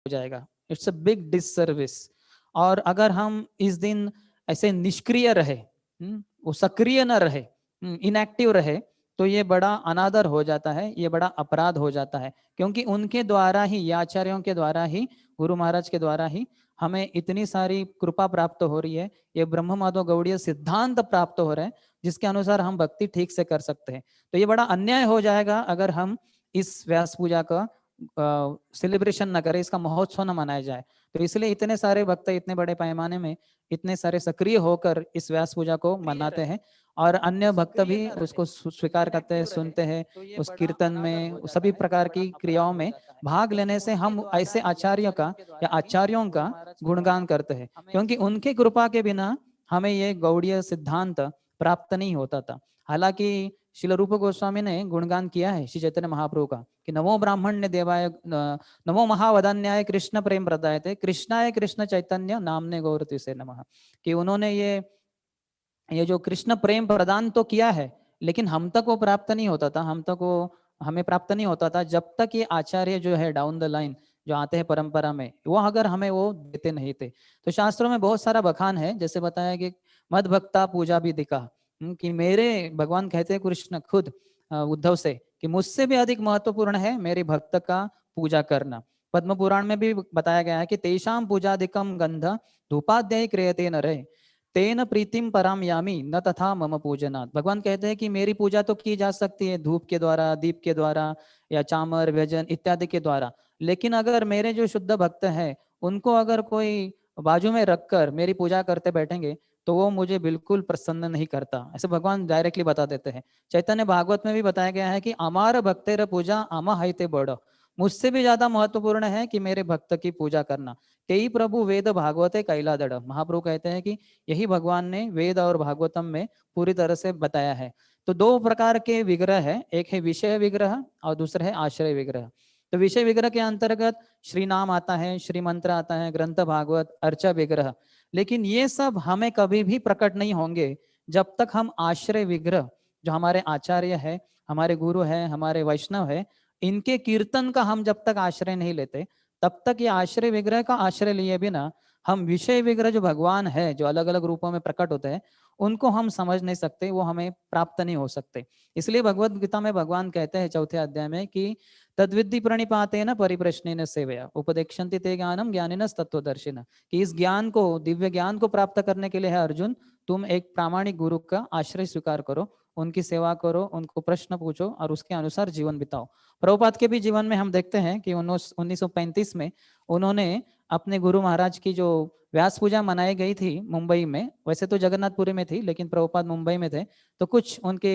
हो जाएगा। It's a big disservice. और अगर हम इस दिन ऐसे निष्क्रिय रहे, वो सक्रिय न रहे, इनएक्टिव रहे, तो ये बड़ा अनादर हो जाता है, ये बड़ा अपराध हो जाता है। क्योंकि उनके द्वारा ही, ये आचार्यों के द्वारा ही, गुरु महाराज के द्वारा ही हमें इतनी सारी कृपा प्राप्त हो रही है, ये ब्रह्म माधव गौड़ीय सिद्धांत प्राप्त हो रहे हैं, जिसके अनुसार हम भक्ति ठीक से कर सकते हैं। तो ये बड़ा अन्याय हो जाएगा अगर हम इस व्यास पूजा का सेलिब्रेशन न करें, इसका महोत्सव न मनाया जाए। तो इसलिए इतने सारे भक्त इतने बड़े पैमाने में, इतने सारे सक्रिय होकर इस व्यास पूजा को मनाते हैं, और अन्य भक्त भी उसको स्वीकार करते हैं, सुनते हैं, उस कीर्तन में, सभी प्रकार की क्रियाओं में भाग लेने से हम ऐसे आचार्यों का या आचार्यों का गुणगान करते हैं। क्योंकि उनकी कृपा के बिना हमें ये गौड़ीय सिद्धांत प्राप्त नहीं होता था। हालांकि श्रील रूप गोस्वामी ने गुणगान किया है श्री चैतन्य महाप्रभु का कि नमो ब्राह्मण्य देवाय, नमो महावदान्याय कृष्ण प्रेम प्रदाय थे, कृष्णाय कृष्ण चैतन्य नामने गौरति से नमः। कि उन्होंने ये जो कृष्ण प्रेम प्रदान तो किया है, लेकिन हम तक वो प्राप्त नहीं होता था, हमें प्राप्त नहीं होता था जब तक ये आचार्य जो है डाउन द लाइन जो आते हैं परंपरा में, वो अगर हमें वो देते नहीं थे। तो शास्त्रों में बहुत सारा बखान है, जैसे बताया कि मद भक्ता पूजा भी दिखा, कि मेरे भगवान कहते हैं कृष्ण खुद उद्धव से कि मुझसे भी अधिक महत्वपूर्ण है मेरे भक्त का पूजा करना। पद्म पुराण में भी बताया गया है कि तेषाम पूजादिकम गंध धूपाध्याय क्रियते न रहे तेन प्रीतिम पराम यामी न तथा मम पूजनात्। भगवान कहते हैं कि मेरी पूजा तो की जा सकती है धूप के द्वारा, दीप के द्वारा, या चामर व्यजन इत्यादि के द्वारा, लेकिन अगर मेरे जो शुद्ध भक्त हैं उनको अगर कोई बाजू में रखकर मेरी पूजा करते बैठेंगे तो वो मुझे बिल्कुल प्रसन्न नहीं करता। ऐसे भगवान डायरेक्टली बता देते हैं। चैतन्य भागवत में भी बताया गया है कि अमार भक्तेर पूजा आमा हाइते बड़, मुझसे भी ज्यादा महत्वपूर्ण है कि मेरे भक्त की पूजा करना। तेई प्रभु वेद भागवते कैलादड़, महाप्रभु कहते हैं कि यही भगवान ने वेद और भागवतम में पूरी तरह से बताया है। तो दो प्रकार के विग्रह है, एक है विषय विग्रह और दूसरा है आश्रय विग्रह। तो विषय विग्रह के अंतर्गत श्री नाम आता है, श्री मंत्र आता है, ग्रंथ भागवत, अर्चा विग्रह। लेकिन ये सब हमें कभी भी प्रकट नहीं होंगे जब तक हम आश्रय विग्रह, जो हमारे आचार्य है, हमारे गुरु है, हमारे वैष्णव है, इनके कीर्तन का हम जब तक आश्रय नहीं लेते, तब तक ये आश्रय विग्रह का आश्रय लिए बिना हम विषय विग्रह जो भगवान है, जो अलग अलग रूपों में प्रकट होते हैं, उनको हम समझ नहीं सकते, वो हमें प्राप्त नहीं हो सकते। इसलिए भगवत गीता में भगवान कहते हैं चौथे अध्याय में कि तद्विद्धि प्रणिपातेन परिप्रश्नेन सेवया उपदेक्षन्ति ते ज्ञानम ज्ञानिनस् तत्वदर्शिनः, कि इस ज्ञान को, दिव्य ज्ञान को प्राप्त करने के लिए है अर्जुन, तुम एक प्रामाणिक गुरु का आश्रय स्वीकार करो, उनकी सेवा करो, उनको प्रश्न पूछो और उसके अनुसार जीवन बिताओ। प्रभुपाद के भी जीवन में हम देखते हैं कि 1935 में उन्होंने अपने गुरु महाराज की जो व्यास पूजा मनाई गई थी मुंबई में, वैसे तो जगन्नाथपुरी में थी लेकिन प्रभुपाद मुंबई में थे, तो कुछ उनके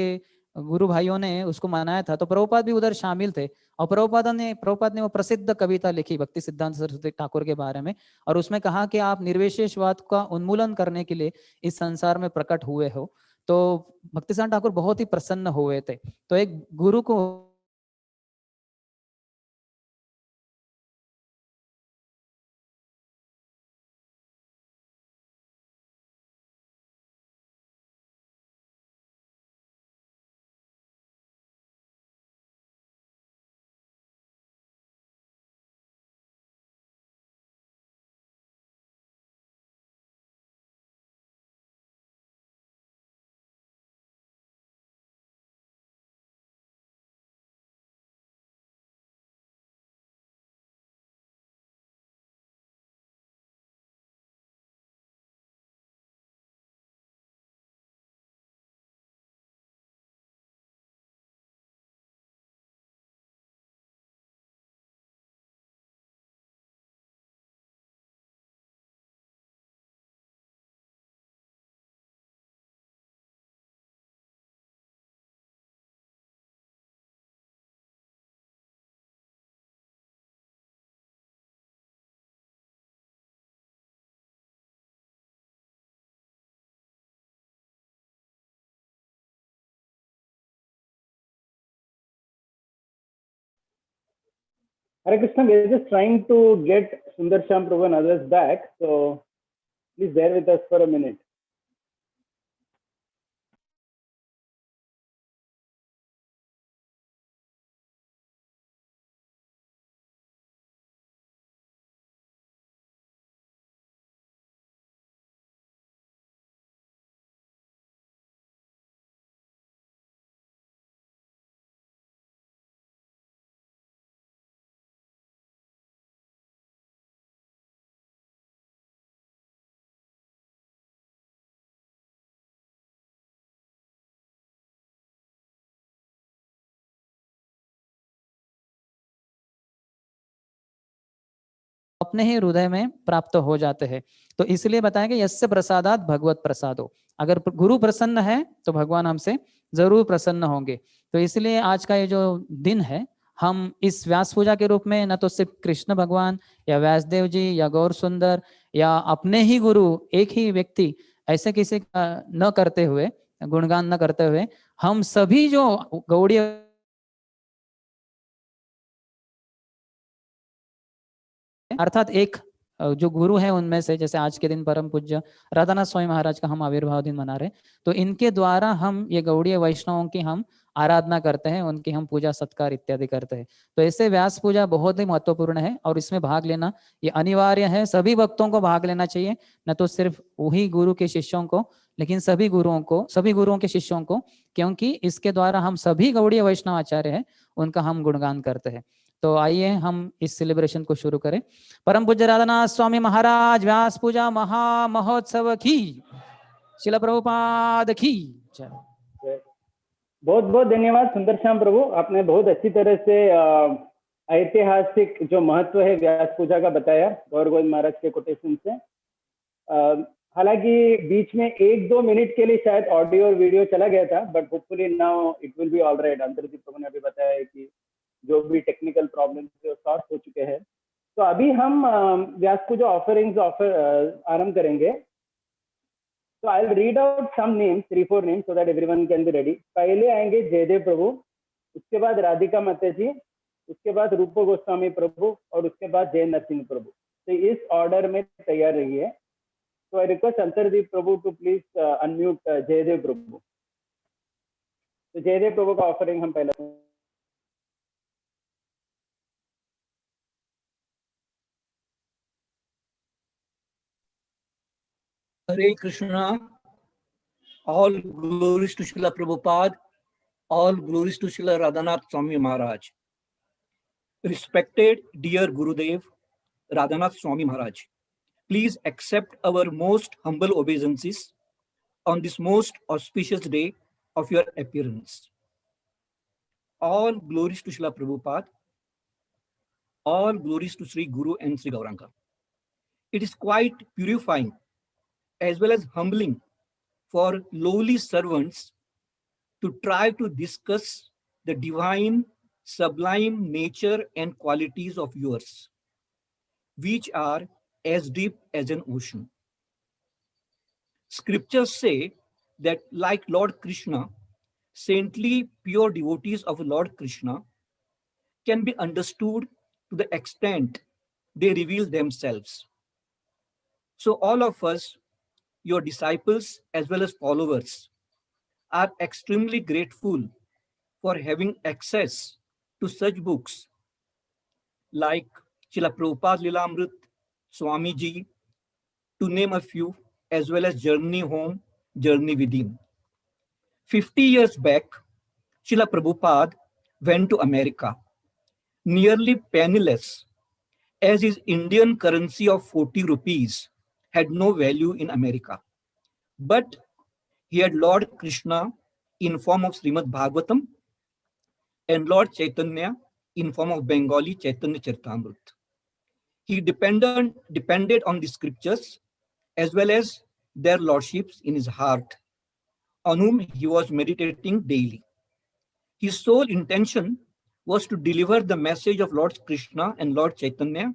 गुरु भाइयों ने उसको मनाया था, तो प्रभुपाद भी उधर शामिल थे। और प्रभुपाद ने वो प्रसिद्ध कविता लिखी भक्ति सिद्धांत सरस्वती ठाकुर के बारे में, और उसमें कहा कि आप निर्विशेषवाद का उन्मूलन करने के लिए इस संसार में प्रकट हुए हो। तो भक्ति सिद्धांत ठाकुर बहुत ही प्रसन्न हुए थे। तो एक गुरु को Hare Krishna, we are just trying to get Sundar Sham Prabhu and others back. So please bear with us for a minute. अपने ही हृदय में प्राप्त हो जाते हैं। तो इसलिए बताया कि यस्य प्रसादात भगवत प्रसादो, अगर गुरु प्रसन्न है तो भगवान हमसे जरूर प्रसन्न होंगे। तो इसलिए आज का ये जो दिन है, हम इस व्यास पूजा के रूप में न तो सिर्फ कृष्ण भगवान या व्यासदेव जी या गौर सुंदर या अपने ही गुरु एक ही व्यक्ति ऐसे किसी का न करते हुए, गुणगान न करते हुए, हम सभी जो गौड़ीय अर्थात एक जो गुरु है उनमें से, जैसे आज के दिन परम पूज्य राधानाथ स्वामी महाराज का हम आविर्भाव दिन मना रहे, तो इनके द्वारा हम ये गौड़ीय वैष्णवों की हम आराधना करते हैं, उनकी हम पूजा सत्कार इत्यादि करते हैं। तो ऐसे व्यास पूजा बहुत ही महत्वपूर्ण है और इसमें भाग लेना ये अनिवार्य है। सभी भक्तों को भाग लेना चाहिए, न तो सिर्फ वही गुरु के शिष्यों को, लेकिन सभी गुरुओं को, सभी गुरुओं के शिष्यों को, क्योंकि इसके द्वारा हम सभी गौड़ीय वैष्णव आचार्य हैं, उनका हम गुणगान करते हैं। तो आइए हम इस सेलिब्रेशन को शुरू करें। परम पूज्य राधानाथ स्वामी महाराज व्यास पूजा महा महोत्सव की, शिला प्रभुपाद की जय। बहुत बहुत धन्यवाद सुंदर श्याम प्रभु, आपने बहुत अच्छी तरह से ऐतिहासिक जो महत्व है व्यास पूजा का बताया गौर गोविंद महाराज के कोटेशन से। हालांकि बीच में 1-2 मिनट के लिए शायद ऑडियो और वीडियो चला गया था, but hopefully now it will be all right. Antardeep Prabhu ने अभी बताया कि जो भी टेक्निकल प्रॉब्लम थे वो सॉल्व हो चुके हैं। तो अभी हम व्यास पूजा ऑफरिंग्स आरंभ करेंगे। So I'll read out some names, 3-4 names, so that everyone can be ready. पहले आएंगे जयदेव प्रभु, उसके बाद राधिका माता जी, उसके बाद रूप गोस्वामी प्रभु और उसके बाद जय नरसिंह प्रभु। तो इस ऑर्डर में तैयार रहिए। So I request अंतरदीप Prabhu to please unmute Jaydev प्रभु। तो जयदेव प्रभु का ऑफरिंग हम पहले Hare Krishna, all glories to Srila Prabhupada, all glories to Srila Radhanath Swami Maharaj. Respected dear Gurudev, Radhanath Swami Maharaj, please accept our most humble obeisances on this most auspicious day of your appearance. All glories to Srila Prabhupada, all glories to Sri Guru and Sri Gauranga. It is quite purifying as well as humbling for lowly servants to try to discuss the divine, sublime nature and qualities of yours, which are as deep as an ocean. Scriptures say that like Lord Krishna, saintly pure devotees of Lord Krishna can be understood to the extent they reveal themselves. So all of us, your disciples as well as followers, are extremely grateful for having access to such books like Srila Prabhupada Lilamrit, Swami Ji, to name a few, as well as Journey Home, Journey Within. 50 years back, Srila Prabhupada went to America, nearly penniless, as his Indian currency of 40 rupees had no value in America. But he had Lord Krishna in form of Srimad Bhagavatam and Lord Chaitanya in form of Bengali Chaitanya Charitamrita. He depended on the scriptures as well as their lordships in his heart, on whom he was meditating daily. His sole intention was to deliver the message of Lord Krishna and Lord Chaitanya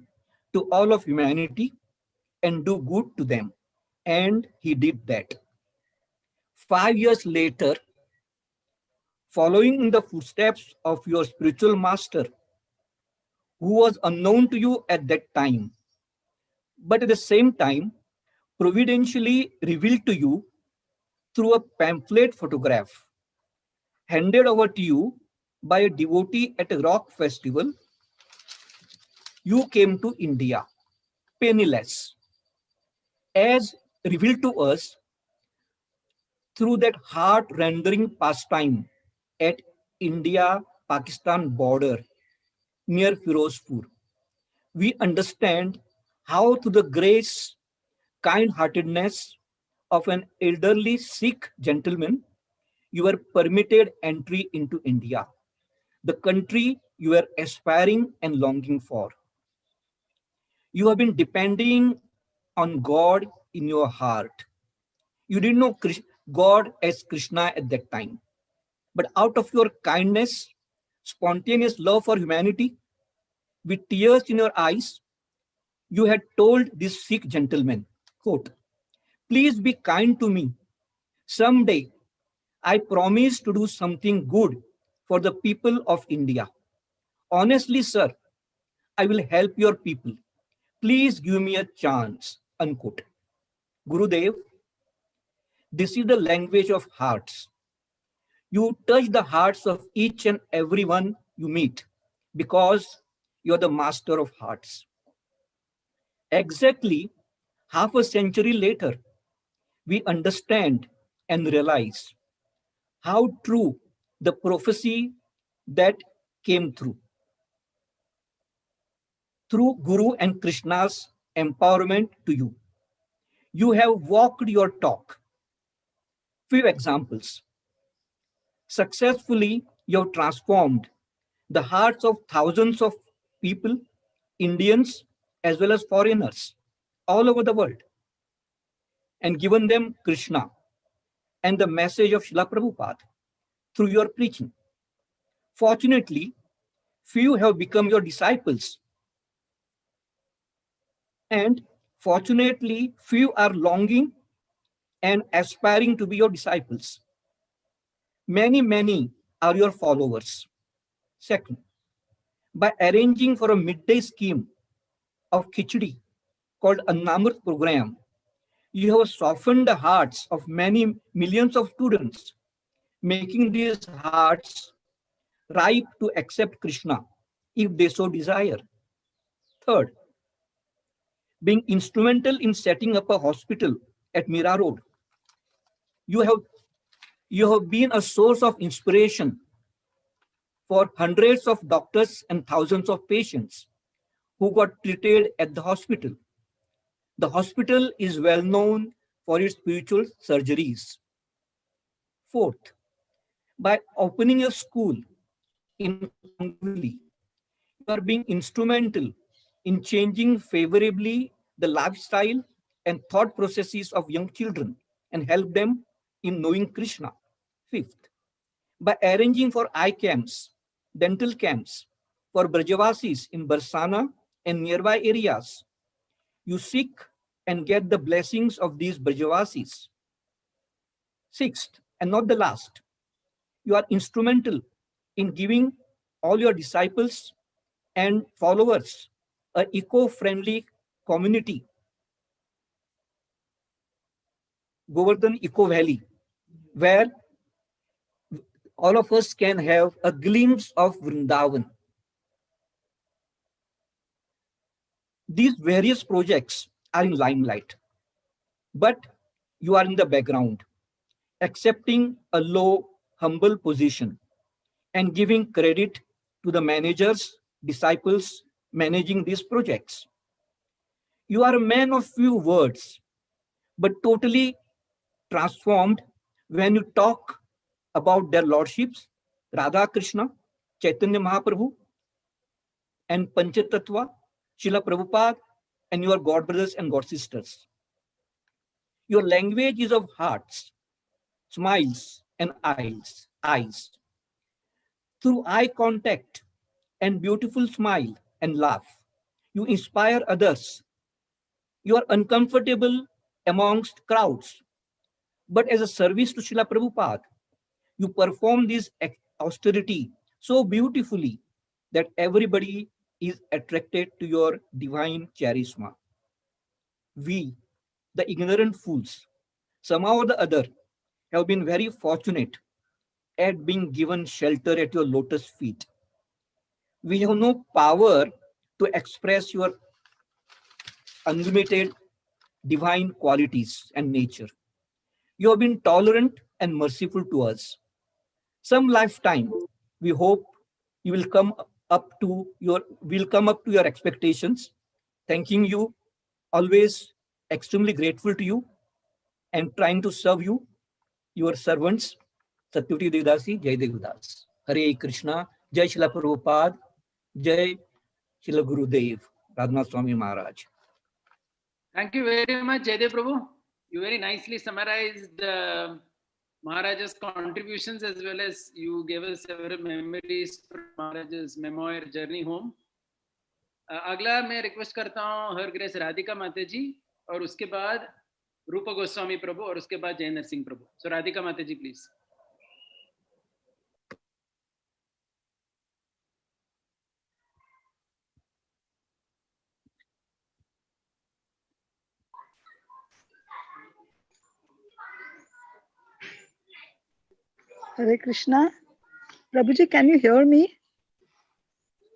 to all of humanity and do good to them. And he did that. 5 years later, following in the footsteps of your spiritual master, who was unknown to you at that time, but at the same time, providentially revealed to you through a pamphlet photograph, handed over to you by a devotee at a rock festival, you came to India, penniless. As revealed to us through that heart-rendering pastime at India-Pakistan border near Firozpur, we understand how through the grace, kind-heartedness of an elderly Sikh gentleman, you were permitted entry into India, the country you were aspiring and longing for. You have been depending on God in your heart. You didn't know God as Krishna at that time. But out of your kindness, spontaneous love for humanity, with tears in your eyes, you had told this Sikh gentleman, quote, "Please be kind to me. Someday, I promise to do something good for the people of India. Honestly, sir, I will help your people. Please give me a chance," unquote. Gurudev, this is the language of hearts. You touch the hearts of each and every one you meet because you're the master of hearts. Exactly half a century later, we understand and realize how true the prophecy that came through Guru and Krishna's empowerment to you. You have walked your talk. Few examples. Successfully, you have transformed the hearts of thousands of people, Indians as well as foreigners, all over the world, and given them Krishna and the message of Srila Prabhupada through your preaching. Fortunately, few have become your disciples. And fortunately, few are longing and aspiring to be your disciples. Many are your followers. Second, by arranging for a midday scheme of Khichdi called Annamrit program, you have softened the hearts of many millions of students, making these hearts ripe to accept Krishna if they so desire. Third, being instrumental in setting up a hospital at Mira Road, you have been a source of inspiration for hundreds of doctors and thousands of patients who got treated at the hospital. The hospital is well known for its spiritual surgeries. Fourth, by opening a school in Kangvili, you are being instrumental in changing favorably the lifestyle and thought processes of young children and help them in knowing Krishna. Fifth, by arranging for eye camps, dental camps for Brajavasis in Barsana and nearby areas, you seek and get the blessings of these Brajavasis. Sixth, and not the last, you are instrumental in giving all your disciples and followers an eco-friendly community, Govardhan Eco Valley, where all of us can have a glimpse of Vrindavan. These various projects are in limelight, but you are in the background, accepting a low, humble position and giving credit to the managers, disciples managing these projects. You are a man of few words, but totally transformed when you talk about their lordships, Radha Krishna, Chaitanya Mahaprabhu, and Panchatattva, Srila Prabhupada, and your God brothers and God sisters. Your language is of hearts, smiles, and eyes. Through eye contact and beautiful smile and laugh, you inspire others. You are uncomfortable amongst crowds, but as a service to Srila Prabhupada, you perform this austerity so beautifully that everybody is attracted to your divine charisma. We, the ignorant fools, somehow or the other, have been very fortunate at being given shelter at your lotus feet. We have no power to express your unlimited divine qualities and nature. You have been tolerant and merciful to us. Some lifetime, we hope you will come up to your expectations. Thanking you, always extremely grateful to you, and trying to serve you, your servants, Satyavati Devdasi, Jai Devdas. Hare Krishna, Jai Srila Prabhupada, Jai Srila Gurudev. Radhanath Swami Maharaj. Thank you very much, Jaidev Prabhu. You very nicely summarized Maharaj's contributions, as well as you gave us several memories from Maharaj's memoir journey home. अगला मैं request करता हूँ हर grace Radhika माता जी, और उसके बाद रूप गोस्वामी प्रभु, और उसके बाद जय नरसिंह प्रभु. सो राधिका माता ji, please. Hare Krishna. Prabhuji, can you hear me?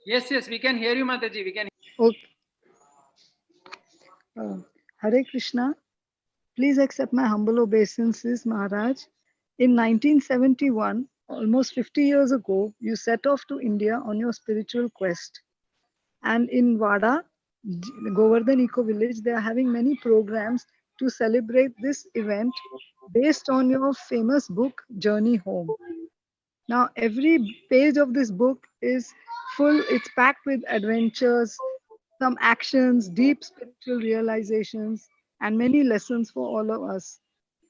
Yes, we can hear you, Mataji. We can. Okay. Hare Krishna. Please accept my humble obeisances, Maharaj. In 1971, almost 50 years ago, you set off to India on your spiritual quest. And in Vada, Govardhan Eco Village, they are having many programs to celebrate this event based on your famous book, Journey Home. Now, every page of this book is full, it's packed with adventures, some actions, deep spiritual realizations, and many lessons for all of us.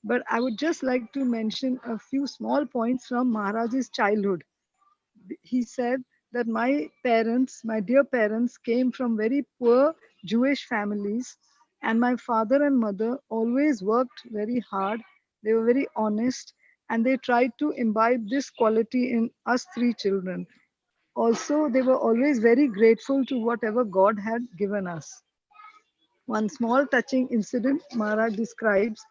But I would just like to mention a few small points from Maharaj's childhood. He said that my parents, my dear parents, came from very poor Jewish families, and my father and mother always worked very hard. They were very honest, and they tried to imbibe this quality in us three children. Also, they were always very grateful to whatever God had given us. One small touching incident Maharaj describes.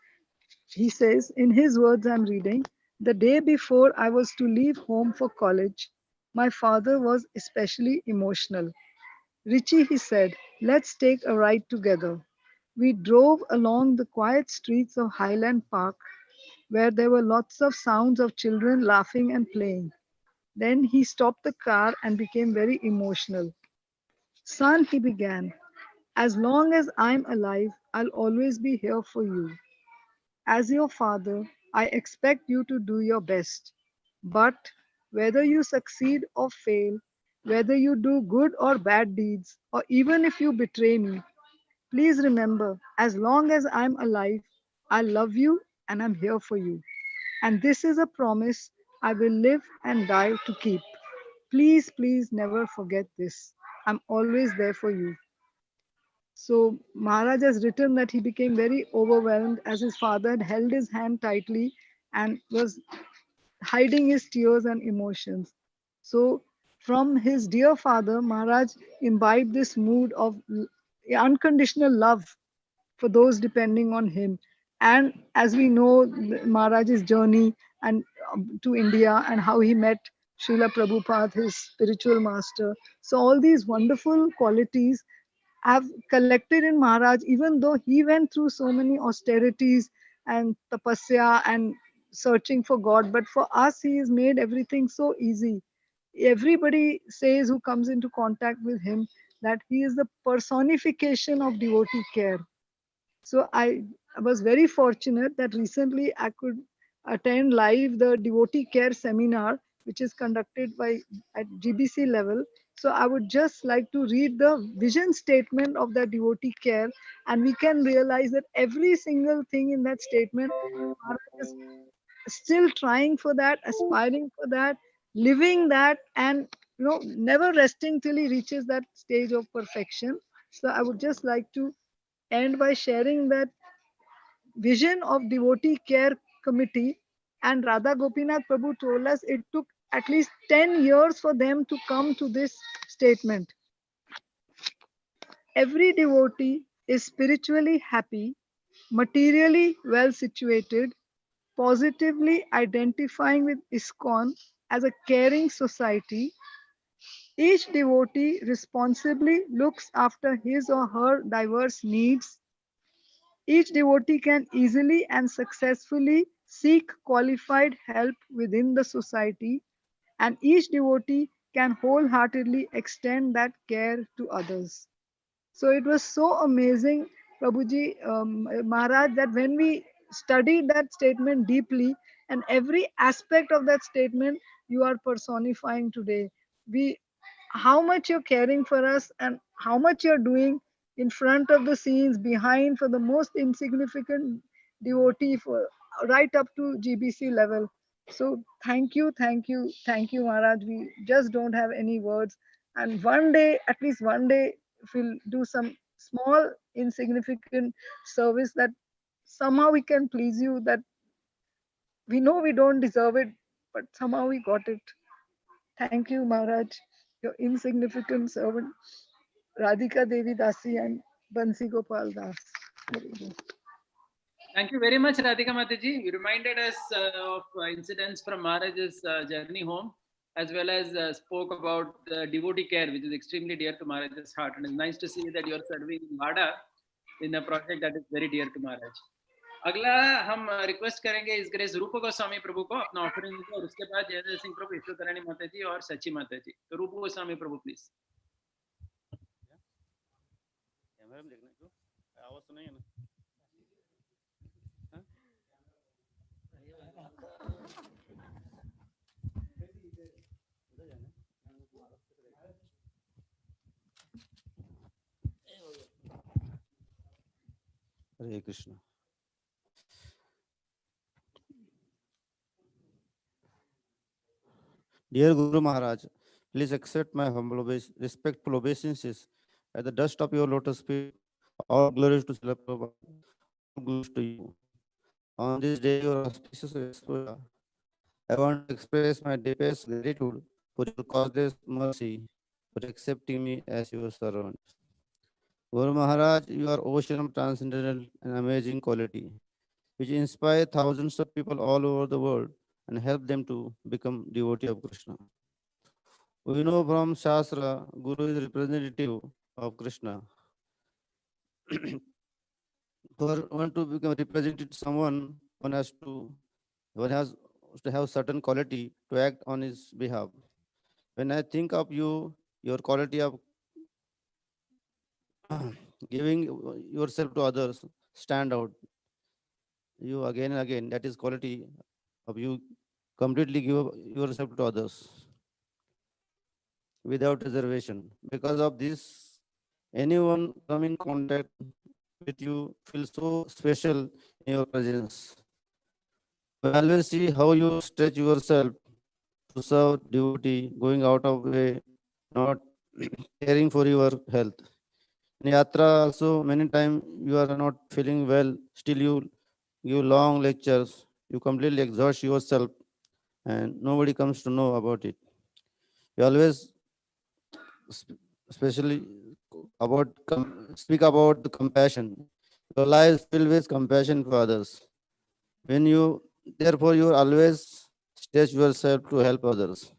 He says, in his words, I'm reading, the day before I was to leave home for college, my father was especially emotional. Richie, he said, let's take a ride together. We drove along the quiet streets of Highland Park, where there were lots of sounds of children laughing and playing. Then he stopped the car and became very emotional. Son, he began, as long as I'm alive, I'll always be here for you. As your father, I expect you to do your best. But whether you succeed or fail, whether you do good or bad deeds, or even if you betray me, please remember, as long as I'm alive, I love you and I'm here for you. And this is a promise I will live and die to keep. Please, please never forget this. I'm always there for you. So Maharaj has written that he became very overwhelmed as his father had held his hand tightly and was hiding his tears and emotions. So from his dear father, Maharaj imbibed this mood of unconditional love for those depending on him. And as we know, Maharaj's journey and to India and how he met Srila Prabhupada, his spiritual master. So all these wonderful qualities have collected in Maharaj, even though he went through so many austerities and tapasya and searching for God. But for us, he has made everything so easy. Everybody says who comes into contact with him that he is the personification of devotee care. So I was very fortunate that recently I could attend live the devotee care seminar, which is conducted by at GBC level. So I would just like to read the vision statement of the devotee care, and we can realize that every single thing in that statement, Maharaj is still trying for that, aspiring for that, living that, and never resting till he reaches that stage of perfection. So I would just like to end by sharing that vision of devotee care committee. And Radha Gopinath Prabhu told us it took at least 10 years for them to come to this statement. Every devotee is spiritually happy, materially well situated, positively identifying with ISKCON as a caring society. Each devotee responsibly looks after his or her diverse needs. Each devotee can easily and successfully seek qualified help within the society, and each devotee can wholeheartedly extend that care to others. So it was so amazing, Prabhuji, Maharaj, that when we studied that statement deeply, and every aspect of that statement you are personifying today, we how much you're caring for us and how much you're doing in front of the scenes, behind, for the most insignificant devotee, for right up to GBC level. So thank you, thank you, thank you, Maharaj. We just don't have any words. And one day, at least one day, if we'll do some small insignificant service that somehow we can please you, that we know we don't deserve it, but somehow we got it. Thank you, Maharaj, your insignificant servant, Radhika Devi Dasi and Bansi Gopal Das. Thank you very much, Radhika Mataji. You reminded us of incidents from Maharaj's journey home, as well as spoke about the devotee care, which is extremely dear to Maharaj's heart. And it's nice to see that you're serving Vada in a project that is very dear to Maharaj. अगला हम request करेंगे इस grace रूप गोस्वामी प्रभु को अपना offering को, और उसके बाद जयदेव सिंह प्रभु, ईश्वरानी माता जी और सची माता जी. तो रूप गोस्वामी प्रभु प्लीज. कैमरा में देखना क्यों, आवाज तो नहीं है ना. Hare Krishna. Dear Guru Maharaj, please accept my humble respectful obeisances at the dust of your lotus feet. All glories to Srila Prabhupada. All glories to you. On this day, your auspicious Vyaspuja, I want to express my deepest gratitude for your causeless mercy for accepting me as your servant. Guru Maharaj, you are ocean of transcendental and amazing quality, which inspire thousands of people all over the world and help them to become devotee of Krishna. We know from Shastra, Guru is representative of Krishna. For one to become represented someone, one has to have certain quality to act on his behalf. When I think of you, your quality of giving yourself to others stand out. You again and again, that is quality of you completely give yourself to others without reservation. Because of this, anyone come in contact with you feels so special in your presence. I always see how you stretch yourself to serve devotee, going out of way, not caring for your health. In yatra also, many times you are not feeling well, still you give long lectures, you completely exhaust yourself and nobody comes to know about it. You always especially speak about the compassion. Your life is filled with compassion for others. Therefore, you always stretch yourself to help others.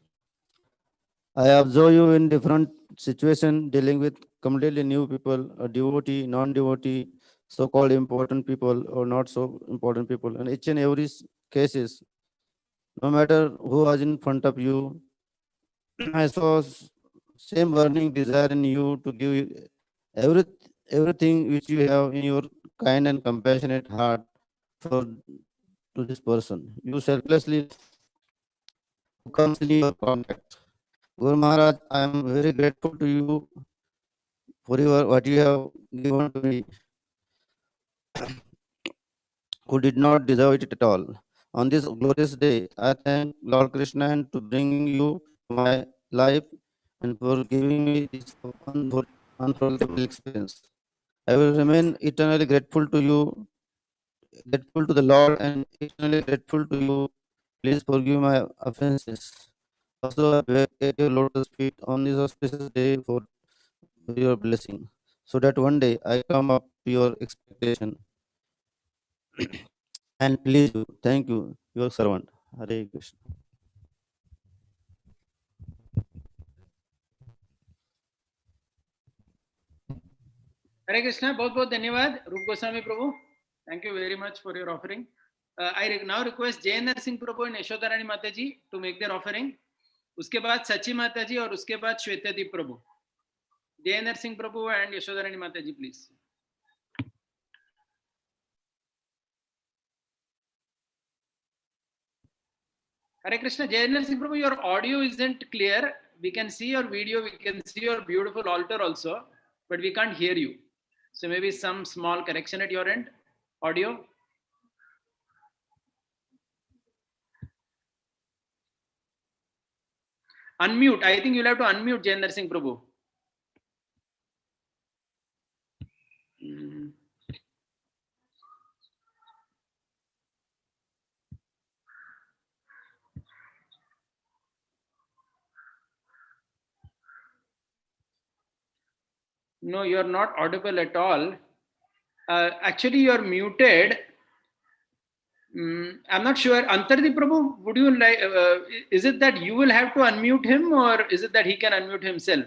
I observe you in different situations dealing with completely new people, a devotee, non-devotee, so-called important people or not so important people. And each and every cases, no matter who was in front of you, I saw same burning desire in you to give everything which you have in your kind and compassionate heart to this person. You selflessly who comes in your contact. Guru Maharaj, I am very grateful to you for what you have given to me, who did not deserve it at all. On this glorious day, I thank Lord Krishna and to bring you to my life and for giving me this unforgettable experience. I will remain eternally grateful to you, grateful to the Lord, and eternally grateful to you. Please forgive my offenses. Also, I beg at your lotus feet on this auspicious day for your blessing, so that one day I come up to your expectation and please you. Thank you, your servant. Hare Krishna. हरे कृष्णा. बहुत बहुत धन्यवाद रूप गोस्वामी प्रभु. Thank you very much for your offering. I now request Jay Narsingh Prabhu and Yashodharani Mataji to make their offering. उसके बाद सची माताजी और उसके बाद श्वेतादीप प्रभु. Jay Narsingh Prabhu and Yashodharani Mataji, please. Hare Krishna. Jay Narsingh Prabhu, your audio isn't clear. we can see your video, we can see your beautiful altar also, but we can't hear you. So maybe some small correction at your end, audio. Unmute. I think you'll have to unmute Jayendra Singh Prabhu. No, you're not audible at all. Actually, you're muted. I'm not sure. Antardi Prabhu, would you like? Is it that you will have to unmute him, or is it that he can unmute himself?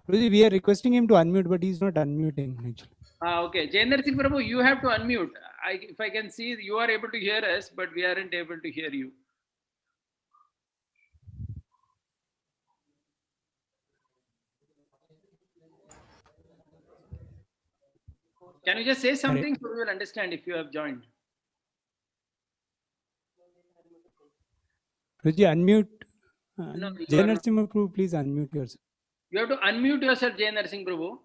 We are requesting him to unmute, but he's not unmuting actually. Okay, Jayendra Singh Prabhu, you have to unmute. If I can see, you are able to hear us, but we aren't able to hear you. Can you just say something so we will understand if you have joined? Could you unmute? No, Jayendra Singh Prabhu, please unmute yourself. You have to unmute yourself, Jayendra Singh Prabhu.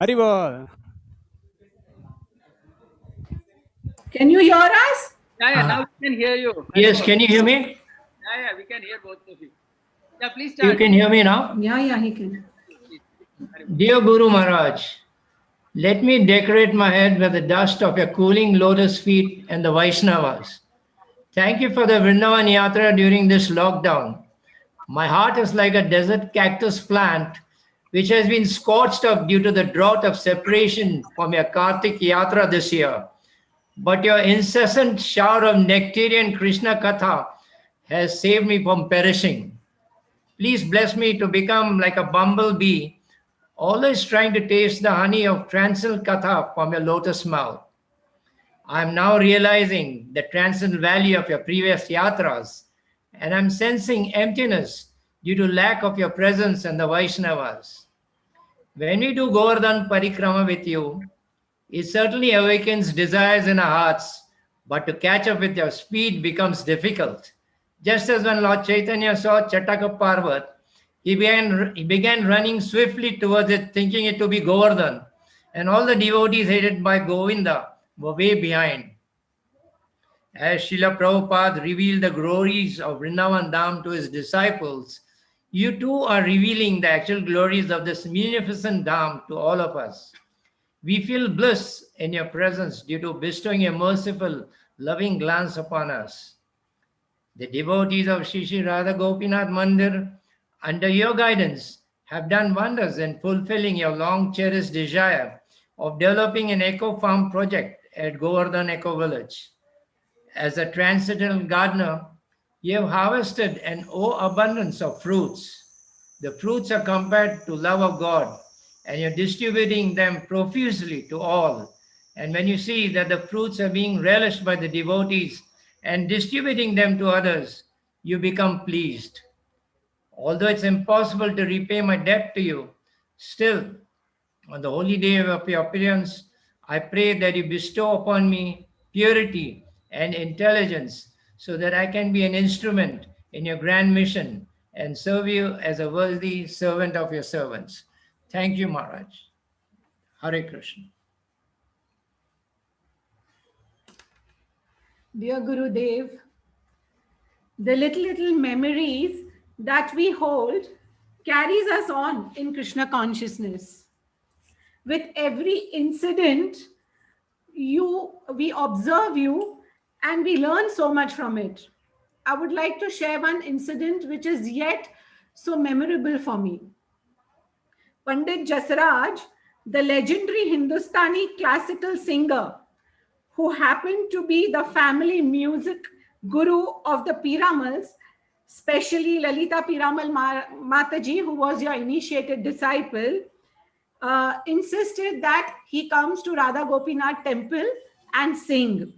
Haribol. Can you hear us? Yeah, now we can hear you. Yes, can you hear me? Yeah, we can hear both of you. Yeah, please start. You can hear me now? Yeah, he can. Dear Guru Maharaj, let me decorate my head with the dust of your cooling lotus feet and the Vaishnavas. Thank you for the Vrindavan Yatra during this lockdown. My heart is like a desert cactus plant which has been scorched up due to the drought of separation from your Kartik Yatra this year. But your incessant shower of nectarian Krishna Katha has saved me from perishing. Please bless me to become like a bumblebee, always trying to taste the honey of transcendental Katha from your lotus mouth. I am now realizing the transcendental value of your previous yatras, and I'm sensing emptiness due to lack of your presence and the Vaishnavas. When we do Govardhan Parikrama with you, it certainly awakens desires in our hearts, but to catch up with your speed becomes difficult. Just as when Lord Chaitanya saw Chataka Parvat, he began running swiftly towards it, thinking it to be Govardhan, and all the devotees headed by Govinda were way behind. As Srila Prabhupada revealed the glories of Vrindavan Dham to his disciples, you too are revealing the actual glories of this magnificent Dham to all of us. We feel bliss in your presence due to bestowing a merciful, loving glance upon us. The devotees of Shri Shri Radha Gopinath Mandir, under your guidance, have done wonders in fulfilling your long-cherished desire of developing an eco-farm project at Govardhan Eco Village. As a transcendental gardener, you have harvested an abundance of fruits. The fruits are compared to love of God, and you're distributing them profusely to all. And when you see that the fruits are being relished by the devotees and distributing them to others, you become pleased. Although it's impossible to repay my debt to you, still, on the holy day of your appearance, I pray that you bestow upon me purity and intelligence so that I can be an instrument in your grand mission and serve you as a worthy servant of your servants. Thank you, Maharaj. Hare Krishna. Dear Gurudev, the little memories that we hold carries us on in Krishna consciousness. With every incident, we observe you and we learn so much from it. I would like to share one incident which is yet so memorable for me. Pandit Jasraj, the legendary Hindustani classical singer, who happened to be the family music guru of the Piramals, especially Lalita Piramal Mataji, who was your initiated disciple, insisted that he comes to Radha Gopinath temple and sing.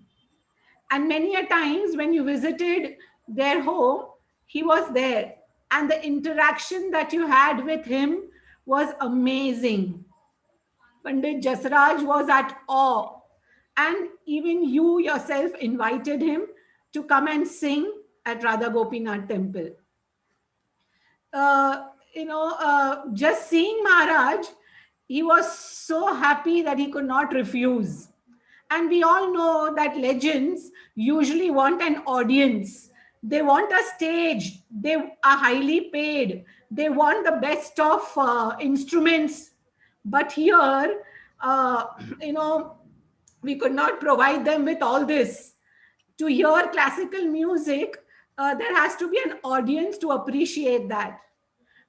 And many a times when you visited their home, he was there. And the interaction that you had with him was amazing. Pandit Jasraj was at awe, and even you yourself invited him to come and sing at Radha Gopinath temple. Just seeing Maharaj, he was so happy that he could not refuse. And we all know that legends usually want an audience. They want a stage. They are highly paid. They want the best of instruments. But here, uh, you know, we could not provide them with all this. To hear classical music, there has to be an audience to appreciate that.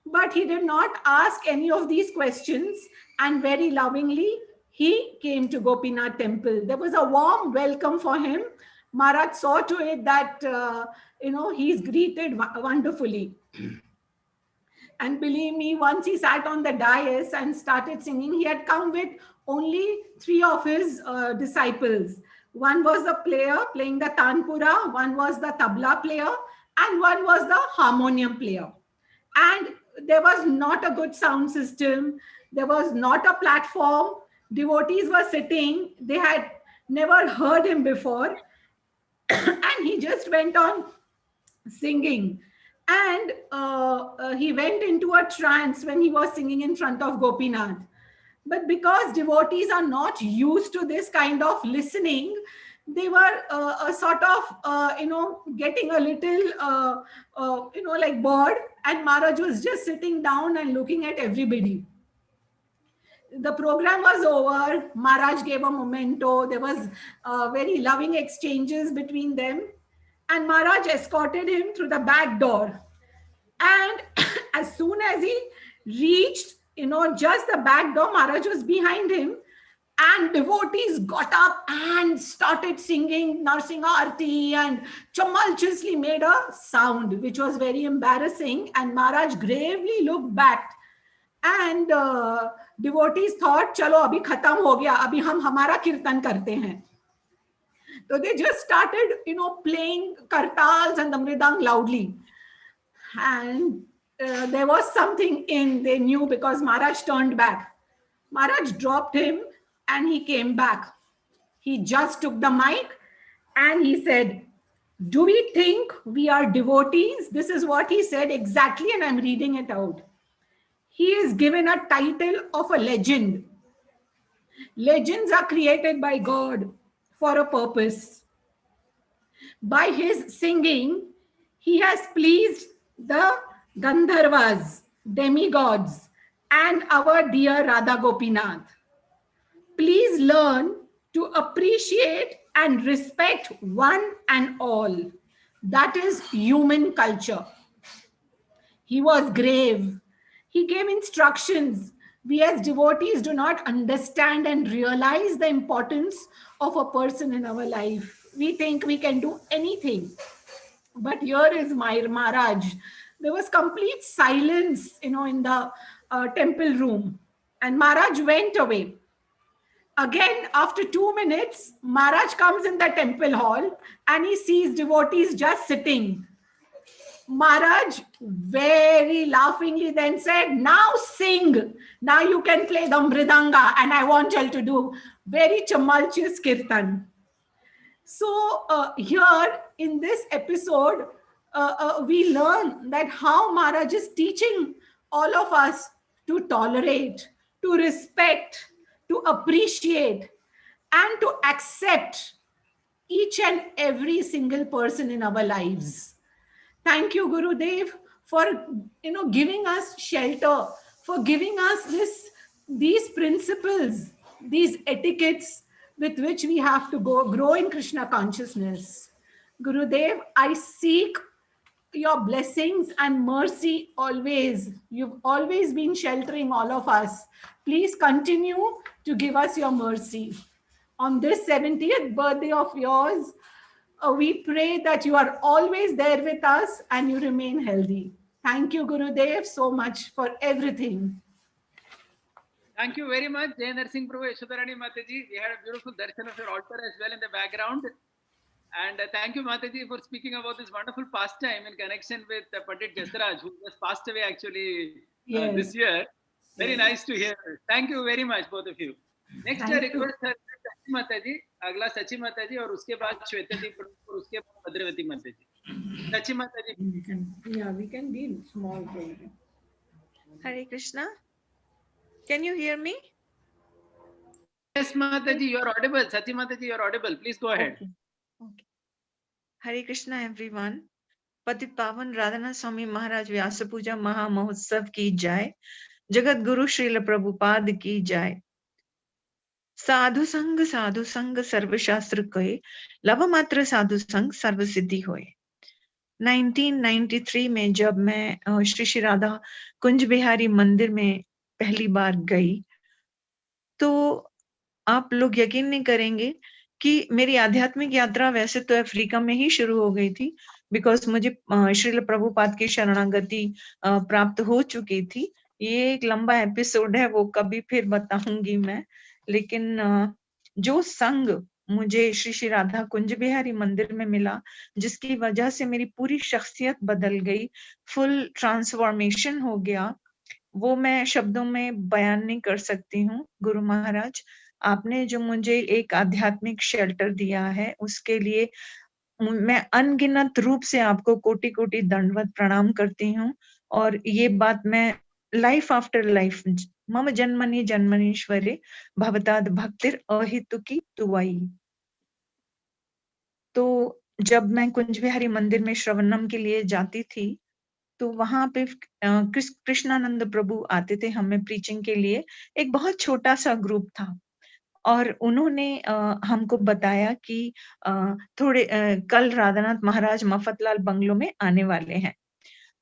But he did not ask any of these questions, and very lovingly, he came to Gopinath temple. There was a warm welcome for him. Maharaj saw to it that, he's greeted wonderfully. And believe me, once he sat on the dais and started singing, he had come with only 3 of his disciples. One was the player playing the tanpura, one was the tabla player, and one was the harmonium player. And there was not a good sound system. There was not a platform. Devotees were sitting. They had never heard him before. And he just went on singing. And he went into a trance when he was singing in front of Gopinath. But because devotees are not used to this kind of listening, they were getting a little, like bored. And Maharaj was just sitting down and looking at everybody. The program was over. Maharaj gave a memento. There was very loving exchanges between them. And Maharaj escorted him through the back door. And as soon as he reached, just the back door, Maharaj was behind him. And devotees got up and started singing Narsinga Arti and tumultuously made a sound, which was very embarrassing. And Maharaj gravely looked back. And devotees thought, chalo, abhi khatam ho gaya, abhi hum hamara kirtan karte hain. So they just started, playing kartals and the mridang loudly. And there was something they knew because Maharaj turned back. Maharaj dropped him and he came back. He just took the mic and he said, do we think we are devotees? This is what he said exactly, and I'm reading it out. He is given a title of a legend. Legends are created by God for a purpose. By his singing, he has pleased the Gandharvas, demigods, and our dear Radha Gopinath. Please learn to appreciate and respect one and all. That is human culture. He was grave. He gave instructions. We as devotees do not understand and realize the importance of a person in our life. We think we can do anything. But here is my Maharaj. There was complete silence, in the temple room. And Maharaj went away. Again, after 2 minutes, Maharaj comes in the temple hall and he sees devotees just sitting. Maharaj very laughingly then said, now sing. Now you can play the mridanga and I want you to do very tumultuous kirtan. So here in this episode, we learn that how Maharaj is teaching all of us to tolerate, to respect, to appreciate, and to accept each and every single person in our lives. Thank you, Gurudev, for giving us shelter, for giving us these principles, these etiquettes with which we have to grow in Krishna consciousness. Gurudev, I seek your blessings and mercy always. You've always been sheltering all of us. Please continue to give us your mercy. On this 70th birthday of yours, we pray that you are always there with us and you remain healthy. Thank you, Gurudev, so much for everything. Thank you very much, Jai Narsingh Prabhu, Yashodarani Mataji. We had a beautiful darshan of your altar as well in the background. And thank you, Mataji, for speaking about this wonderful pastime in connection with Pandit Jasraj, who just passed away actually this year. Very nice to hear. Thank you very much, both of you. Next Thank request है सची माता जी, अगला सची माता जी और उसके बाद श्वेता जी और उसके बाद भद्रवती माता जी। सची माता जी। we can be in small program. Hare Krishna. Can you hear me? Yes, Mata ji, you are audible. Sati Mata ji, you are audible. Please go ahead. Okay. Hare Krishna, everyone. पतित पावन राधानाथ स्वामी महाराज व्यासपूजा महा महोत्सव की जय। जगत गुरु श्रील प्रभुपाद की जय। साधु संग सर्वशास्त्र कहे, लव मात्र साधु संग सर्व सिद्धि होए। 1993 में जब मैं श्री श्री राधा कुंज बिहारी मंदिर में पहली बार गई, तो आप लोग यकीन नहीं करेंगे कि मेरी आध्यात्मिक यात्रा वैसे तो अफ्रीका में ही शुरू हो गई थी, बिकॉज मुझे श्रील प्रभुपाद की शरणागति प्राप्त हो चुकी थी। ये एक लंबा एपिसोड है, वो कभी फिर बताऊंगी मैं। लेकिन जो संग मुझे श्री श्री राधा कुंज बिहारी मंदिर में मिला, जिसकी वजह से मेरी पूरी शख्सियत बदल गई, फुल ट्रांसफॉर्मेशन हो गया, वो मैं शब्दों में बयान नहीं कर सकती हूँ। गुरु महाराज, आपने जो मुझे एक आध्यात्मिक शेल्टर दिया है, उसके लिए मैं अनगिनत रूप से आपको कोटि कोटि दंडवत प्रणाम करती हूँ। और ये बात मैं लाइफ आफ्टर लाइफ, मम जन्मनि जन्मनीश्वरे भवताद भक्तिर अहितुकी तुवाई। तो जब मैं कुंज बिहारी मंदिर में श्रवणम के लिए जाती थी, तो वहां पे कृष्णानंद प्रभु आते थे हमें प्रीचिंग के लिए। एक बहुत छोटा सा ग्रुप था और उन्होंने हमको बताया कि कल राधानाथ महाराज मफतलाल बंगलो में आने वाले हैं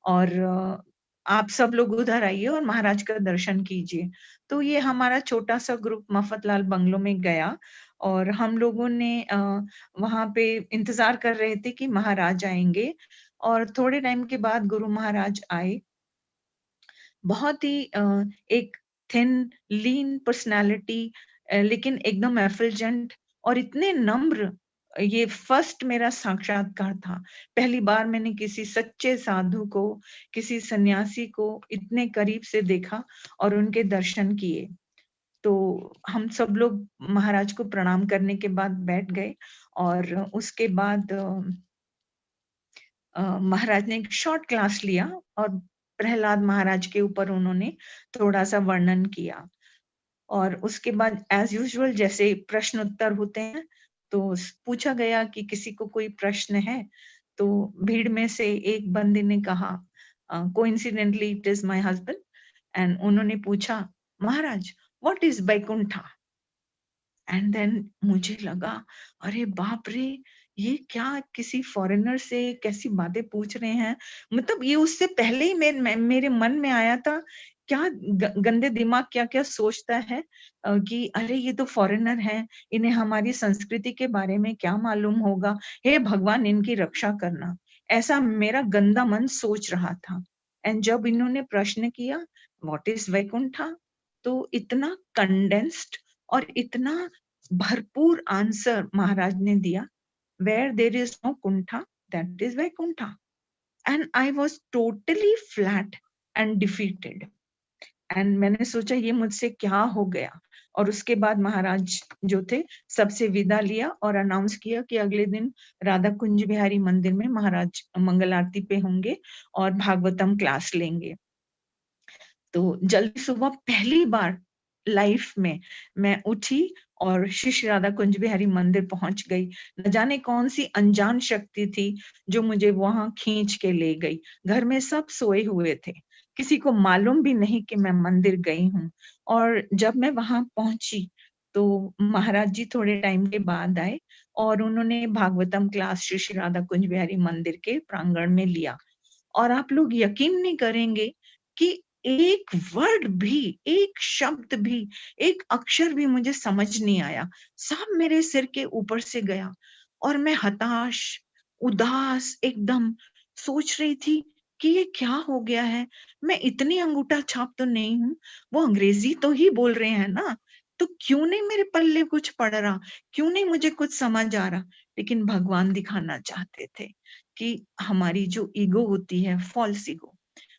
और आप सब लोग उधर आइए और महाराज का दर्शन कीजिए। तो ये हमारा छोटा सा ग्रुप मफतलाल बंगलो में गया और हम लोगों ने वहां पे इंतजार कर रहे थे कि महाराज आएंगे। और थोड़े टाइम के बाद गुरु महाराज आए। बहुत ही एक थिन लीन पर्सनालिटी, लेकिन एकदम एफिल्जेंट और इतने नम्र। ये फर्स्ट मेरा साक्षात्कार था। पहली बार मैंने किसी सच्चे साधु को, किसी सन्यासी को इतने करीब से देखा और उनके दर्शन किए। तो हम सब लोग महाराज को प्रणाम करने के बाद बैठ गए और उसके बाद महाराज ने एक शॉर्ट क्लास लिया और प्रहलाद महाराज के ऊपर उन्होंने थोड़ा सा वर्णन किया। और उसके बाद एज यूजुअल जैसे प्रश्न उत्तर होते हैं, तो पूछा गया कि किसी को कोई प्रश्न है। तो भीड़ में से एक बंदे ने कहा, coincidentally it is my husband, and उन्होंने पूछा, महाराज what is Baikuntha? And then मुझे लगा, अरे बाप रे, ये क्या किसी फॉरेनर से कैसी बातें पूछ रहे हैं। मतलब ये उससे पहले ही मेरे मन में आया था, क्या गंदे दिमाग क्या क्या सोचता है कि अरे ये तो फॉरेनर हैं, इन्हें हमारी संस्कृति के बारे में क्या मालूम होगा, हे भगवान इनकी रक्षा करना। ऐसा मेरा गंदा मन सोच रहा था। एंड जब इन्होंने प्रश्न किया व्हाट इज वैकुंठा, तो इतना कंडेंस्ड और इतना भरपूर आंसर महाराज ने दिया, where there is no kuntha, that is Vaikuntha. And I was totally flat and defeated. And मैंने सोचा ये मुझसे क्या हो गया। और उसके बाद महाराज जो थे सबसे विदा लिया और अनाउंस किया कि अगले दिन राधा कुंज बिहारी मंदिर में महाराज मंगल आरती पे होंगे और भागवतम क्लास लेंगे। तो जल्दी सुबह पहली बार लाइफ में मैं उठी और श्री राधा कुंज बिहारी मंदिर पहुंच गई। न जाने कौन सी अनजान शक्ति थी जो मुझे वहां खींच के ले गई। घर में सब सोए हुए थे, किसी को मालूम भी नहीं कि मैं मंदिर गई हूँ। और जब मैं वहां पहुंची तो महाराज जी थोड़े टाइम के बाद आए और उन्होंने भागवतम क्लास श्री राधा कुंज बिहारी मंदिर के प्रांगण में लिया। और आप लोग यकीन नहीं करेंगे कि एक वर्ड भी, एक शब्द भी, एक अक्षर भी मुझे समझ नहीं आया। सब मेरे सिर के ऊपर से गया और मैं हताश, उदास एकदम सोच रही थी कि ये क्या हो गया है। मैं इतनी अंगूठा छाप तो नहीं हूँ, वो अंग्रेजी तो ही बोल रहे हैं ना, तो क्यों नहीं मेरे पल्ले कुछ पड़ रहा, क्यों नहीं मुझे कुछ समझ आ रहा। लेकिन भगवान दिखाना चाहते थे कि हमारी जो ईगो होती है, फॉल्स ईगो,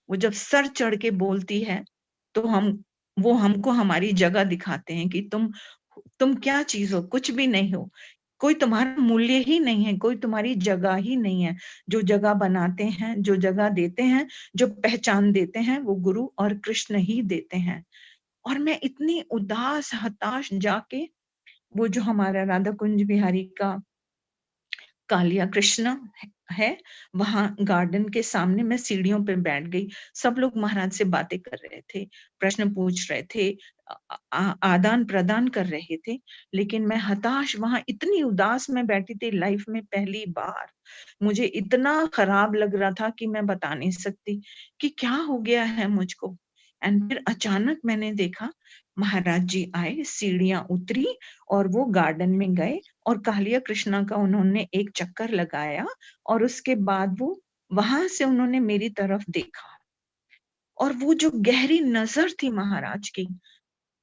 वो जब सर चढ़ के बोलती है तो हम वो हमको हमारी जगह दिखाते हैं कि तुम क्या चीज हो, कुछ भी नहीं हो, कोई तुम्हारा मूल्य ही नहीं है, कोई तुम्हारी जगह ही नहीं है। जो जगह बनाते हैं, जो जगह देते हैं, जो पहचान देते हैं, वो गुरु और कृष्ण ही देते हैं। और मैं इतनी उदास हताश जाके वो जो हमारा राधा कुंज बिहारी का कालिया कृष्ण है, वहां गार्डन के सामने मैं सीढ़ियों पे बैठ गई। सब लोग महाराज से बातें कर रहे थे, प्रश्न पूछ रहे थे, आदान प्रदान कर रहे थे, लेकिन मैं हताश वहां इतनी उदास में बैठी थी। लाइफ में पहली बार मुझे इतना खराब लग रहा था कि मैं बता नहीं सकती कि क्या हो गया है मुझको। एंड फिर अचानक मैंने देखा महाराज जी आए, सीढ़ियां उतरी और वो गार्डन में गए और कालिया कृष्णा का उन्होंने एक चक्कर लगाया और उसके बाद वो वहां से उन्होंने मेरी तरफ देखा। और वो जो गहरी नजर थी महाराज की,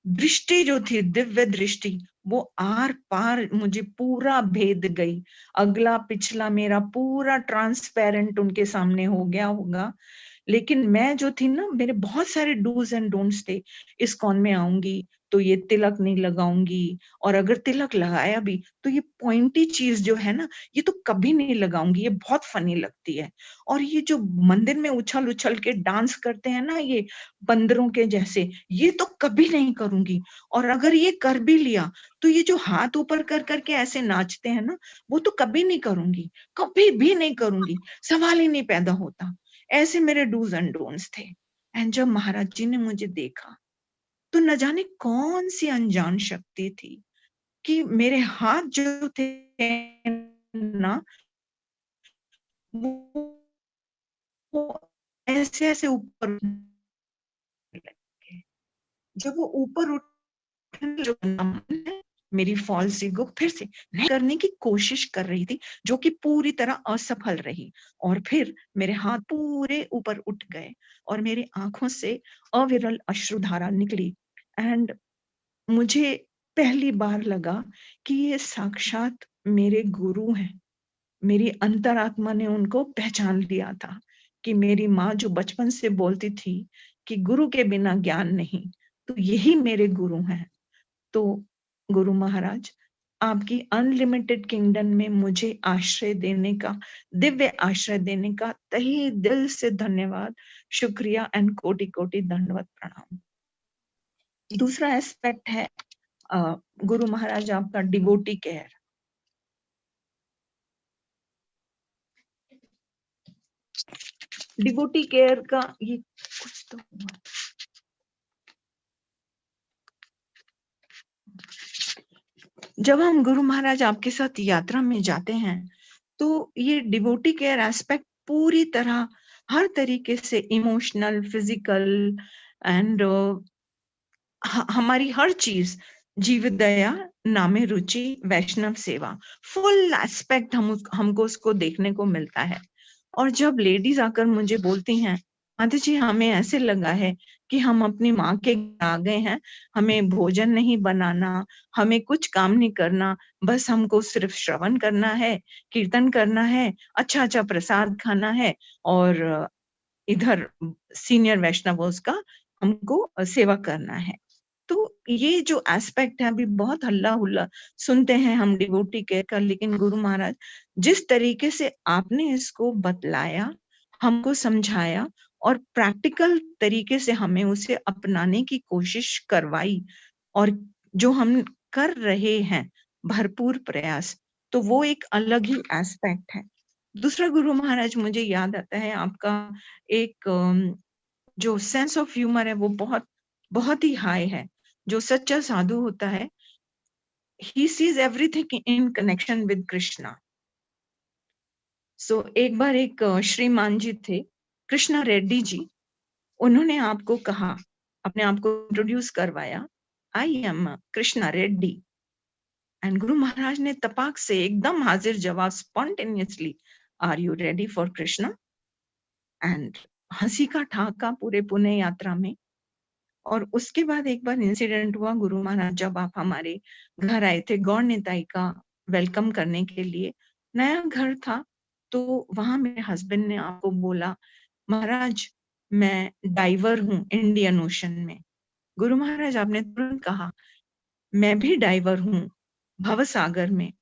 दृष्टि जो थी, दिव्य दृष्टि, वो आर पार मुझे पूरा भेद गई। अगला पिछला मेरा पूरा ट्रांसपेरेंट उनके सामने हो गया होगा। लेकिन मैं जो थी ना, मेरे बहुत सारे डूज एंड डोंट्स थे। इस्कॉन में आऊंगी तो ये तिलक नहीं लगाऊंगी, और अगर तिलक लगाया भी तो ये पॉइंटी चीज जो है ना, ये तो कभी नहीं लगाऊंगी, ये बहुत फनी लगती है। और ये जो मंदिर में उछल उछल के डांस करते हैं ना, ये बंदरों के जैसे, ये तो कभी नहीं करूंगी। और अगर ये कर भी लिया तो ये जो हाथ ऊपर कर करके ऐसे नाचते हैं ना, वो तो कभी नहीं करूंगी, कभी भी नहीं करूंगी, सवाल ही नहीं पैदा होता। ऐसे मेरे डूज एंड डोंट्स थे। एंड जब महाराज जी ने मुझे देखा तो न जाने कौन सी अनजान शक्ति थी कि मेरे हाथ जो थे ना, वो ऐसे ऐसे ऊपर लगे। जब वो ऊपर उठने जो मेरी फॉल्स ईगो फिर से करने की कोशिश कर रही थी, जो कि पूरी तरह असफल रही। और फिर मेरे हाथ पूरे ऊपर उठ गए और मेरी आंखों से अविरल अश्रुधारा निकली। एंड मुझे पहली बार लगा कि ये साक्षात मेरे गुरु हैं। मेरी अंतरात्मा ने उनको पहचान लिया था कि मेरी माँ जो बचपन से बोलती थी कि गुरु के बिना ज्ञान नहीं, तो यही मेरे गुरु हैं। तो गुरु महाराज, आपकी अनलिमिटेड किंगडम में मुझे आश्रय देने का, दिव्य आश्रय देने का तहे दिल से धन्यवाद, शुक्रिया एंड कोटि कोटि दंडवत प्रणाम। दूसरा एस्पेक्ट है गुरु महाराज आपका डिवोटी केयर। डिवोटी केयर का ये कुछ तो हुआ। जब हम गुरु महाराज आपके साथ यात्रा में जाते हैं तो ये डिवोटी केयर एस्पेक्ट पूरी तरह, हर तरीके से इमोशनल, फिजिकल एंड हमारी हर चीज, जीव दया, नामे रुचि, वैष्णव सेवा, फुल एस्पेक्ट हमको उसको देखने को मिलता है। और जब लेडीज आकर मुझे बोलती हैं, माता जी हमें ऐसे लगा है कि हम अपनी माँ के आ गए हैं, हमें भोजन नहीं बनाना, हमें कुछ काम नहीं करना, बस हमको सिर्फ श्रवण करना है, कीर्तन करना है, अच्छा अच्छा प्रसाद खाना है, और इधर सीनियर वैष्णवों का हमको सेवा करना है। तो ये जो एस्पेक्ट है, अभी बहुत हल्ला हुल्ला सुनते हैं हम डिवोटी केयर का, लेकिन गुरु महाराज जिस तरीके से आपने इसको बतलाया, हमको समझाया और प्रैक्टिकल तरीके से हमें उसे अपनाने की कोशिश करवाई, और जो हम कर रहे हैं भरपूर प्रयास, तो वो एक अलग ही एस्पेक्ट है। दूसरा गुरु महाराज, मुझे याद आता है आपका एक जो सेंस ऑफ ह्यूमर है, वो बहुत बहुत ही हाई है। जो सच्चा साधु होता है, he sees everything in connection with Krishna. So एक बार एक श्रीमान जी थे, कृष्णा रेड्डी जी, उन्होंने आपको कहा, अपने आप को इंट्रोड्यूस करवाया, I am Krishna Reddy. And Guru Maharaj ने तपाक से एकदम हाजिर जवाब, spontaneously, are you ready for Krishna? And हंसी का ठाका पूरे पुणे यात्रा में। और उसके बाद एक बार इंसिडेंट हुआ, गुरु महाराज जब आप हमारे घर आए थे गौर निताई का वेलकम करने के लिए, नया घर था, तो वहां मेरे हस्बैंड ने आपको बोला, महाराज मैं डाइवर हूँ इंडियन ओशन में। गुरु महाराज आपने तुरंत कहा, मैं भी डाइवर हूँ भव सागर में,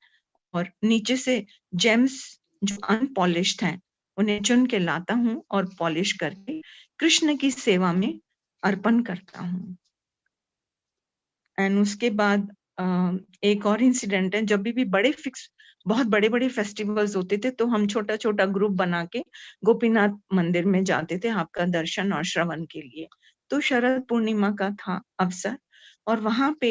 और नीचे से जेम्स जो अनपॉलिश्ड हैं उन्हें चुन के लाता हूँ और पॉलिश करके कृष्ण की सेवा में अर्पण करता हूँ। एंड उसके बाद एक और इंसिडेंट है, जब भी बड़े फिक्स बहुत बड़े बड़े फेस्टिवल्स होते थे तो हम छोटा छोटा ग्रुप बना के गोपीनाथ मंदिर में जाते थे आपका दर्शन और श्रवण के लिए। तो शरद पूर्णिमा का था अवसर, और वहां पे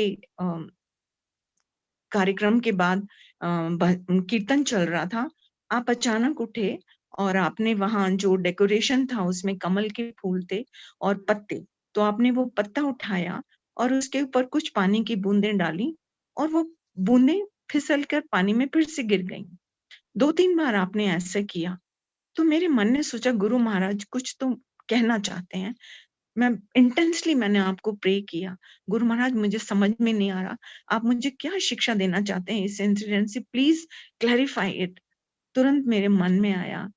कार्यक्रम के बाद कीर्तन चल रहा था। आप अचानक उठे और आपने वहां जो डेकोरेशन था उसमें कमल के फूल थे और पत्ते, तो आपने वो पत्ता उठाया और उसके ऊपर कुछ पानी की बूंदें डाली और वो बूंदें फिसल कर पानी में फिर से गिर गईं। 2-3 बार आपने ऐसा किया। तो मेरे मन ने सोचा गुरु महाराज कुछ तो कहना चाहते हैं। मैं इंटेंसली मैंने आपको प्रे किया, गुरु महाराज मुझे समझ में नहीं आ रहा, आप मुझे क्या शिक्षा देना चाहते हैं इस इंसिडेंट से, प्लीज क्लैरिफाई इट। तुरंत मेरे मन में आया,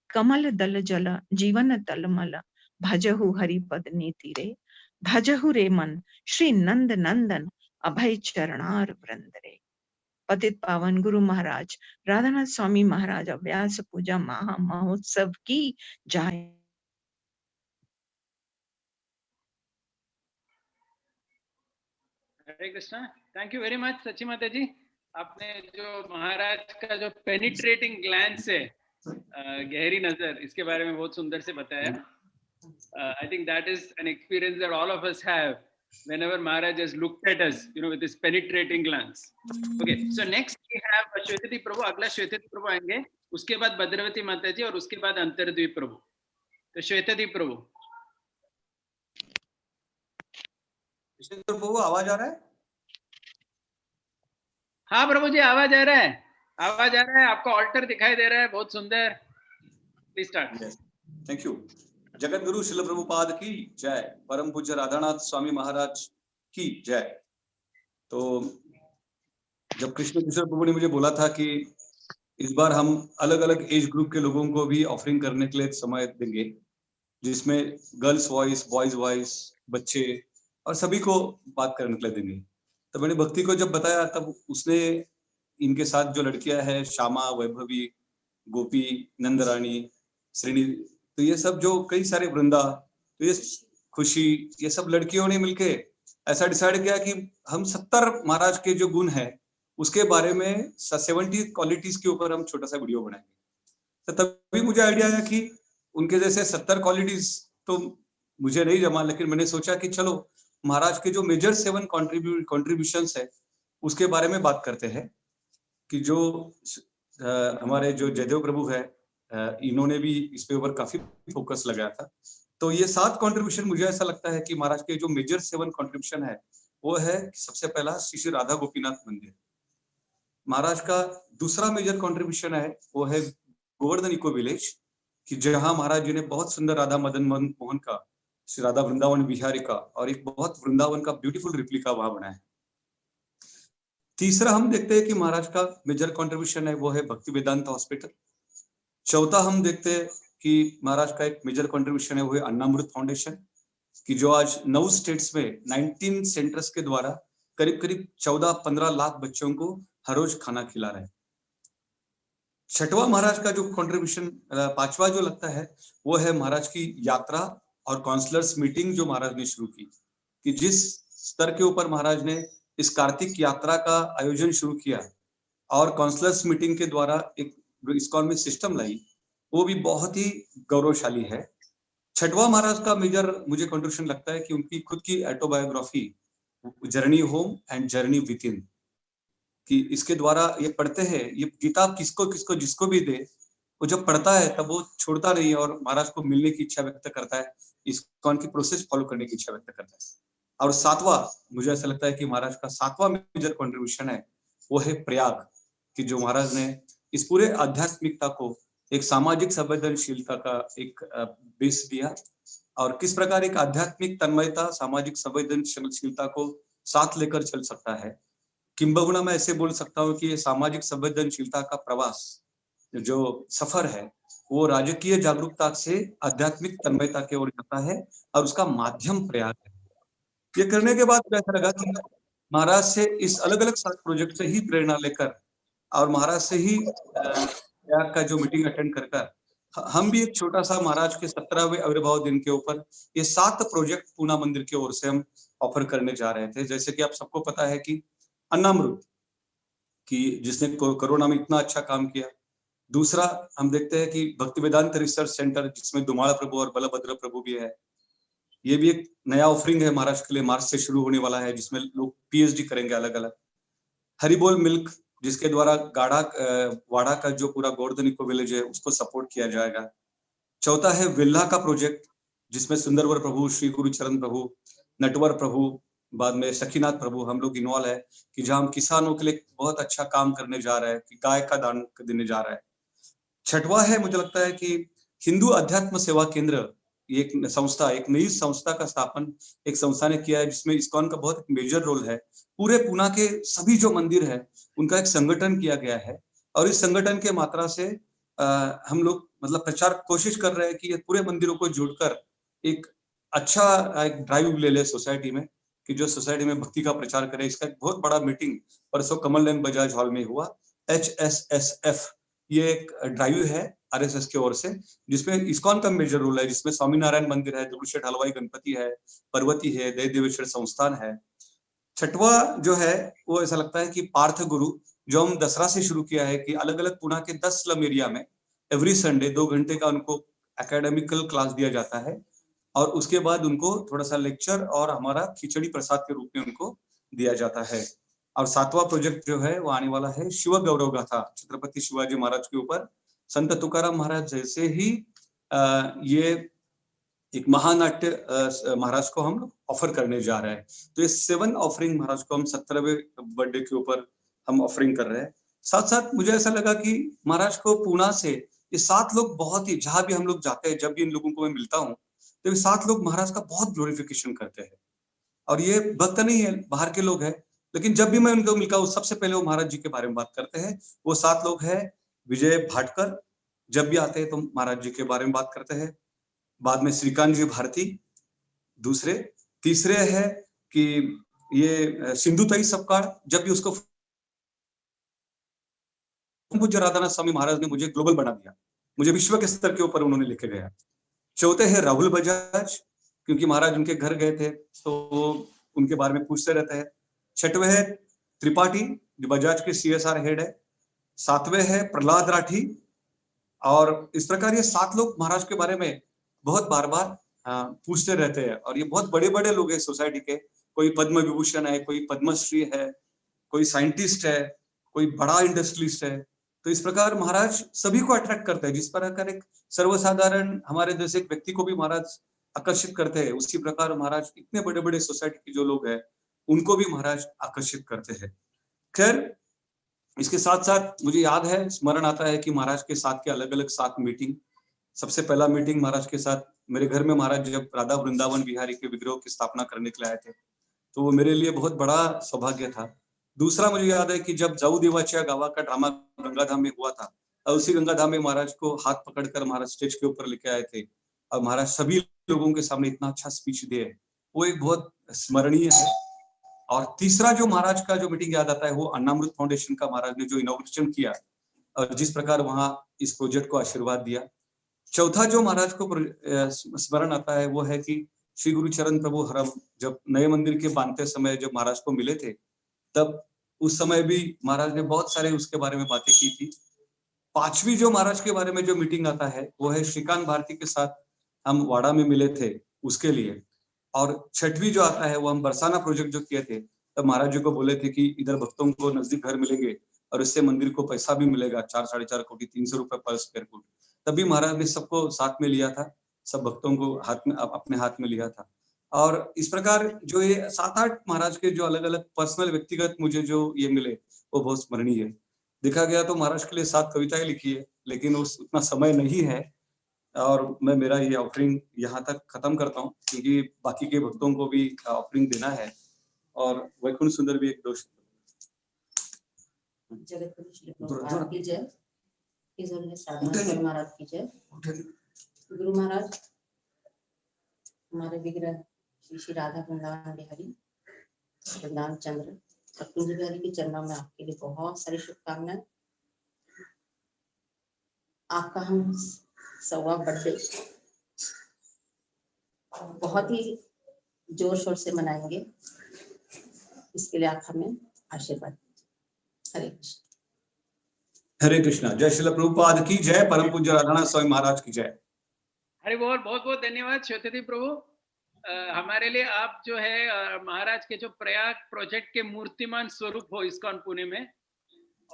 कमल दल जल जीवन तलमल भजहु हरिपद नीति रे, भजहु रे मन श्री नंद नंदन अभय चरणार वृंद रे। पतित पावन गुरु महाराज राधानाथ स्वामी महाराज व्यास पूजा महा महोत्सव की जय। Hare Krishna. Thank you very much Sachi Mata ji. आपने जो महाराज का जो पेनिट्रेटिंग ग्लैंस है, गहरी नजर, इसके बारे में बहुत सुंदर से बताया। I think that is an experience that all of us have whenever Maharaj has looked at us, with his penetrating glance. Okay, so next we have Shwetati Prabhu. अगला श्वेतती प्रभु आएंगे, उसके बाद भद्रवती माता जी और उसके बाद अंतरद्वीप प्रभु। तो श्वेतती प्रभु। प्रभु आवाज आ रहा है? हाँ प्रभु जी, आवाज आ रहा है, आवाज आ रहा है, आपका ऑल्टर दिखाई दे रहा है, बहुत सुंदर। Please start. Thank you. Jagat Guru शिल प्रभुपाद की जय, परम पूज्य राधानाथ स्वामी महाराज की जय। तो जब कृष्ण किशोर प्रभु ने मुझे बोला था कि इस बार हम अलग अलग एज ग्रुप के लोगों को भी ऑफरिंग करने के लिए समय देंगे, जिसमें गर्ल्स वॉइस, बॉयज वॉइस, बच्चे और सभी को बात करने के लिए देंगे, तो मैंने भक्ति को जब बताया तब उसने इनके साथ जो लड़कियां हैं, श्यामा, वैभवी, गोपी, नंदरानी, श्रेणी, तो ये सब जो कई सारे वृंदा, तो ये खुशी, ये सब लड़कियों ने मिलके ऐसा डिसाइड किया कि हम 70 महाराज के जो गुण है उसके बारे में 70 क्वालिटीज के ऊपर हम छोटा सा वीडियो बनाएंगे। तो तभी मुझे आइडिया आया कि उनके जैसे 70 क्वालिटीज तो मुझे नहीं जमा, लेकिन मैंने सोचा कि चलो महाराज के जो मेजर 7 कॉन्ट्रीब्यूशंस है उसके बारे में बात करते हैं। कि जो हमारे जो जयदेव प्रभु है, इन्होंने भी इस पे ऊपर काफी फोकस लगाया था। तो ये 7 कॉन्ट्रीब्यूशन मुझे ऐसा लगता है कि महाराज के जो मेजर 7 कॉन्ट्रीब्यूशन है वो है, सबसे पहला श्री राधा गोपीनाथ मंदिर। महाराज का दूसरा मेजर कॉन्ट्रीब्यूशन है वो है गोवर्धन इको विलेज, कि जहां महाराज जी ने बहुत सुंदर राधा मदन मोहन का, श्री राधा वृंदावन बिहारी का और एक बहुत वृंदावन का ब्यूटीफुल रिप्लिका वहां बनाया है। तीसरा हम देखते हैं कि महाराज का मेजर कंट्रीब्यूशन है वो है भक्ति वेदांत हॉस्पिटल। चौथा हम देखते हैं कि महाराज का एक मेजर कंट्रीब्यूशन है वो है अन्नामृत फाउंडेशन, कि जो आज 9 स्टेट्स में 19 सेंटर्स के द्वारा करीब करीब 14-15 लाख बच्चों को हर रोज खाना खिला रहे हैं। छठवां महाराज का जो कंट्रीब्यूशन, पांचवा जो लगता है वो है महाराज की यात्रा और काउंसलर्स मीटिंग जो महाराज ने शुरू की, कि जिस स्तर के ऊपर महाराज ने इस कार्तिक यात्रा का आयोजन शुरू किया और काउंसलर्स मीटिंग के द्वारा एक ISKCON में सिस्टम लाई, वो भी बहुत ही गौरवशाली है। छठवां महाराज का मेजर मुझे कंट्रीब्यूशन लगता है कि उनकी खुद की autobiography journey home and journey with in, कि इसके द्वारा ये पढ़ते हैं, ये किताब किसको किसको जिसको भी दे, वो जब पढ़ता है तब वो छोड़ता नहीं और महाराज को मिलने की इच्छा व्यक्त करता है, ISKCON की प्रोसेस फॉलो करने की इच्छा व्यक्त करता है। और सातवां, मुझे ऐसा लगता है कि महाराज का सातवां मेजर कंट्रीब्यूशन है वो है प्रयाग, कि जो महाराज ने इस पूरे आध्यात्मिकता को एक सामाजिक संवेदनशीलता का एक बेस दिया, और किस प्रकार एक आध्यात्मिक तन्मयता सामाजिक संवेदनशीलता को साथ लेकर चल सकता है। किंबहुना मैं ऐसे बोल सकता हूँ कि ये सामाजिक संवेदनशीलता का प्रवास, जो सफर है, वो राजकीय जागरूकता से आध्यात्मिक तन्मयता की ओर जाता है और उसका माध्यम प्रयाग है। ये करने के बाद ऐसा लगा कि महाराज से इस अलग अलग 7 प्रोजेक्ट से ही प्रेरणा लेकर और महाराज से ही त्याग का जो मीटिंग अटेंड कर हम भी एक छोटा सा महाराज के 17वें आविर्भाव दिन के ऊपर ये 7 प्रोजेक्ट पूना मंदिर की ओर से हम ऑफर करने जा रहे थे। जैसे कि आप सबको पता है कि अन्नामृत की जिसने कोरोना में इतना अच्छा काम किया। दूसरा हम देखते हैं कि भक्ति वेदांत रिसर्च सेंटर जिसमें दुमाड़ा प्रभु और बलभद्र प्रभु भी है, ये भी एक नया ऑफरिंग है महाराज के लिए, मार्च से शुरू होने वाला है, जिसमें लोग पीएचडी करेंगे अलग अलग। हरिबोल मिल्क जिसके द्वारा वाड़ा का जो पूरा गोवर्धन इको विलेज है उसको सपोर्ट किया जाएगा। चौथा है विल्ला का प्रोजेक्ट जिसमें सुंदरवर प्रभु, श्री गुरुचरण प्रभु, नटवर प्रभु, बाद में सखीनाथ प्रभु हम लोग इन्वॉल्व है कि जहां हम किसानों के लिए बहुत अच्छा काम करने जा रहे हैं कि गाय का दान देने जा रहा है। छठवां है मुझे लगता है कि हिंदू अध्यात्म सेवा केंद्र, एक संस्था, एक नई संस्था का स्थापन एक संस्था ने किया है जिसमें इस्कॉन का बहुत मेजर रोल है। पूरे पूना के सभी जो मंदिर है उनका एक संगठन किया गया है और इस संगठन के मात्रा से हम लोग मतलब प्रचार कोशिश कर रहे हैं कि ये पूरे मंदिरों को जोड़कर एक अच्छा एक ड्राइव ले ले सोसाइटी में कि जो सोसाइटी में भक्ति का प्रचार करे। इसका एक बहुत बड़ा मीटिंग परसों कमल नयन बजाज हॉल में हुआ। HSSF ये एक ड्राइव है आरएसएस की ओर से जिसमें इस्कॉन का मेजर रोल है, जिसमें स्वामीनारायण मंदिर है, दुर्गुशेठ हलवाई गणपति है, पर्वती है, दय देवेश्वर संस्थान है। छठवा जो है वो ऐसा लगता है कि पार्थ गुरु जो हम दसरा से शुरू किया है कि अलग अलग पुणे के 10 स्लम एरिया में एवरी संडे 2 घंटे का उनको एकेडमिकल क्लास दिया जाता है और उसके बाद उनको थोड़ा सा लेक्चर और हमारा खिचड़ी प्रसाद के रूप में उनको दिया जाता है। और 7वां प्रोजेक्ट जो है वो आने वाला है शिव गौरव गाथा, छत्रपति शिवाजी महाराज के ऊपर। संत तुकाराम महाराज जैसे ही ये एक महानाट्य महाराज को हम ऑफर करने जा रहे हैं। तो ये 7 ऑफरिंग महाराज को हम 17वें बर्थडे के ऊपर हम ऑफरिंग कर रहे हैं। साथ साथ मुझे ऐसा लगा कि महाराज को पूना से ये 7 लोग बहुत ही, जहां भी हम लोग जाते हैं, जब भी इन लोगों को मैं मिलता हूँ तो ये 7 लोग महाराज का बहुत ग्लोरिफिकेशन करते हैं। और ये भक्त नहीं है, बाहर के लोग हैं, लेकिन जब भी मैं उनको मिलता हूँ सबसे पहले वो महाराज जी के बारे में बात करते हैं। वो 7 लोग हैं। विजय भाटकर जब भी आते हैं तो महाराज जी के बारे में बात करते हैं। बाद में श्रीकांत जी भारती दूसरे। तीसरे है कि ये सिंधु तई सपकाळ, जब भी उसको पूज्य राधानाथ स्वामी महाराज ने मुझे ग्लोबल बना दिया, मुझे विश्व के स्तर के ऊपर उन्होंने लेके गया। चौथे है राहुल बजाज, क्योंकि महाराज उनके घर गए थे तो उनके बारे में पूछते रहते हैं। छठवें है त्रिपाठी जो बजाज के CSR हेड है। 7वें है प्रहलाद राठी। और इस प्रकार ये 7 लोग महाराज के बारे में बहुत बार बार पूछते रहते हैं और ये बहुत बड़े बड़े लोग हैं सोसाइटी के। कोई पद्म विभूषण है, कोई पद्मश्री है, कोई साइंटिस्ट है, कोई बड़ा इंडस्ट्रियलिस्ट है। तो इस प्रकार महाराज सभी को अट्रैक्ट करते हैं। जिस प्रकार एक सर्वसाधारण हमारे जैसे एक व्यक्ति को भी महाराज आकर्षित करते हैं, उसी प्रकार महाराज इतने बड़े बड़े सोसाइटी के जो लोग हैं उनको भी महाराज आकर्षित करते हैं। खैर इसके साथ साथ मुझे याद है, स्मरण आता है कि महाराज के साथ के अलग अलग 7 मीटिंग। सबसे पहला मीटिंग महाराज के साथ मेरे घर में महाराज जब राधा वृंदावन बिहारी के विग्रह की स्थापना करने के लिए आए थे तो वो मेरे लिए बहुत बड़ा सौभाग्य था। दूसरा मुझे याद है कि जब जाऊ देवाच्या गावा का ड्रामा गंगाधाम में हुआ था और उसी गंगाधाम में महाराज को हाथ पकड़कर महाराज स्टेज के ऊपर लेके आए थे और महाराज सभी लोगों के सामने इतना अच्छा स्पीच दिए, वो एक बहुत स्मरणीय है। और तीसरा जो महाराज का जो मीटिंग याद आता है वो अन्नामृत फाउंडेशन का महाराज ने जो इनॉग्रेशन किया और जिस प्रकार वहां इस प्रोजेक्ट को आशीर्वाद दिया। चौथा जो महाराज को स्मरण आता है वो है कि श्री गुरुचरण प्रभु हरम जब नए मंदिर के बांधते समय जब महाराज को मिले थे तब उस समय भी महाराज ने बहुत सारे उसके बारे में बातें की थी। 5वीं जो महाराज के बारे में जो मीटिंग आता है वो है श्रीकांत भारती के साथ हम वाड़ा में मिले थे उसके लिए। और 6वीं जो आता है वो हम बरसाना प्रोजेक्ट जो किए थे तब महाराज जी को बोले थे कि इधर भक्तों को नजदीक घर मिलेंगे और इससे मंदिर को पैसा भी मिलेगा 4-4.5 कोटी 300 रुपए पर स्क्वायर फुट। तभी महाराज ने सबको साथ में लिया था, सब भक्तों को हाथ में अपने हाथ में लिया था। और इस प्रकार जो ये 7-8 महाराज के जो अलग अलग पर्सनल व्यक्तिगत मुझे जो ये मिले वो बहुत स्मरणीय है। देखा गया तो महाराज के लिए 7 कविताएं लिखी है लेकिन उतना समय नहीं है और मैं मेरा ये ऑफरिंग यहाँ तक खत्म करता हूँ क्योंकि बाकी के भक्तों को भी ऑफरिंग देना है। और वैकुंठ सुंदर भी एक दोष महाराज की जय। गुरु महाराज हमारे विग्रह श्री श्री राधा वृंदावन बिहारी वृंदावन चंद्र और कुंज बिहारी के चरणों में आपके लिए बहुत सारी शुभकामनाएं। आपका हम 100वां बर्थडे बहुत ही जोर शोर से मनाएंगे, इसके लिए आप हमें आशीर्वाद दीजिए। हरे कृष्ण। हरे कृष्णा। जय श्रील प्रभुपाद की जय। परम पूज्य राधानाथ स्वामी महाराज की जय। हरे बोल। बहुत बहुत धन्यवाद श्वेतादी प्रभु। हमारे लिए आप जो है महाराज के जो प्रयाग प्रोजेक्ट के मूर्तिमान स्वरूप हो इस्कॉन पुणे में,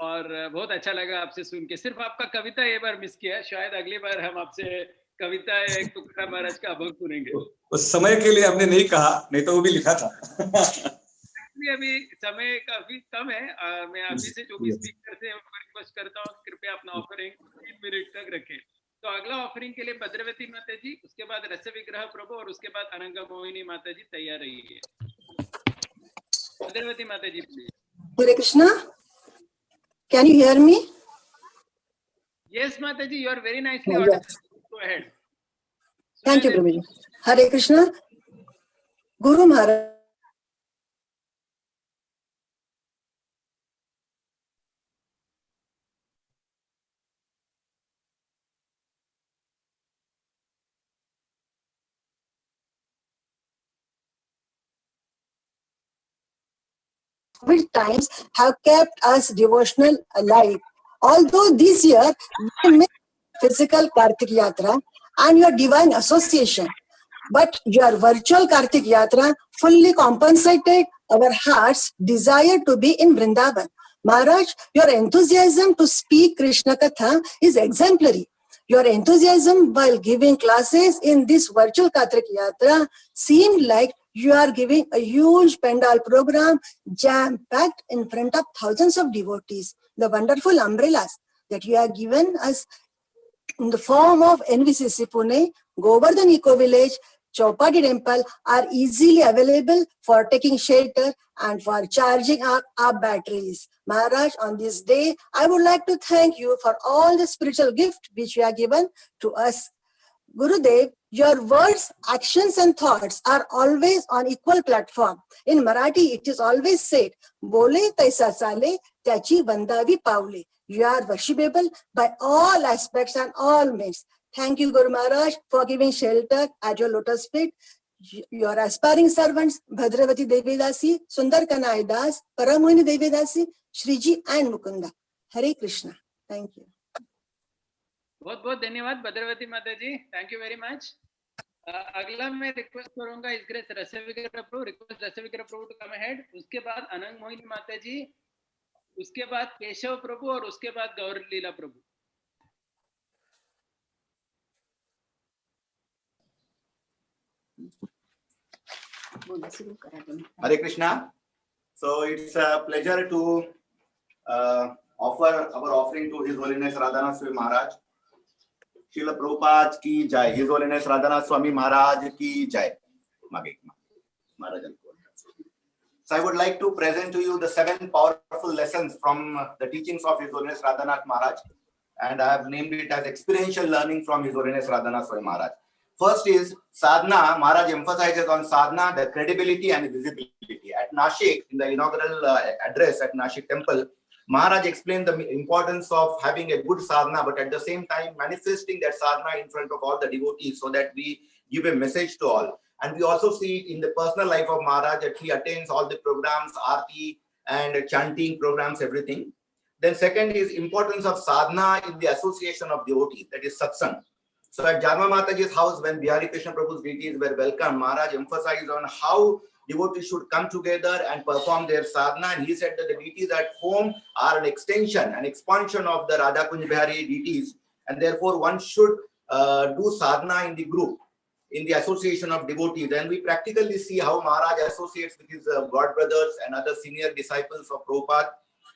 और बहुत अच्छा लगा आपसे सुन के। सिर्फ आपका कविता ये बार मिस किया, शायद अगली बार हम आपसे कविता एक तुकाराम महाराज का अभंग सुनेंगे। उस समय के लिए हमने नहीं कहा, नहीं तो वो भी लिखा था। अभी समय काफी कम है। मैं अभी से जो भी स्पीकर से रिक्वेस्ट करता हूँ कृपया अपना ऑफरिंग 3 मिनट तक रखें। तो अगला ऑफरिंग के लिए भद्रवती माता जी, उसके बाद रस विग्रह प्रभु और उसके बाद अनंगा मोहिनी माता जी तैयार रहिए। Bhadravati Mata ji please. Hare Krishna. Can you hear me? Yes, Mataji, you are very nicely audible. Go ahead. Thank you, Prabhuji. Hare Krishna. Guru Maharaj. COVID times have kept us devotional alive. Although this year we missed physical Kartik Yatra and your divine association, but your virtual Kartik Yatra fully compensated our heart's desire to be in Vrindavan. Maharaj, your enthusiasm to speak Krishna Katha is exemplary. Your enthusiasm while giving classes in this virtual Kartik Yatra seemed like you are giving a huge pandal program jam-packed in front of thousands of devotees. The wonderful umbrellas that you have given us in the form of NVCC Pune, Govardhan Eco Village, Chowpatty Temple are easily available for taking shelter and for charging up our batteries. Maharaj, on this day, I would like to thank you for all the spiritual gift which you have given to us. Gurudev, your words, actions and thoughts are always on equal platform. In Marathi, it is always said, Bole taisa chale, tyachi bandavi paule. You are worshipable by all aspects and all means. Thank you, Guru Maharaj, for giving shelter at your lotus feet. Your aspiring servants, Bhadravati Devidasi, Sundar Kanai Das, Paramohini Devidasi, Shriji and Mukunda. Hare Krishna. Thank you. बहुत बहुत धन्यवाद Bhadravati Mata ji, thank you very much. अगला मैं request करूंगा इस grace Rasavigraha Prabhu, request Rasavigraha Prabhu to come ahead. उसके बाद अनंग मोहिनी माता जी, उसके बाद केशव प्रभु और उसके बाद गौर लीला प्रभु। Hare Krishna. So it's a pleasure to offer our offering to His Holiness Radhanath Swami Maharaj. Srila Prabhupada ki jai. His Holiness Radhanath Swami Maharaj ki jai. Maharaj. So I would like to present to you the 7 powerful lessons from the teachings of His Holiness Radhanath Maharaj, and I have named it as experiential learning from His Holiness Radhanath Swami Maharaj. First is sadhana. Maharaj emphasizes on sadhana, the credibility and visibility. At Nashik, in the inaugural address at Nashik temple, Maharaj explained the importance of having a good sadhana, but at the same time manifesting that sadhana in front of all the devotees so that we give a message to all. And we also see in the personal life of Maharaj that he attends all the programs, aarti and chanting programs, everything. Then second is importance of sadhana in the association of devotees, that is satsang. So at Jarma Mataji's house, when Bihari Krishna Prabhu's deities were welcomed, Maharaj emphasized on how devotees should come together and perform their sadhana. And he said that the deities at home are an extension, an expansion of the Radha Kunj Bihari deities. And therefore, one should do sadhana in the group, in the association of devotees. And we practically see how Maharaj associates with his god brothers and other senior disciples of Prabhupada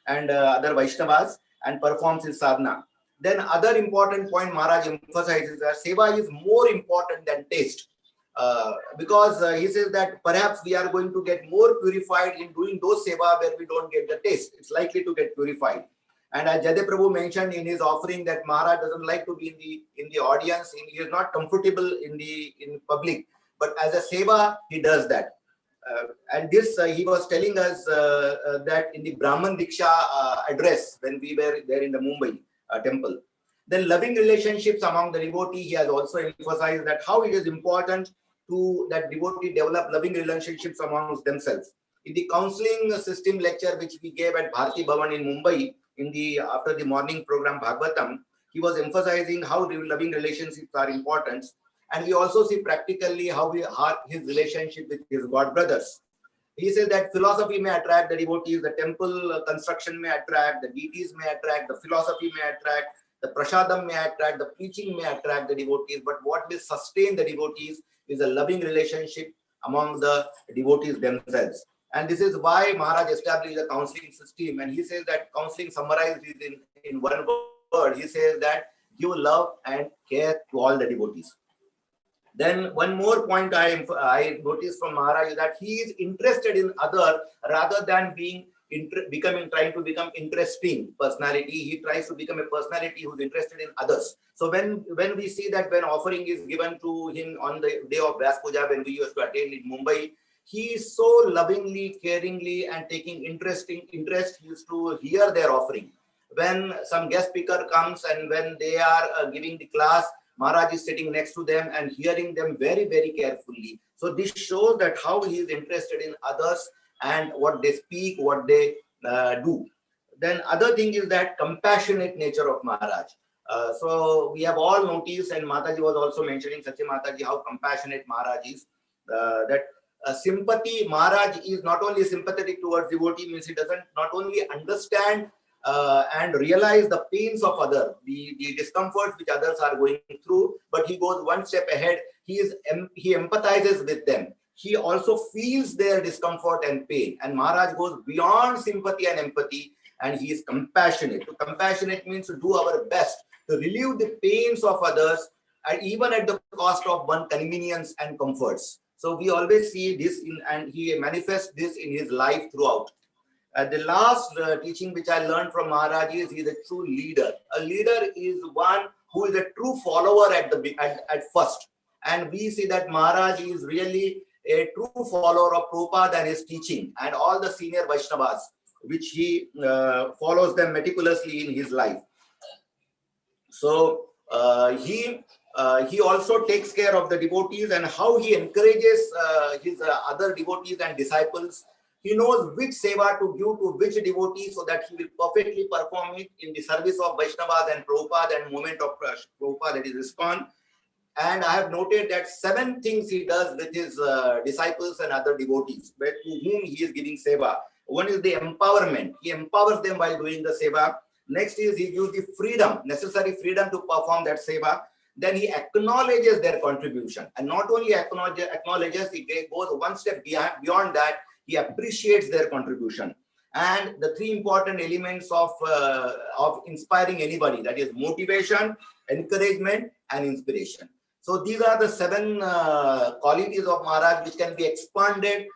and other Vaishnavas and performs his sadhana. Then other important point Maharaj emphasizes that seva is more important than taste. Because he says that perhaps we are going to get more purified in doing those seva where we don't get the taste. It's likely to get purified. And as Jade Prabhu mentioned in his offering that Maharaj doesn't like to be in the audience, he is not comfortable in public. but as a seva, he does that. And this, he was telling us that in the Brahman Diksha address when we were there in the Mumbai temple. Then loving relationships among the devotee, he has also emphasized that how it is important to that devotee develop loving relationships amongst themselves. In the counseling system lecture which we gave at Bharati Bhavan in Mumbai, in the after the morning program Bhagavatam, he was emphasizing how loving relationships are important. And we also see practically how his relationship with his god brothers. He says that philosophy may attract the devotees, the temple construction may attract, the deities may attract, the philosophy may attract, the prasadam may attract, the preaching may attract the devotees, but what will sustain the devotees is a loving relationship among the devotees themselves. And this is why Maharaj established a counseling system. And he says that counseling summarized is in one word. He says that give love and care to all the devotees. Then one more point I noticed from Maharaj is that he is interested in other rather than trying to become interesting personality. He tries to become a personality who is interested in others. So when we see that when offering is given to him on the day of Vyaspuja, when we used to attend in Mumbai, he is so lovingly, caringly, and taking interest. He used to hear their offering. When some guest speaker comes and when they are giving the class, Maharaj is sitting next to them and hearing them very, very carefully. So this shows that how he is interested in others and what they speak, what they do. Then other thing is that compassionate nature of Maharaj. So we have all noticed, and Mataji was also mentioning, Sachi Mataji, how compassionate Maharaj is. That sympathy, Maharaj is not only sympathetic towards devotee, means he doesn't not only understand and realize the pains of others, the discomforts which others are going through, but he goes one step ahead. He empathizes with them. He also feels their discomfort and pain. And Maharaj goes beyond sympathy and empathy, and he is compassionate. To compassionate means to do our best to relieve the pains of others, and even at the cost of one convenience and comforts. So we always see this and he manifests this in his life throughout. The last teaching which I learned from Maharaj is he is a true leader. A leader is one who is a true follower at first. And we see that Maharaj is really a true follower of Prabhupada and his teaching and all the senior Vaishnavas, which he follows them meticulously in his life. So he also takes care of the devotees and how he encourages his other devotees and disciples. He knows which seva to give to which devotee so that he will perfectly perform it in the service of Vaishnavas and Prabhupada and movement of Prabhupada, that is ISKCON. And I have noted that 7 things he does with his disciples and other devotees to whom he is giving seva. One is the empowerment. He empowers them while doing the seva. Next is he gives the freedom, necessary freedom to perform that seva. Then he acknowledges their contribution. And not only acknowledges, he goes one step beyond that. He appreciates their contribution. And the 3 important elements of inspiring anybody, that is motivation, encouragement, and inspiration. So these are the 7 qualities of Maharaj which can be expanded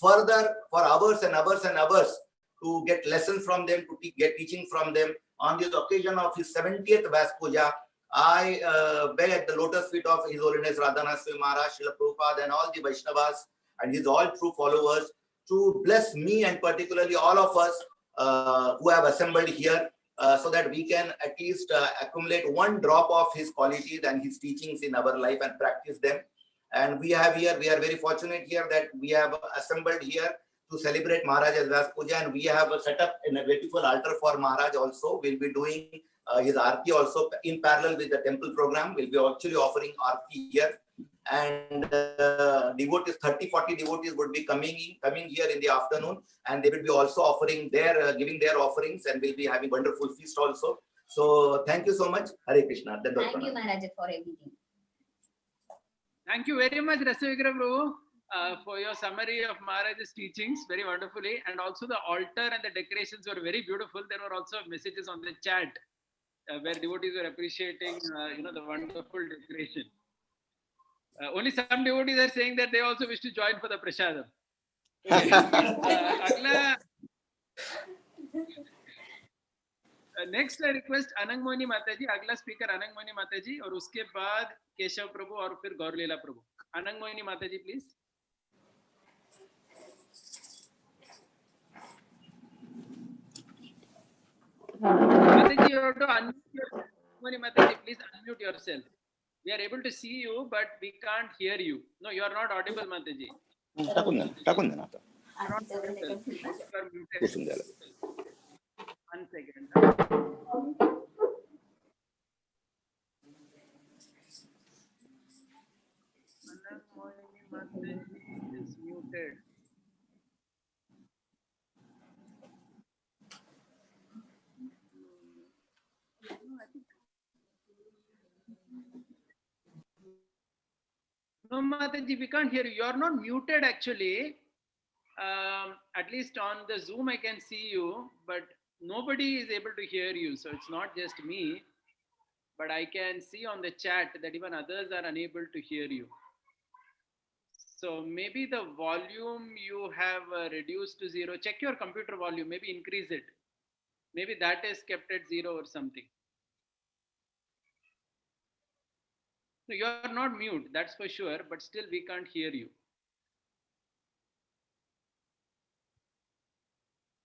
further for hours and hours and hours to get lessons from them, to get teaching from them. On this occasion of his 70th Vyaspuja, I beg at the lotus feet of His Holiness Radhanath Maharaj, Srila Prabhupada, and all the Vaishnavas and his all true followers to bless me and particularly all of us who have assembled here so that we can at least accumulate one drop of his qualities and his teachings in our life and practice them. And we are very fortunate here that we have assembled here to celebrate Maharaj's Vyaspuja, and we have set up in a beautiful altar for Maharaj also. We'll be doing his Aarti also in parallel with the temple program. We'll be actually offering Aarti here. And devotees, 30-40 devotees would be coming here in the afternoon, and they will be also offering giving their offerings, and we'll be having wonderful feast also. So thank you so much. Hare Krishna. Thank you, Maharaj, for everything. Thank you very much, Rasavigra Prabhu, for your summary of Maharaj's teachings, very wonderfully, and also the altar and the decorations were very beautiful. There were also messages on the chat where devotees were appreciating, the wonderful decoration. Only some devotees are saying that they also wish to join for the prasadam. Next I request Anangmoni Mataji, अगला speaker Anangmoni Mataji, और उसके बाद केशव प्रभु और फिर गौरलीला प्रभु. Anang Moini Mataji, please. Mataji, you have to unmute yourself. Moini Mataji, please unmute yourself. We are able to see you, but we can't hear you. No, you are not audible, Mataji. टाकून दे ना आता. Not audible. You are muted. पुसून द्यायला. 1 second. Anang Moini Mataji is muted. No, Mataji, we can't hear you. You are not muted actually. At least on the Zoom, I can see you, but nobody is able to hear you. So it's not just me, but I can see on the chat that even others are unable to hear you. So maybe the volume you have reduced to 0. Check your computer volume, maybe increase it. Maybe that is kept at 0 or something. No, you are not mute, that's for sure, but still we can't hear you.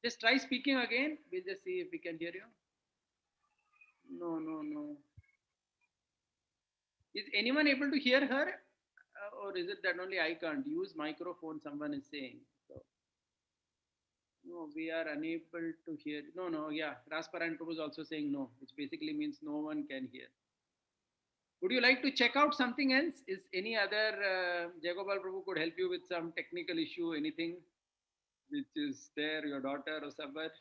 Just try speaking again. We'll just see if we can hear you. No. Is anyone able to hear her? Or is it that only I can't use microphone, someone is saying. So, no, we are unable to hear. No, yeah. Rasparan Prabhu is also saying no, which basically means no one can hear. Would you like to check out something else? Is any other Jagopal Prabhu could help you with some technical issue, anything which is there, your daughter or somewhere?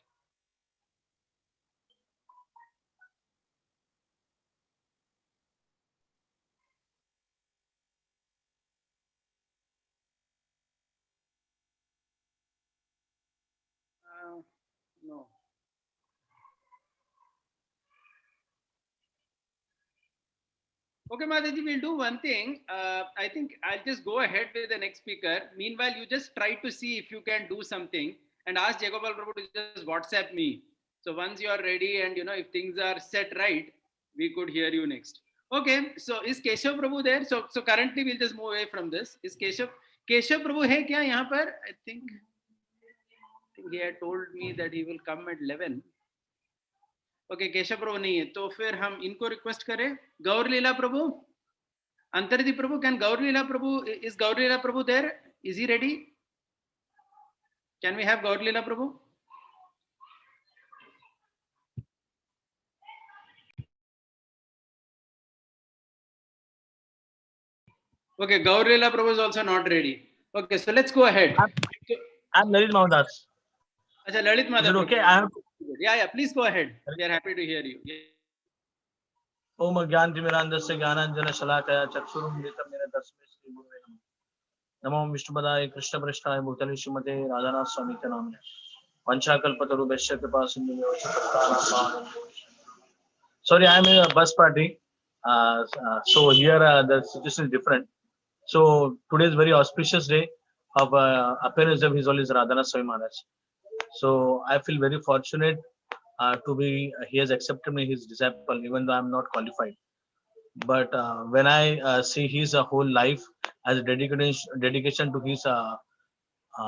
No. Okay, Mataji, we'll do one thing. I think I'll just go ahead with the next speaker. Meanwhile, you just try to see if you can do something and ask Jagopal Prabhu to just WhatsApp me. So once you are ready and if things are set right, we could hear you next. Okay, so is Keshav Prabhu there? So currently we'll just move away from this. Is Keshav Prabhu hai kya yahan par? I think he had told me that he will come at 11. Okay Keshav Prabhu नहीं है तो फिर हम इनको request करें Gaur Leela Prabhu Antardi Prabhu can Gaur Leela Prabhu is Gaur Leela Prabhu there is he ready can we have Gaur Leela Prabhu okay Gaur Leela Prabhu is also not ready okay so let's go ahead I am Lalit Mahadas अच्छा Lalit Mahadas okay I have Yeah, please go ahead. We are happy to hear you. ओम ज्ञानतिमिरान्धस्य ज्ञानाञ्जन शलाकया चक्षुरुन्मिलितं येन तस्मै श्री गुरुवे नमः नमो विष्णुपदाय कृष्णप्रेष्ठाय भूतले श्रीमते राधानाथ स्वामी के नामने वंशाकल्पतरुभ्यश्च कृपा सिन्धुभ्यो च पतितानां पावनेभ्यो Sorry, I am in a bus party. So here the situation is different. So today is very auspicious day of appearance of His Holiness Radhanath Swami Maharaj. So I feel very fortunate to be. He has accepted me his disciple, even though I am not qualified. But when I see his whole life as a dedication to his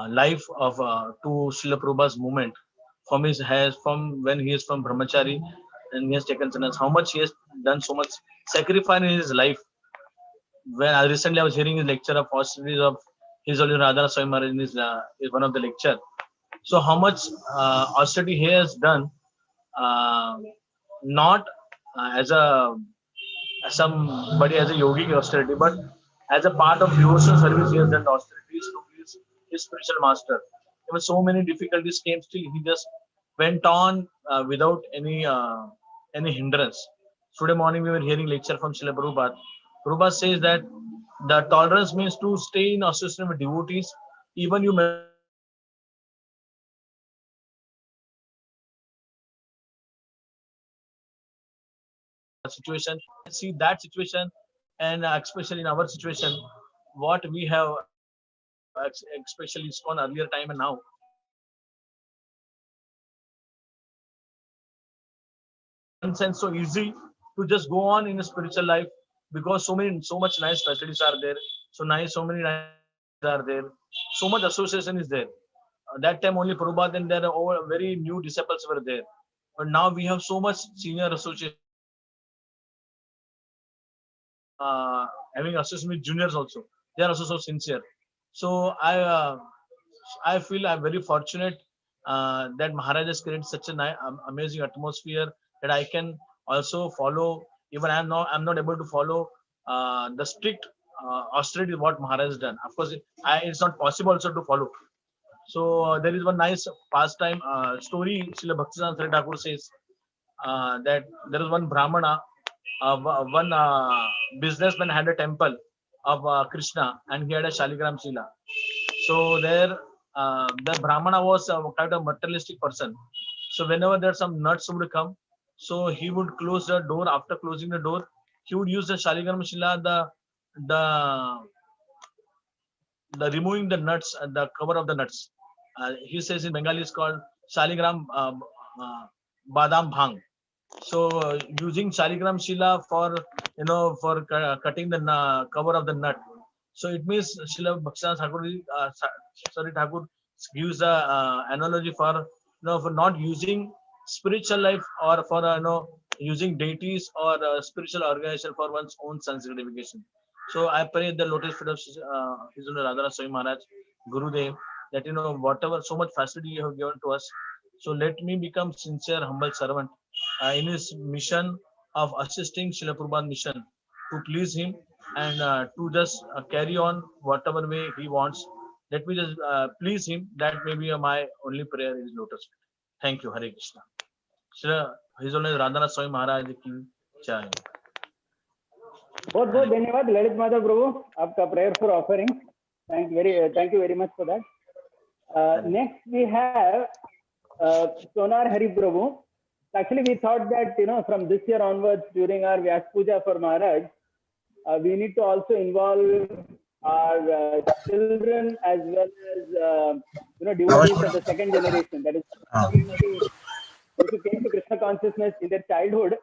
life of to Srila Prabhupada's movement, from when he is from Brahmachari and he has taken sannyas, how much he has done, so much sacrifice in his life. When recently I was hearing his lecture of austerities of His Holiness Radhanath Swami Maharaj is one of the lecture. So how much austerity he has done, not as somebody as a yogic austerity, but as a part of devotional service, he has done austerities to his spiritual master. There were so many difficulties came, still he just went on without any hindrance. Today morning we were hearing lecture from Srila Prabhupada. Prabhupada says that the tolerance means to stay in association with devotees, even you may situation, see that situation, and especially in our situation, what we have, especially ISKCON earlier time and now. In sense, so easy to just go on in a spiritual life because so much nice facilities are there. So nice, so many are there. So much association is there. That time only Prabhupada and there all very new disciples were there. But now we have so much senior association. Having association with juniors also. They are also so sincere. So I feel I'm very fortunate that Maharaj has created such an amazing atmosphere that I can also follow. Even I'm not able to follow the strict austerity what Maharaj has done. Of course, it's not possible also to follow. So there is one nice pastime story. Srila Bhaktivedanta Saraswati Thakur says that there is one Brahmana, one businessman had a temple of Krishna, and he had a Shaligram Shila. So there, the Brahmana was kind of materialistic person. So whenever there's some nuts would come, so he would close the door. After closing the door, he would use the Shaligram Shila, the removing the nuts and the cover of the nuts. He says in Bengali it's called Shaligram Badam Bhang. So using Shaligram Shila for for cutting the cover of the nut. So it means Srila Bhaktivedanta Thakur gives the analogy for for not using spiritual life or for using deities or spiritual organization for one's own sense gratification. So I pray the lotus feet of His Holiness Radhanath Swami Maharaj, Gurudev, that whatever so much facility you have given to us. So let me become sincere, humble servant in his mission of assisting Srila Prabhupada mission to please him and to just carry on whatever way he wants. Let me just please him. That may be my only prayer in his lotus feet. Thank you. Hare Krishna. Srila His Holiness Radhanath Swami Maharaj ki jai. बहुत बहुत धन्यवाद ललित माधव प्रभु आपका prayer for offering thank you very much for that next we have Sonar Hari Prabhu actually we thought that from this year onwards during our Vyaspuja for Maharaj we need to also involve our children as well as devotees of the second generation, that is those who came to Krishna consciousness in their childhood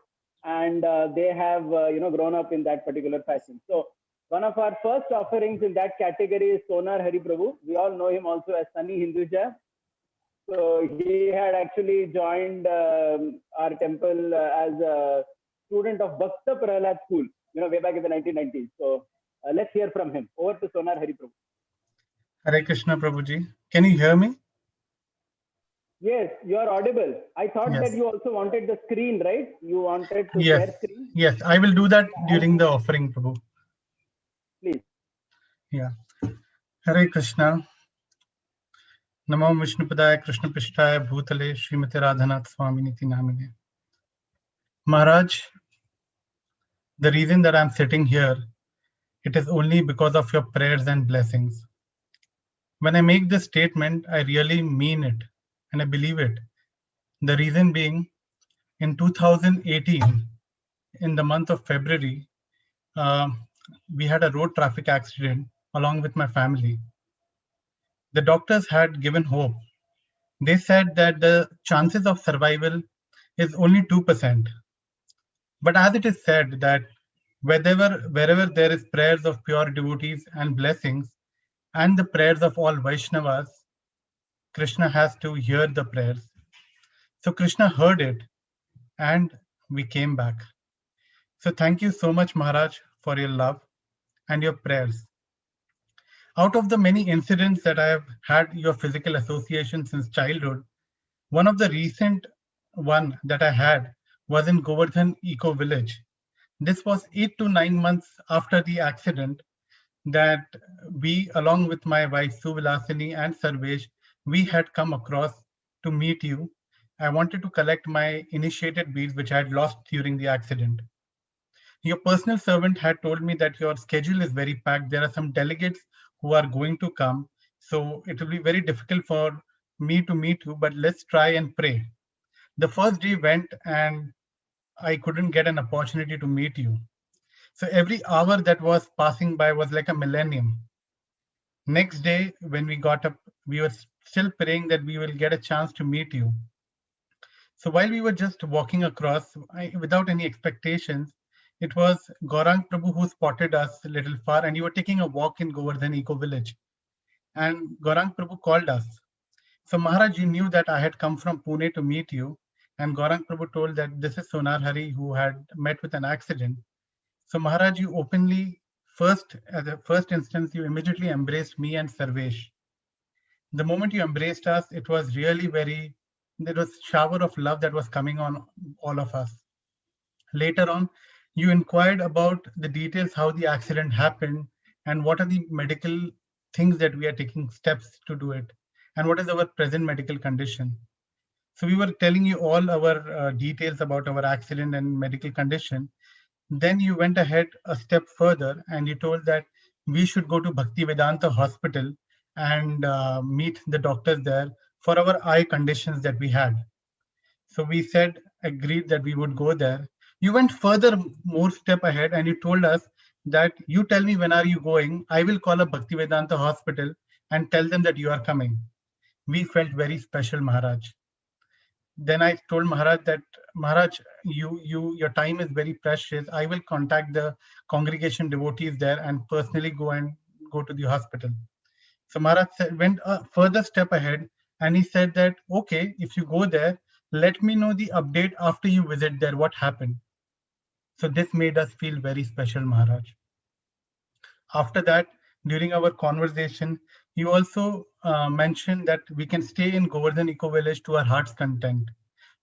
and they have grown up in that particular fashion. So one of our first offerings in that category is Sonar Hari Prabhu. We all know him also as Sunny Hinduja. So he had actually joined our temple as a student of Bhakta Prahlad School, way back in the 1990s. So let's hear from him. Over to Sonar Hari Prabhu. Hare Krishna Prabhuji. Can you hear me? Yes, you are audible. I thought Yes. that you also wanted the screen, right? You wanted to Yes. share screen? Yes, I will do that during the offering, Prabhu. Please. Yeah. Hare Krishna. Namo Vishnupadaya Krishna Pishtaya Bhutale Srimati Radhanath Swami Niti Namine. Maharaj, the reason that I'm sitting here, it is only because of your prayers and blessings. When I make this statement, I really mean it and I believe it. The reason being, in 2018, in the month of February, we had a road traffic accident along with my family. The doctors had given hope. They said that the chances of survival is only 2%. But as it is said that wherever there is prayers of pure devotees and blessings and the prayers of all Vaishnavas, Krishna has to hear the prayers. So Krishna heard it and we came back. So thank you so much, Maharaj, for your love and your prayers. Out of the many incidents that I have had your physical association since childhood, one of the recent one that I had was in Govardhan Eco Village. This was 8 to 9 months after the accident that we, along with my wife Suvilasini and Sarvesh, we had come across to meet you. I wanted to collect my initiated beads which I had lost during the accident. Your personal servant had told me that your schedule is very packed. There are some delegates who are going to come. So it will be very difficult for me to meet you, but let's try and pray. The first day went and I couldn't get an opportunity to meet you. So every hour that was passing by was like a millennium. Next day, when we got up, we were still praying that we will get a chance to meet you. So while we were just walking across, without any expectations, It was Gaurang Prabhu who spotted us a little far, and you were taking a walk in Govardhan Eco Village. And Gaurang Prabhu called us. So Maharaj, you knew that I had come from Pune to meet you. And Gaurang Prabhu told that this is Sonar Hari who had met with an accident. So Maharaj, you openly, as a first instance, you immediately embraced me and Sarvesh. The moment you embraced us, it was really there was a shower of love that was coming on all of us. Later on, you inquired about the details, how the accident happened, and what are the medical things that we are taking steps to do it, and what is our present medical condition. So we were telling you all our details about our accident and medical condition. Then you went ahead a step further and you told that we should go to Bhaktivedanta Hospital and meet the doctors there for our eye conditions that we had. So we said, agreed that we would go there. You went further, more step ahead, and you told us that you tell me when are you going. I will call up Bhaktivedanta Hospital and tell them that you are coming. We felt very special, Maharaj. Then I told Maharaj that, Maharaj, your time is very precious. I will contact the congregation devotees there and personally go to the hospital. So Maharaj went a further step ahead and he said that, okay, if you go there, let me know the update after you visit there, what happened. So this made us feel very special, Maharaj. After that, during our conversation, you also mentioned that we can stay in Govardhan Eco Village to our heart's content.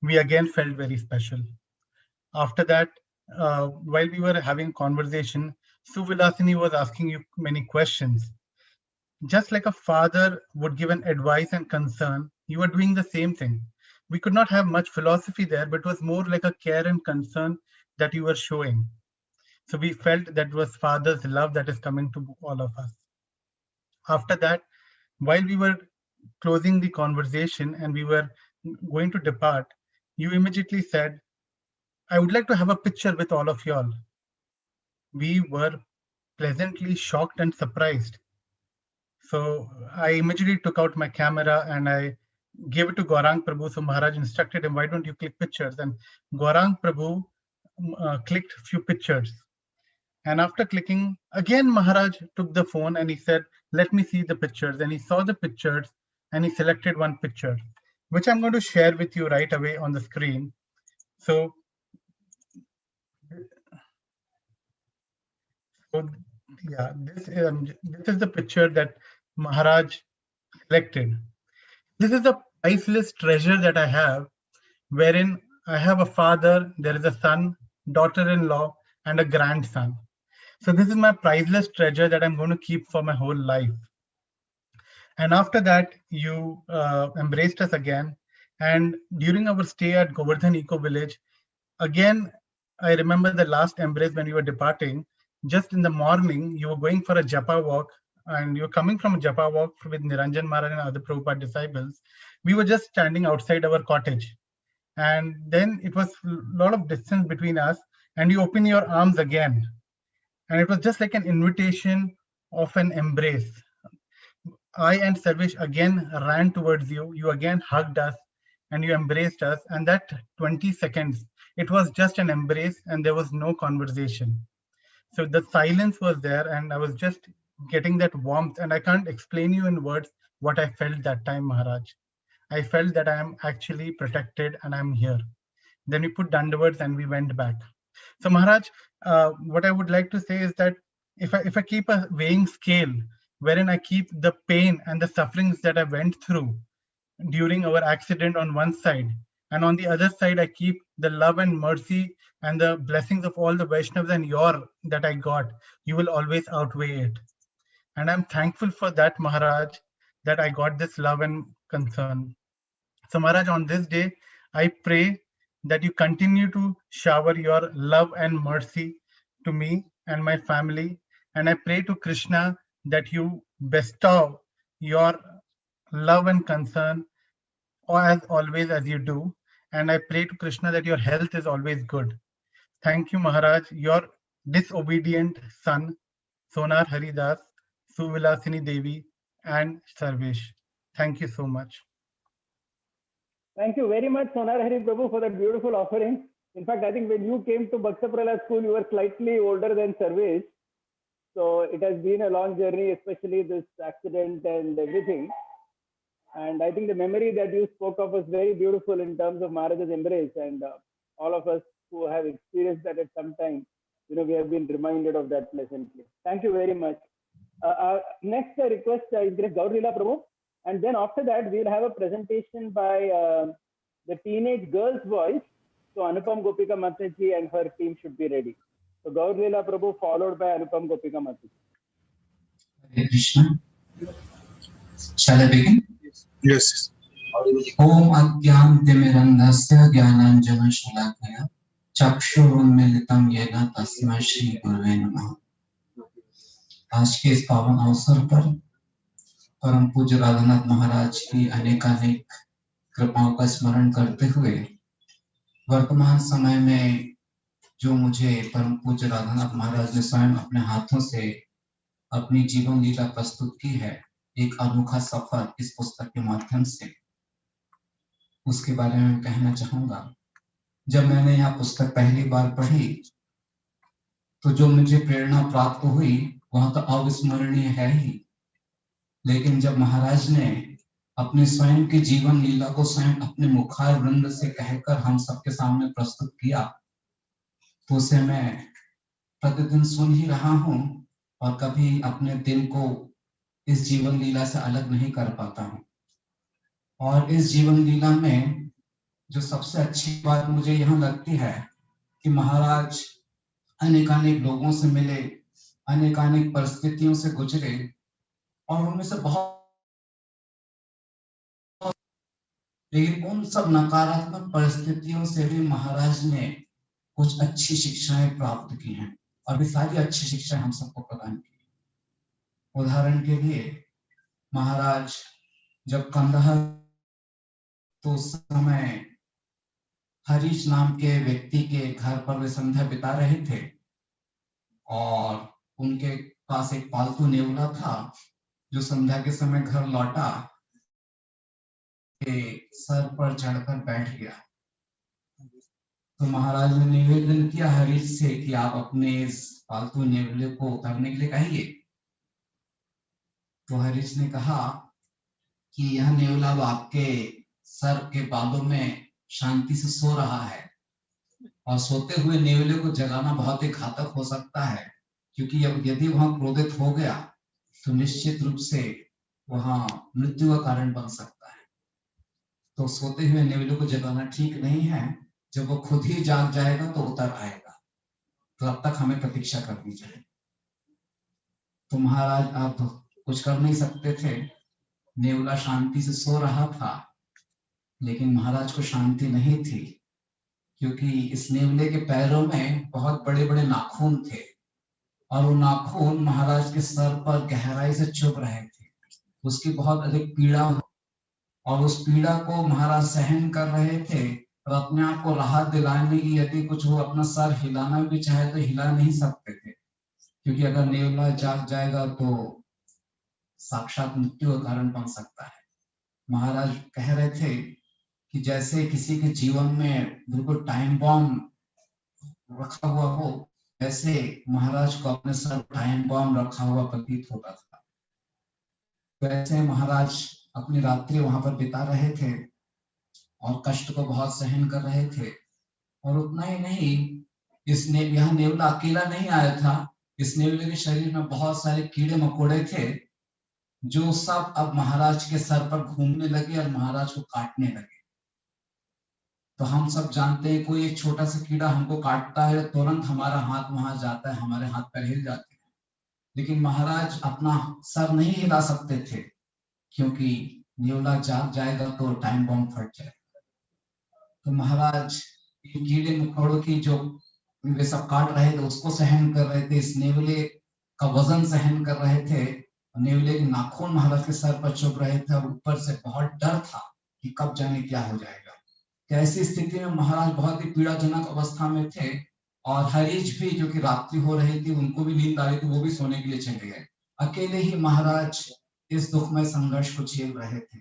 We again felt very special. After that, while we were having conversation, Suvilasini was asking you many questions. Just like a father would give an advice and concern, you were doing the same thing. We could not have much philosophy there, but it was more like a care and concern that you were showing. So we felt that was Father's love that is coming to all of us. After that, while we were closing the conversation and we were going to depart, you immediately said, I would like to have a picture with all of y'all. We were pleasantly shocked and surprised. So I immediately took out my camera and I gave it to Gaurang Prabhu. So Maharaj instructed him, why don't you click pictures? And Gaurang Prabhu clicked a few pictures. And after clicking, again Maharaj took the phone and he said, let me see the pictures. And he saw the pictures and he selected one picture, which I'm going to share with you right away on the screen. So yeah, this is the picture that Maharaj selected. This is the priceless treasure that I have, wherein I have a father, there is a son, daughter-in-law, and a grandson. So this is my priceless treasure that I'm going to keep for my whole life. And after that, you embraced us again. And during our stay at Govardhan Eco Village, again, I remember the last embrace when you were departing. Just in the morning, you were going for a japa walk, and you're coming from a japa walk with Niranjan Maharaj and other Prabhupada disciples. We were just standing outside our cottage. And then it was a lot of distance between us, and you open your arms again. And it was just like an invitation of an embrace. I and Sarvesh again ran towards you. You again hugged us and you embraced us. And that 20 seconds, it was just an embrace and there was no conversation. So the silence was there and I was just getting that warmth. And I can't explain you in words what I felt that time, Maharaj. I felt that I am actually protected and I'm here. Then we put Dandavards and we went back. So Maharaj, what I would like to say is that if I keep a weighing scale, wherein I keep the pain and the sufferings that I went through during our accident on one side, and on the other side, I keep the love and mercy and the blessings of all the Vaishnavas and your that I got, you will always outweigh it. And I'm thankful for that, Maharaj, that I got this love and concern. So Maharaj, on this day, I pray that you continue to shower your love and mercy to me and my family. And I pray to Krishna that you bestow your love and concern as always as you do. And I pray to Krishna that your health is always good. Thank you, Maharaj. Your disobedient son, Sonar Haridas, Suvilasini Devi, and Sarvesh. Thank you so much. Thank you very much, Sonar Hari Prabhu, for that beautiful offering. In fact, I think when you came to Bhakta Prahlad school, you were slightly older than Sarvesh. So it has been a long journey, especially this accident and everything. And I think the memory that you spoke of was very beautiful in terms of Maharaj's embrace. And all of us who have experienced that at some time, we have been reminded of that pleasantly. Thank you very much. Next, I request Gaurila Prabhu. And then after that, we'll have a presentation by the teenage girl's voice. So Anupam Gopika Mataji and her team should be ready. So Gaurila Prabhu followed by Anupam Gopika Mataji. Hare Krishna. Shall I begin? Yes. Om Adyantimirandhasya Jnananjana Shalakaya Chakshurunmilitam Yena Tasmai Shri Gurave Namaha। आज के इस पावन अवसर पर परम पूज्य राधानाथ महाराज की अनेकानेक कृपाओं का स्मरण करते हुए वर्तमान समय में जो मुझे परम पूज्य राधानाथ महाराज ने स्वयं अपने हाथों से अपनी जीवन लीला प्रस्तुत की है, एक अनोखा सफर इस पुस्तक के माध्यम से, उसके बारे में कहना चाहूंगा। जब मैंने यह पुस्तक पहली बार पढ़ी तो जो मुझे प्रेरणा प्राप्त हुई वह तो अविस्मरणीय है ही, लेकिन जब महाराज ने अपने स्वयं की जीवन लीला को स्वयं अपने मुखार वृंद से कहकर हम सबके सामने प्रस्तुत किया तो उसे मैं प्रतिदिन सुन ही रहा हूं और कभी अपने दिल को इस जीवन लीला से अलग नहीं कर पाता हूं। और इस जीवन लीला में जो सबसे अच्छी बात मुझे यह लगती है कि महाराज अनेकानेक लोगों से मिले, अनेकानेक परिस्थितियों से गुजरे और उनमें से बहुत, लेकिन उन सब नकारात्मक परिस्थितियों से भी महाराज ने कुछ अच्छी शिक्षाएं प्राप्त की हैं और भी सारी अच्छी शिक्षाएं हम सबको प्रदान की। उदाहरण के लिए महाराज जब कंदहार तो उस समय हरीश नाम के व्यक्ति के घर पर वे संध्या बिता रहे थे और उनके पास एक पालतू नेवला था जो संध्या के समय घर लौटा के सर पर चढ़कर बैठ गया। तो महाराज ने निवेदन किया हरीश से कि आप अपने इस पालतू नेवले को उतारने के लिए कहिए। तो हरीश ने कहा कि यह नेवला आपके सर के बालों में शांति से सो रहा है और सोते हुए नेवले को जगाना बहुत ही घातक हो सकता है, क्योंकि यदि वह क्रोधित हो गया तो निश्चित रूप से वह मृत्यु का कारण बन सकता है। तो सोते हुए नेवले को जगाना ठीक नहीं है, जब वो खुद ही जाग जाएगा तो उतर आएगा, तो अब तक हमें प्रतीक्षा करनी चाहिए। तो महाराज आप कुछ कर नहीं सकते थे, नेवला शांति से सो रहा था, लेकिन महाराज को शांति नहीं थी क्योंकि इस नेवले के पैरों में बहुत बड़े बड़े नाखून थे और वो नाखून महाराज के सर पर गहराई से चुभ रहे थे। उसकी बहुत अधिक पीड़ा और उस पीड़ा को महाराज सहन कर रहे थे और अपने आप को राहत दिलाने की यदि कुछ वो अपना सर हिलाना भी चाहे तो हिला नहीं सकते थे, क्योंकि अगर नेवला जाग जाएगा तो साक्षात मृत्यु का कारण बन सकता है। महाराज कह रहे थे कि जैसे किसी के जीवन में बिल्कुल टाइम बॉम्ब रखा हुआ हो, वैसे महाराज को अपने सर टाइम बॉम्ब रखा हुआ प्रतीत होता था। वैसे महाराज अपनी रात्रि वहां पर बिता रहे थे और कष्ट को बहुत सहन कर रहे थे। और उतना ही नहीं, यह नेवला अकेला नहीं आया था, इस नेवले के शरीर में बहुत सारे कीड़े मकोड़े थे जो सब अब महाराज के सर पर घूमने लगे और महाराज को काटने लगे। तो हम सब जानते हैं कोई एक छोटा सा कीड़ा हमको काटता है, तुरंत हमारा हाथ वहां जाता है, हमारे हाथ पैर हिल जाते हैं, लेकिन महाराज अपना सर नहीं हिला सकते थे क्योंकि नेवला जाग जाएगा तो टाइम बॉम्ब फट जाएगा। तो महाराज कीड़े मकोड़ों की जो वे सब काट रहे थे उसको सहन कर रहे थे, इस नेवले का वजन सहन कर रहे थे। नेवले के नाखून महाराज के सर पर चुभ रहे थे और ऊपर से बहुत डर था कि कब जाने क्या हो जाएगा। ऐसी स्थिति में महाराज बहुत ही पीड़ाजनक अवस्था में थे और हरीश भी जो कि रात्रि हो रही थी उनको भी नींद आ रही थी, वो भी सोने के लिए चले गए। अकेले ही महाराज इस दुखमय संघर्ष को झेल रहे थे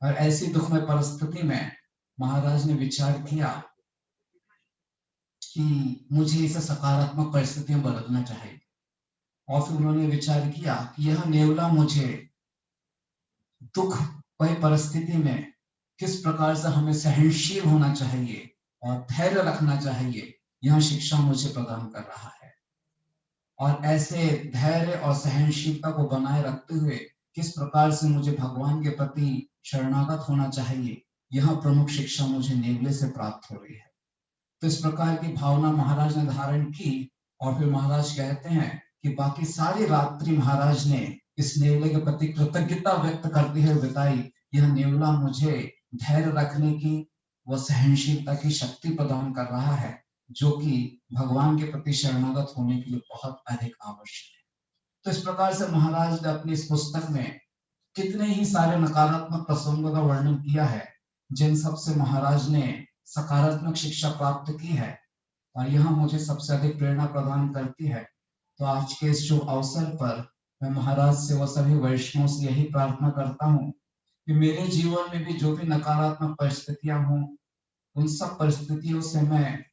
और ऐसी दुखमय परिस्थिति में महाराज ने विचार किया कि मुझे इसे सकारात्मक परिस्थितियों में बदलना चाहिए। और फिर उन्होंने विचार किया कि यह नेवला मुझे दुख भरी परिस्थिति में किस प्रकार से हमें सहनशील होना चाहिए और धैर्य रखना चाहिए, यह शिक्षा मुझे प्रदान कर रहा है। और ऐसे धैर्य और सहनशीलता को बनाए रखते हुए किस प्रकार से मुझे भगवान के प्रति शरणागत होना चाहिए, यह प्रमुख शिक्षा मुझे नेवले से प्राप्त हो रही है। तो इस प्रकार की भावना महाराज ने धारण की और फिर महाराज कहते हैं कि बाकी सारी रात्रि महाराज ने इस नेवले के प्रति कृतज्ञता व्यक्त करते हुए बिताई। यह नेवला मुझे धैर्य रखने की व सहनशीलता की शक्ति प्रदान कर रहा है, जो कि भगवान के प्रति शरणागत होने के लिए बहुत अधिक आवश्यक है। तो इस प्रकार से महाराज ने अपनी इस पुस्तक में कितने ही सारे नकारात्मक प्रसंगों का वर्णन किया है, जिन सब से महाराज ने सकारात्मक शिक्षा प्राप्त की है, और यह मुझे सबसे अधिक प्रेरणा प्रदान करती है। तो आज के इस शुभ अवसर पर मैं महाराज से व सभी वैष्णवों से यही प्रार्थना करता हूँ कि मेरे जीवन में भी जो भी नकारात्मक परिस्थितियां हों, उन सब परिस्थितियों से मैं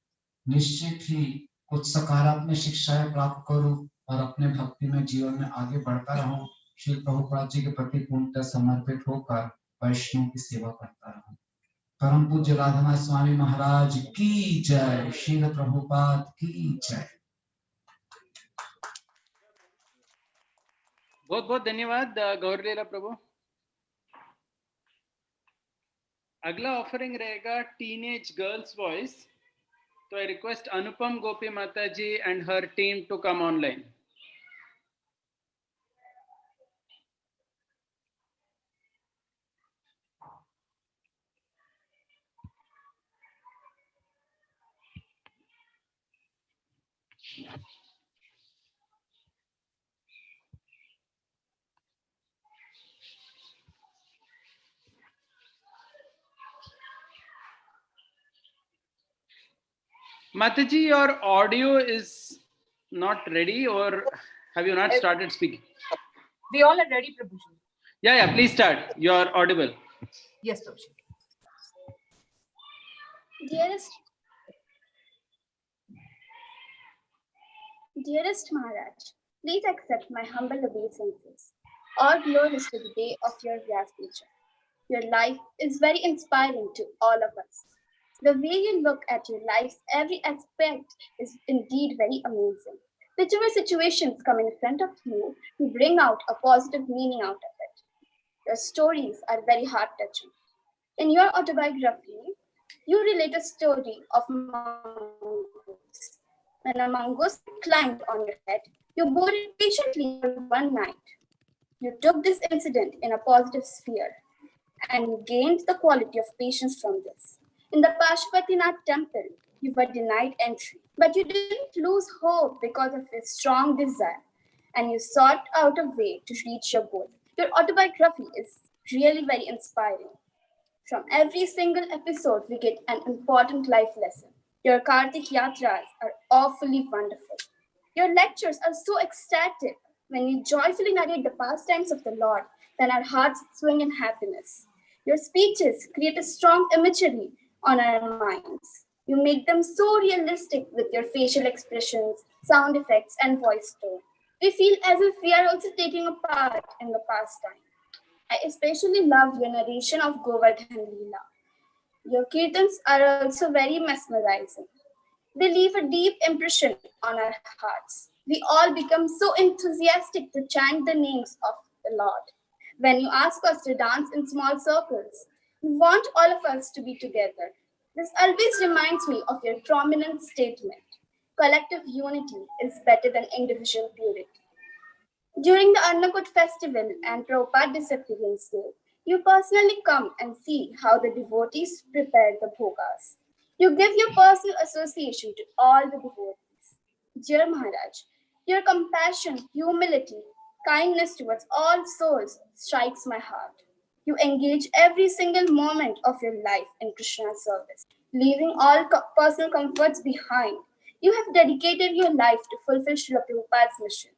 निश्चित ही कुछ सकारात्मक शिक्षाएं प्राप्त करूं और अपने भक्ति में जीवन में आगे बढ़ता रहूं। श्री प्रभुपाद जी के प्रति पूर्णतः समर्पित होकर वैष्णव की सेवा करता रहूं। परम पूज्य राधानाथ स्वामी महाराज की जय। श्री प्रभुपाद की जय। बहुत बहुत धन्यवाद गौरलीला प्रभु। अगला ऑफरिंग रहेगा टीनेज गर्ल्स वॉइस। तो I request Anupam Gopi Mata ji and her team to come online. Mataji, your audio is not ready, or have you not started speaking? We all are ready, Prabhuji. Yeah, please start. You are audible. Yes, Prabhuji. Dearest Maharaj, please accept my humble obeisances. All glories to the day of your Vyaspuja. Your life is very inspiring to all of us. The way you look at your life's every aspect is indeed very amazing. Whichever situations come in front of you, you bring out a positive meaning out of it. Your stories are very heart-touching. In your autobiography, you relate a story of mongoose. When a mongoose climbed on your head, you bore it patiently for one night. You took this incident in a positive sphere, and you gained the quality of patience from this. In the Pashupatinath temple, you were denied entry, but you didn't lose hope because of your strong desire, and you sought out a way to reach your goal. Your autobiography is really very inspiring. From every single episode, we get an important life lesson. Your Kartik Yatras are awfully wonderful. Your lectures are so ecstatic. When you joyfully narrate the pastimes of the Lord, then our hearts swing in happiness. Your speeches create a strong imagery on our minds. You make them so realistic with your facial expressions, sound effects, and voice tone. We feel as if we are also taking a part in the pastime. I especially love your narration of Govardhan Leela. Your kirtans are also very mesmerizing. They leave a deep impression on our hearts. We all become so enthusiastic to chant the names of the Lord. When you ask us to dance in small circles, we want all of us to be together. This always reminds me of your prominent statement. Collective unity is better than individual purity. During the Annakut festival and Prabhupada Disappearance Day, you personally come and see how the devotees prepare the bhogas. You give your personal association to all the devotees. Dear Maharaj, your compassion, humility, kindness towards all souls strikes my heart. You engage every single moment of your life in Krishna's service, leaving all personal comforts behind. You have dedicated your life to fulfill Srila Prabhupada's mission.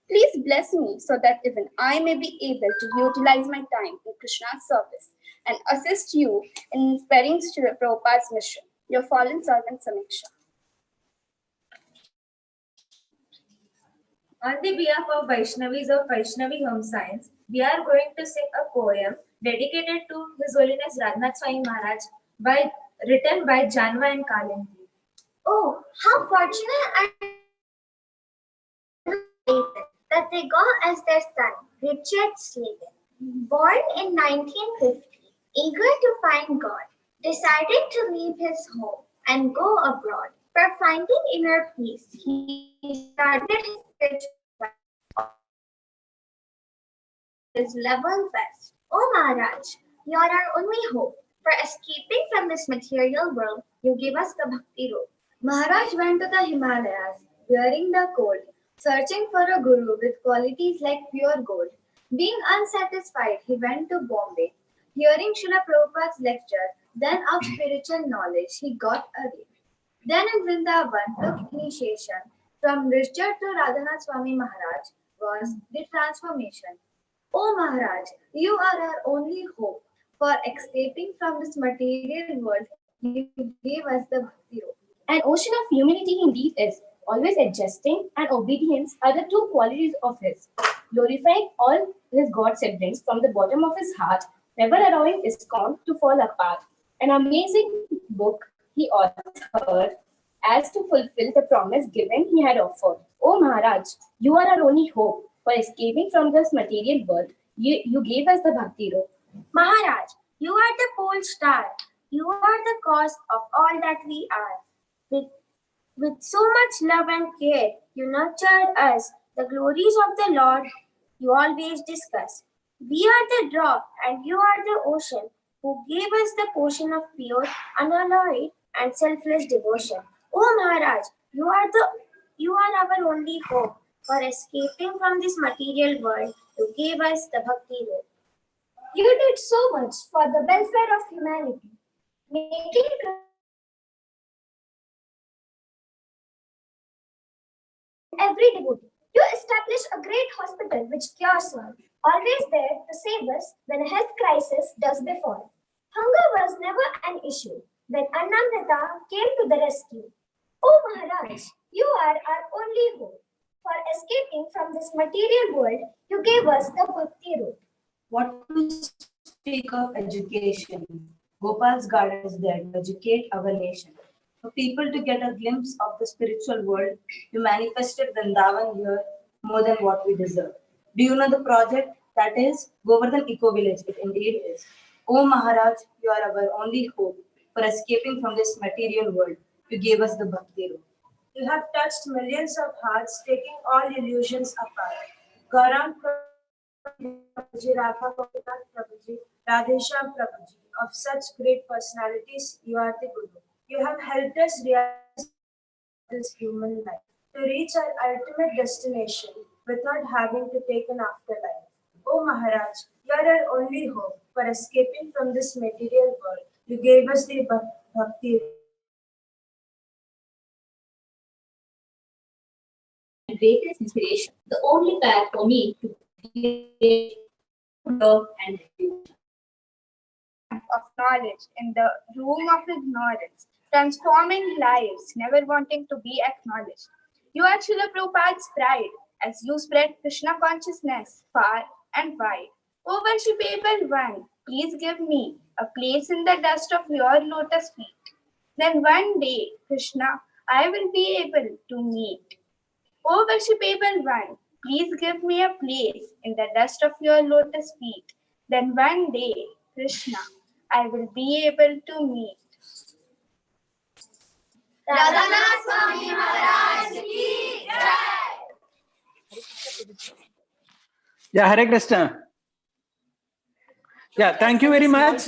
Please bless me so that even I may be able to utilize my time in Krishna's service and assist you in spreading Srila Prabhupada's mission. Your fallen servant, Samiksha. On the behalf of Vaishnavis of Vaishnavi Home Science, we are going to sing a poem dedicated to His Holiness Radhanath Swami Maharaj, written by Janva and Kalindi. Oh, how fortunate that they got as their son, Richard Slayton. Born in 1950, eager to find God, decided to leave his home and go abroad. For finding inner peace, he started his spiritual life. His level best. Oh Maharaj, you are our only hope. For escaping from this material world, you give us the bhakti road. Maharaj went to the Himalayas, wearing the cold, searching for a guru with qualities like pure gold. Being unsatisfied, he went to Bombay. Hearing Srila Prabhupada's lecture, then of spiritual knowledge, he got a read. Then in Vrindavan, took initiation. From Richard to Radhanath Swami Maharaj was the transformation. O Maharaj, you are our only hope. For escaping from this material world, you gave us the bhakti road. An ocean of humility indeed is, always adjusting and obedience are the two qualities of his. Glorifying all his God siblings from the bottom of his heart, never allowing ISKCON to fall apart. An amazing book he authored as to fulfill the promise given he had offered. O Maharaj, you are our only hope. For escaping from this material world, you gave us the bhakti road. Maharaj, you are the pole star. You are the cause of all that we are. With so much love and care, you nurtured us. The glories of the Lord you always discuss. We are the drop and you are the ocean who gave us the portion of pure, unalloyed and selfless devotion. O Maharaj, you are our only hope. For escaping from this material world, you gave us the bhakti road. You did so much for the welfare of humanity, making every devotee. You established a great hospital which cures all, always there to save us when a health crisis does befall. Hunger was never an issue when Annamrita came to the rescue. O Maharaj, you are our only hope. For escaping from this material world, you gave us the bhakti road. What to speak of education? Gopal's garden is there to educate our nation. For people to get a glimpse of the spiritual world, you manifested Vrindavan here more than what we deserve. Do you know the project? That is Govardhan Eco Village. It indeed is. O Maharaj, you are our only hope. For escaping from this material world, you gave us the bhakti road. You have touched millions of hearts, taking all illusions apart. Gaurang Prabhuji, Radha Gopinath Prabhuji, Radhesham Prabhuji, of such great personalities, you are the Guru. You have helped us realize this human life, to reach our ultimate destination without having to take an afterlife. O Maharaj, you are our only hope. For escaping from this material world, you gave us the bhakti. Greatest inspiration, the only path for me to create love and refuge. Of knowledge in the room of ignorance, transforming lives, never wanting to be acknowledged. You are Srila Prabhupada's pride as you spread Krishna consciousness far and wide. O worshipable one, please give me a place in the dust of your lotus feet. Then one day, Krishna, I will be able to meet. O worshipable one, please give me a place in the dust of your lotus feet. Then one day, Krishna, I will be able to meet. Radhanath Swami Maharaj ki Yeah, Hare Krishna. Yeah, thank you very much.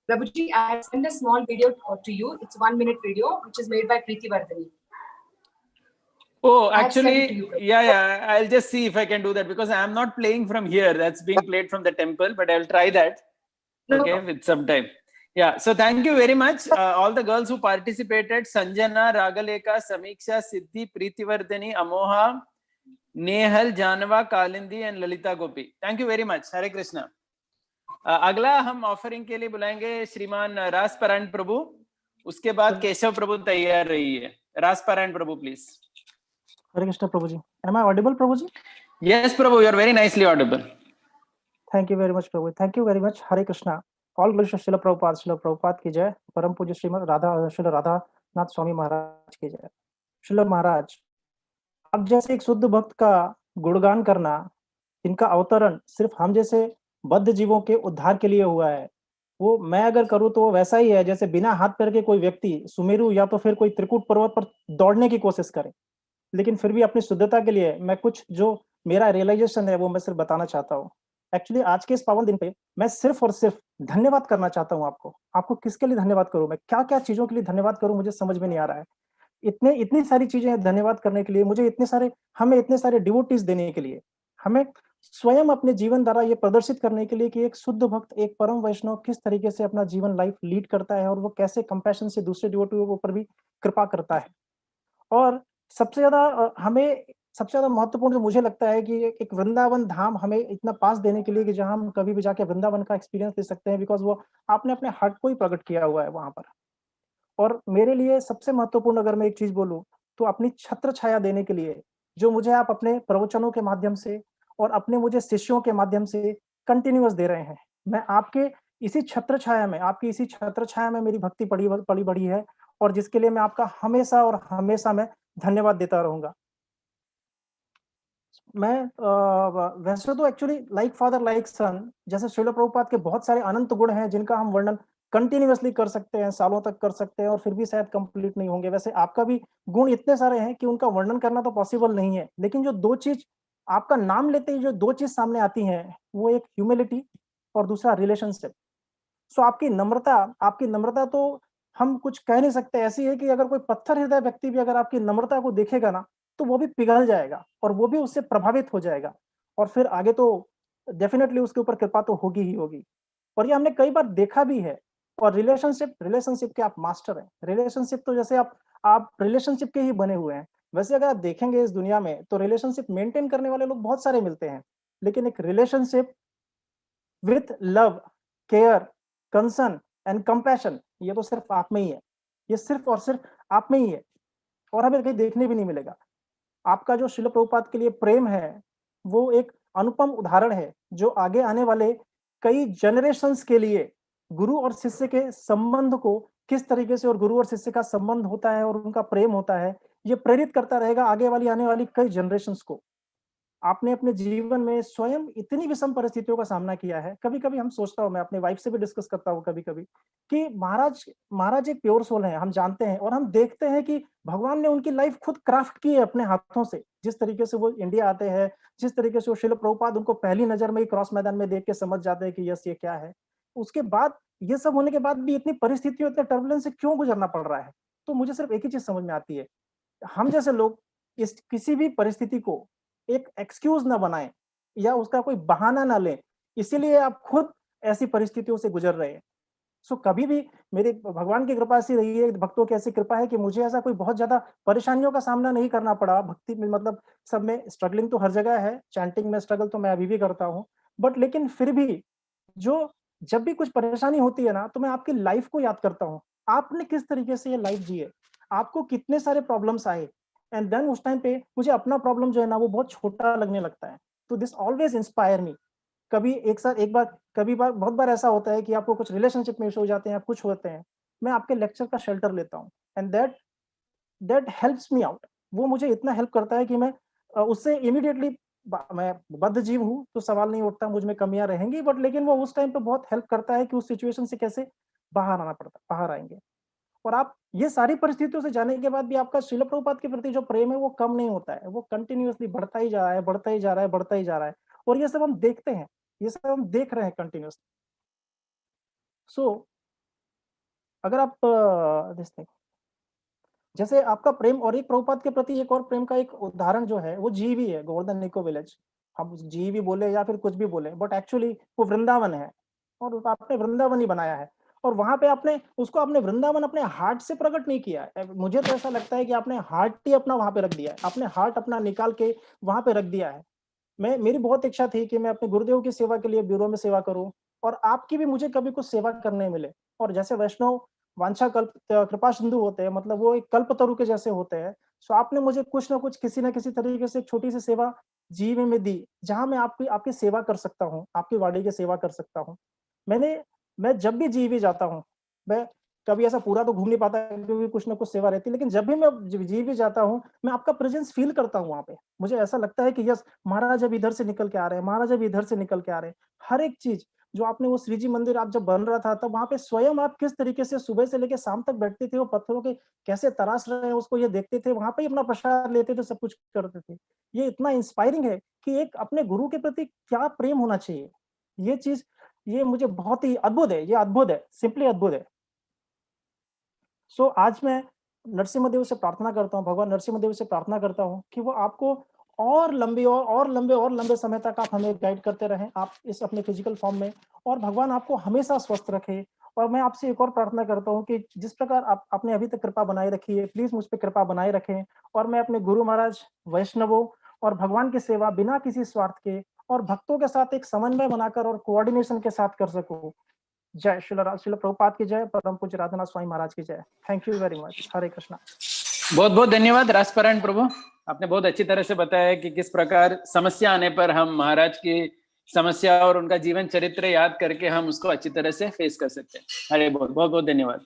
Prabhuji, I have sent a small video to you. It's 1 minute video, which is made by Preeti Vardhani. Oh, actually, yeah, I'll just see if I can do that because I'm not playing from here. That's being played from the temple, but I'll try that. Okay, with some time. Yeah, so thank you very much. All the girls who participated, Sanjana, Ragaleka, Samiksha, Siddhi, Preeti Vardhani, Amoha, Nehal, Janava, Kalindi and Lalita Gopi. Thank you very much. Hare Krishna. अगला हम offering के लिए बुलाएंगे श्रीमान रासपारायण प्रभु, उसके बाद केशव प्रभु तैयार रही है. रासपारायण प्रभु please. Hare Krishna, Prabhuji. Am I audible, Prabhuji? Yes, Prabhu, you are very nicely audible. Thank you very much, Prabhu. Thank you very much. Hare Krishna. All glories to Srila Prabhupada की जय. परम पूज्य श्रीमद श्रील राधानाथ स्वामी महाराज की जय. श्रील महाराज, आप जैसे एक शुद्ध भक्त का गुणगान करना, इनका अवतरण सिर्फ हम जैसे बद्ध जीवों के उद्धार के लिए हुआ है, वो मैं अगर करूँ तो वो वैसा ही है जैसे बिना हाथ पैर के कोई व्यक्ति सुमेरु या तो फिर कोई त्रिकूट पर्वत पर दौड़ने की कोशिश करे. लेकिन फिर भी अपनी शुद्धता के लिए मैं कुछ जो मेरा रियलाइजेशन है वो मैं सिर्फ बताना चाहता हूँ. एक्चुअली आज के इस पावन दिन पे मैं सिर्फ और सिर्फ धन्यवाद करना चाहता हूँ आपको किसके लिए धन्यवाद करूँ, मैं क्या क्या चीजों के लिए धन्यवाद करूँ, मुझे समझ में नहीं आ रहा है. इतनी सारी चीजें हैं धन्यवाद करने के लिए, मुझे हमें इतने सारे डिवोटीज देने के लिए, हमें स्वयं अपने जीवन द्वारा ये प्रदर्शित करने के लिए कि एक शुद्ध भक्त, एक परम वैष्णव किस तरीके से अपना जीवन लाइफ लीड करता है और वो कैसे कंपैशन से दूसरे डिवोटियों के ऊपर भी कृपा करता है. और सबसे ज्यादा महत्वपूर्ण जो मुझे लगता है कि एक वृंदावन धाम हमें इतना पास देने के लिए कि जहां हम कभी भी जाके वृंदावन का एक्सपीरियंस ले सकते हैं, बिकॉज वो आपने अपने हार्ट को ही प्रकट किया हुआ है वहां पर. और मेरे लिए सबसे महत्वपूर्ण अगर मैं एक चीज बोलूं तो अपनी छत्र छाया देने के लिए जो मुझे आप अपने प्रवचनों के माध्यम से और अपने मुझे शिष्यों के माध्यम से कंटिन्यूअस दे रहे हैं. मैं आपकी इसी छत्र छाया में मेरी भक्ति पली बढ़ी है और जिसके लिए मैं आपका हमेशा और हमेशा मैं धन्यवाद देता रहूंगा. मैं वैसे तो एक्चुअली लाइक फादर लाइक सन, जैसे श्रील प्रभुपाद के बहुत सारे अनंत गुण हैं जिनका हम वर्णन कंटिन्यूअसली कर सकते हैं, सालों तक कर सकते हैं और फिर भी शायद कंप्लीट नहीं होंगे. वैसे आपका भी गुण इतने सारे हैं कि उनका वर्णन करना तो पॉसिबल नहीं है. लेकिन जो दो चीज आपका नाम लेते ही जो दो चीज सामने आती हैं वो एक ह्यूमिलिटी और दूसरा रिलेशनशिप. सो आपकी नम्रता तो हम कुछ कह नहीं सकते. ऐसी है कि अगर कोई पत्थर हृदय व्यक्ति भी अगर आपकी नम्रता को देखेगा ना तो वो भी पिघल जाएगा और वो भी उससे प्रभावित हो जाएगा और फिर आगे तो डेफिनेटली उसके ऊपर कृपा तो होगी ही होगी. और ये हमने कई बार देखा भी है. और रिलेशनशिप के आप मास्टर हैं. रिलेशनशिप तो जैसे आप रिलेशनशिप के ही बने हुए हैं. वैसे अगर आप देखेंगे इस दुनिया में तो रिलेशनशिप मेंटेन करने वाले लोग बहुत सारे मिलते हैं, लेकिन एक relationship with love, care, concern and compassion ये तो सिर्फ आप में ही है. ये सिर्फ और सिर्फ आप में ही है और हमें कहीं देखने भी नहीं मिलेगा. आपका जो श्रील प्रभुपाद के लिए प्रेम है वो एक अनुपम उदाहरण है जो आगे आने वाले कई जनरेशंस के लिए गुरु और शिष्य के संबंध को किस तरीके से और गुरु और शिष्य का संबंध होता है और उनका प्रेम होता है, ये प्रेरित करता रहेगा आगे वाली आने वाली कई जनरेशंस को. आपने अपने जीवन में स्वयं इतनी विषम परिस्थितियों का सामना किया है. कभी-कभी हम सोचता हूं, मैं अपनी वाइफ से भी डिस्कस करता हूं कभी-कभी कि महाराज एक प्योर सोल है, हम जानते हैं और हम देखते हैं कि भगवान ने उनकी लाइफ खुद क्राफ्ट की है अपने हाथों से. जिस तरीके से वो इंडिया आते हैं, जिस तरीके से वो श्रील प्रभुपाद उनको पहली नजर में ही क्रॉस मैदान में देख के समझ जाते हैं कि यस ये क्या है. उसके बाद ये सब होने के बाद भी इतनी परिस्थितियों, इतने टर्बुलेंस से क्यों गुजरना पड़ रहा है. तो मुझे सिर्फ एक ही चीज समझ में आती है, हम जैसे लोग इस किसी भी परिस्थिति को एक एक्सक्यूज ना बनाएं या उसका कोई बहाना ना लें, इसीलिए आप खुद ऐसी परिस्थितियों से गुजर रहे हैं. सो कभी भी मेरे भगवान की कृपा ऐसी रही है, भक्तों की ऐसी कृपा है कि मुझे ऐसा कोई बहुत ज्यादा परेशानियों का सामना नहीं करना पड़ा. भक्ति में मतलब सब में स्ट्रगलिंग तो हर जगह है, चैंटिंग में स्ट्रगल तो मैं अभी भी करता हूँ, बट लेकिन फिर भी जब भी कुछ परेशानी होती है ना तो मैं आपकी लाइफ को याद करता हूँ. आपने किस तरीके से ये लाइफ जी है, आपको कितने सारे प्रॉब्लम्स आए एंड देन उस टाइम पे मुझे अपना प्रॉब्लम जो है ना वो बहुत छोटा लगने लगता है. तो दिस ऑलवेज इंस्पायर मी. बहुत बार ऐसा होता है कि आपको कुछ रिलेशनशिप में इशू हो जाते हैं, कुछ होते हैं, मैं आपके लेक्चर का शेल्टर लेता हूँ and that helps me out. वो मुझे इतना हेल्प करता है कि मैं उससे इमीडिएटली, मैं बद्ध जीव हूँ तो सवाल नहीं उठता, मुझ में कमियां रहेंगी, बट लेकिन वो उस टाइम पे बहुत हेल्प करता है कि उस सिचुएशन से कैसे बाहर आएंगे. और आप ये सारी परिस्थितियों से जाने के बाद भी आपका श्रील प्रभुपाद के प्रति जो प्रेम है वो कम नहीं होता है, वो कंटिन्यूअसली बढ़ता ही जा रहा है. और ये सब हम देखते हैं, ये सब हम देख रहे हैं कंटिन्यूअसली. सो अगर आप जैसे आपका प्रेम और एक प्रभुपाद के प्रति एक और प्रेम का एक उदाहरण जो है वो जीवी है, गोवर्धन निको विलेज. हम जीवी बोले या फिर कुछ भी बोले, बट एक्चुअली वो वृंदावन है और आपने वृंदावन ही बनाया है. और वहां पे आपने वृंदावन अपने हार्ट से प्रकट नहीं किया है. मुझे तो ऐसा लगता है कि आपने हार्ट ही अपना वहां पे रख दिया है, आपने हार्ट अपना निकाल के वहां पे रख दिया है. मेरी बहुत इच्छा थी कि मैं अपने गुरुदेव की सेवा के लिए ब्यूरो में सेवा करूं और आपकी भी मुझे कभी कुछ सेवा करने मिले. और जैसे वैष्णव वांछा कल्प कृपा सिंधु होते हैं, मतलब वो एक कल्पतरु के जैसे होते हैं। सो आपने मुझे कुछ ना कुछ किसी ना किसी तरीके से एक छोटी सी सेवा जीवन में दी, जहां मैं आपकी आपकी सेवा कर सकता हूँ, आपकी वाणी की सेवा कर सकता हूँ। मैं जब भी जीवी जाता हूँ, मैं कभी ऐसा पूरा तो घूम नहीं पाता क्योंकि कुछ ना कुछ सेवा रहती है, लेकिन जब भी मैं जीवी जाता हूँ, मैं आपका प्रेजेंस फील करता हूँ वहां पे। मुझे ऐसा लगता है कि यस, महाराज अब इधर से निकल के आ रहे हैं, महाराज अब इधर से निकल के आ रहे हैं। हर एक चीज जो आपने वो श्री जी मंदिर आप जब बन रहा था, तब वहां पे स्वयं आप किस तरीके से सुबह से लेकर शाम तक बैठते थे, वो पत्थरों के कैसे तराश रहे हैं उसको ये देखते थे, वहां पे ही अपना प्रसाद लेते थे, सब कुछ करते थे। ये इतना इंस्पायरिंग है कि एक अपने गुरु के प्रति क्या प्रेम होना चाहिए। ये चीज, ये मुझे बहुत ही अद्भुत है, ये अद्भुत है, सिंपली अद्भुत है। सो आज मैं नरसिम्हा से प्रार्थना करता हूँ, भगवान नरसिम्हा से प्रार्थना करता हूँ कि वो आपको और लंबे समय तक आप हमें गाइड करते रहें, आप इस अपने फिजिकल फॉर्म में, और भगवान आपको हमेशा स्वस्थ रखे। और मैं आपसे एक और प्रार्थना करता हूँ कि जिस प्रकार आपने अभी तक कृपा बनाए रखी है, प्लीज मुझ पर कृपा बनाए रखें, और मैं अपने गुरु महाराज, वैष्णवों और भगवान की सेवा बिना किसी स्वार्थ के और भक्तों के साथ एक समन्वय बनाकर और कोऑर्डिनेशन के साथ कर सकूं। जय श्रील प्रभुपाद की जय, परम पूज्य राधानाथ स्वामी महाराज की जय। Thank you very much. Hare Krishna. बहुत बहुत धन्यवाद राजपारायण प्रभु, आपने बहुत अच्छी तरह से बताया कि किस प्रकार समस्या आने पर हम महाराज की समस्या और उनका जीवन चरित्र याद करके हम उसको अच्छी तरह से फेस कर सकते हैं। अरे बहुत बहुत बहुत धन्यवाद।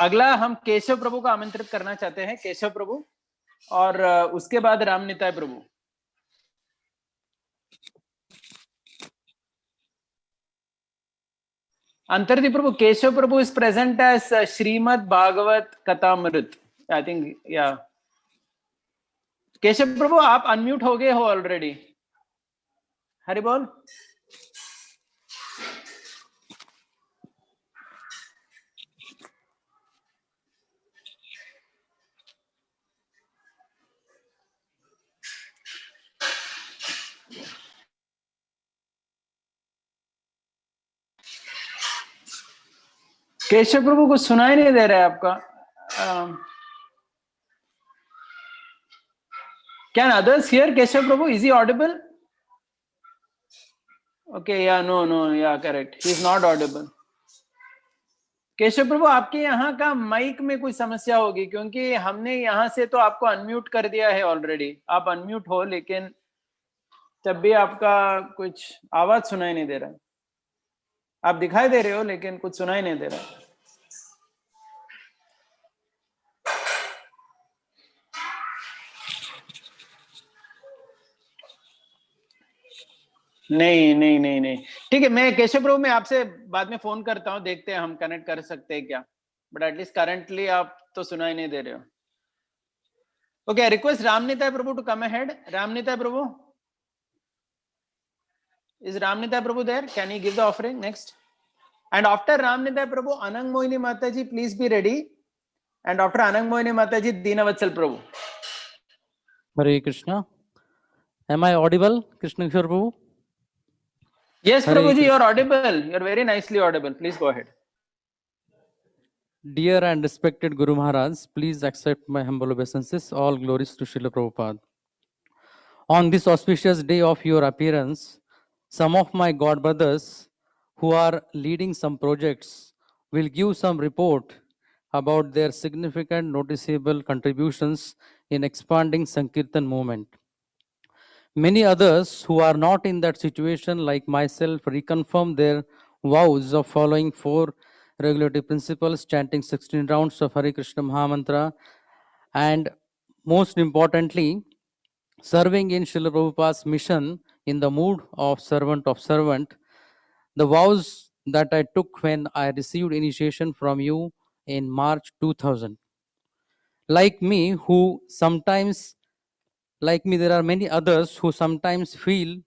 अगला हम केशव प्रभु को आमंत्रित करना चाहते हैं, केशव प्रभु, और उसके बाद रामनिताय प्रभु। अंतर्दि प्रभु, केशव प्रभु is present as Srimad Bhagavat Kathamrit, I think, yeah. Keshav प्रभु आप अनम्यूट हो गए हो ऑलरेडी। हरि बोल। केशव प्रभु कुछ सुनाई नहीं दे रहा है आपका। Can others hear Keshav Prabhu? Is he audible? Okay, yeah, no, yeah, correct. He is not audible. Keshav प्रभु आपके यहाँ का माइक में कोई समस्या होगी, क्योंकि हमने यहाँ से तो आपको अनम्यूट कर दिया है ऑलरेडी। आप अनम्यूट हो, लेकिन तब भी आपका कुछ आवाज सुनाई नहीं दे रहा है। आप दिखाई दे रहे हो लेकिन कुछ सुनाई नहीं दे रहा है। नहीं, ठीक है। मैं केशव प्रभु, मैं आपसे बाद में फोन करता हूँ, देखते हैं हम कनेक्ट कर सकते हैं क्या, बट एटलीस्ट करंटली आप तो सुनाई नहीं दे रहे हो। Okay, request Ramnitai Prabhu to come ahead. Ramnitai Prabhu, is Ramnitai Prabhu there? Can he give the offering next? And after Ramnitai Prabhu, Anang Mohini Mataji, please be ready. And after Anang Mohini Mataji, Dinavatsal Prabhu. Hare Krishna. Am I audible, Krishna Kishore Prabhu? Yes, Prabhuji, you are audible. You are very nicely audible. Please go ahead. Dear and respected Guru Maharaj, please accept my humble obeisances. All glories to Srila Prabhupada. On this auspicious day of your appearance, some of my God brothers who are leading some projects will give some report about their significant noticeable contributions in expanding Sankirtan movement. Many others who are not in that situation like myself reconfirm their vows of following 4 regulatory principles, chanting 16 rounds of Hare Krishna Mahamantra, and most importantly, serving in Srila Prabhupada's mission in the mood of servant, the vows that I took when I received initiation from you in March 2000. Like me, there are many others who sometimes feel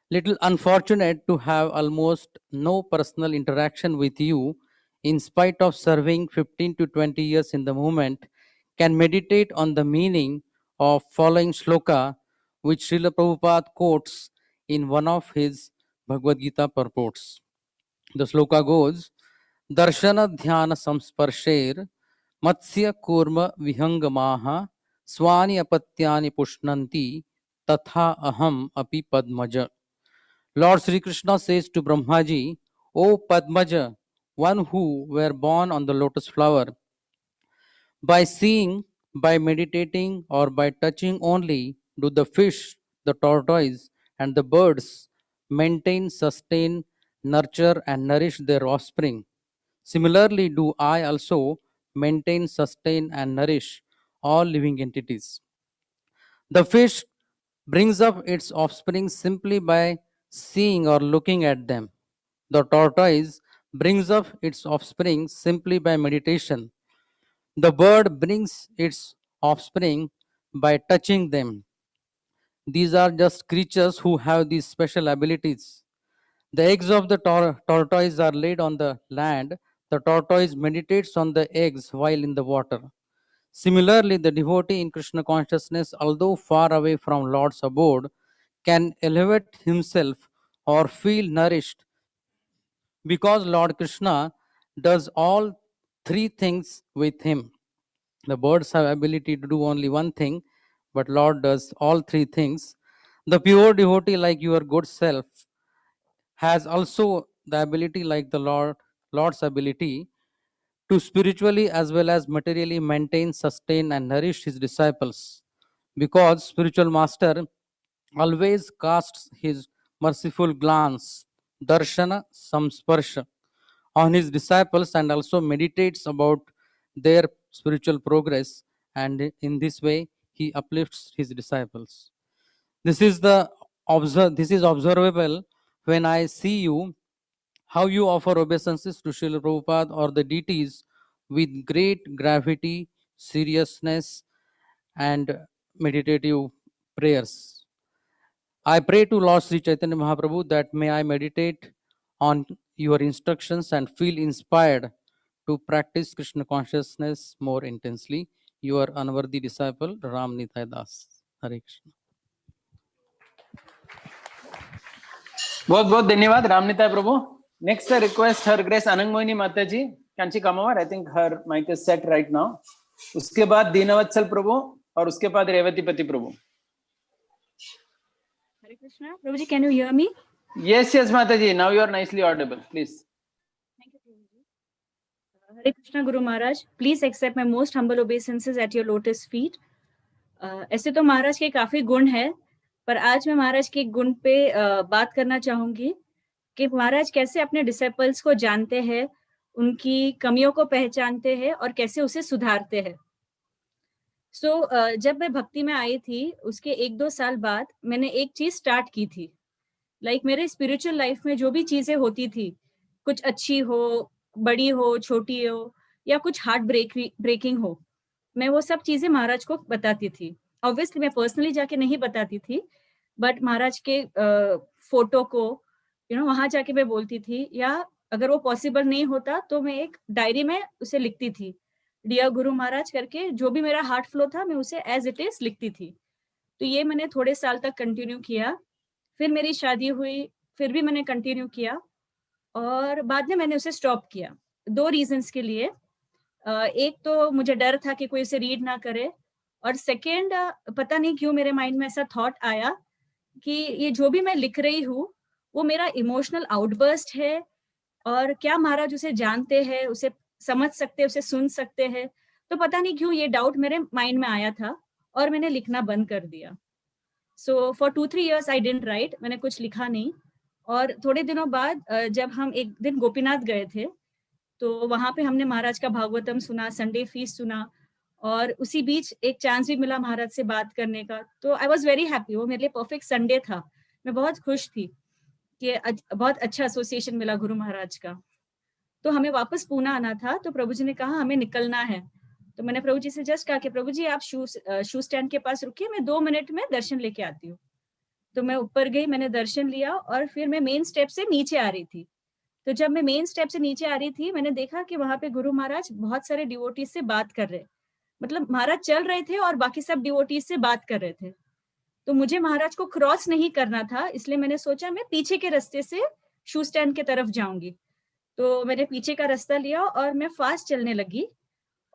little unfortunate to have almost no personal interaction with you in spite of serving 15 to 20 years in the movement, can meditate on the meaning of following shloka which Srila Prabhupada quotes in one of his Bhagavad Gita purports. The shloka goes, Darshana dhyana samsparsher matsya kurma vihangamaha swani apatyani pushnanti tatha aham api padmaja. Lord Sri Krishna says to Brahmaji, O Padmaja, one who were born on the lotus flower. By seeing, by meditating, or by touching only, do the fish, the tortoise, and the birds maintain, sustain, nurture, and nourish their offspring. Similarly, do I also maintain, sustain, and nourish all living entities. The fish brings up its offspring simply by seeing or looking at them. The tortoise brings up its offspring simply by meditation. The bird brings its offspring by touching them. These are just creatures who have these special abilities. The eggs of the tortoise are laid on the land. The tortoise meditates on the eggs while in the water. Similarly, the devotee in Krishna consciousness, although far away from Lord's abode, can elevate himself or feel nourished because Lord Krishna does all three things with him. The birds have ability to do only one thing, but Lord does all three things. The pure devotee, like your good self, has also the ability, like the Lord's ability, to spiritually as well as materially maintain, sustain, and nourish his disciples. Because spiritual master always casts his merciful glance, darshana, samsparsha, on his disciples and also meditates about their spiritual progress, and in this way he uplifts his disciples. This is observable when I see you, how you offer obeisances to Srila Prabhupada or the deities with great gravity, seriousness, and meditative prayers. I pray to Lord Sri Chaitanya Mahaprabhu that may I meditate on your instructions and feel inspired to practice Krishna consciousness more intensely. Your unworthy disciple, Ram Nitai Das. Hare Krishna. बहुत बहुत धन्यवाद रामनीता प्रभु. Next I request Her Grace Anangmohini Mataji. Can she come over? I think her mic is set right now. उसके बाद दीनवत्सल प्रभु और उसके बाद रेवतीपति प्रभु. Hare Krishna. Prabhuji, can you hear me? Yes, Mataji. Now you are nicely audible. Please. Thank you, Prabhuji. Hare Krishna, Guru Maharaj. Please accept my most humble obeisances at your lotus feet. ऐसे तो महाराज के काफी गुण है, पर आज मैं महाराज के गुण पे बात करना चाहूंगी कि महाराज कैसे अपने डिसाइपल्स को जानते हैं, उनकी कमियों को पहचानते हैं और कैसे उसे सुधारते हैं. जब मैं भक्ति में आई थी उसके 1-2 साल बाद मैंने एक चीज स्टार्ट की थी. मेरे स्पिरिचुअल लाइफ में जो भी चीजें होती थी, कुछ अच्छी हो, बड़ी हो, छोटी हो या कुछ हार्ट ब्रेकिंग हो, मैं वो सब चीजें महाराज को बताती थी. ऑब्वियसली मैं पर्सनली जाके नहीं बताती थी, बट महाराज के फोटो को वहां जाके मैं बोलती थी, या अगर वो पॉसिबल नहीं होता तो मैं एक डायरी में उसे लिखती थी, डियर गुरु महाराज करके. जो भी मेरा हार्ट फ्लो था मैं उसे एज इट इज लिखती थी. तो ये मैंने थोड़े साल तक कंटिन्यू किया. फिर मेरी शादी हुई, फिर भी मैंने कंटिन्यू किया और बाद में मैंने उसे स्टॉप किया 2 रीजंस के लिए. एक तो मुझे डर था कि कोई उसे रीड ना करे, और सेकेंड पता नहीं क्यों मेरे माइंड में ऐसा थॉट आया कि ये जो भी मैं लिख रही हूँ वो मेरा इमोशनल आउटबर्स्ट है, और क्या महाराज उसे जानते हैं, उसे समझ सकते हैं, उसे सुन सकते हैं. तो पता नहीं क्यों ये डाउट मेरे माइंड में आया था और मैंने लिखना बंद कर दिया. So for 2-3 years I didn't right, मैंने कुछ लिखा नहीं. और थोड़े दिनों बाद जब हम एक दिन गोपीनाथ गए थे तो वहां पे हमने महाराज का भागवतम सुना, संडे फीस्ट सुना, और उसी बीच एक चांस भी मिला महाराज से बात करने का. तो आई वॉज वेरी हैप्पी. वो मेरे लिए परफेक्ट संडे था. मैं बहुत खुश थी कि बहुत अच्छा एसोसिएशन मिला गुरु महाराज का. तो हमें वापस पूना आना था, तो प्रभु जी ने कहा हमें निकलना है. तो मैंने प्रभु जी से जस्ट कहा कि प्रभु जी आप शू स्टैंड के पास रुकिए, मैं 2 मिनट में दर्शन लेके आती हूँ. तो मैं ऊपर गई, मैंने दर्शन लिया और फिर मैं मेन स्टेप से नीचे आ रही थी. तो जब मैं मेन स्टेप से नीचे आ रही थी मैंने देखा कि वहां पे गुरु महाराज बहुत सारे डिवोटीज से बात कर रहे, मतलब महाराज चल रहे थे और बाकी सब डिवोटीज से बात कर रहे थे. तो मुझे महाराज को क्रॉस नहीं करना था, इसलिए मैंने सोचा मैं पीछे के रास्ते से शू स्टैंड के तरफ जाऊंगी. तो मैंने पीछे का रास्ता लिया और मैं फास्ट चलने लगी,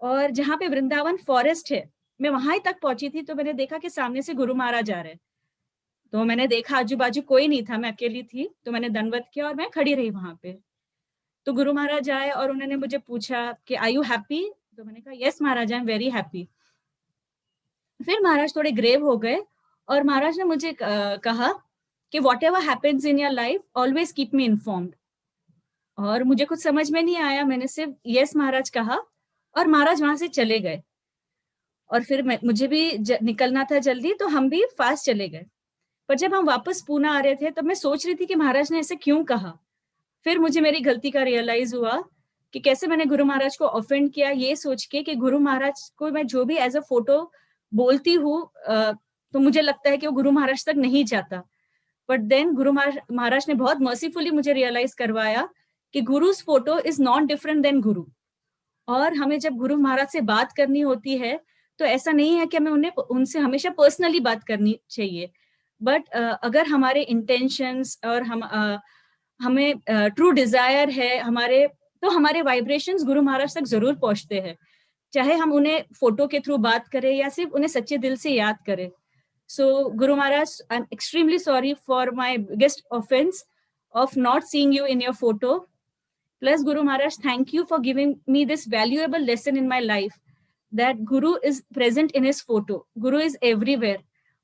और जहाँ पे वृंदावन फॉरेस्ट है मैं वहां तक पहुंची थी. तो मैंने देखा कि सामने से गुरु महाराज आ रहे. तो मैंने देखा आजू बाजू कोई नहीं था, मैं अकेली थी. तो मैंने दंडवत किया और मैं खड़ी रही वहां पे. तो गुरु महाराज आए और उन्होंने मुझे पूछा कि आर यू हैप्पी, तो मैंने कहा yes Maharaj I am very happy. फिर महाराज थोड़े ग्रेव हो गए और महाराज ने मुझे कहा कि what ever happens in your life always keep me informed. और मुझे कुछ समझ में नहीं आया, मैंने सिर्फ यस महाराज कहा और महाराज वहां से चले गए। और फिर मुझे भी निकलना था जल्दी, तो हम भी फास्ट चले गए। पर जब हम वापस पूना आ रहे थे तब मैं सोच रही थी कि महाराज ने ऐसे क्यों कहा। फिर मुझे मेरी गलती का रियलाइज हुआ कि कैसे मैंने गुरु महाराज को ऑफेंड किया, ये सोच के कि गुरु महाराज को मैं जो भी एज अ फोटो बोलती हूँ तो मुझे लगता है कि वो गुरु महाराज तक नहीं जाता। बट देन गुरु महाराज ने बहुत मर्सीफुली मुझे रियलाइज करवाया कि guru's photo is not different than guru. और हमें जब गुरु महाराज से बात करनी होती है तो ऐसा नहीं है कि हमें उनसे हमेशा पर्सनली बात करनी चाहिए, बट अगर हमारे इंटेंशंस और हमें ट्रू डिजायर है हमारे, तो हमारे वाइब्रेशंस गुरु महाराज तक जरूर पहुंचते हैं, चाहे हम उन्हें फोटो के थ्रू बात करें या सिर्फ उन्हें सच्चे दिल से याद करें। So Guru Maharaj, I'm extremely sorry for my biggest offense of not seeing you in your photo. Plus Guru Maharaj, thank you for giving me this valuable lesson in my life that Guru is present in his photo. Guru is everywhere.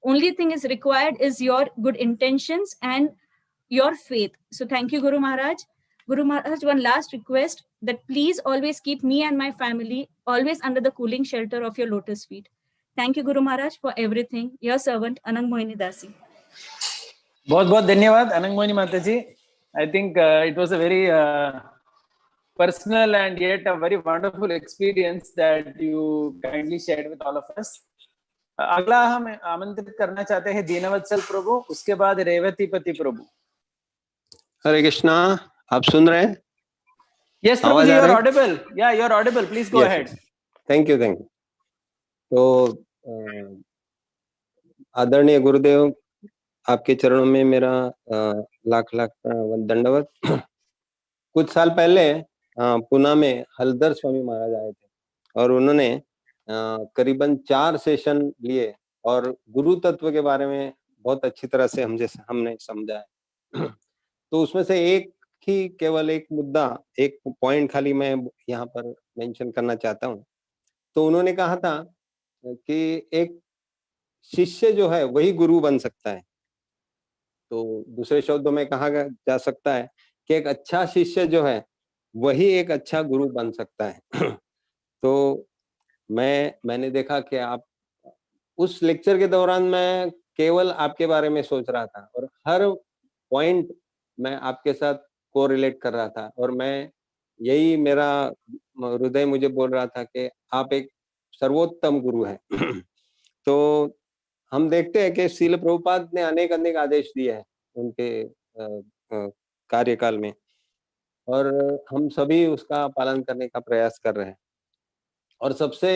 Only thing is required is your good intentions and your faith. So thank you Guru Maharaj. Guru Maharaj, one last request that please always keep me and my family always under the cooling shelter of your lotus feet. Thank you Guru Maharaj for everything. Your servant Anang Mohini Dasi. बहुत बहुत धन्यवाद अनंग मोहिनी माता जी। I think it was a very personal and yet a very wonderful experience that you kindly shared with all of us. अगला हम आमंत्रित करना चाहते हैं दीनवत्सल प्रभु, उसके बाद रेवतीपति प्रभु। हरे कृष्णा, आप सुन रहे हैं? Yes Prabhu ji, you are audible. Yeah, you are audible. Please go ahead. Thank you, thank you. तो आदरणीय गुरुदेव, आपके चरणों में मेरा लाख लाख दंडवत। कुछ साल पहले पुणे में हलदर स्वामी महाराज आए थे और उन्होंने करीबन 4 सेशन लिए और गुरु तत्व के बारे में बहुत अच्छी तरह से हमने समझा है। तो उसमें से केवल एक मुद्दा, एक पॉइंट खाली मैं यहाँ पर मेंशन करना चाहता हूँ। तो उन्होंने कहा था कि एक शिष्य जो है वही गुरु बन सकता है। तो दूसरे शब्दों में कहा जा सकता है कि एक अच्छा शिष्य जो है वही एक अच्छा गुरु बन सकता है। तो मैंने देखा कि आप उस लेक्चर के दौरान मैं केवल आपके बारे में सोच रहा था और हर पॉइंट मैं आपके साथ कोरिलेट कर रहा था और मैं यही मेरा हृदय मुझे बोल रहा था कि आप एक सर्वोत्तम गुरु हैं। तो हम देखते हैं कि श्रील प्रभुपाद ने अनेक आदेश दिए हैं उनके कार्यकाल में और हम सभी उसका पालन करने का प्रयास कर रहे हैं। और सबसे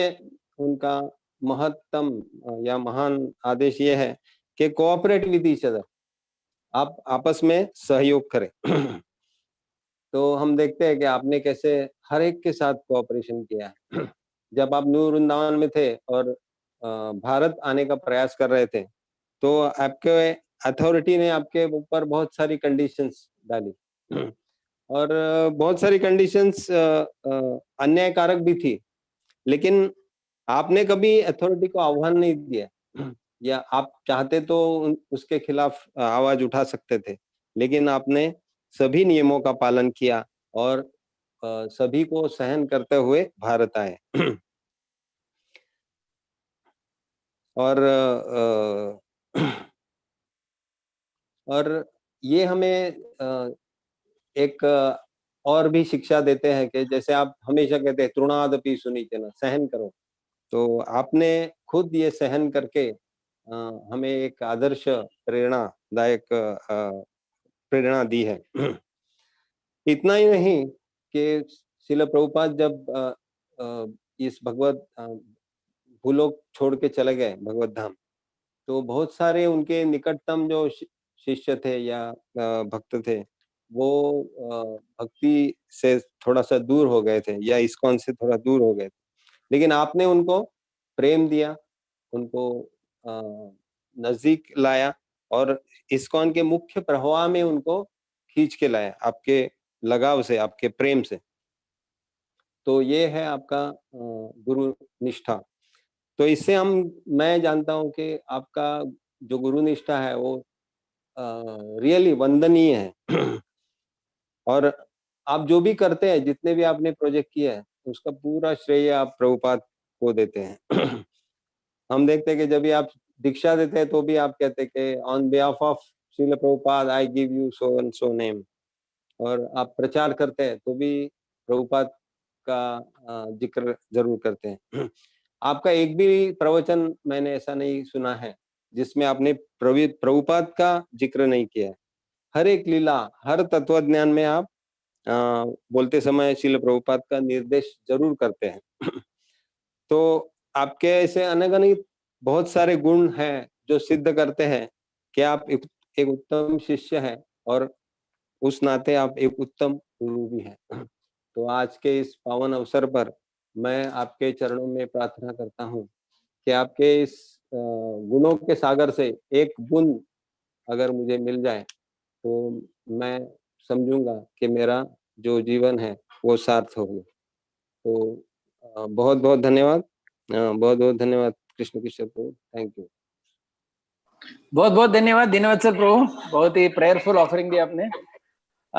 उनका महत्तम या महान आदेश ये है कि कोऑपरेट विद ईच अदर, आप आपस में सहयोग करें। तो हम देखते हैं कि आपने कैसे हर एक के साथ कोऑपरेशन किया है। जब आप न्यू वृंदावन में थे और भारत आने का प्रयास कर रहे थे तो आपके अथॉरिटी ने आपके ऊपर बहुत सारी कंडीशंस डाली और बहुत सारी कंडीशंस अन्यायकारक भी थी, लेकिन आपने कभी अथॉरिटी को आह्वान नहीं दिया या आप चाहते तो उसके खिलाफ आवाज उठा सकते थे, लेकिन आपने सभी नियमों का पालन किया और सभी को सहन करते हुए भारत आए। और ये हमें एक और भी शिक्षा देते हैं कि जैसे आप हमेशा कहते हैं तृणादपि सुनीचन, सहन करो। तो आपने खुद ये सहन करके हमें एक आदर्श प्रेरणादायक प्रेरणा दी है। इतना ही नहीं कि श्रील प्रभुपाद जब इस भगवत भूलोक छोड़ के चले गए भगवत धाम, तो बहुत सारे उनके निकटतम जो शिष्य थे या भक्त थे वो भक्ति से थोड़ा सा दूर हो गए थे या इस्कॉन से थोड़ा दूर हो गए थे, लेकिन आपने उनको प्रेम दिया, उनको नजदीक लाया और इस्कॉन के मुख्य प्रवाह में उनको खींच के लाया आपके लगाव से, आपके प्रेम से। तो ये है आपका गुरु निष्ठा। तो इससे मैं जानता हूं कि आपका जो गुरु निष्ठा है वो रियली वंदनीय है। और आप जो भी करते हैं, जितने भी आपने प्रोजेक्ट किए हैं, उसका पूरा श्रेय आप प्रभुपाद को देते हैं। हम देखते हैं कि जब भी आप दीक्षा देते हैं तो भी आप कहते हैं कि on behalf of Srila Prabhupada I give you so and so name. और आप प्रचार करते हैं तो भी प्रभुपाद का जिक्र जरूर करते हैं। आपका एक भी प्रवचन मैंने ऐसा नहीं सुना है जिसमें आपने प्रभुपाद का जिक्र नहीं किया है। हर एक लीला, हर तत्व ज्ञान में आप बोलते समय श्रील प्रभुपाद का निर्देश जरूर करते हैं। तो आपके ऐसे अनगिनत बहुत सारे गुण हैं जो सिद्ध करते हैं कि आप एक उत्तम शिष्य हैं और उस नाते आप एक उत्तम गुरु भी हैं। तो आज के इस पावन अवसर पर मैं आपके चरणों में प्रार्थना करता हूँ कि आपके इस गुणों के सागर से एक बूंद अगर मुझे मिल जाए तो मैं समझूंगा कि मेरा जो जीवन है वो सार्थ हो गया। तो बहुत बहुत धन्यवाद, बहुत बहुत धन्यवाद कृष्ण किशोर प्रभु, थैंक यू। बहुत बहुत धन्यवाद दिनवत्सल प्रभु, बहुत ही प्रेयरफुल ऑफरिंग दी आपने।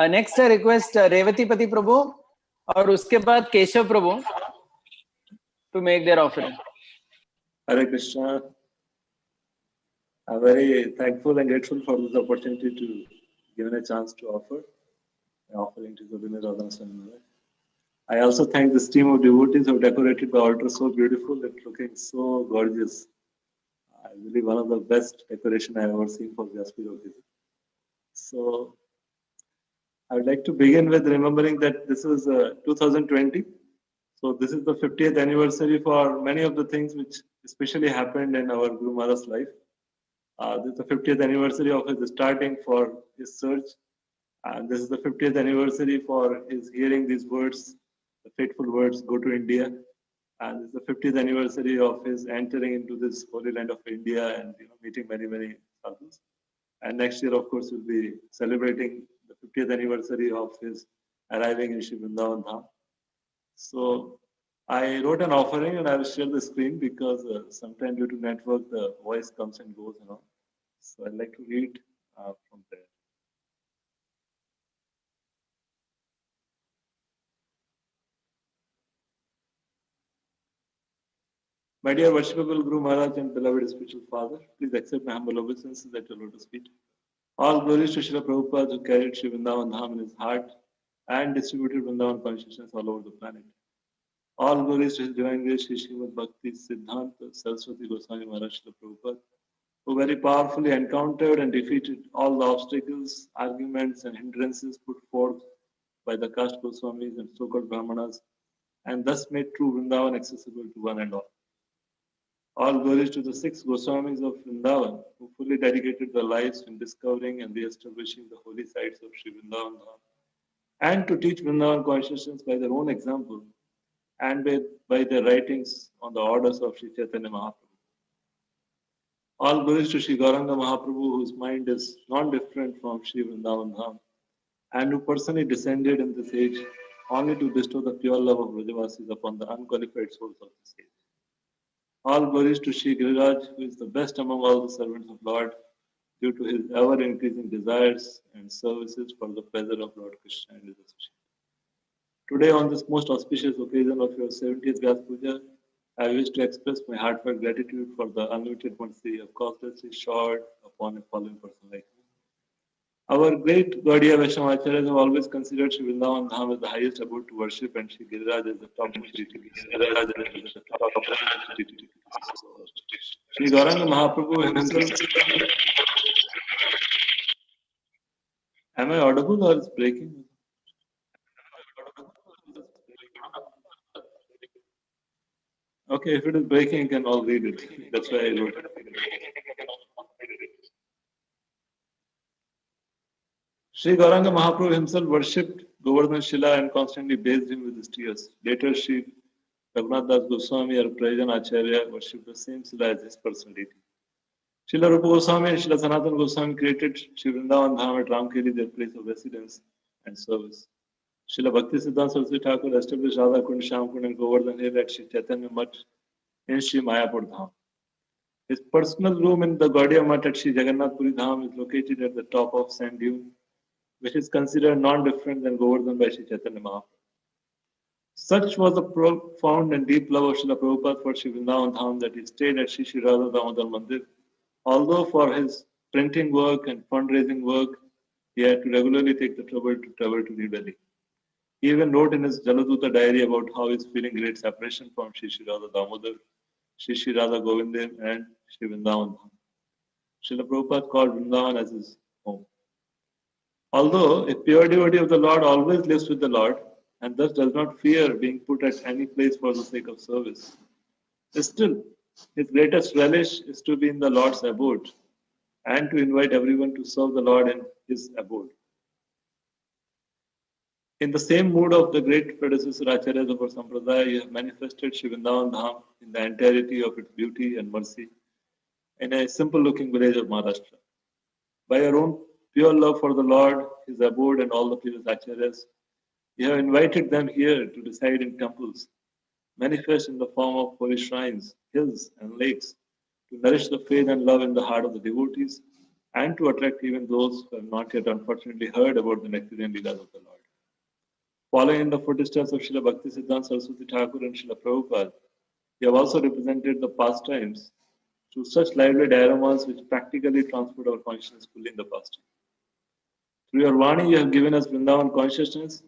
नेक्स्ट रिक्वेस्ट रेवतीपति प्रभु और उसके बाद Keshav Prabhu to make their offering. Hare Krishna. I'm very thankful and grateful for this opportunity to given a chance to offer an offering to Govinda Radhanath Swami Maharaj. I also thank this team of devotees who have decorated the altar so beautiful and looking so gorgeous. I believe one of the best decoration I have ever seen for Vyaspuja occasion. So I would like to begin with remembering that this is 2020. So this is the 50th anniversary for many of the things which especially happened in our Guru Maharaj's life. This is the 50th anniversary of his starting for his search. And this is the 50th anniversary for his hearing these words, the fateful words, go to India. And this is the 50th anniversary of his entering into this holy land of India and meeting many, many sadhus. And next year, of course, we'll be celebrating the 50th anniversary of his arriving in Shri Vrindavan Dham. So I wrote an offering and I will share the screen because sometimes due to network, the voice comes and goes, So I'd like to read from there. My dear worshipable Guru Maharaj and beloved spiritual father, please accept my humble obeisances at your lotus feet. All glories to Srila Prabhupada who carried Shri Vrindavan Dham in his heart and distributed Vrindavan consciousness all over the planet. All glories to His Divine Grace Shri Srimad Bhakti Siddhanta Saraswati Goswami Maharaj Srila Prabhupada, who very powerfully encountered and defeated all the obstacles, arguments and hindrances put forth by the caste Goswamis and so-called Brahmanas, and thus made true Vrindavan accessible to one and all. All glories to the 6 Goswamis of Vrindavan, who fully dedicated their lives in discovering and re-establishing the holy sites of Shri Vrindavan Dham, and to teach Vrindavan consciousness by their own example and by their writings on the orders of Shri Chaitanya Mahaprabhu. All glories to Shri Gauranga Mahaprabhu, whose mind is non-different from Shri Vrindavan Dham, and who personally descended in this age only to bestow the pure love of Vrajavasis upon the unqualified souls of this age. All glories to Shri Giriraj, who is the best among all the servants of Lord, due to his ever-increasing desires and services for the pleasure of Lord Krishna and his associates. Today, on this most auspicious occasion of your 70th Vyaspuja, I wish to express my heartfelt gratitude for the unlimited mercy of causelessly showered upon a fallen person like me. Our great Gaudiya Vaishnavacharyas have always considered Shri Vrindavan Dham as the highest abode to worship and Shri Giriraj as the top deity. Shri Gauranga Mahaprabhu himself. Am I audible or is breaking? Okay, if it is breaking, you can all read it. That's why I wrote it. Shri Gauranga Mahaprabhu himself worshipped Govardhan Shila and constantly bathed him with his tears. Later, Shri Radhanath Das Goswami or Prayajan Acharya worshipped the same Shila as his personal deity. Srila Rupa Goswami and Srila Sanatana Goswami created Shri Vrindavan Dham at Ramkeli, their place of residence and service. Srila Bhakti Siddhanta Saraswati Thakur established Radha Kund, Shyam Kund and Govardhan Hill at Sri Chaitanya Mutt in Sri Mayapur Dham. His personal room in the Gaudiya Mutt at Sri Jagannath Puri Dham is located at the top of sand dune, which is considered non-different than Govardhan by Sri Chaitanya Mahaprabhu. Such was the profound and deep love of Srila Prabhupada for Sri Vrindavan Dham that he stayed at Sri Sri Radha Damodar Mandir. Although for his printing work and fundraising work, he had to regularly take the trouble to travel to New Delhi. He even wrote in his Jaladuta diary about how he is feeling great separation from Sri Sri Radha Damodar, Sri Sri Radha Govindan and Sri Vrindavan Dham. Srila Prabhupada called Vrindavan as his home. Although a pure devotee of the Lord always lives with the Lord and thus does not fear being put at any place for the sake of service, still his greatest relish is to be in the Lord's abode and to invite everyone to serve the Lord in his abode. In the same mood of the great predecessor Acharyas of our Sampradaya, you have manifested Sri Vrindavan Dham in the entirety of its beauty and mercy in a simple looking village of Maharashtra. By your own pure love for the Lord, his abode and all the previous Acharyas, you have invited them here to reside in temples, manifest in the form of holy shrines, hills and lakes, to nourish the faith and love in the heart of the devotees and to attract even those who have not yet unfortunately heard about the nectarian leelas of the Lord. Following in the footsteps of Srila Bhakti Siddhanta Saraswati Thakur and Srila Prabhupada, you have also represented the pastimes through such lively dioramas which practically transport our consciousness fully in the pastime. Through your Vani, you have given us Vrindavan consciousness,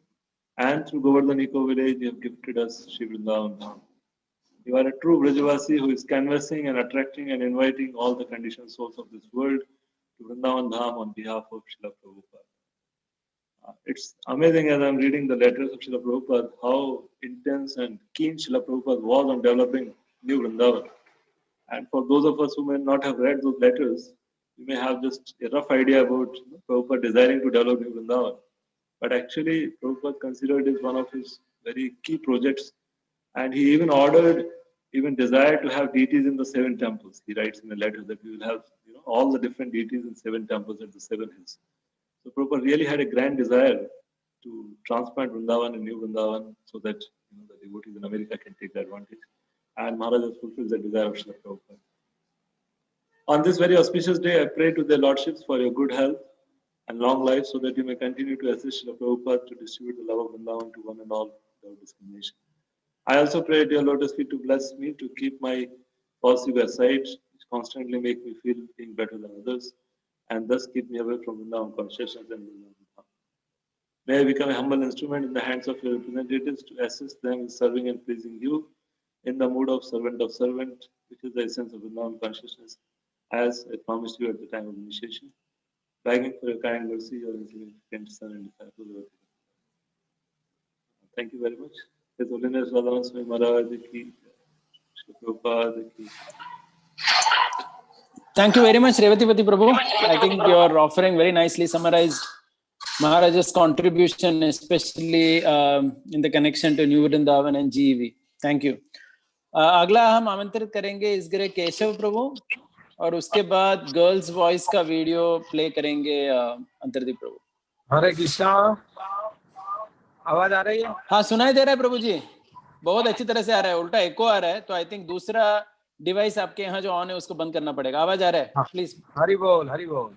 and through Govardhan Eco Village, you have gifted us Sri Vrindavan Dham. You are a true Brajavasi who is canvassing and attracting and inviting all the conditioned souls of this world to Vrindavan Dham on behalf of Srila Prabhupada. It's amazing as I'm reading the letters of Srila Prabhupada, how intense and keen Srila Prabhupada was on developing New Vrindavan. And for those of us who may not have read those letters, you may have just a rough idea about Prabhupada desiring to develop New Vrindavan. But actually, Prabhupada considered it one of his very key projects. And he even desired to have deities in the 7 temples. He writes in the letter that we will have all the different deities in 7 temples at the 7 hills. So Prabhupada really had a grand desire to transplant Vrindavan and New Vrindavan so that the devotees in America can take the advantage. And Maharaj has fulfilled the desire of Srila Prabhupada. On this very auspicious day, I pray to their lordships for your good health and long life so that you may continue to assist Srila Prabhupada to distribute the love of Vrindavan to one and all without discrimination. I also pray at your lotus feet to bless me to keep my positive aside, which constantly make me feel being better than others, and thus keep me away from Vrindavan consciousness and Vrindavan. May I become a humble instrument in the hands of your representatives to assist them in serving and pleasing you in the mood of servant, which is the essence of Vrindavan consciousness, as I promised you at the time of initiation, begging for your kind mercy, your insignificant son and disciple. Thank you very much. His Holiness Radhanath Swami Maharaj ki, Srila Prabhupada ki. Thank you very much, Revatipati Prabhu. I think your offering very nicely summarized Maharaj's contribution, especially in the connection to New Vrindavan and GEV. Thank you. अगला हम आमंत्रित करेंगे इस grey Keshav प्रभु और उसके बाद girls voice का video play करेंगे अंतरदीप प्रभु. हरे कृष्णा. आवाज आ रही है? हाँ, सुनाई दे रहा है प्रभु जी, बहुत अच्छी तरह से आ रहा है. उल्टा एको आ रहा है, तो आई थिंक दूसरा डिवाइस आपके यहाँ जो ऑन है उसको बंद करना पड़ेगा. आवाज आ रहा है? प्लीज. हरि बोल, हरि बोल.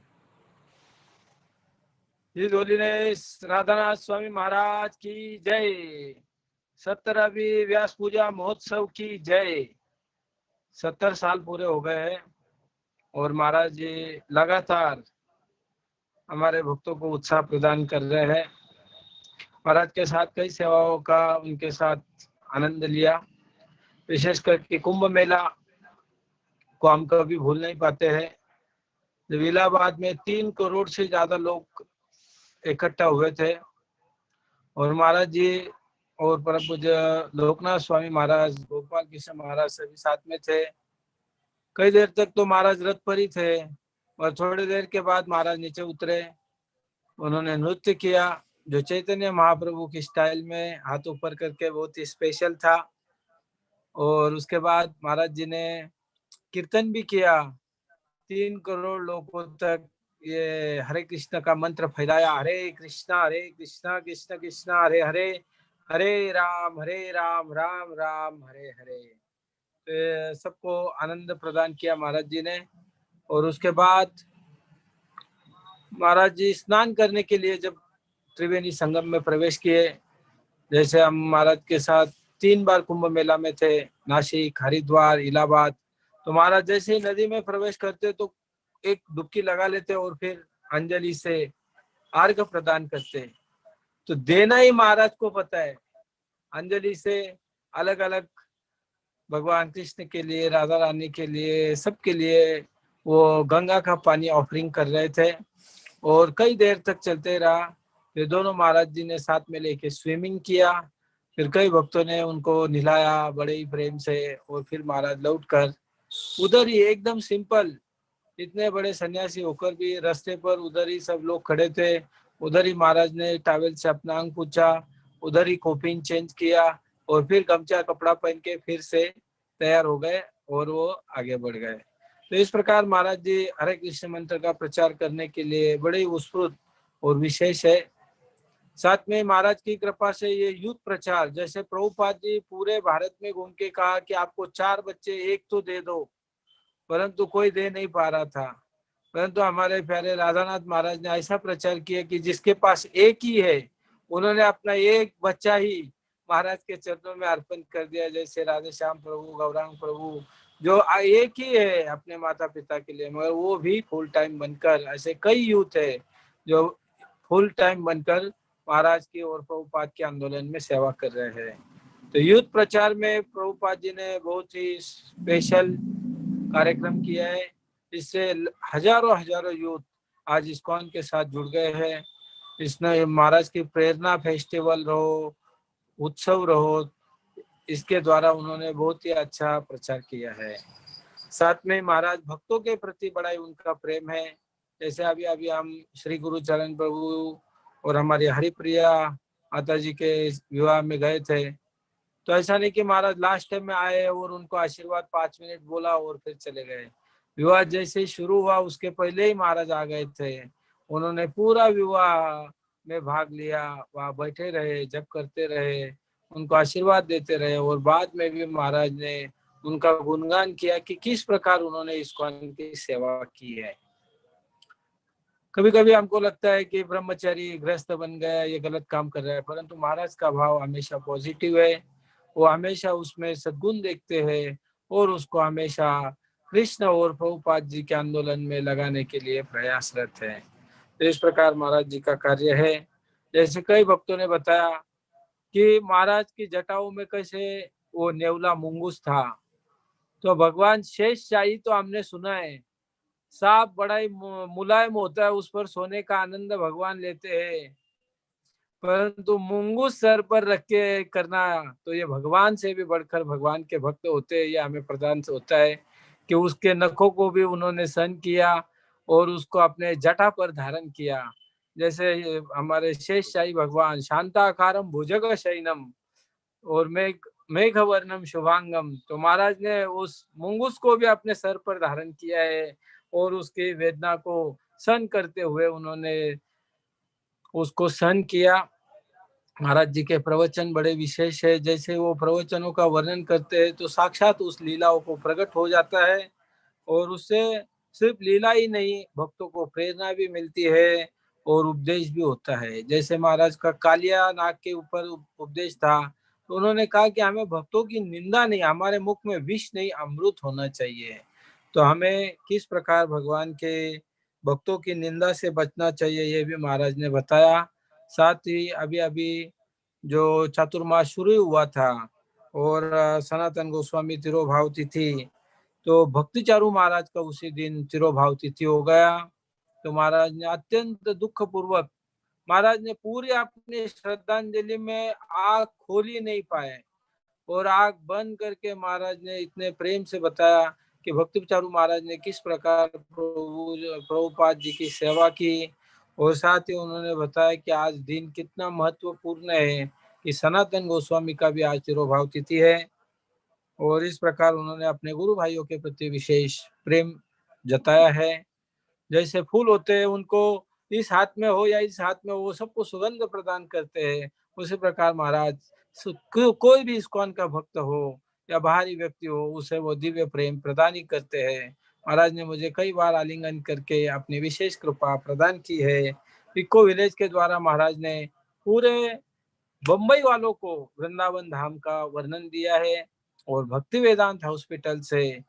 हिज होलीनेस राधानाथ स्वामी महाराज की जय. 17वीं व्यास पूजा महोत्सव की जय. 70 साल पूरे हो गए हैं और महाराज जी लगातार हमारे भक्तों को उत्साह प्रदान कर रहे हैं. महाराज के साथ कई सेवाओं का उनके साथ आनंद लिया. विशेष करके कुंभ मेला को हम कभी भूल नहीं पाते हैं. जब इलाहाबाद में 3 करोड़ से ज्यादा लोग इकट्ठा हुए थे और महाराज जी और परम पूज्य लोकनाथ स्वामी महाराज, गोपाल कृष्ण महाराज सभी साथ में थे. कई देर तक तो महाराज रथ पर ही थे और थोड़ी देर के बाद महाराज नीचे उतरे. उन्होंने नृत्य किया जो चैतन्य महाप्रभु की स्टाइल में हाथ ऊपर करके बहुत ही स्पेशल था. और उसके बाद महाराज जी ने कीर्तन भी किया. 3 करोड़ लोगों तक ये हरे कृष्ण का मंत्र फैलाया, हरे कृष्णा कृष्ण कृष्ण हरे हरे, हरे राम राम राम हरे हरे। तो सबको आनंद प्रदान किया महाराज जी ने। और उसके बाद महाराज जी स्नान करने के लिए जब त्रिवेणी संगम में प्रवेश किए, जैसे हम महाराज के साथ 3 बार कुंभ मेला में थे, नासिक, हरिद्वार, इलाहाबाद। तो महाराज जैसे ही नदी में प्रवेश करते तो एक डुबकी लगा लेते और फिर अंजलि से अर्घ प्रदान करते। तो देना ही महाराज को पता है। अंजलि से अलग अलग भगवान कृष्ण के लिए, राधा रानी के लिए, सबके लिए वो गंगा का पानी ऑफरिंग कर रहे थे और कई देर तक चलते रहा। फिर दोनों महाराज जी ने साथ में लेके स्विमिंग किया। फिर कई भक्तों ने उनको नहलाया बड़े ही प्रेम से और फिर महाराज लौटकर उधर ही एकदम सिंपल, इतने बड़े सन्यासी होकर भी रास्ते पर उधर ही सब लोग खड़े थे। उधर ही महाराज ने टॉवेल से अपना अंग पूछा, उधर ही कॉफिन चेंज किया और फिर गमछा कपड़ा पहन के फिर से तैयार हो गए और वो आगे बढ़ गए। तो इस प्रकार महाराज जी हरे कृष्ण मंत्र का प्रचार करने के लिए बड़े ही उत्स्फूर्त और विशेष है। साथ में महाराज की कृपा से ये यूथ प्रचार, जैसे प्रभुपाद जी पूरे भारत में घूम के कहा कि आपको 4 बच्चे एक तो दे दो, परंतु कोई दे नहीं पा रहा था। परंतु हमारे प्यारे राधानाथ महाराज ने ऐसा प्रचार किया कि जिसके पास एक ही है, उन्होंने अपना एक बच्चा ही महाराज के चरणों में अर्पण कर दिया। जैसे राधे श्याम प्रभु, गौरांग प्रभु जो एक ही है अपने माता पिता के लिए, मगर वो भी फुल टाइम बनकर, ऐसे कई यूथ है जो फुल टाइम बनकर महाराज की और प्रभुपाद के आंदोलन में सेवा कर रहे हैं। तो यूथ प्रचार में प्रभुपाद जी ने बहुत ही स्पेशल कार्यक्रम किया है। इससे हजारों यूथ आज इस्कॉन के साथ जुड़ गए हैं। इसने महाराज की प्रेरणा फेस्टिवल रहो, उत्सव रहो, इसके द्वारा उन्होंने बहुत ही अच्छा प्रचार किया है। साथ में महाराज भक्तों के प्रति बड़ा ही उनका प्रेम है। जैसे अभी अभी हम श्री गुरु चरण प्रभु और हमारी हरिप्रिया माता जी के विवाह में गए थे। तो ऐसा नहीं कि महाराज लास्ट टाइम में आए और उनको आशीर्वाद 5 मिनट बोला और फिर चले गए। विवाह जैसे ही शुरू हुआ उसके पहले ही महाराज आ गए थे। उन्होंने पूरा विवाह में भाग लिया, वहाँ बैठे रहे, जप करते रहे, उनको आशीर्वाद देते रहे और बाद में भी महाराज ने उनका गुणगान किया कि किस प्रकार उन्होंने इस्कॉन की सेवा की है। कभी कभी हमको लगता है कि ब्रह्मचारी गृहस्थ बन गया, ये गलत काम कर रहा है, परंतु महाराज का भाव हमेशा पॉजिटिव है। वो हमेशा उसमें सद्गुण देखते हैं और उसको हमेशा कृष्ण और प्रभुपाद जी के आंदोलन में लगाने के लिए प्रयासरत है। तो इस प्रकार महाराज जी का कार्य है। जैसे कई भक्तों ने बताया कि महाराज की जटाओं में कैसे वो नेवला मुंगूस था। तो भगवान शेष शाही तो हमने सुना है, सांप बड़ा ही मुलायम होता है, उस पर सोने का आनंद भगवान लेते हैं, परंतु मुंगूस सर पर रख के करना तो ये भगवान से भी बढ़कर भगवान के भक्त होते हैं। ये हमें प्रदान होता है कि उसके नखों को भी उन्होंने सहन किया और उसको अपने जटा पर धारण किया। जैसे हमारे शेष शाही भगवान शांताकारम भुजग शयनम और मेघ वर्णम शुभांगम, तो महाराज ने उस मुंगूस को भी अपने सर पर धारण किया है और उसकी वेदना को सहन करते हुए उन्होंने उसको सहन किया। महाराज जी के प्रवचन बड़े विशेष है। जैसे वो प्रवचनों का वर्णन करते हैं तो साक्षात उस लीलाओं को प्रकट हो जाता है और उससे सिर्फ लीला ही नहीं, भक्तों को प्रेरणा भी मिलती है और उपदेश भी होता है। जैसे महाराज का कालिया नाग के ऊपर उपदेश था, तो उन्होंने कहा कि हमें भक्तों की निंदा नहीं, हमारे मुख में विष नहीं अमृत होना चाहिए। तो हमें किस प्रकार भगवान के भक्तों की निंदा से बचना चाहिए ये भी महाराज ने बताया। साथ ही अभी अभी जो चातुर्मास शुरू हुआ था और सनातन गोस्वामी तिरोभाव तिथि, तो भक्ति चारू महाराज का उसी दिन तिरोभाव तिथि हो गया। तो महाराज ने अत्यंत दुख पूर्वक, महाराज ने पूरी अपनी श्रद्धांजलि में आग खोल ही नहीं पाए और आग बंद करके महाराज ने इतने प्रेम से बताया कि भक्ति चारू महाराज ने किस प्रकार प्रभुपाद जी की सेवा की। और साथ ही उन्होंने बताया कि आज दिन कितना महत्वपूर्ण है कि सनातन गोस्वामी का भी आज तिरोभाव तिथि है। और इस प्रकार उन्होंने अपने गुरु भाइयों के प्रति विशेष प्रेम जताया है। जैसे फूल होते हैं, उनको इस हाथ में हो या इस हाथ में हो, वो सबको सुगंध प्रदान करते हैं। उसी प्रकार महाराज कोई भी इस्कॉन का भक्त हो या बाहरी व्यक्ति हो, उसे वो दिव्य प्रेम प्रदान ही करते हैं। महाराज ने मुझे कई बार आलिंगन करके अपनी विशेष कृपा प्रदान की है। इको विलेज के द्वारा महाराज ने पूरे बम्बई वालों को वृंदावन धाम का वर्णन दिया है। और भक्ति वेदांत हॉस्पिटल से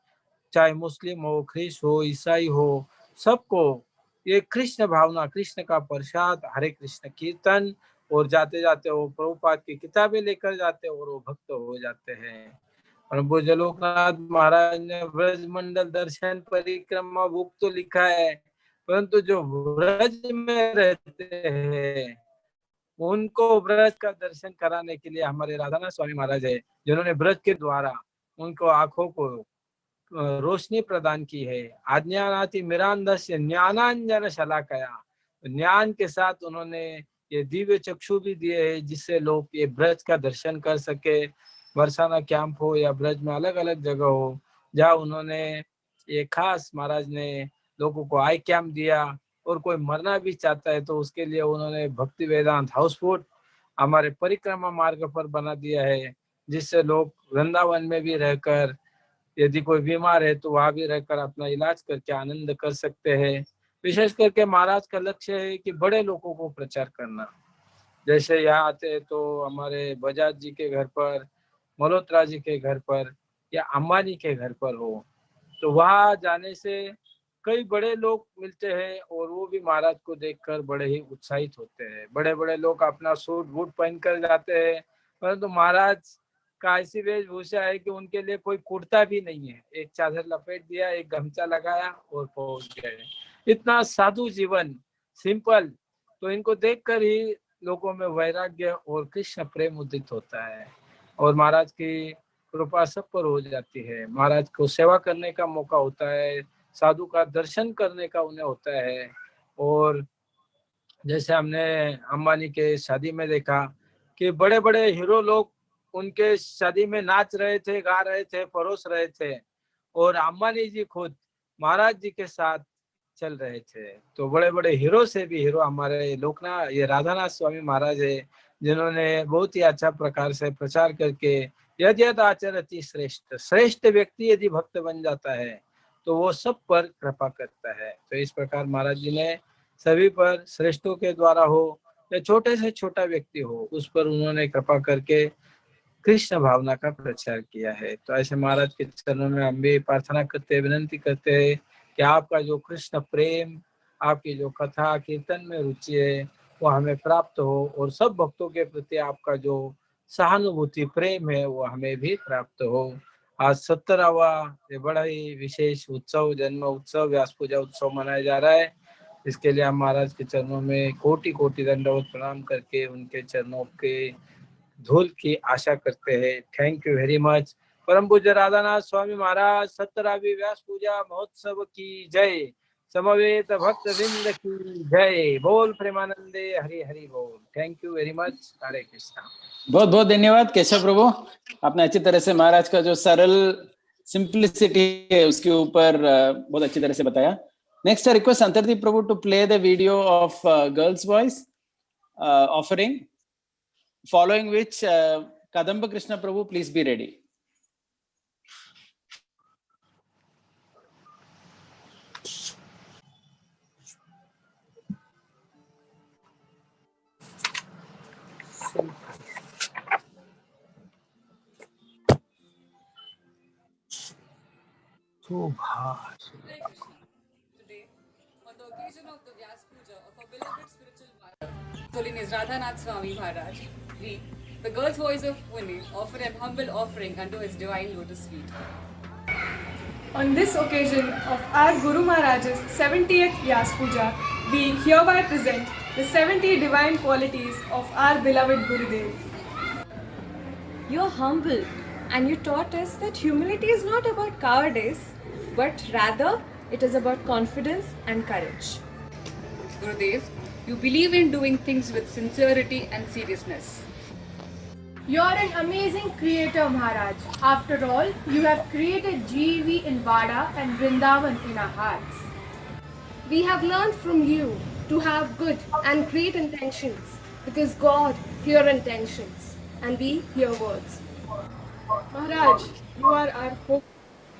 चाहे मुस्लिम हो, ख्रिस्त हो, ईसाई हो, सबको ये कृष्ण भावना, कृष्ण का प्रसाद, हरे कृष्ण कीर्तन, और जाते जाते वो प्रभुपाद की किताबें लेकर जाते और वो भक्त हो जाते हैं। और पूज्य लोकनाथ महाराज ने ब्रज मंडल दर्शन परिक्रमा बुक तो लिखा है, परंतु जो ब्रज में रहते हैं उनको ब्रज का दर्शन कराने के लिए हमारे राधानाथ स्वामी महाराज है, जिन्होंने ब्रज के द्वारा उनको आंखों को रोशनी प्रदान की है। आज्ञानाति मिरांधस्य ज्ञानांजन शलाकया, ज्ञान के साथ उन्होंने ये दिव्य चक्षु भी दिए हैं, जिससे लोग ये ब्रज का दर्शन कर सके। बरसाना कैंप हो या ब्रज में अलग अलग जगह हो, जहाँ उन्होंने ये खास महाराज ने लोगों को आई कैंप दिया। और कोई मरना भी चाहता है तो उसके लिए उन्होंने भक्ति वेदांत हाउसबोट हमारे परिक्रमा मार्ग पर बना दिया है, जिससे लोग वृंदावन में भी रहकर, यदि कोई बीमार है तो वहां भी रहकर अपना इलाज करके आनंद कर सकते हैं। विशेष करके महाराज का लक्ष्य है कि बड़े लोगों को प्रचार करना। जैसे यहाँ आते हैं तो हमारे बजाज जी के घर पर, मल्होत्रा जी के घर पर या अंबानी के घर पर हो, तो वहां जाने से कई बड़े लोग मिलते हैं और वो भी महाराज को देखकर बड़े ही उत्साहित होते हैं। बड़े बड़े लोग अपना सूट बूट पहनकर जाते हैं, परंतु महाराज का ऐसी वेशभूषा है कि उनके लिए कोई कुर्ता भी नहीं है। एक चादर लपेट दिया, एक गमछा लगाया और पहुंच गए। इतना साधु जीवन, सिंपल। तो इनको देखकर ही लोगों में वैराग्य और कृष्ण प्रेम उदित होता है और महाराज की कृपा सब पर हो जाती है। महाराज को सेवा करने का मौका होता है, साधु का दर्शन करने का उन्हें होता है। और जैसे हमने अंबानी के शादी में देखा कि बड़े बड़े हीरो लोग उनके शादी में नाच रहे थे, गा रहे थे, परोस रहे थे, और अंबानी जी खुद महाराज जी के साथ चल रहे थे। तो बड़े बड़े हीरो से भी हीरो हमारे लोकनाथ, ये राधानाथ स्वामी महाराज है, जिन्होंने बहुत ही अच्छा प्रकार से प्रचार करके यद यद आचरति श्रेष्ठ, श्रेष्ठ व्यक्ति यदि भक्त बन जाता है तो वो सब पर कृपा करता है। तो इस प्रकार महाराज जी ने सभी पर, श्रेष्ठों के द्वारा हो या छोटे से छोटा व्यक्ति हो, उस पर उन्होंने कृपा करके कृष्ण भावना का प्रचार किया है। तो ऐसे महाराज के चरणों में हम भी प्रार्थना करते हैं, विनंती करते हैं कि आपका जो कृष्ण प्रेम, आपकी जो कथा कीर्तन में रुचि है वो हमें प्राप्त हो, और सब भक्तों के प्रति आपका जो सहानुभूति प्रेम है वो हमें भी प्राप्त हो। आज 17वां ये बड़ा ही विशेष उत्सव, जन्म उत्सव, व्यासपूजा उत्सव मनाया जा रहा है। इसके लिए हम महाराज के चरणों में कोटि कोटि दंडवत प्रणाम करके उनके चरणों के धूल की आशा करते हैं। Thank you very much. परम पूज्य राधानाथ स्वामी महाराज 17वीं व्यास पूजा महोत्सव की जय। समवेत भक्त वृंद की जय। बोल प्रेमानंदे हरि हरि बोल। Thank you very much. Hare Krishna. बहुत बहुत धन्यवाद केशव प्रभु, आपने अच्छी तरह से महाराज का जो सरल सिंप्लिसिटी है उसके ऊपर बहुत अच्छी तरह से बताया। Next I request Antardeep Prabhu to play the video of girls voice offering, following which Kadamba Krishna Prabhu, please be ready. Today, on the occasion of the Vyaspuja of our beloved spiritual Maharaj, Holiness Radhanath Swami Maharaj, we, the Girls' Voice of Pune, offer an humble offering unto His divine lotus feet. On this occasion of our Guru Maharaj's 70th Vyaspuja, we hereby present the 70 divine qualities of our beloved Gurudev. You are humble and you taught us that humility is not about cowardice, but rather it is about confidence and courage. Gurudev, you believe in doing things with sincerity and seriousness. You are an amazing creator, Maharaj. After all, you have created GV in Vada and Vrindavan in our hearts. We have learned from you to have good and great intentions because God hears intentions and we hear words. Maharaj, you are our hope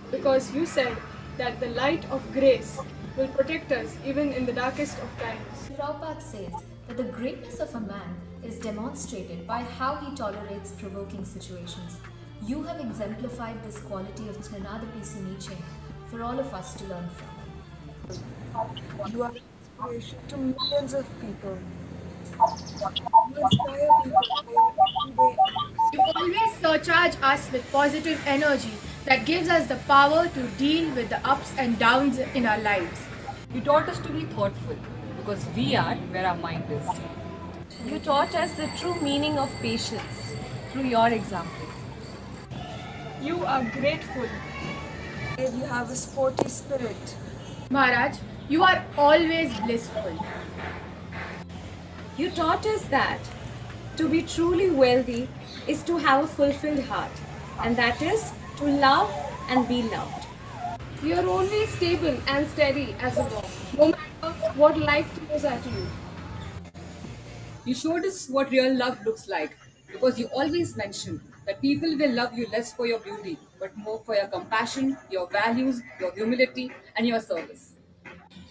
because you said that the light of grace will protect us even in the darkest of times. Prabhupada says that the greatness of a man is demonstrated by how he tolerates provoking situations. You have exemplified this quality of Jnanadapi Niche for all of us to learn from. You are an inspiration to millions of people. You inspire people by your everyday acts. You always surcharge us with positive energy that gives us the power to deal with the ups and downs in our lives. You taught us to be thoughtful because we are where our mind is. You taught us the true meaning of patience through your example. You are grateful. You have a sporty spirit. Maharaj, you are always blissful. You taught us that to be truly wealthy is to have a fulfilled heart, and that is to love and be loved. You are always stable and steady as a rock, no matter what life throws at you. You showed us what real love looks like because you always mention that people will love you less for your beauty, but more for your compassion, your values, your humility, and your service.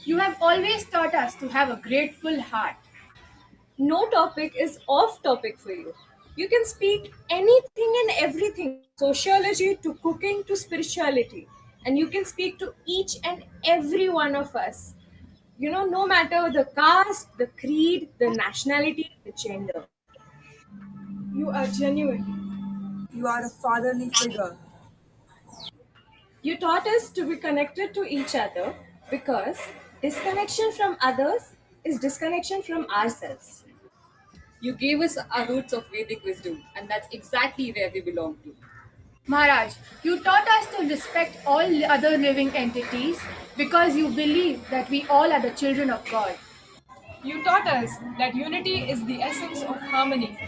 You have always taught us to have a grateful heart. No topic is off topic for you. You can speak anything and everything, sociology to cooking to spirituality, and you can speak to each and every one of us. You know, no matter the caste, the creed, the nationality, the gender. You are genuine. You are a fatherly figure. You taught us to be connected to each other because disconnection from others is disconnection from ourselves. You gave us our roots of Vedic wisdom, and that's exactly where we belong to. Maharaj, you taught us to respect all other living entities because you believe that we all are the children of God. You taught us that unity is the essence of harmony.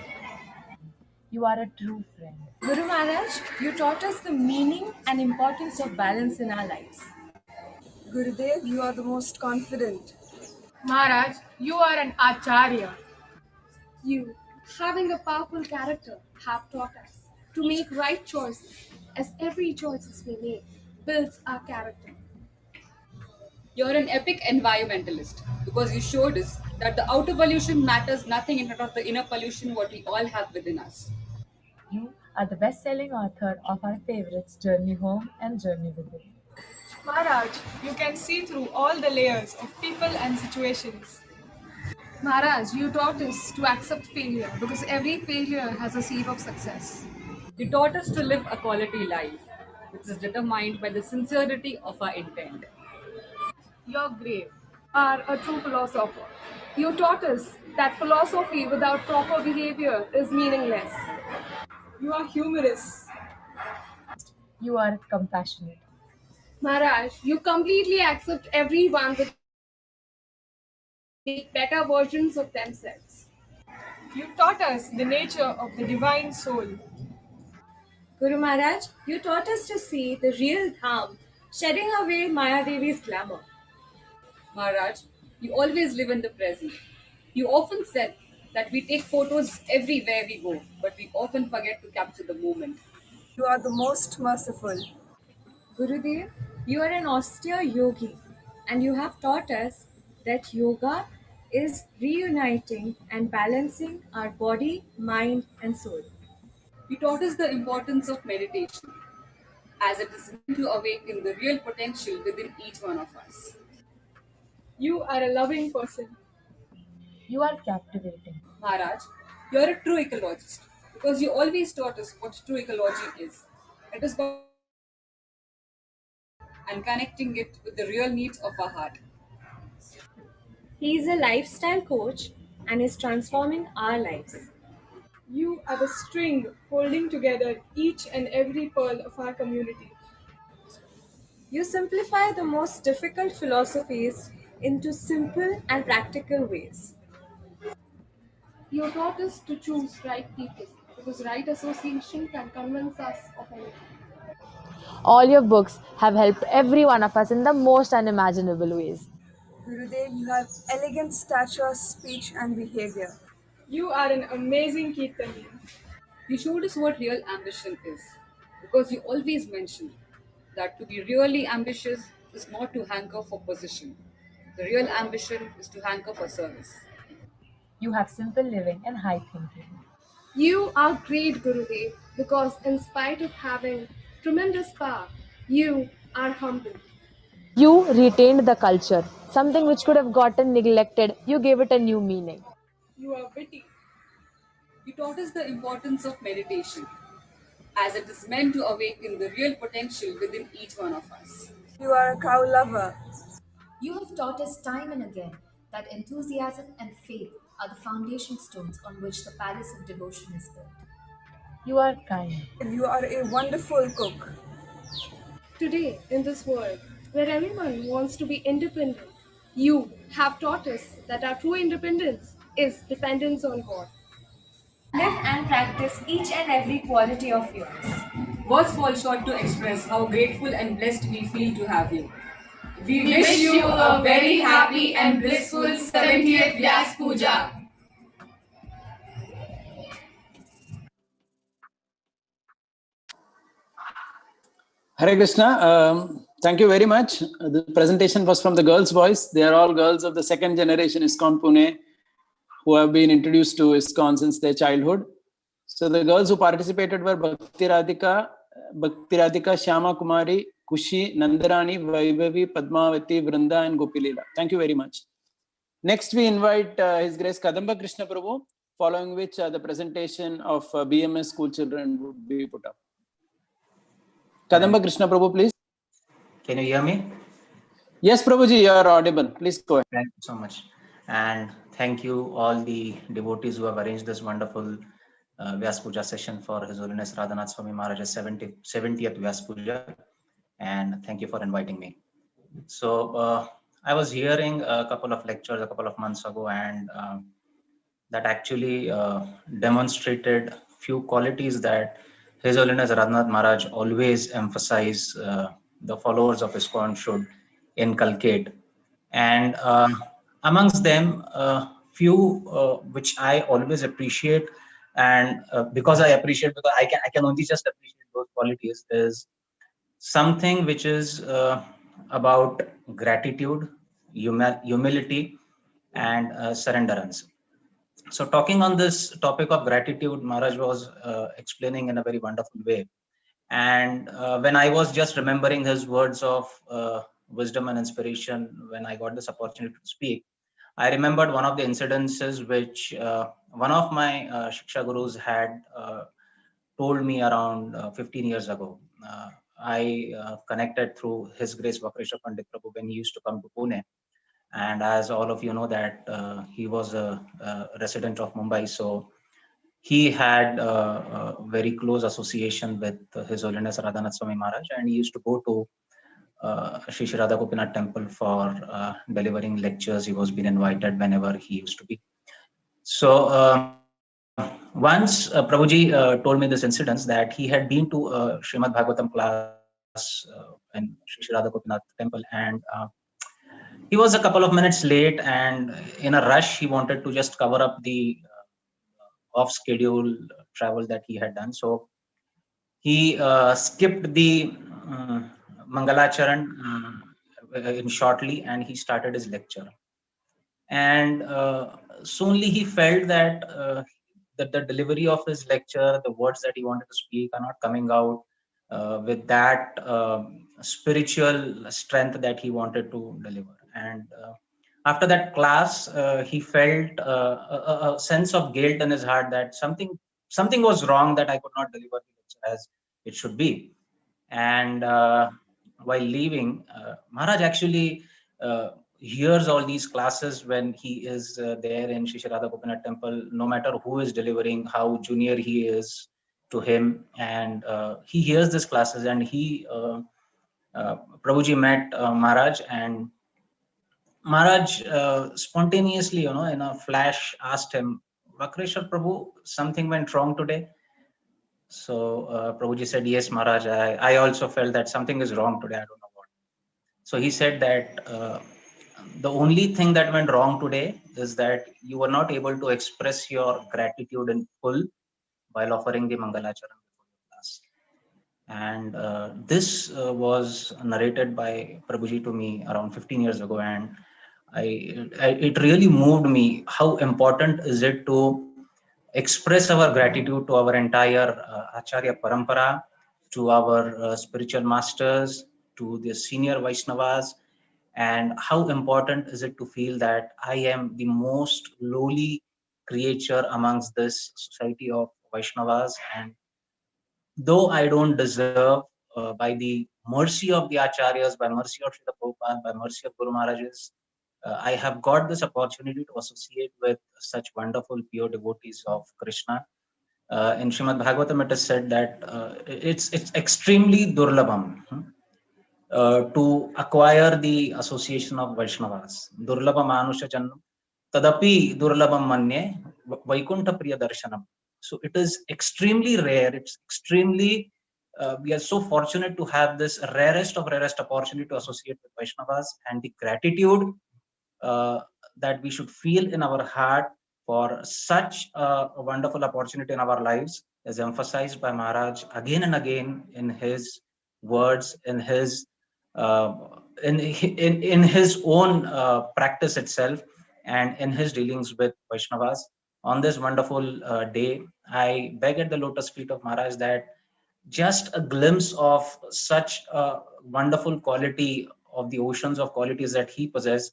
You are a true friend. Guru Maharaj, you taught us the meaning and importance of balance in our lives. Gurudev, you are the most confident. Maharaj, you are an Acharya. You, having a powerful character, have taught us to make right choices, as every choices we make builds our character. You're an epic environmentalist because you showed us that the outer pollution matters nothing in front of the inner pollution what we all have within us. You are the best-selling author of our favorites, Journey Home and Journey Within. Maharaj, you can see through all the layers of people and situations. Maharaj, you taught us to accept failure because every failure has a seed of success. You taught us to live a quality life, which is determined by the sincerity of our intent. You're grave, are a true philosopher. You taught us that philosophy without proper behavior is meaningless. You are humorous. You are compassionate. Maharaj, you completely accept everyone with better versions of themselves. You taught us the nature of the divine soul. Guru Maharaj, you taught us to see the real Dham, shedding away Maya Devi's glamour. Maharaj, you always live in the present. You often said that we take photos everywhere we go, but we often forget to capture the moment. You are the most merciful. Gurudev, you are an austere yogi, and you have taught us that yoga is reuniting and balancing our body, mind, and soul. You taught us the importance of meditation, as it is meant to awaken the real potential within each one of us. You are a loving person. You are captivating. Maharaj, you are a true ecologist because you always taught us what true ecology is. It is about and connecting it with the real needs of our heart. He is a lifestyle coach and is transforming our lives. You are the string holding together each and every pearl of our community. You simplify the most difficult philosophies into simple and practical ways. You taught us to choose right people because right association can convince us of anything. All your books have helped every one of us in the most unimaginable ways. Gurudev, you have elegant stature, speech, and behavior. You are an amazing Kirtaniya. You showed us what real ambition is, because you always mention that to be really ambitious is not to hanker for position. The real ambition is to hanker for service. You have simple living and high thinking. You are great, Gurudev, because in spite of having tremendous power, you are humble. You retained the culture, something which could have gotten neglected. You gave it a new meaning. You are witty. You taught us the importance of meditation, as it is meant to awaken the real potential within each one of us. You are a cow lover. You have taught us time and again that enthusiasm and faith are the foundation stones on which the palace of devotion is built. You are kind. You are a wonderful cook. Today, in this world where everyone wants to be independent, you have taught us that our true independence is dependence on God. Live and practice each and every quality of yours. Words fall short to express how grateful and blessed we feel to have you. We wish you a very happy and blissful 70th Vyaspuja. Hare Krishna. Thank you very much. The presentation was from the girls' voice. They are all girls of the second generation ISKCON Pune who have been introduced to ISKCON since their childhood. So the girls who participated were Bhakti Radhika, Shyama Kumari, Kushi, Nandarani, Vaibhavi, Padmavati, Vrinda, and Gopilila. Thank you very much. Next, we invite His Grace Kadamba Krishna Prabhu, following which the presentation of BMS school children would be put up. Kadamba Krishna Prabhu, please. Can you hear me? Yes, Prabhuji, you are audible. Please go ahead. Thank you so much. And thank you all the devotees who have arranged this wonderful Vyaspuja session for His Holiness Radhanath Swami Maharaj's 70th Vyaspuja. And thank you for inviting me. So I was hearing a couple of lectures a couple of months ago, and that actually demonstrated few qualities that His Holiness Radhanath Maharaj always emphasize the followers of ISKCON should inculcate. And amongst them, few which I always appreciate, and because I appreciate, because I can only just appreciate those qualities, is something which is about gratitude, humility, and surrenderance. So talking on this topic of gratitude, Maharaj was explaining in a very wonderful way. And when I was just remembering his words of wisdom and inspiration, when I got this opportunity to speak, I remembered one of the incidences which one of my Shiksha Gurus had told me around 15 years ago. I connected through His Grace Vakreshwar Pandit Prabhu when he used to come to Pune. And as all of you know that he was a resident of Mumbai, so he had a very close association with His Holiness Radhanath Swami Maharaj, and he used to go to Shri Shri Radha Gopinath temple for delivering lectures. He was being invited whenever he used to be. So once Prabhuji told me this incident that he had been to a Srimad Bhagavatam class in Shri Shri Radha Gopinath temple, and he was a couple of minutes late, and in a rush he wanted to just cover up the off schedule travel that he had done. So he skipped the Mangalacharan in shortly, and he started his lecture. And soonly he felt that that the delivery of his lecture, the words that he wanted to speak, are not coming out with that spiritual strength that he wanted to deliver. And after that class, he felt a sense of guilt in his heart that something was wrong, that I could not deliver the lecture as it should be. And while leaving, Maharaj actually hears all these classes when he is there in Shri Shri Radha Gopinath temple, no matter who is delivering, how junior he is to him, and he hears these classes, and he Prabhuji met Maharaj, and Maharaj spontaneously, in a flash, asked him, "Vakreshwar Prabhu, something went wrong today?" So Prabhuji said, "Yes, Maharaj, I also felt that something is wrong today. I don't know what." So he said that the only thing that went wrong today is that you were not able to express your gratitude in full while offering the Mangalacharan before the class. And this was narrated by Prabhuji to me around 15 years ago, and it really moved me. How important is it to express our gratitude to our entire Acharya Parampara, to our spiritual masters, to the senior Vaishnavas, and how important is it to feel that I am the most lowly creature amongst this society of Vaishnavas, and though I don't deserve, by the mercy of the Acharyas, by mercy of Srila Prabhupada, by mercy of Guru Maharajas, I have got this opportunity to associate with such wonderful pure devotees of Krishna. In Srimad Bhagavatam, it is said that it's extremely durlabham to acquire the association of Vaishnavas. Durlabha manusha jannam tadapi durlabham manye vaikuntha priya darshanam. So it is extremely rare. It's extremely, we are so fortunate to have this rarest of rarest opportunity to associate with Vaishnavas, and the gratitude that we should feel in our heart for such a wonderful opportunity in our lives is emphasized by Maharaj again and again in his words, in his in his own practice itself, and in his dealings with Vaishnavas. On this wonderful day, I beg at the lotus feet of Maharaj that just a glimpse of such a wonderful quality of the oceans of qualities that he possessed,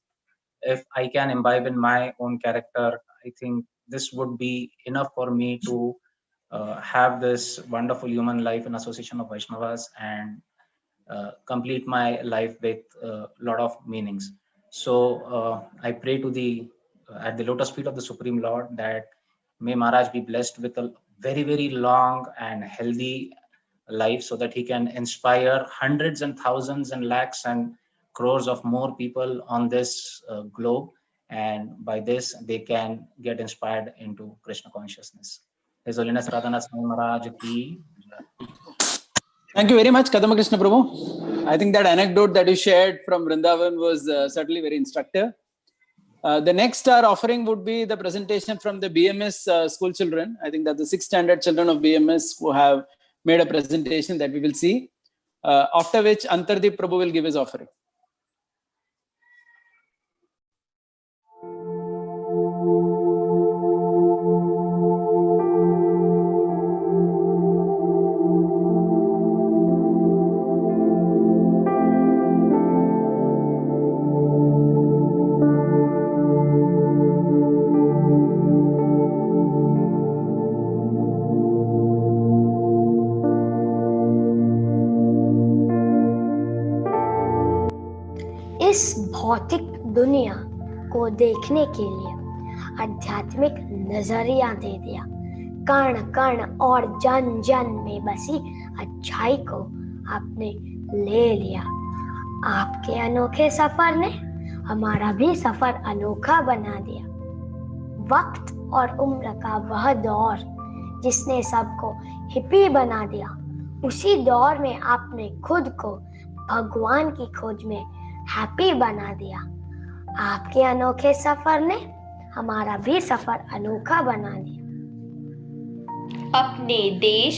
if I can imbibe in my own character, I think this would be enough for me to have this wonderful human life in association of Vaishnavas and complete my life with a lot of meanings. So I pray to the at the lotus feet of the Supreme Lord that may Maharaj be blessed with a very, very long and healthy life, so that he can inspire hundreds and thousands and lakhs and crores of more people on this globe, and by this they can get inspired into Krishna consciousness. His Holiness Radhanath Swami Maharaj ki. Thank you very much, Kadamba Krishna Prabhu. I think that anecdote that you shared from Vrindavan was certainly very instructive. The next offering would be the presentation from the BMS school children. I think that the 6th standard children of BMS who have made a presentation that we will see. After which Antardeep Prabhu will give his offering. इस भौतिक दुनिया को देखने के लिए आध्यात्मिक नजरिया दे दिया। कण कण और जन जन में बसी अच्छाई को आपने ले लिया। आपके अनोखे सफर ने हमारा भी सफर अनोखा बना दिया। वक्त और उम्र का वह दौर जिसने सबको हिप्पी बना दिया, उसी दौर में आपने खुद को भगवान की खोज में हैप्पी बना दिया। आपके अनोखे सफर ने हमारा भी सफर अनोखा बना दिया। अपने देश,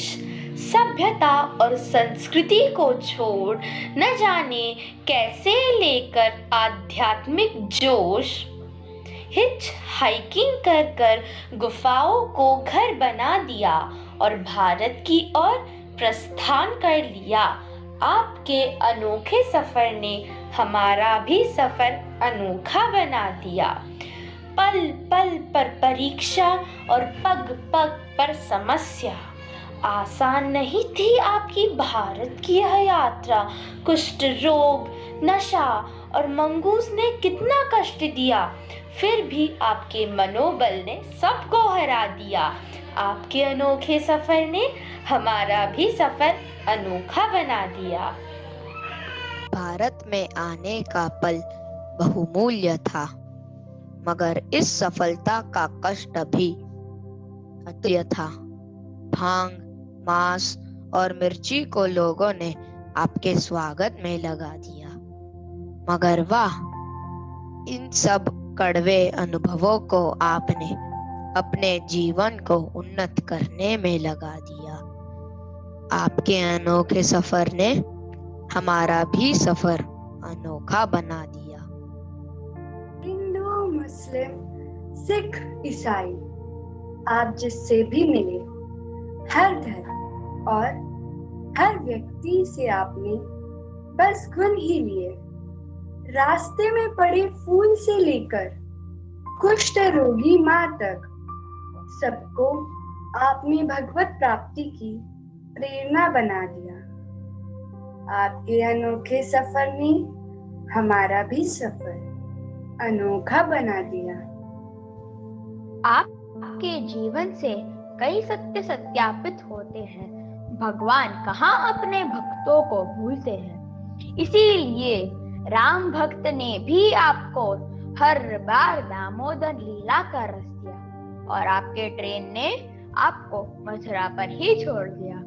सभ्यता और संस्कृति को छोड़ न जाने कैसे लेकर आध्यात्मिक जोश, हिच हाइकिंग कर कर गुफाओं को घर बना दिया और भारत की ओर प्रस्थान कर लिया। आपके अनोखे सफर ने हमारा भी सफर अनोखा बना दिया। पल पल पर परीक्षा और पग पग पर समस्या, आसान नहीं थी आपकी भारत की यह यात्रा। कुष्ठ रोग, नशा और मंगूस ने कितना कष्ट दिया, फिर भी आपके मनोबल ने सबको हरा दिया। आपके अनोखे सफर ने हमारा भी सफर अनोखा बना दिया। भारत में आने का पल बहुमूल्य था, मगर इस सफलता का कष्ट भी अतुल्य था। भांग, मांस और मिर्ची को लोगों ने आपके स्वागत में लगा दिया, मगर वाह, इन सब कड़वे अनुभवों को आपने अपने जीवन को उन्नत करने में लगा दिया। आपके अनोखे सफर ने हमारा भी सफर अनोखा बना दिया। हिंदू, मुस्लिम, सिख, ईसाई, आप जिससे भी मिले, हर धर्म और हर व्यक्ति से आपने बस गुण ही लिए। रास्ते में पड़े फूल से लेकर कुष्ठ रोगी माँ तक सबको आपने भगवत प्राप्ति की प्रेरणा बना दिया। आपके अनोखे सफर ने हमारा भी सफर अनोखा बना दिया। आपके जीवन से कई सत्य सत्यापित होते हैं। भगवान कहाँ अपने भक्तों को भूलते हैं। इसीलिए राम भक्त ने भी आपको हर बार दामोदर लीला का रस दिया और आपके ट्रेन ने आपको मथुरा पर ही छोड़ दिया।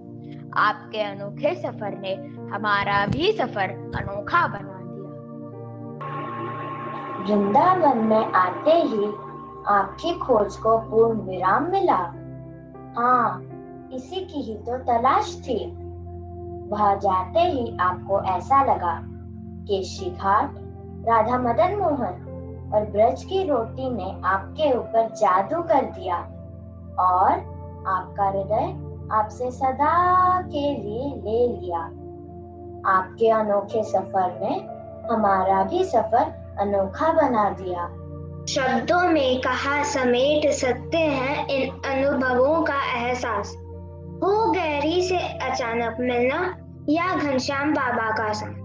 आपके अनोखे सफर ने हमारा भी सफर अनोखा बना दिया। वृंदावन में आते ही आपकी खोज को पूर्ण विराम मिला। हाँ, इसी की ही तो तलाश थी। वहां जाते ही आपको ऐसा लगा केशी घाट, राधा मदन मोहन और ब्रज की रोटी ने आपके ऊपर जादू कर दिया और आपका हृदय आपसे सदा के लिए ले लिया। आपके अनोखे सफर ने हमारा भी सफर अनोखा बना दिया। शब्दों में कहा समेट सकते हैं इन अनुभवों का एहसास। हो गहरी से अचानक मिलना या घनश्याम बाबा का साथ।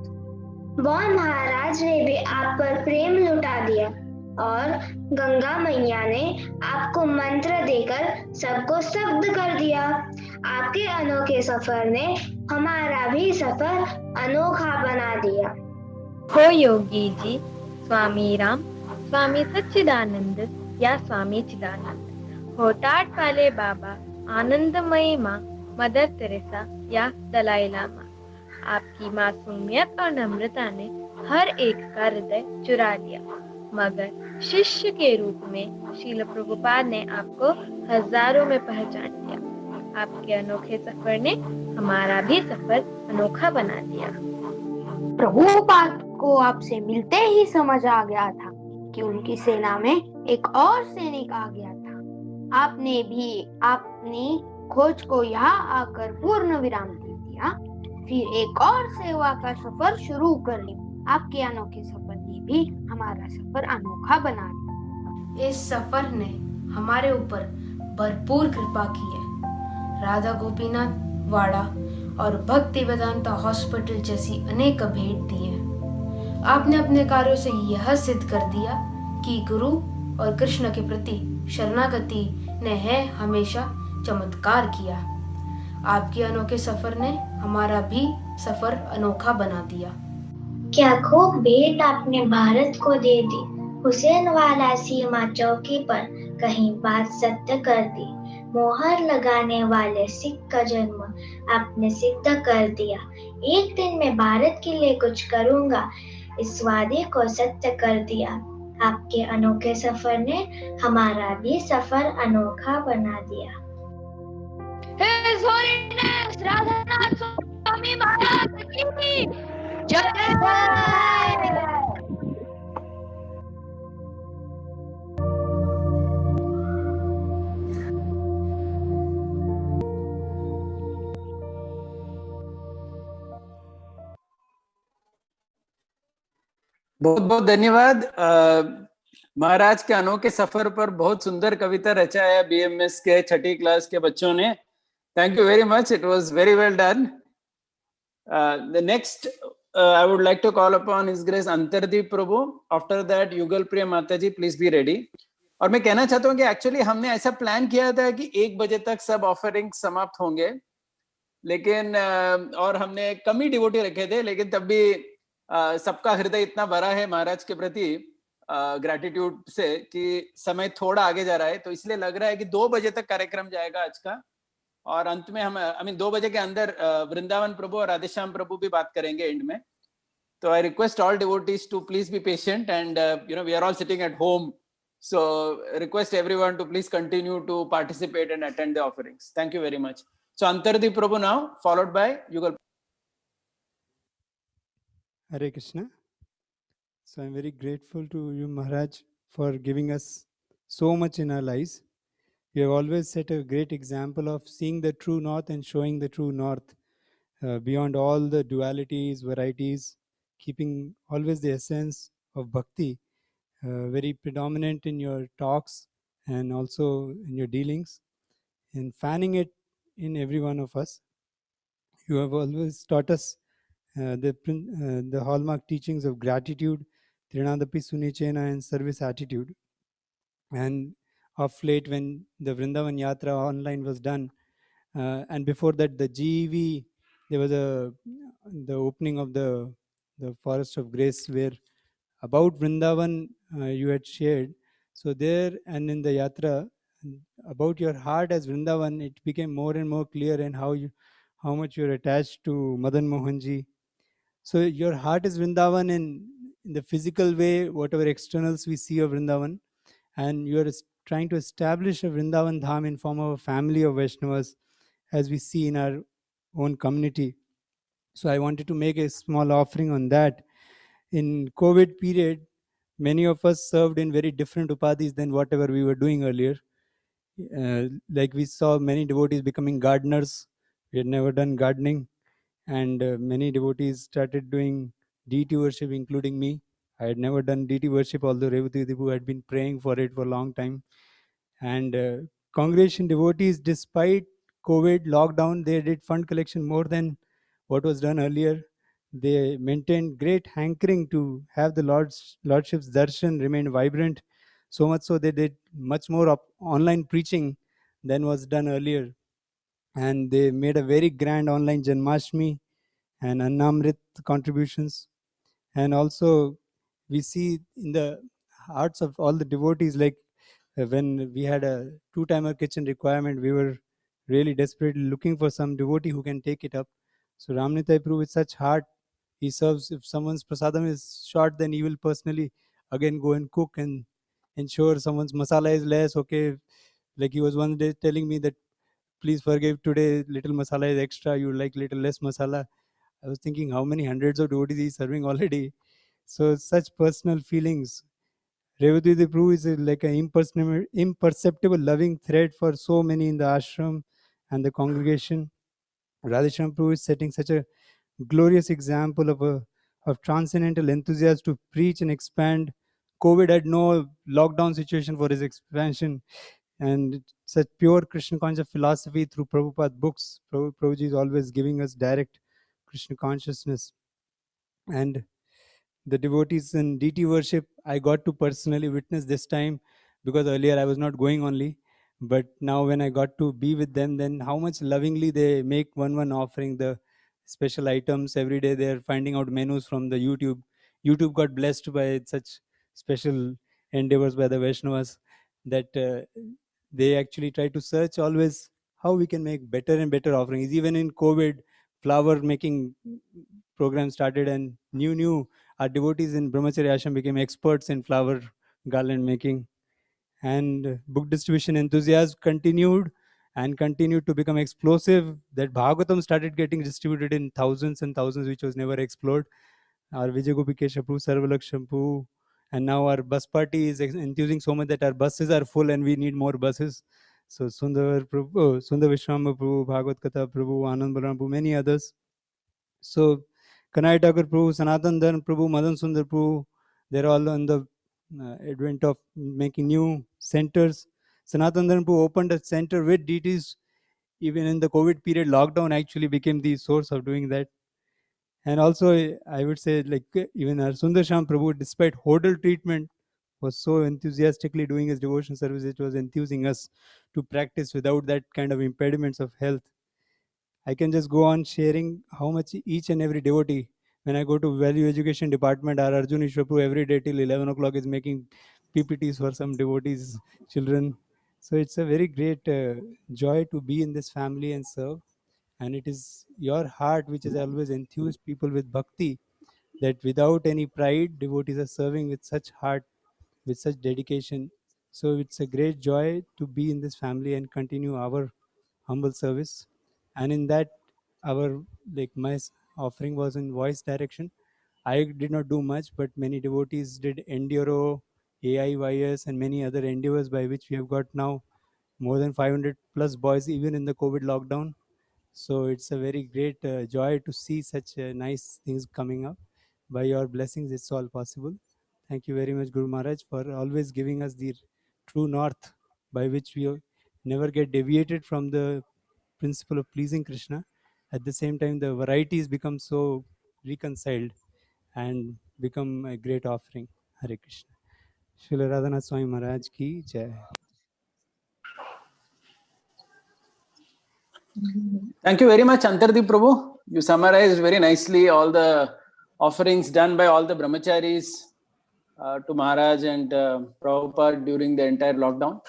बौन महाराज ने भी आप पर प्रेम लुटा दिया और गंगा मैया ने आपको मंत्र देकर सबको स्तब्ध कर दिया। आपके अनोखे सफर ने हमारा भी सफर अनोखा बना दिया। हो योगी जी, स्वामी राम, स्वामी सच्चिदानंद या स्वामी चिदानंद, हो टाट वाले बाबा, आनंदमयी माँ, मदर तेरेसा या दलाई लामा, आपकी मासूमियत और नम्रता ने हर एक का हृदय चुरा लिया। मगर शिष्य के रूप में शील प्रभुपाद ने आपको हजारों में पहचान लिया। आपके अनोखे सफर ने हमारा भी सफर अनोखा बना दिया। प्रभुपाद को आपसे मिलते ही समझ आ गया था कि उनकी सेना में एक और सैनिक आ गया था। आपने भी अपनी खोज को यहाँ आकर पूर्ण विराम दे दिया, फिर एक और सेवा का सफर शुरू कर लिया। आपके अनोखे सफर ने भी हमारा सफर अनोखा बना दिया। इस सफर ने हमारे ऊपर भरपूर कृपा की है। राधा गोपीनाथ वाड़ा और भक्ति वेदांता हॉस्पिटल जैसी अनेक भेंट दी हैं। आपने अपने कार्यों से यह सिद्ध कर दिया कि गुरु और कृष्ण के प्रति शरणागति ने है हमेशा चमत्कार किया। आपके अनोखे सफर ने हमारा भी सफर अनोखा बना दिया। क्या खूब भेंट आपने भारत को दे दी। हुसैन वाला सीमा चौकी पर कहीं बात सत्य कर दी। मोहर लगाने वाले सिख का जन्म आपने सिद्ध कर दिया। एक दिन मैं भारत के लिए कुछ करूंगा, इस वादे को सत्य कर दिया। आपके अनोखे सफर ने हमारा भी सफर अनोखा बना दिया। His Holiness राधानाथ स्वामी महाराज की जय। बहुत बहुत धन्यवाद। महाराज के अनोखे सफर पर बहुत सुंदर कविता रचा है बीएमएस के छठी क्लास के बच्चों ने। Thank you very much, it was very well done. The next I would like to call upon his grace Antardeep Prabhu. After that Yugal Priya माता जी, प्लीज बी रेडी। और मैं कहना चाहता हूँ कि एक्चुअली हमने ऐसा प्लान किया था कि 1 बजे तक सब ऑफरिंग समाप्त होंगे, लेकिन और हमने कम ही डिवोटी रखे थे, लेकिन तब भी सबका हृदय इतना भरा है महाराज के प्रति ग्रैटिट्यूड से कि समय थोड़ा आगे जा रहा है। तो इसलिए लग रहा है कि 2 बजे तक कार्यक्रम जाएगा आज का, और अंत में हम 2 बजे के अंदर वृंदावन प्रभु और राधेश्याम प्रभु भी बात करेंगे एंड में। So I request all devotees to please be patient, and we are all sitting at home. So request everyone to please continue to participate and attend the offerings. Thank you very much. So Antardi Prabhu now, followed by Yugal. Hare Krishna. So I'm very grateful to you, Maharaj, for giving us so much in our lives. You have always set a great example of seeing the true north and showing the true north beyond all the dualities, varieties, keeping always the essence of bhakti very predominant in your talks and also in your dealings, and fanning it in every one of us. You have always taught us the hallmark teachings of gratitude, Trinadapi Sunichena, and service attitude. And of late, when the Vrindavan Yatra online was done, and before that, the GEV, there was the opening of the Forest of Grace, where about Vrindavan you had shared. So there and in the Yatra, about your heart as Vrindavan, it became more and more clear, and how much you're attached to Madan Mohanji. So your heart is Vrindavan in the physical way, whatever externals we see of Vrindavan, and you are trying to establish a Vrindavan Dham in form of a family of Vaishnavas, as we see in our own community. So I wanted to make a small offering on that. In COVID period, many of us served in very different upadhis than whatever we were doing earlier. Like we saw many devotees becoming gardeners. We had never done gardening, and many devotees started doing deity worship, including me. I had never done deity worship, although Revati Dipu had been praying for it for a long time. And congregation devotees, despite COVID lockdown, they did fund collection more than what was done earlier. They maintained great hankering to have the Lordship's darshan remain vibrant, so much so they did much more online preaching than was done earlier. And they made a very grand online Janmashtami and Annamrit contributions. And also we see in the hearts of all the devotees, like when we had a 2-timer kitchen requirement, we were really desperately looking for some devotee who can take it up. So Ramnitai Prabhu, with such heart, he serves. If someone's prasadam is short, then he will personally again go and cook and ensure someone's masala is less. Okay, like he was one day telling me that, please forgive, today little masala is extra, you like little less masala. I was thinking how many hundreds of devotees he is serving already. So such personal feelings. Revati Prabhu is like an imperceptible loving thread for so many in the ashram and the congregation. Radhesham Prabhu is setting such a glorious example of transcendental enthusiasm to preach and expand. COVID had no lockdown situation for his expansion, and such pure Krishna conscious philosophy through Prabhupada books. Prabhuji is always giving us direct Krishna consciousness. And the devotees in DT worship, I got to personally witness this time, because earlier I was not going only. But now when I got to be with them, then how much lovingly they make one offering, the special items. Every day they are finding out menus from the YouTube. YouTube got blessed by such special endeavors by the Vaishnavas that they actually try to search always how we can make better and better offerings. Even in COVID, flower making program started, and new our devotees in Brahmacharya Ashram became experts in flower garland making. And book distribution enthusiasm continued to become explosive. That Bhagavatam started getting distributed in thousands and thousands, which was never explored. Our Vijay Gopikesh Prabhu, Sarvalaksham Prabhu, and now our bus party is enthusing so much that our buses are full and we need more buses. So Sundar Prabhu, Sundar Vishwamba Prabhu, Bhagavad Katha Prabhu, Anand Balaram Prabhu, many others. So Kanai Thakur Prabhu, Sanatan Dhan Prabhu, Madan Sundar Prabhu, they're all on the advent of making new centers. Sanatan Dhan Prabhu opened a center with deities. Even in the COVID period, lockdown actually became the source of doing that. And also, I would say, like even our Sundar Sham Prabhu, despite hodl treatment, was so enthusiastically doing his devotion service. It was enthusing us to practice without that kind of impediments of health. I can just go on sharing how much each and every devotee, when I go to value education department, our Arjun Ishwapu every day till 11 o'clock is making PPTs for some devotees, children. So it's a very great joy to be in this family and serve. And it is your heart which has always enthused people with bhakti that without any pride, devotees are serving with such heart, with such dedication. So it's a great joy to be in this family and continue our humble service. And in that, our my offering was in voice direction. I did not do much, but many devotees did Enduro, AIYS, and many other endeavors by which we have got now more than 500 plus boys even in the COVID lockdown. So it's a very great joy to see such nice things coming up. By your blessings, it's all possible. Thank you very much, Guru Maharaj, for always giving us the true north by which we never get deviated from the principle of pleasing Krishna. At the same time, the varieties become so reconciled and become a great offering. Hare Krishna. Srila Radhanath Swami Maharaj ki jai. Thank you very much, Antardeep Prabhu. You summarized very nicely all the offerings done by all the brahmacharis to Maharaj and Prabhupada during the entire lockdown.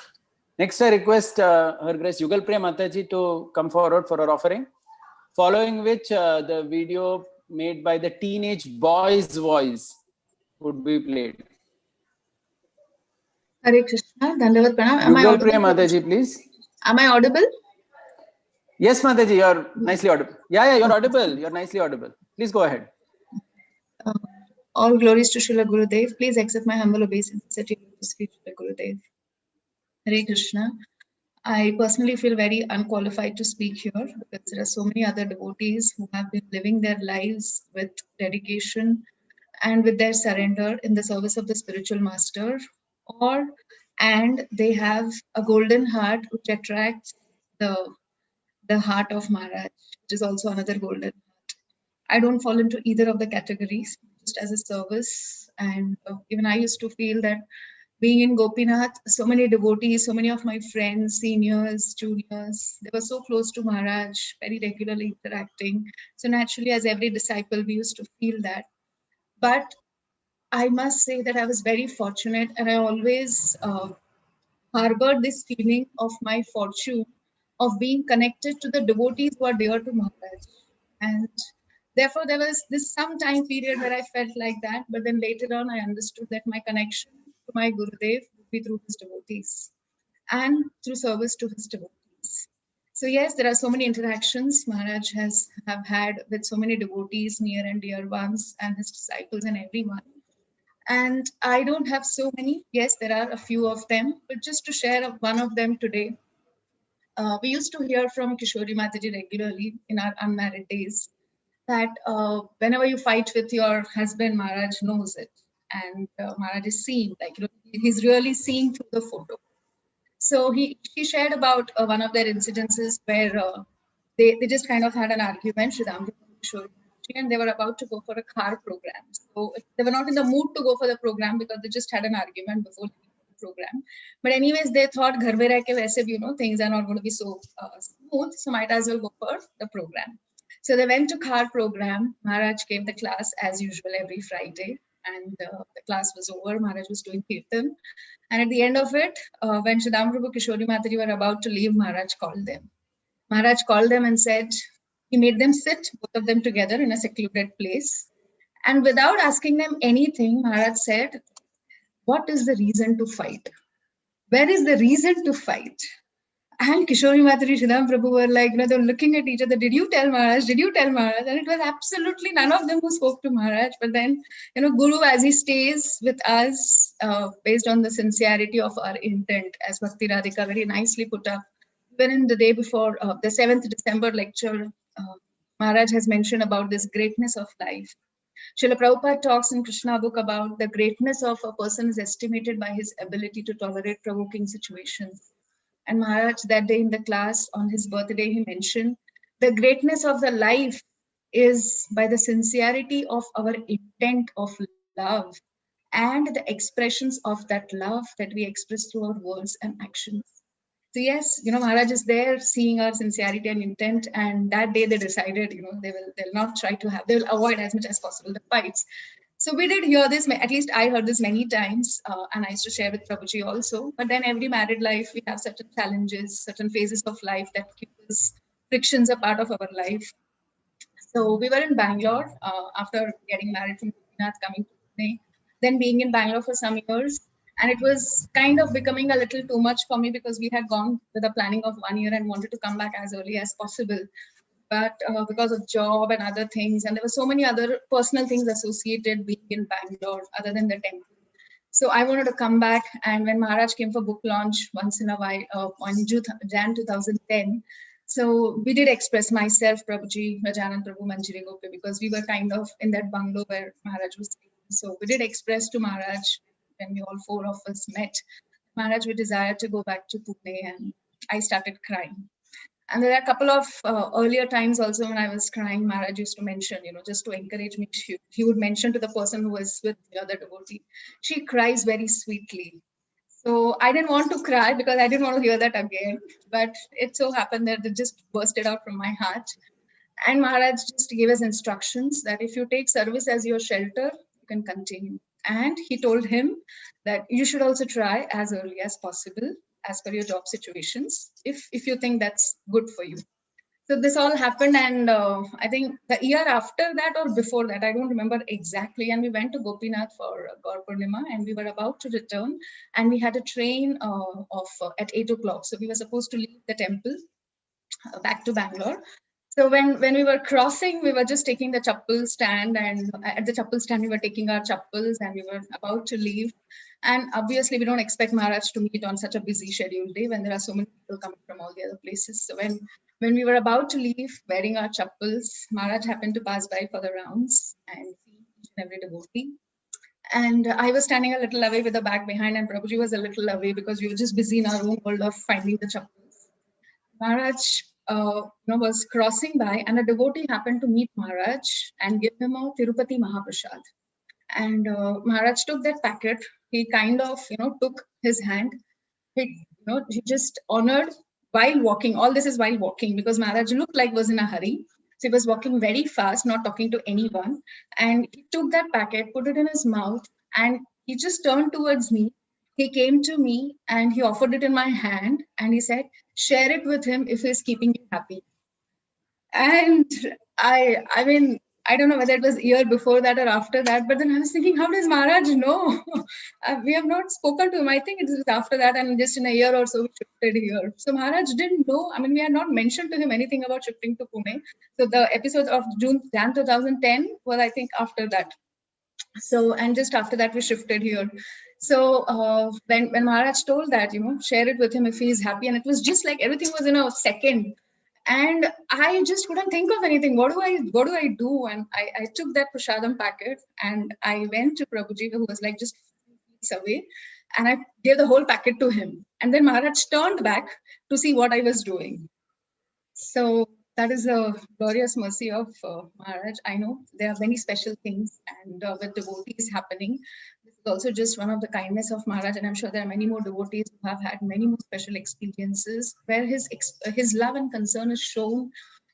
Next, I request Her Grace Yugal Priya Mataji to come forward for her offering, following which the video made by the teenage boy's voice would be played. Hare Krishna, Dandavat Pranam. Am I Yugal Priya audible? Mataji, please. Am I audible? Yes, Mataji, you're nicely audible. Yeah, you're audible. You're nicely audible. Please go ahead. All glories to Srila Gurudev. Please accept my humble obeisance at your lotus feet, Srila Gurudev. Hare Krishna. I personally feel very unqualified to speak here because there are so many other devotees who have been living their lives with dedication and with their surrender in the service of the spiritual master, and they have a golden heart which attracts the heart of Maharaj, which is also another golden heart. I don't fall into either of the categories, just as a service. And even I used to feel that being in Gopinath, so many devotees, so many of my friends, seniors, juniors, they were so close to Maharaj, very regularly interacting. So naturally, as every disciple, we used to feel that. But I must say that I was very fortunate, and I always harbored this feeling of my fortune of being connected to the devotees who are dear to Maharaj. And therefore, there was this some time period where I felt like that, but then later on, I understood that my connection to my Gurudev would be through his devotees and through service to his devotees. So yes, there are so many interactions Maharaj have had with so many devotees, near and dear ones, and his disciples and everyone. And I don't have so many. Yes, there are a few of them, but just to share one of them today. We used to hear from Kishori Mataji regularly in our unmarried days that whenever you fight with your husband, Maharaj knows it. And Maharaj is seeing, like, he's really seeing through the photo. So he shared about one of their incidences where they just kind of had an argument, Sridham Kishori, and they were about to go for a car program. So they were not in the mood to go for the program because they just had an argument before the program. But anyways, they thought, ghar mein reh ke waise bhi, things are not going to be so smooth, so might as well go for the program. So they went to car program. Maharaj gave the class as usual every Friday, and the class was over. Maharaj was doing kirtan. And at the end of it, when Sridham Prabhu Kishori Mataji were about to leave, Maharaj called them. Maharaj called them and said, he made them sit, both of them together in a secluded place. And without asking them anything, Maharaj said, what is the reason to fight? Where is the reason to fight? And Kishori Mataji, Sridham Prabhu were like, they were looking at each other. Did you tell Maharaj? Did you tell Maharaj? And it was absolutely none of them who spoke to Maharaj. But then, Guru, as he stays with us, based on the sincerity of our intent, as Bhakti Radhika very nicely put up, even in the day before the 7th December lecture, Maharaj has mentioned about this greatness of life. Srila Prabhupada talks in Krishna book about the greatness of a person is estimated by his ability to tolerate provoking situations. And Maharaj, that day in the class on his birthday, he mentioned the greatness of the life is by the sincerity of our intent of love and the expressions of that love that we express through our words and actions. So yes, Maharaj is there seeing our sincerity and intent, and that day they decided, they'll not try to they'll avoid as much as possible the fights. So we did hear this, at least I heard this many times, and I used to share with Prabhuji also. But then every married life, we have certain challenges, certain phases of life that keep us, frictions a part of our life. So we were in Bangalore after getting married from Gopinath, coming to Pune, then being in Bangalore for some years. And it was kind of becoming a little too much for me because we had gone with a planning of 1 year and wanted to come back as early as possible. But because of job and other things, and there were so many other personal things associated being in Bangalore other than the temple. So I wanted to come back, and when Maharaj came for book launch once in a while on Jan 2010, so we did express myself, Prabhuji, Radhanath Prabhu, Manjari Gopi, because we were kind of in that bungalow where Maharaj was staying. So we did express to Maharaj when we all four of us met. Maharaj, we desired to go back to Pune, and I started crying. And there are a couple of earlier times also when I was crying, Maharaj used to mention, just to encourage me, he would mention to the person who was with the other devotee, she cries very sweetly. So I didn't want to cry because I didn't want to hear that again. But it so happened that it just bursted out from my heart. And Maharaj just gave us instructions that if you take service as your shelter, you can continue. And he told him that you should also try as early as possible, as per your job situations, if you think that's good for you. So this all happened, and I think the year after that or before that, I don't remember exactly. And we went to Gopinath for Gaur Purnima, and we were about to return, and we had a train at 8 o'clock. So we were supposed to leave the temple back to Bangalore. So when we were crossing, we were just taking the chappal stand, and at the chappal stand, we were taking our chappals, and we were about to leave. And obviously, we don't expect Maharaj to meet on such a busy scheduled day when there are so many people coming from all the other places. So when we were about to leave, wearing our chappals, Maharaj happened to pass by for the rounds and see each and every devotee. And I was standing a little away with the bag behind, and Prabhuji was a little away because we were just busy in our own world of finding the chappals. Maharaj was crossing by, and a devotee happened to meet Maharaj and give him a Tirupati Mahaprasad. And Maharaj took that packet. He kind of, took his hand. He just honored while walking. All this is while walking because Maharaj looked like was in a hurry. So he was walking very fast, not talking to anyone. And he took that packet, put it in his mouth, and he just turned towards me. He came to me and he offered it in my hand, and he said, share it with him if he's keeping you happy. And I mean, I don't know whether it was a year before that or after that, but then I was thinking, how does Maharaj know? We have not spoken to him. I think it was after that, and just in a year or so, we shifted here. So Maharaj didn't know. I mean, we had not mentioned to him anything about shifting to Pune. So the episode of Jan 2010 was, I think, after that. So, and just after that, we shifted here. So when Maharaj told that, share it with him if he is happy, and it was just like everything was in a second. And I just couldn't think of anything. What do I do? And I took that prasadam packet and I went to Prabhuji, who was like just feet away, and I gave the whole packet to him. And then Maharaj turned back to see what I was doing. So that is a glorious mercy of Maharaj. I know there are many special things, and with devotees happening. This is also just one of the kindness of Maharaj, and I'm sure there are many more devotees who have had many more special experiences where his love and concern is shown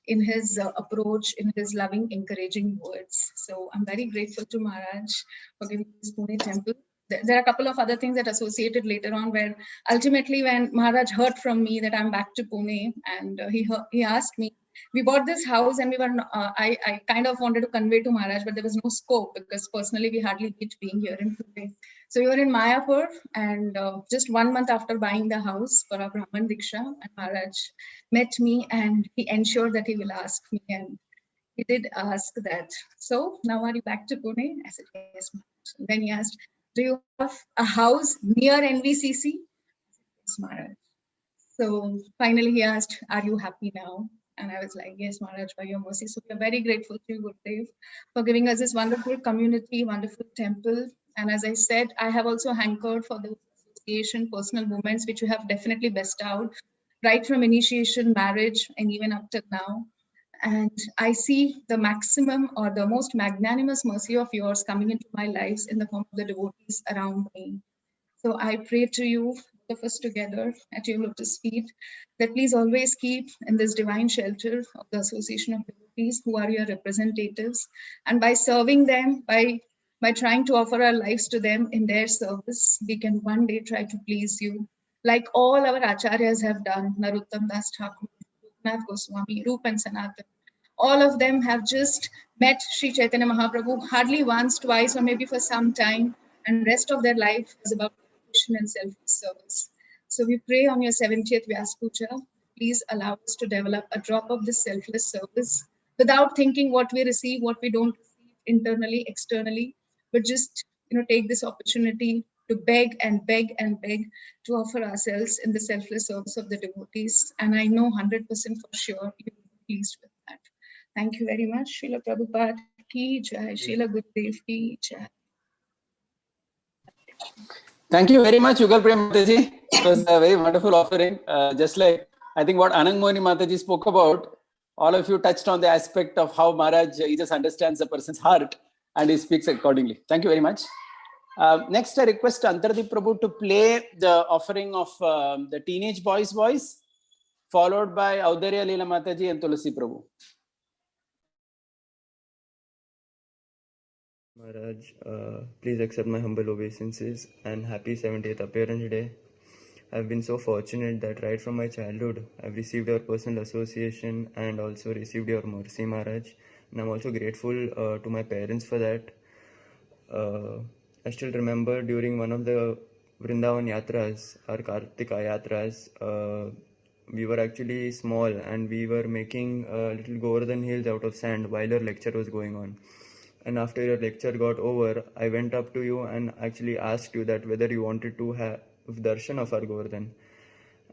in his approach, in his loving, encouraging words. So I'm very grateful to Maharaj for giving this Pune temple. There are a couple of other things that associated later on, where ultimately when Maharaj heard from me that I'm back to Pune, and he asked me, we bought this house, and we were I kind of wanted to convey to Maharaj, but there was no scope because personally we hardly meet being here in Pune. So we were in Mayapur, and just 1 month after buying the house for our Brahman Diksha, and Maharaj met me and he ensured that he will ask me, and he did ask that. So now are you back to Pune? I said, yes, Maharaj. Then he asked, do you have a house near NVCC? Yes, Maharaj. So finally he asked, are you happy now? And I was like, yes, Maharaj, by your mercy. So we are very grateful to you, Gurudev, for giving us this wonderful community, wonderful temple. And as I said, I have also hankered for the association, personal moments, which you have definitely bestowed, right from initiation, marriage, and even up till now. And I see the maximum or the most magnanimous mercy of yours coming into my lives in the form of the devotees around me. So I pray to you, both of us together at your lotus feet, that please always keep in this divine shelter of the association of devotees who are your representatives. And by serving them, by trying to offer our lives to them in their service, we can one day try to please you. Like all our acharyas have done, Narottam Das Thakur, Goswami, Rup and Sanatan, all of them have just met Sri Chaitanya Mahaprabhu hardly once, twice, or maybe for some time, and rest of their life is about devotion and selfless service. So we pray on your 70th Vyaspuja, please allow us to develop a drop of this selfless service without thinking what we receive, what we don't receive internally, externally, but just take this opportunity to beg and beg and beg to offer ourselves in the selfless service of the devotees. And I know 100% for sure you will be pleased with that. Thank you very much. Srila Prabhupada ki jai. Srila Gurudev ki jai. Thank you very much, Yugal Prem Mataji. It was a very wonderful offering. Just like I think what Anang Mohini Mataji spoke about, all of you touched on the aspect of how Maharaj, he just understands the person's heart and he speaks accordingly. Thank you very much. Next, I request Antardeep Prabhu to play the offering of the teenage boys' voice, followed by Audarya Leela Mataji and Tulasi Prabhu. Maharaj, please accept my humble obeisances and happy 70th appearance day. I've been so fortunate that right from my childhood, I've received your personal association and also received your mercy, Maharaj. And I'm also grateful to my parents for that. I still remember during one of the Vrindavan Yatras, our Kartika Yatras, we were actually small and we were making little Govardhan hills out of sand while your lecture was going on. And after your lecture got over, I went up to you and actually asked you that whether you wanted to have darshan of our Govardhan.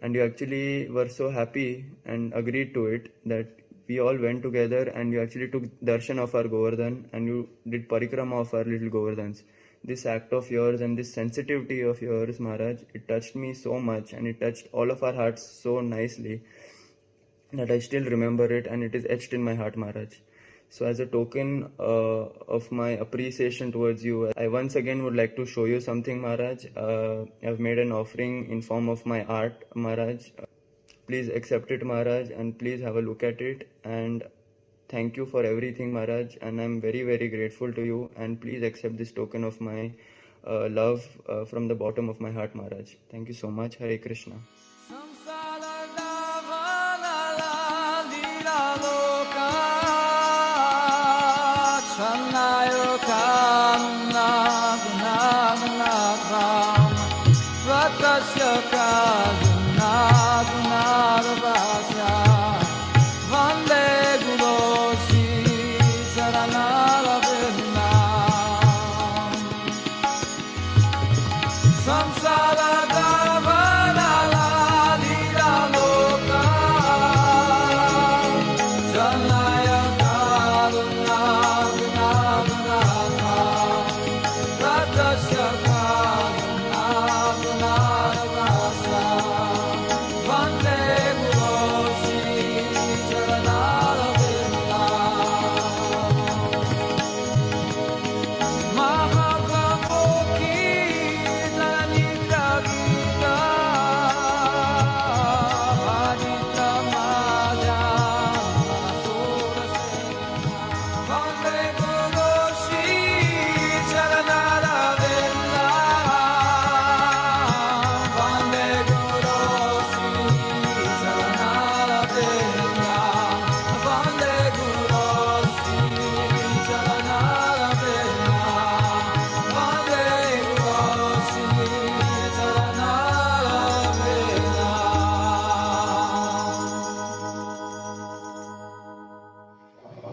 And you actually were so happy and agreed to it that we all went together and you actually took darshan of our Govardhan and you did parikrama of our little Govardhans. This act of yours and this sensitivity of yours, Maharaj, it touched me so much and it touched all of our hearts so nicely that I still remember it and it is etched in my heart, Maharaj. So as a token of my appreciation towards you, I once again would like to show you something, Maharaj. I've made an offering in form of my art, Maharaj. Please accept it, Maharaj, and please have a look at it. And thank you for everything, Maharaj. And I'm very, very grateful to you. And please accept this token of my love from the bottom of my heart, Maharaj. Thank you so much. Hare Krishna.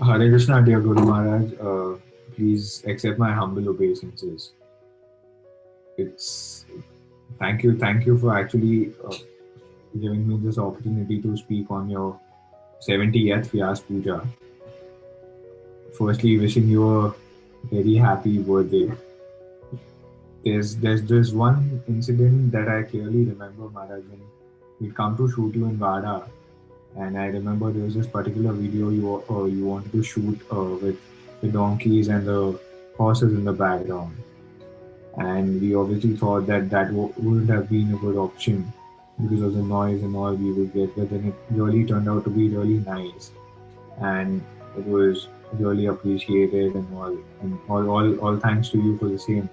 Hare Krishna, dear Guru Maharaj. Please accept my humble obeisances. Thank you for actually giving me this opportunity to speak on your 70th Vyaspuja. Firstly, wishing you a very happy birthday. There's this one incident that I clearly remember, Maharaj, when we'd come to shoot you in Vada. And I remember there was this particular video you wanted to shoot with the donkeys and the horses in the background. And we obviously thought that wouldn't have been a good option because of the noise and all we would get. But then it really turned out to be really nice. And it was really appreciated and all. And all thanks to you for the same.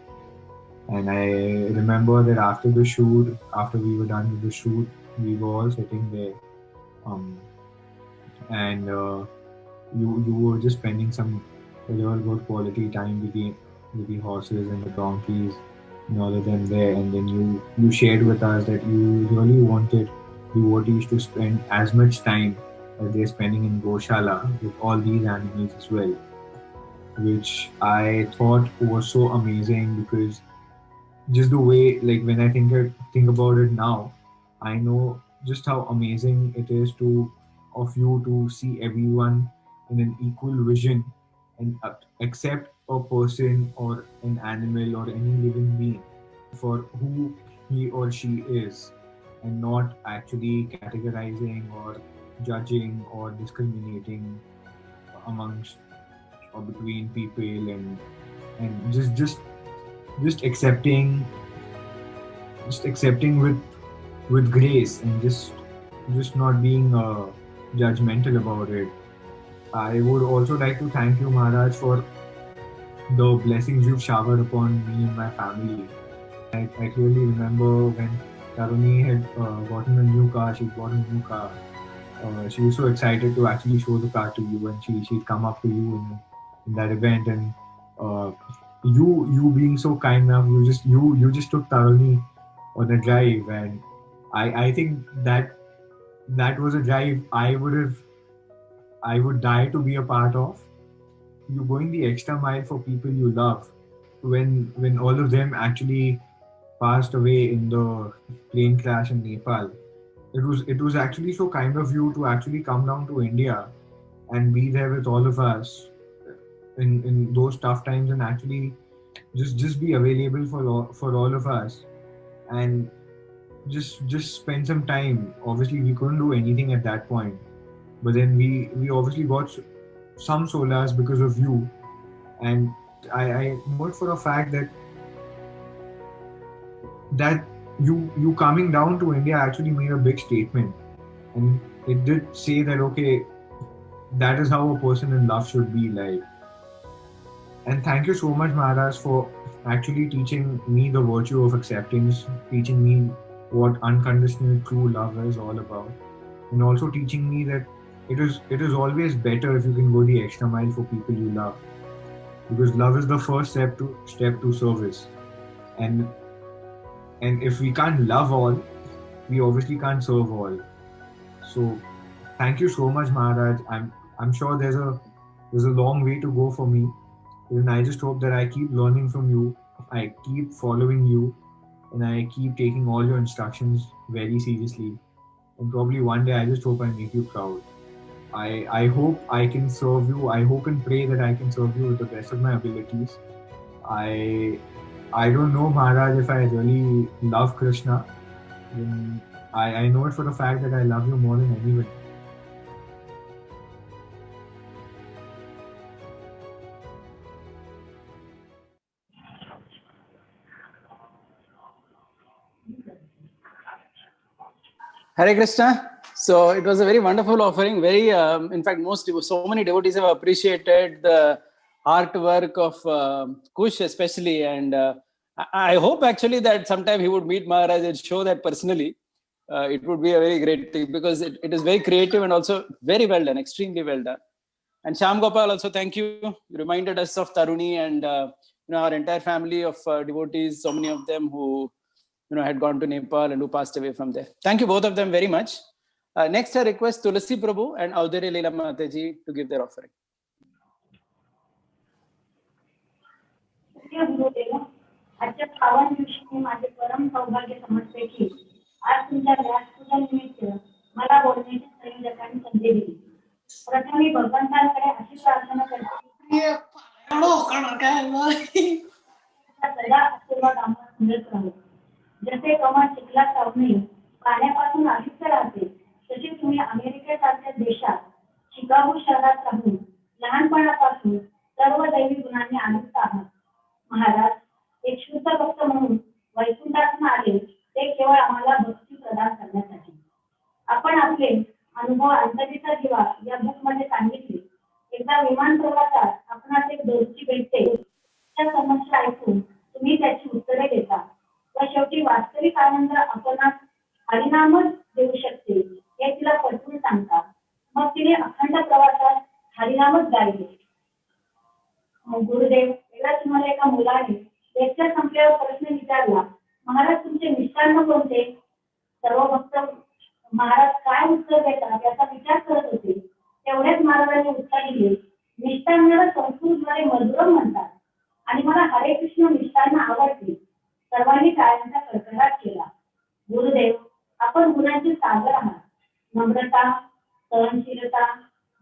And I remember that after we were done with the shoot, we were all sitting there. And you were just spending some real good quality time with the horses and the donkeys and all of them there, and then you shared with us that you really wanted devotees to spend as much time as they're spending in Goshala with all these animals as well, which I thought was so amazing because just the way, like when I think about it now, I know just how amazing it is to of you to see everyone in an equal vision and accept a person or an animal or any living being for who he or she is, and not actually categorizing or judging or discriminating amongst or between people, and just accepting with grace, and just not being judgmental about it. I would also like to thank you, Maharaj, for the blessings you've showered upon me and my family. I clearly remember when Taruni had gotten a new car. She bought a new car. She was so excited to actually show the car to you, and she'd come up to you in that event, and uh, you being so kind enough, you just took Taruni on a drive, and I think that was a drive I would die to be a part of. You going the extra mile for people you love, when all of them actually passed away in the plane crash in Nepal. It was actually so kind of you to actually come down to India and be there with all of us in those tough times, and actually just be available for all of us, and just spend some time. Obviously, we couldn't do anything at that point, but then we obviously got some solace because of you, and I know it for a fact that you coming down to India actually made a big statement, and it did say that okay, that is how a person in love should be like. And thank you so much, Maharaj, for actually teaching me the virtue of acceptance, teaching me what unconditional true love is all about, and also teaching me that it is always better if you can go the extra mile for people you love, because love is the first step to service, and if we can't love all, we obviously can't serve all. So thank you so much, Maharaj. I'm sure there's a long way to go for me. And I just hope that I keep learning from you, I keep following you, and I keep taking all your instructions very seriously. And probably one day I just hope I make you proud. I hope I can serve you. I hope and pray that I can serve you with the best of my abilities. I don't know, Maharaj, if I really love Krishna. I know it for the fact that I love you more than anyone. Hare Krishna. So it was a very wonderful offering. Very, in fact, so many devotees have appreciated the artwork of Kush, especially, and I hope actually that sometime he would meet Maharaj and show that personally. It would be a very great thing, because it is very creative and also very well done, extremely well done. And Shyam Gopal, also thank you. You reminded us of Taruni and our entire family of devotees. So many of them who had gone to Nepal and who passed away from there. Thank you both of them very much. Next, I request Tulasi Prabhu and Audere Leela Mataji to give their offering. आजच्या पावन दिवशी मी माझे परम सौभाग्य समजते की आज तुमच्या व्यासपूजा निमित्त मला बोलण्याची संयोजकांनी संधी दिली. प्रथम मी भगवंतांकडे अशी प्रार्थना करते सदा आशीर्वाद आम्हाला मिळत राहू. जसे कमळ चिखलात राहून पाण्यापासून आयुक्त राहते, तसे तुम्ही अमेरिकेसारख्या देशात शिकागो शहरात राहून लहानपणापासून सर्व दैवी गुणांनी आयुक्त आहात. महाराज, एक शुद्ध भक्त म्हणून वैकुंठातून आले ते केवळ आम्हाला भक्ती प्रदान करण्यासाठी. आपण आपले अनुभव अंतरीचा दिवा या बुक मध्ये सांगितले. एकदा विमान प्रवासात आपणास एक दोस्ती भेटते, त्या समस्या ऐकून तुम्ही त्याची उत्तरे देता व शेवटी वास्तविक आनंद आपणास हरिनामच देऊ शकते हे तिला पटवून सांगता. मग तिने अखंड प्रवासात हरिनाम हरिनामच गायले. गुरुदेव, एकदा तुम्हाला एका मुलाने लेक्चर संपल्यावर प्रश्न विचारला, महाराज तुमचे मिष्टान्न कोणते? सर्व भक्त महाराज काय उत्तर देतात याचा विचार करत होते. तेवढ्याच महाराजांनी उत्तर दिले, मिष्टान्नाला संस्कृतमध्ये मधुरम म्हणतात आणि मला हरे कृष्ण मिष्टान्न आवडते. सर्वांनी टाळ्यांचा कडकडाट केला. गुरुदेव, आपण गुणांचे सागर आहात. नम्रता, सहनशीलता,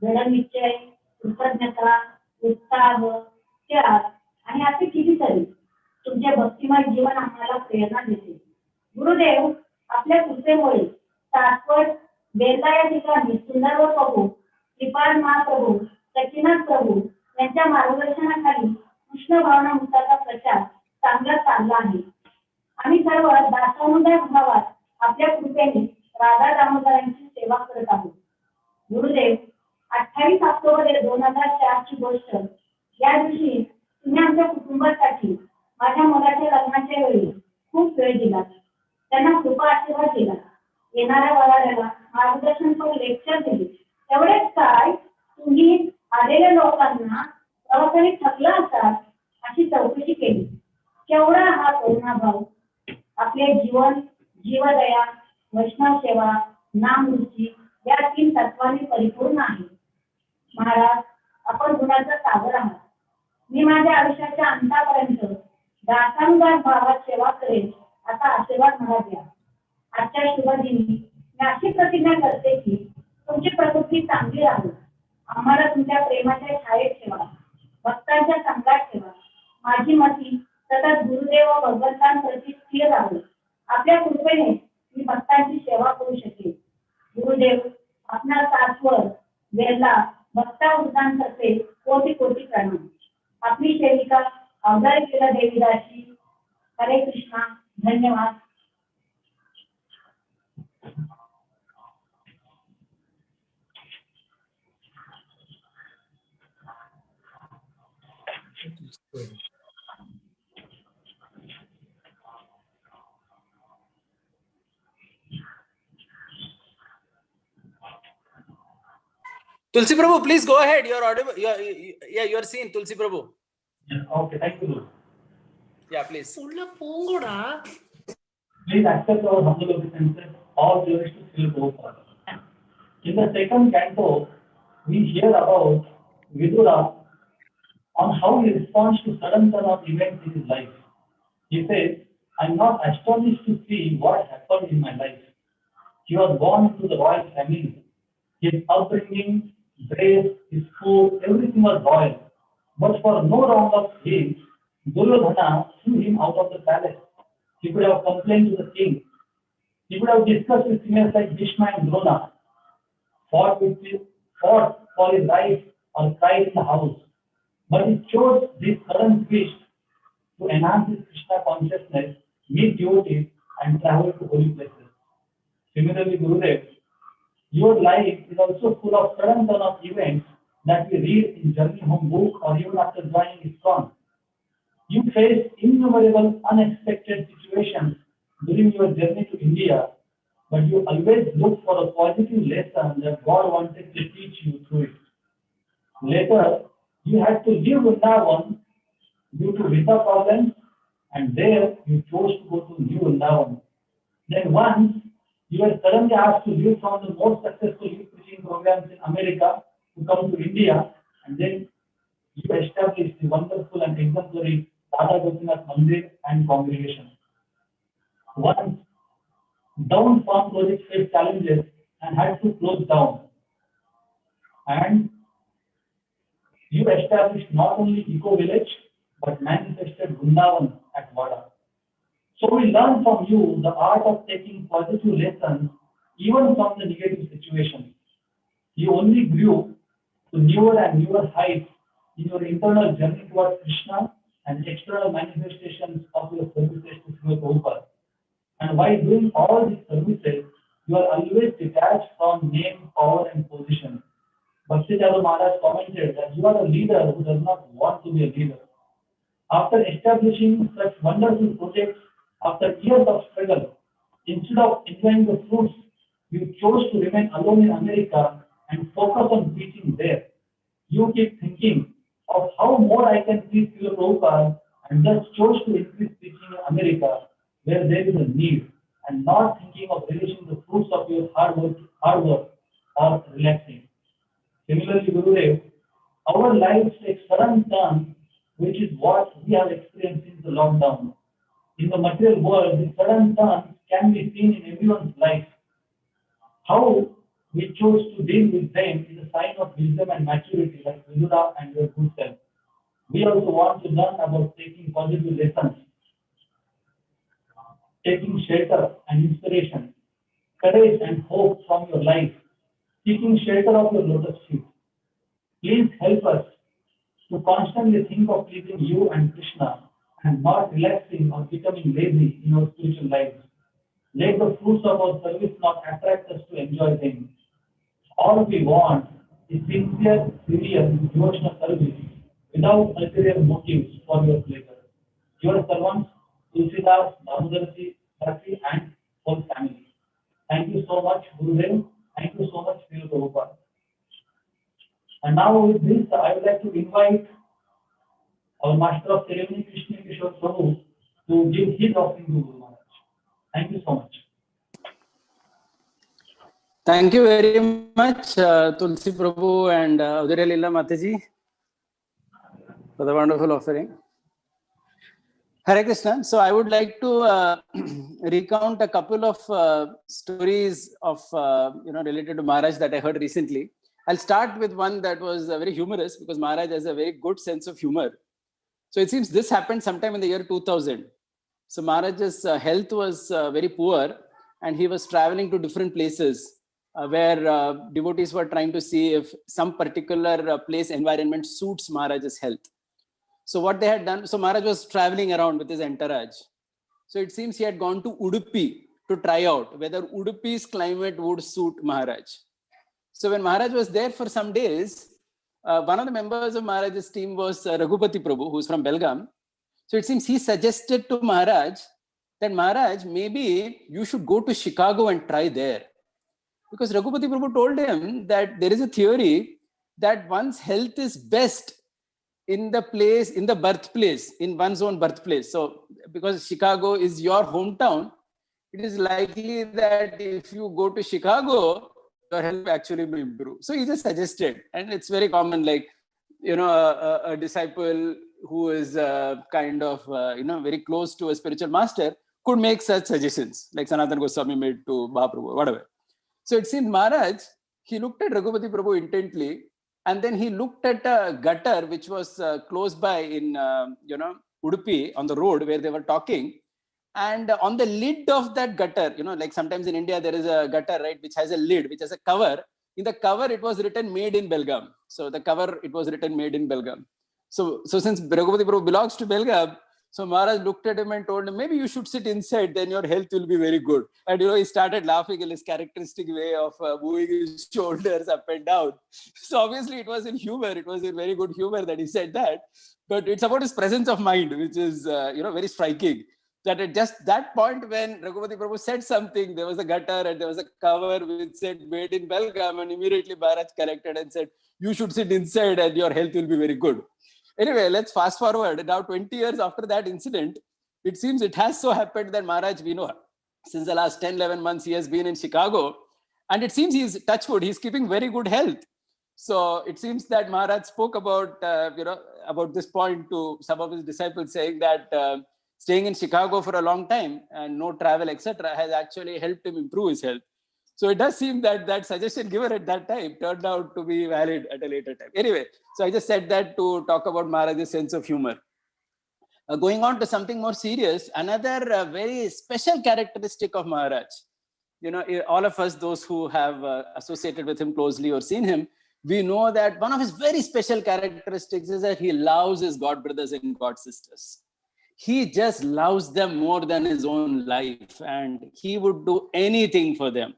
दृढनिश्चय, कृतज्ञता, उत्साह, त्याग आणि असे कितीतरी तुमचे भक्तिमय जीवन आम्हाला प्रेरणा देते. गुरुदेव, आपल्या कृपेमुळे सासवड बेल्ला या ठिकाणी सुंदर व प्रभू श्रीपाद महाप्रभू सचिनाथ प्रभू यांच्या मार्गदर्शनाखाली कृष्ण भावना मुक्ताचा प्रचार चांगला चालला आहे. आम्ही सर्व दासानुदाय भावात आपल्या कृपेने राधा दामोदरांची सेवा करत आहोत. गुरुदेव, 28 ऑक्टोबर 2004 ची गोष्ट. या दिवशी तुम्ही आमच्या कुटुंबासाठी माझ्या मुलाच्या लग्नाच्या वेळी खूप वेळ दिला. त्यांना कृपा आशीर्वाद दिला. येणाऱ्या वराड्याला मार्गदर्शन लेक्चर दिले. एवढेच काय, तुम्ही आलेल्या लोकांना प्रवासाने थकला असाल अशी चौकशी केली. केवढा हा करुणाभाव! आपले जीवन जीवदया, वैष्णव सेवा, नामरुची या 3 तत्वांनी परिपूर्ण आहे. महाराज, आपण गुणाचा सागर आहात. मी माझ्या आयुष्याच्या अंतापर्यंत दासानुदास भावात सेवा करेन असा आशीर्वाद मला द्या. आजच्या शुभदिनी मी अशी प्रतिज्ञा करते की तुमची प्रकृती चांगली राहू. आम्हाला तुमच्या प्रेमाच्या छायेत ठेवा, भक्तांच्या संगात ठेवा. माझी मती सतत गुरुदेव व भगवंतांप्रती स्थिर राहू. आपल्या कृपेने मी भक्तांची सेवा करू शकेन. गुरुदेव, आपणा सासवड वेल्ला भक्ता वृद्धांतर्फे कोटी कोटी प्रणाम. आपली सेविका अवधारी केला देवीदासी. हरे कृष्णा. धन्यवाद. Tulsi Prabhu, please go ahead. You're audible. You're seen, Tulsi Prabhu. Okay, thank you. Yeah, please. Please accept our humble obeisances. All glories to Srila Prabhupada. In the second canto, we hear about Vidura on how he responds to sudden turn of events in his life. He says, "I'm not astonished to see what happened in my life. He was born into the royal family. His upbringing, dress, his food, everything was royal. But for no wrong of his, Duryodhana threw him out of the palace. He could have complained to the king. He could have discussed with seniors like Bhishma and Drona, fought for his rights or cried in the house. But he chose this sudden twist to enhance his Krishna consciousness, meet devotees, and travel to holy places." Similarly, Gurudev, your life is also full of sudden turn of events that we read in Journey Home book or even after joining ISKCON. You faced innumerable unexpected situations during your journey to India, but you always looked for a positive lesson that God wanted to teach you through it. Later, you had to leave Vrindavan due to visa problems, and there you chose to go to New Vrindavan. Then once, you were suddenly asked to leave from the most successful youth preaching programs in America to come to India, and then you established the wonderful and exemplary Radha Gopinath Mandir and congregation. Once, Down Farm project faced challenges and had to close down, and you established not only Eco Village but manifested Vrindavan at Vada. So we learn from you the art of taking positive lessons even from the negative situations. You only grew to newer and newer heights in your internal journey towards Krishna and external manifestations of your services to Srila Prabhupada. And while doing all these services, you are always detached from name, power, and position. Bhakti Maharaj commented that you are a leader who does not want to be a leader. After establishing such wonderful projects, after years of struggle, instead of enjoying the fruits, you chose to remain alone in America and focus on preaching there. you keep thinking of how more I can please Srila Prabhupada and just chose to increase preaching in America where there is a need, and not thinking of relishing the fruits of your hard work or relaxing. Similarly, Gurudev, our lives take sudden turns, which is what we have experienced since the lockdown. In the material world, the sudden turns can be seen in everyone's life. How we chose to deal with them is a sign of wisdom and maturity, like Vidura and your good self. We also want to learn about taking positive lessons, taking shelter and inspiration, courage and hope from your life, seeking shelter of your lotus feet. Please help us to constantly think of pleasing you and Krishna and not relaxing or becoming lazy in our spiritual lives. Let the fruits of our service not attract us to enjoy them. All we want is sincere, serious, devotional service without ulterior motives for your pleasure. Your servants, Tulsidas, Damodarji, Bhakti, and whole family. Thank you so much, Gurudev. Thank you so much, Srila Prabhupada. And now with this, I would like to invite our Master of Ceremony, Krishna Kishore Prabhu, to give his offering to Guru Maharaj. Thank you so much. Thank you very much, Tulsi Prabhu and Udaya Lila Mataji, for the wonderful offering. Hare Krishna. So I would like to recount a couple of stories of related to Maharaj that I heard recently. I'll start with one that was very humorous, because Maharaj has a very good sense of humor. So it seems this happened sometime in the year 2000. So Maharaj's health was very poor, and he was traveling to different places where devotees were trying to see if some particular place environment suits Maharaj's health. So what they had done, so Maharaj was traveling around with his entourage. So it seems he had gone to Udupi to try out whether Udupi's climate would suit Maharaj. So when Maharaj was there for some days, one of the members of Maharaj's team was Raghupati Prabhu, who's from Belgaum. So it seems he suggested to Maharaj that, Maharaj, maybe you should go to Chicago and try there. Because Raghupati Prabhu told him that there is a theory that one's health is best in the place, in the birthplace, in one's own birthplace. So because Chicago is your hometown, it is likely that if you go to Chicago, your health actually will improve. So he just suggested, and it's very common, like, a disciple who is kind of, very close to a spiritual master could make such suggestions, like Sanatana Goswami made to Mahaprabhu, whatever. So it seems Maharaj, he looked at Raghupati Prabhu intently, and then he looked at a gutter which was close by in, Udupi, on the road where they were talking. And on the lid of that gutter, like sometimes in India, there is a gutter, right, which has a lid, which has a cover. In the cover, it was written made in Belgaum. So the cover, it was written made in Belgaum. So since Raghupati Prabhu belongs to Belgaum, so Maharaj looked at him and told him, maybe you should sit inside, then your health will be very good. And he started laughing in his characteristic way of moving his shoulders up and down. So obviously it was in humor. It was in very good humor that he said that. But it's about his presence of mind, which is, very striking. That at just that point when Raghupati Prabhu said something, there was a gutter and there was a cover which said made in Belgaum, and immediately Maharaj corrected and said, you should sit inside and your health will be very good. Anyway, let's fast forward. Now 20 years after that incident, it seems it has so happened that Maharaj, we know, since the last 10-11 months, he has been in Chicago. And it seems he's touchwood, he's keeping very good health. So it seems that Maharaj spoke about, about this point to some of his disciples, saying that staying in Chicago for a long time and no travel, etc., has actually helped him improve his health. So it does seem that that suggestion given at that time turned out to be valid at a later time. Anyway, so I just said that to talk about Maharaj's sense of humor. Going on to something more serious, another very special characteristic of Maharaj, all of us, those who have associated with him closely or seen him, we know that one of his very special characteristics is that he loves his God brothers and God sisters. He just loves them more than his own life, and he would do anything for them.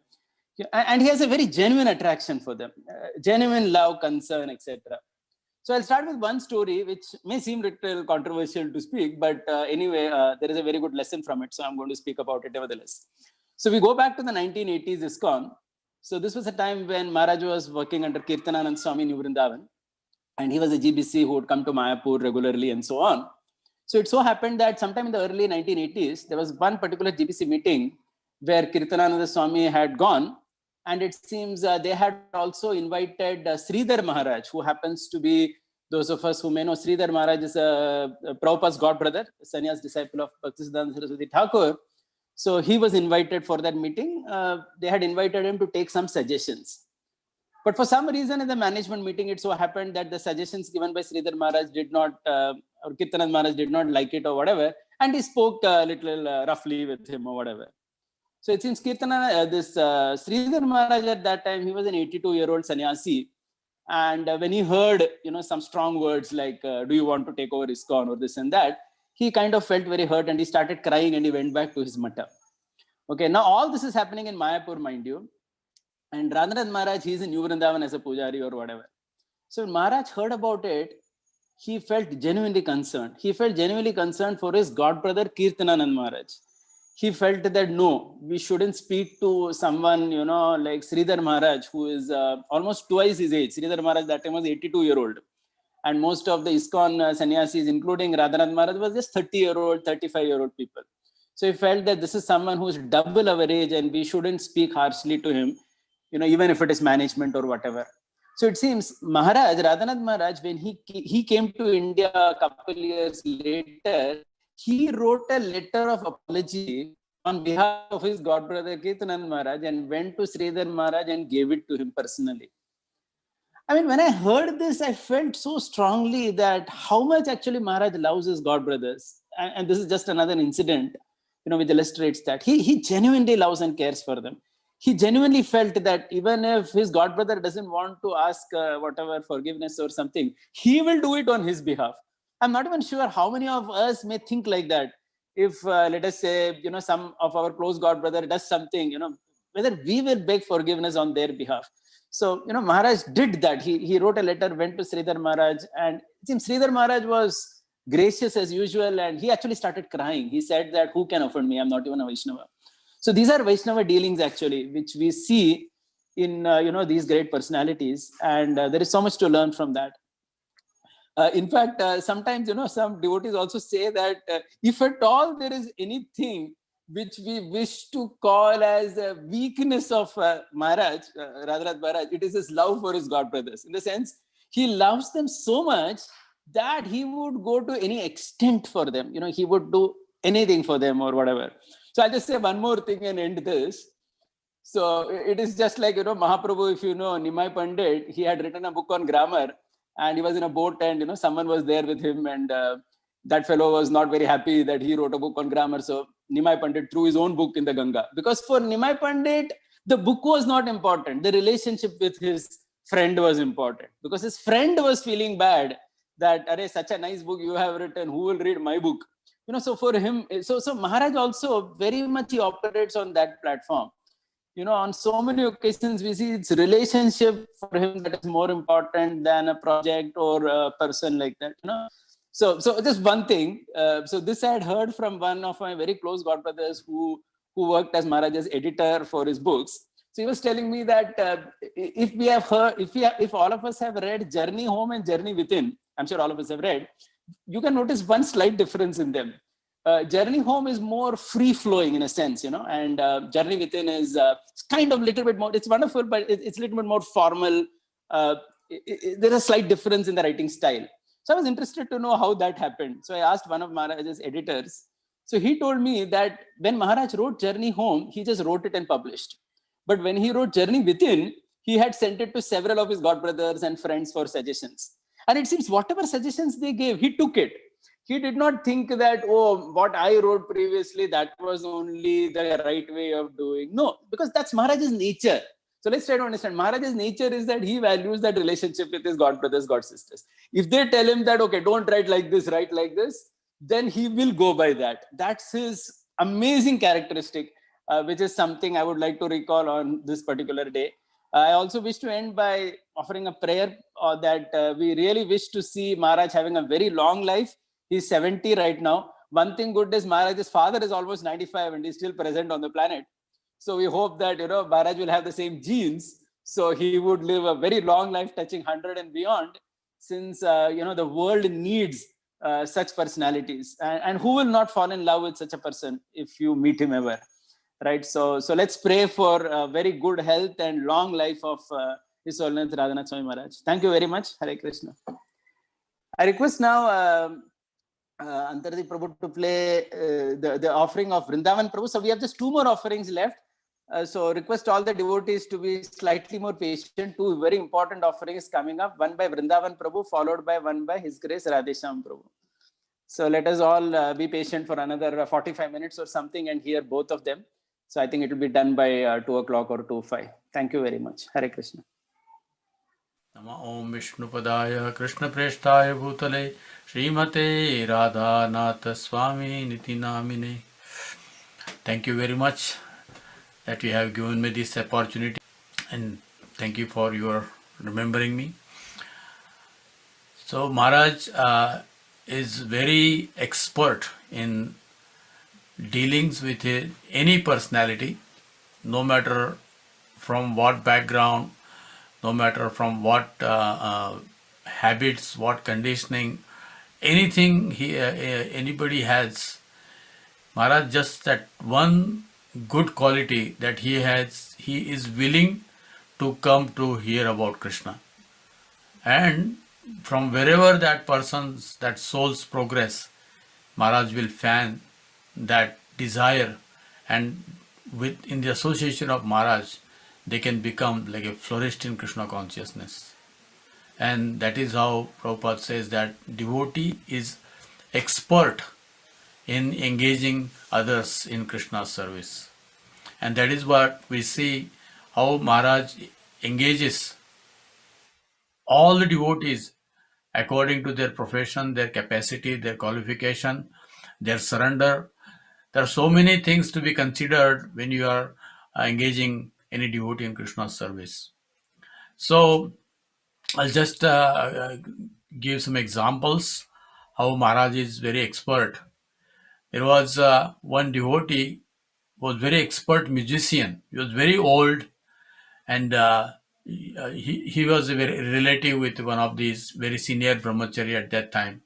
And he has a very genuine attraction for them, genuine love, concern, etc. So I'll start with one story, which may seem a little controversial to speak, but anyway, there is a very good lesson from it. So I'm going to speak about it nevertheless. So we go back to the 1980s ISKCON. So this was a time when Maharaj was working under Kirtananand Swami in New Vrindavan. And he was a GBC who would come to Mayapur regularly and so on. So it so happened that sometime in the early 1980s, there was one particular GBC meeting where Kirtanananda Swami had gone. And it seems they had also invited Sridhar Maharaj, who happens to be, those of us who may know, Sridhar Maharaj is Prabhupada's godbrother, sannyas disciple of Bhaktisiddhanta Saraswati Thakur. So he was invited for that meeting. They had invited him to take some suggestions. But for some reason in the management meeting, it so happened that the suggestions given by Sridhar Maharaj did not, or Kirtanand Maharaj did not like it or whatever. And he spoke a little roughly with him or whatever. So it seems Kirtana, Sridhar Maharaj at that time, he was an 82-year-old sannyasi. And when he heard, some strong words like, do you want to take over ISKCON or this and that, he kind of felt very hurt and he started crying and he went back to his mata. Okay, now all this is happening in Mayapur, mind you. And Radhanath Maharaj, he's in New Vrindavan as a pujari or whatever. So when Maharaj heard about it, he felt genuinely concerned. He felt genuinely concerned for his godbrother Kirtananand Maharaj. He felt that no, we shouldn't speak to someone, like Sridhar Maharaj, who is almost twice his age. Sridhar Maharaj that time was 82-year-old. And most of the ISKCON sannyasis, including Radhanath Maharaj, was just 30-year-old, 35-year-old people. So he felt that this is someone who is double our age and we shouldn't speak harshly to him, even if it is management or whatever. So it seems Maharaj, Radhanath Maharaj, when he came to India a couple years later, he wrote a letter of apology on behalf of his godbrother Kirtanand Maharaj and went to Sridhar Maharaj and gave it to him personally. I mean, when I heard this, I felt so strongly that how much actually Maharaj loves his godbrothers. And this is just another incident, which illustrates that. He genuinely loves and cares for them. He genuinely felt that even if his godbrother doesn't want to ask whatever forgiveness or something, he will do it on his behalf. I'm not even sure how many of us may think like that. If, let us say, some of our close godbrother does something, whether we will beg forgiveness on their behalf. So, Maharaj did that. He wrote a letter, went to Sridhar Maharaj, and it seems Sridhar Maharaj was gracious as usual, and he actually started crying. He said that, who can offend me? I'm not even a Vaishnava. So these are Vaishnava dealings actually, which we see in, these great personalities, and there is so much to learn from that. In fact, sometimes, some devotees also say that if at all there is anything which we wish to call as a weakness of Maharaj, Radhanath Maharaj, it is his love for his godbrothers. In the sense, he loves them so much that he would go to any extent for them. He would do anything for them or whatever. So I'll just say one more thing and end this. So it is just like, Mahaprabhu, if you know, Nimai Pandit, he had written a book on grammar and he was in a boat and, someone was there with him and that fellow was not very happy that he wrote a book on grammar. So Nimai Pandit threw his own book in the Ganga. Because for Nimai Pandit, the book was not important. The relationship with his friend was important. Because his friend was feeling bad that, Arey, such a nice book you have written, who will read my book? So for him, so Maharaj also very much he operates on that platform. On so many occasions, we see it's relationship for him that is more important than a project or a person like that, So just one thing. So this I had heard from one of my very close godbrothers who worked as Maharaj's editor for his books. So he was telling me that if we have heard, if all of us have read Journey Home and Journey Within, I'm sure all of us have read, you can notice one slight difference in them. Journey Home is more free-flowing in a sense, and Journey Within is kind of a little bit more, it's wonderful, but it's a little bit more formal. There's a slight difference in the writing style. So I was interested to know how that happened. So I asked one of Maharaj's editors. So he told me that when Maharaj wrote Journey Home, he just wrote it and published. But when he wrote Journey Within, he had sent it to several of his godbrothers and friends for suggestions. And it seems whatever suggestions they gave, he took it. He did not think that, oh, what I wrote previously, that was only the right way of doing. No, because that's Maharaj's nature. So let's try to understand. Maharaj's nature is that he values that relationship with his godbrothers, godsisters. If they tell him that, okay, don't write like this, write like this, then he will go by that. That's his amazing characteristic, which is something I would like to recall on this particular day. I also wish to end by offering a prayer that we really wish to see Maharaj having a very long life. He's 70 right now. One thing good is Maharaj's father is almost 95 and he's still present on the planet. So we hope that, Maharaj will have the same genes. So he would live a very long life touching 100 and beyond. since the world needs such personalities, and who will not fall in love with such a person if you meet him ever, right? So let's pray for very good health and long life of His Holiness Radhanath Swami Maharaj. Thank you very much. Hare Krishna. I request now Antardi Prabhu to play the offering of Vrindavan Prabhu. So we have just 2 more offerings left. So request all the devotees to be slightly more patient. 2 very important offerings coming up. One by Vrindavan Prabhu, followed by one by His Grace Radhesham Prabhu. So let us all be patient for another 45 minutes or something and hear both of them. So I think it will be done by 2 o'clock or 2:05. Thank you very much. Hare Krishna. Nama Om Vishnupadaya Krishna Preshtaya Bhutale Srimate Radhanath Swami Niti Namine. Thank you very much that you have given me this opportunity, and thank you for your remembering me. So Maharaj is very expert in dealings with any personality, no matter from what background, no matter from what habits, what conditioning, anything anybody has. Maharaj, just that one good quality that he has, he is willing to come to hear about Krishna. And from wherever that soul's progress, Maharaj will fan that desire, and in the association of Maharaj, they can become like a flourished in Krishna consciousness. And that is how Prabhupada says that devotee is expert in engaging others in Krishna's service. And that is what we see, how Maharaj engages all the devotees according to their profession, their capacity, their qualification, their surrender. There are so many things to be considered when you are engaging any devotee in Krishna's service. So I'll just give some examples how Maharaj is very expert. There was one devotee who was very expert musician. He was very old, and he was a very relative with one of these very senior brahmachari at that time.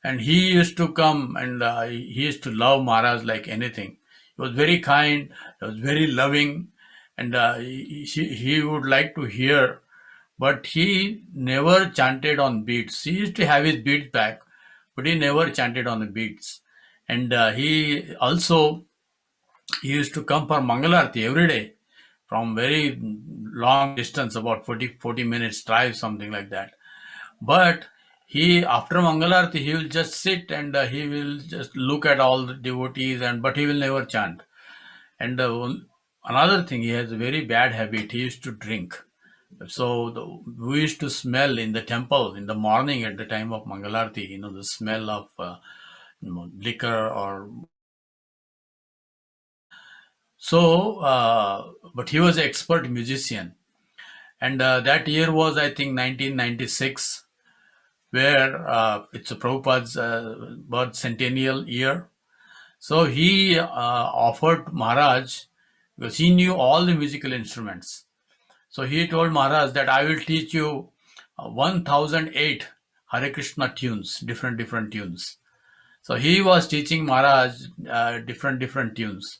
And he used to come and he used to love Maharaj like anything. He was very kind, he was very loving, and he would like to hear, but he never chanted on beats. He used to have his beats back, but he never chanted on the beats. And he used to come for Mangalarti every day from very long distance, about 40 minutes drive, something like that. But after Mangalarti, he will just sit and he will just look at all the devotees, but he will never chant. And another thing, he has a very bad habit. He used to drink. So we used to smell in the temple in the morning at the time of Mangalarti, the smell of liquor or... So, but he was an expert musician. And that year was, I think, 1996, where it's a Prabhupada's birth centennial year. So he offered Maharaj, because he knew all the musical instruments. So he told Maharaj that I will teach you 1008 Hare Krishna tunes, different tunes. So he was teaching Maharaj different tunes.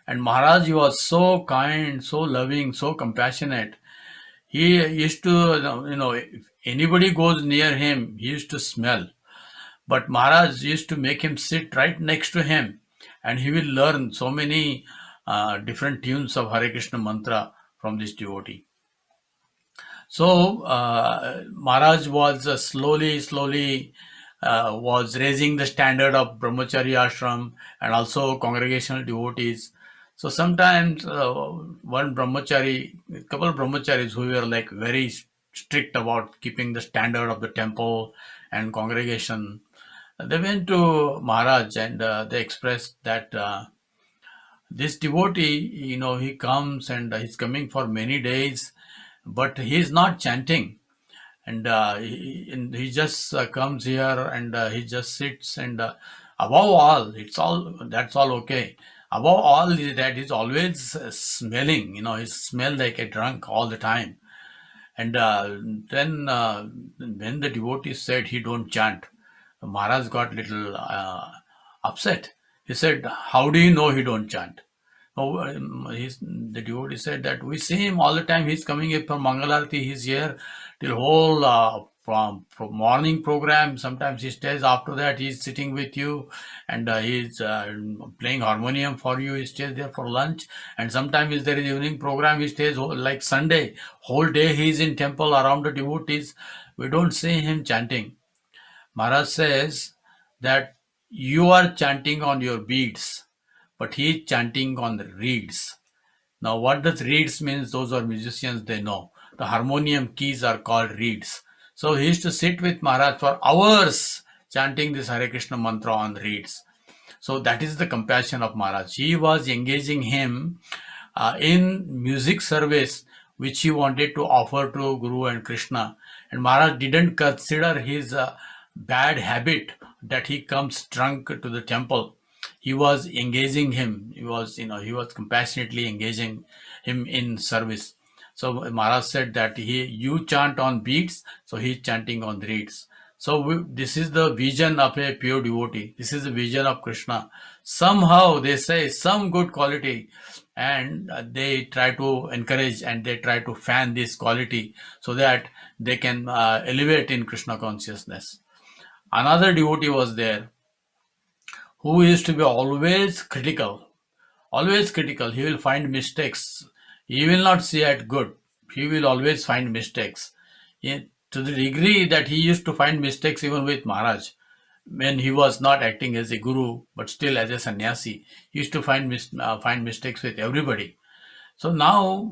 And Maharaj, he was so kind, so loving, so compassionate. He used to, if anybody goes near him, he used to smell. But Maharaj used to make him sit right next to him, and he will learn so many different tunes of Hare Krishna mantra from this devotee. So Maharaj was slowly was raising the standard of brahmachari ashram and also congregational devotees. So sometimes one brahmachari, a couple of brahmacharis who were like very strict about keeping the standard of the temple and congregation, they went to Maharaj and they expressed that this devotee, he comes and he's coming for many days, but he's not chanting. And he just comes here and he just sits, and above all, that's all okay. Above all is that he's always smelling, he smells like a drunk all the time. And then when the devotee said he don't chant, Maharaj got little upset. He said, how do you know he don't chant? Oh, the devotee said that we see him all the time. He's coming here for Mangalarti. He's here till whole from morning program. Sometimes he stays after that. He's sitting with you and he's playing harmonium for you. He stays there for lunch. And sometimes if there is evening program, he stays like Sunday. Whole day he's in temple around the devotees. We don't see him chanting. Maharaj says that you are chanting on your beads, but he is chanting on the reeds. Now, what does reeds means? Those are musicians, they know. The harmonium keys are called reeds. So he used to sit with Maharaj for hours chanting this Hare Krishna mantra on reeds. So that is the compassion of Maharaj. He was engaging him in music service, which he wanted to offer to Guru and Krishna. And Maharaj didn't consider his bad habit that he comes drunk to the temple. He was engaging him. He was compassionately engaging him in service. So Maharaj said that you chant on beats, so he is chanting on reeds. So this is the vision of a pure devotee. This is the vision of Krishna. Somehow they say some good quality, and they try to encourage and they try to fan this quality so that they can elevate in Krishna consciousness. Another devotee was there who used to be always critical. Always critical. He will find mistakes. He will not see it good. He will always find mistakes. To the degree that he used to find mistakes even with Maharaj, when he was not acting as a guru, but still as a sannyasi, he used to find mistakes with everybody. So now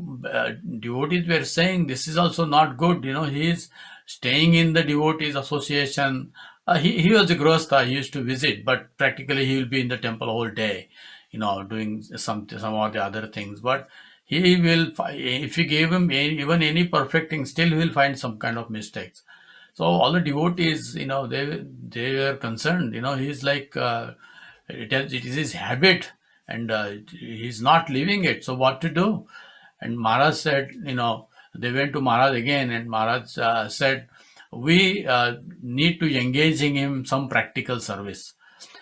devotees were saying this is also not good. He is staying in the devotees association. He was a grihastha. He used to visit, but practically he will be in the temple whole day, doing some of the other things. But he will, if you gave him even any perfect thing, still he will find some kind of mistakes. So all the devotees, they were concerned. He's like it is his habit, and he's not leaving it. So what to do? And Maharaj said, they went to Maharaj again, and Maharaj said, we need to engage in him some practical service.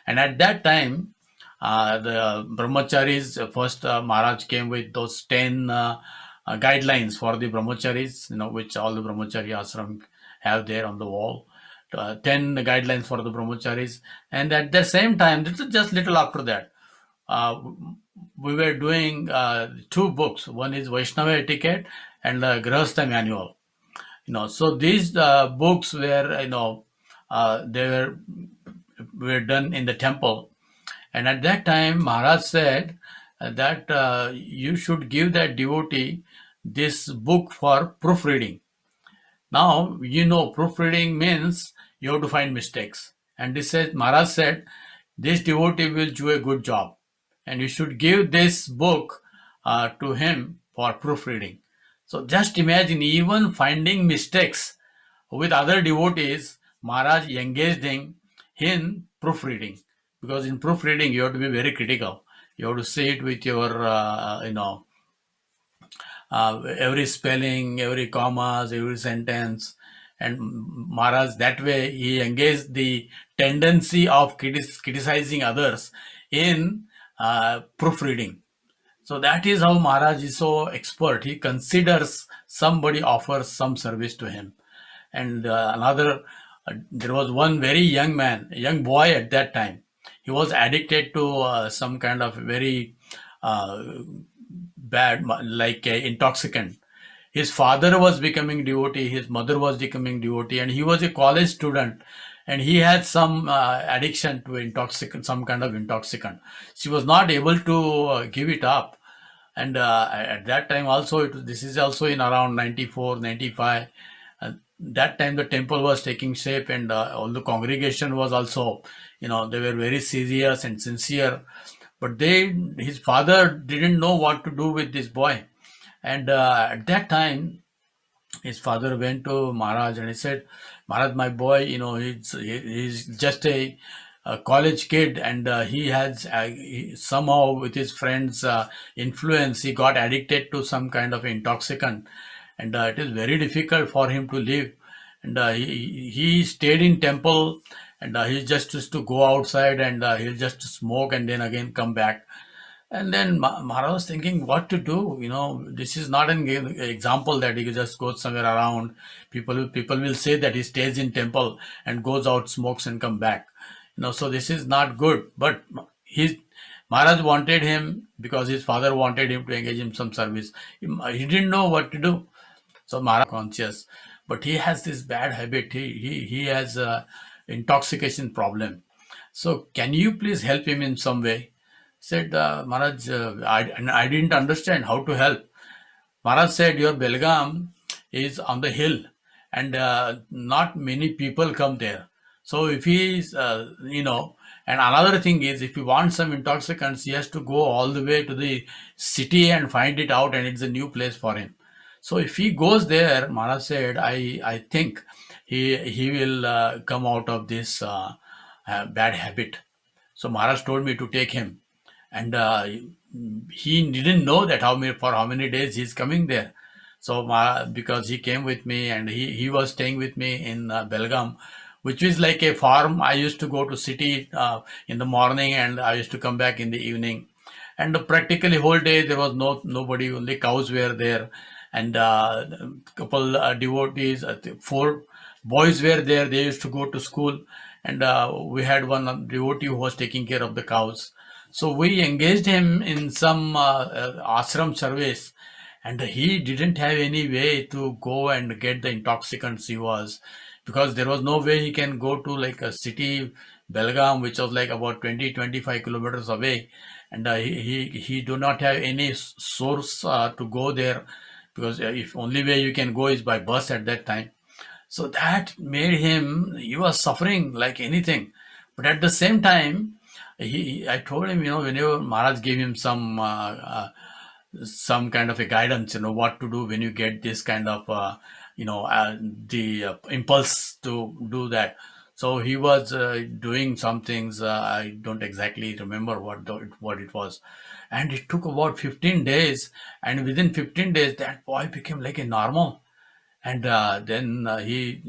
And at that time, the brahmacharis, first Maharaj came with those 10 guidelines for the brahmacharis, which all the brahmachari ashram have there on the wall. 10 guidelines for the brahmacharis. And at the same time, this is just little after that, we were doing 2 books. One is Vaishnava Etiquette and the Grihastha Manual. So these books were, they were done in the temple. And at that time, Maharaj said that you should give that devotee this book for proofreading. Now, proofreading means you have to find mistakes. And Maharaj said, this devotee will do a good job. And you should give this book to him for proofreading. So just imagine, even finding mistakes with other devotees, Maharaj engaged in proofreading. Because in proofreading, you have to be very critical. You have to see it with your, every spelling, every commas, every sentence. And Maharaj, that way, he engaged the tendency of criticizing others in proofreading. So that is how Maharaj is so expert. He considers somebody offers some service to him. And there was one very young man, a young boy at that time. He was addicted to some kind of very bad, like intoxicant. His father was becoming devotee, his mother was becoming devotee, and he was a college student, and he had some addiction to intoxicant, some kind of intoxicant. She was not able to give it up. And at that time also, this is also in around 94, 95. That time the temple was taking shape, and all the congregation was also, they were very serious and sincere. But his father didn't know what to do with this boy. And at that time, his father went to Maharaj and he said, Maharaj, my boy, he's just a college kid, and he has somehow with his friends' influence, he got addicted to some kind of intoxicant. and it is very difficult for him to live. And he stayed in temple, and he just used to go outside, and he'll just smoke and then again come back. And then Maharaj was thinking what to do. This is not an example that he just goes somewhere around. People will say that he stays in temple and goes out, smokes, and come back. So this is not good. But Maharaj wanted him because his father wanted him to engage in some service. He didn't know what to do. So Maharaj conscious, but he has this bad habit. He has a intoxication problem. So can you please help him in some way? Said Maharaj, I didn't understand how to help. Maharaj said, your Belgaum is on the hill, and not many people come there. So if he is, and another thing is, if he wants some intoxicants, he has to go all the way to the city and find it out, and it's a new place for him. So if he goes there, Maharaj said, I think he will come out of this bad habit. So Maharaj told me to take him, and he didn't know that for how many days he's coming there. So because he came with me, and he was staying with me in Belgaum, which is like a farm. I used to go to city in the morning, and I used to come back in the evening. And practically whole day there was nobody, only cows were there, and couple devotees, 4 boys were there. They used to go to school, and we had one devotee who was taking care of the cows. So we engaged him in some ashram service, and he didn't have any way to go and get the intoxicants he was, because there was no way he can go to like a city, Belgaum, which was like about 20-25 kilometers away, and he do not have any source to go there, because if only way you can go is by bus at that time. So that made him, he was suffering like anything. But at the same time, I told him, whenever Maharaj gave him some kind of a guidance, what to do when you get this kind of, the impulse to do that. So he was doing some things. I don't exactly remember what it was. And it took about 15 days. And within 15 days, that boy became like a normal. And then he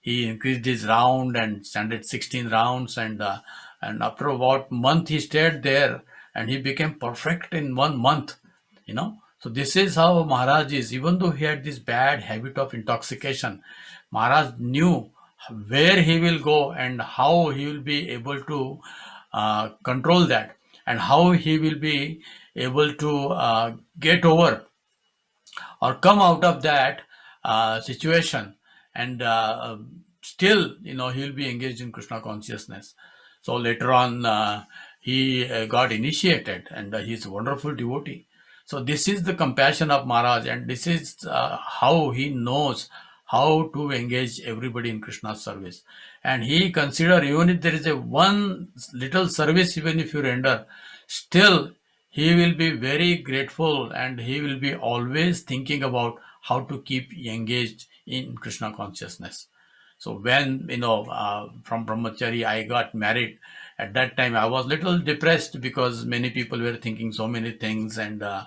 increased his round and started 16 rounds, and after about month he stayed there, and he became perfect in 1 month. So this is how Maharaj is. Even though he had this bad habit of intoxication, Maharaj knew where he will go and how he will be able to control that, and how he will be able to get over or come out of that situation, and still he will be engaged in Krishna consciousness. So later on he got initiated, and he's a wonderful devotee. So this is the compassion of Maharaj, and this is how he knows how to engage everybody in Krishna's service. And he consider, even if there is a one little service, even if you render, still he will be very grateful, and he will be always thinking about how to keep engaged in Krishna consciousness. So when, from Brahmachari, I got married. At that time, I was little depressed because many people were thinking so many things, and I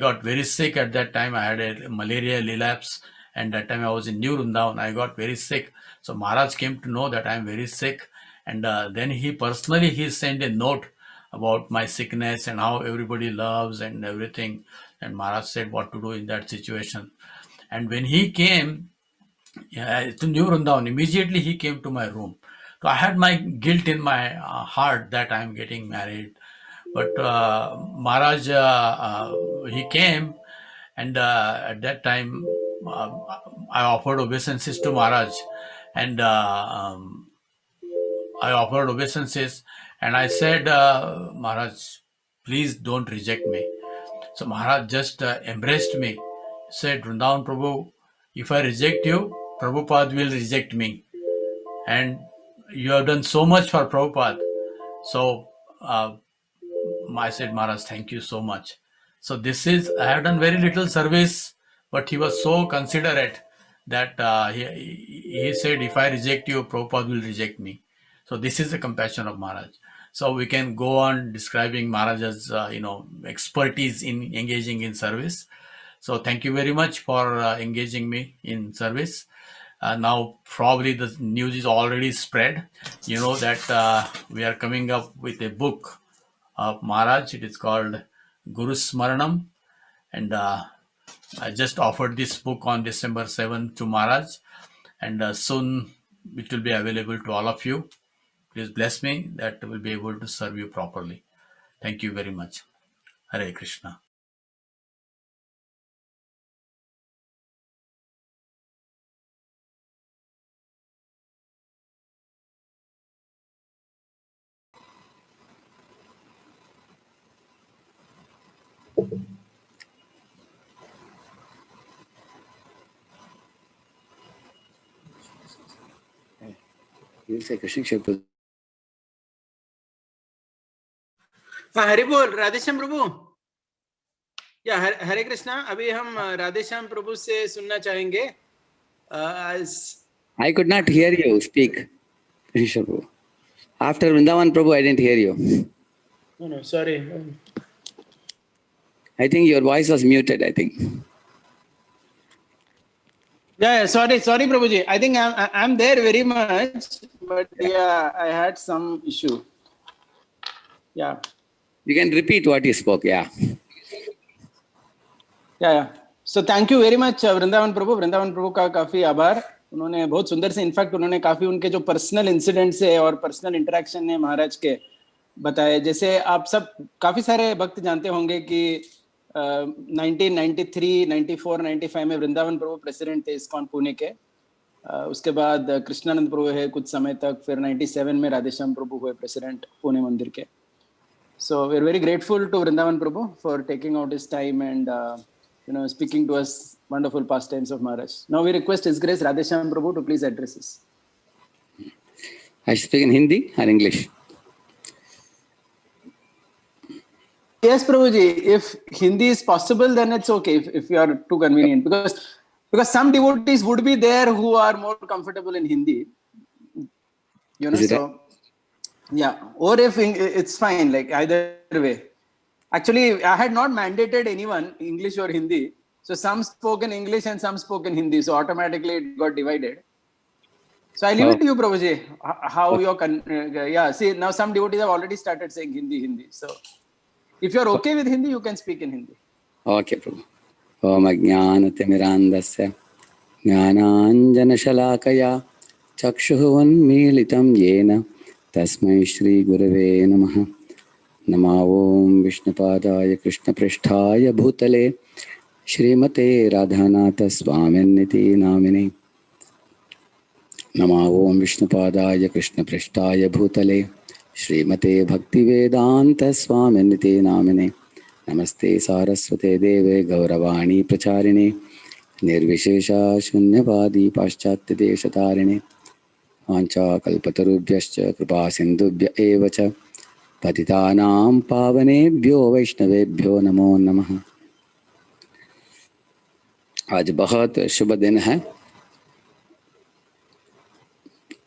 got very sick at that time. I had a malaria relapse, and that time I was in New Vrindavan. I got very sick. So Maharaj came to know that I am very sick, and then he personally sent a note about my sickness and how everybody loves and everything. And Maharaj said what to do in that situation. And when he came to New Vrindavan, immediately he came to my room. So I had my guilt in my heart that I am getting married. But Maharaj, he came, and at that time I offered obeisances to Maharaj, and I offered obeisances, and I said, Maharaj, please don't reject me. So Maharaj just embraced me, said, Vrindavan Prabhu, if I reject you, Prabhupada will reject me. And you have done so much for Prabhupada. So I said, Maharaj, thank you so much. So I have done very little service, but he was so considerate that he said, if I reject you, Prabhupada will reject me. So this is the compassion of Maharaj. So we can go on describing Maharaj's, expertise in engaging in service. So thank you very much for engaging me in service. Now probably the news is already spread. You know that we are coming up with a book of Maharaj. It is called Guru Smaranam, and I just offered this book on December 7th to Maharaj, and soon it will be available to all of you. Please bless me that I will be able to serve you properly. Thank you very much. Hare Krishna. You say Krishna Shakti. हरे बोल राधेश्याम प्रभु या हरे कृष्णा अभी हम राधेश्याम प्रभु से सुनना चाहेंगे I could not hear you speak, Krishna Prabhu. After Vrindavan Prabhu, I didn't hear you. No, sorry. I think your voice was muted, I think. Yeah, sorry, Prabhuji. I think I'm there very much, but yeah, I had some issue. Yeah. You can repeat what you spoke, yeah. Yeah. So thank you very much, Vrindavan प्रभु का काफी आभार. उन्होंने बहुत सुंदर से, in fact उन्होंने काफी उनके जो पर्सनल इंसिडेंट्स है और पर्सनल इंटरेक्शन है महाराज के बताए. जैसे आप सब काफी सारे भक्त जानते होंगे कि 1993, 94, 95 में वृंदावन प्रभु प्रेसिडेंट थे इस्कॉन पुणे के. उसके बाद कृष्णानंद प्रभु है कुछ समय तक, फिर 97 में राधेश्याम प्रभु हुए प्रेसिडेंट पुणे मंदिर के. So we're very grateful to Vrindavan Prabhu for taking out his time and speaking to us wonderful pastimes of Maharaj. Now we request His Grace Radheshyam Prabhu to please address us. I speak in Hindi or English? Yes, Prabhuji. If Hindi is possible, then it's okay. If you are too convenient, because some devotees would be there who are more comfortable in Hindi. So. Yeah, or if it's fine, like either way. Actually, I had not mandated anyone English or Hindi. So some spoke in English and some spoke in Hindi. So automatically it got divided. So I leave it to you, Prabhuji. How you're see, now some devotees have already started saying Hindi. So if you're okay with Hindi, you can speak in Hindi. Okay, Prabhu. Om Ajnanatirmirandasya Jnananjana Shalakaya Chakshuhunmilitam Yena Tasmai Shri Gurave Namaha. Nama Om Vishnupadaya Krishna Pristhaya Bhutale Shrimate Radhanath Swaminiti Namine. Nama Om Vishnupadaya Krishna Pristhaya Bhutale Shrimate Bhaktivedanta Swaminiti Namine. Namaste Saraswate Deve Gauravani Pracharine Nirvishesha Shunyavadi Paschatya Deshatarine Vancha Kalpatarubhyascha Kripa Sindhubhya Evacha Patitanam Pavanebhyo Vaishnavebhyo Namo Namaha. आज बहुत शुभ दिन है.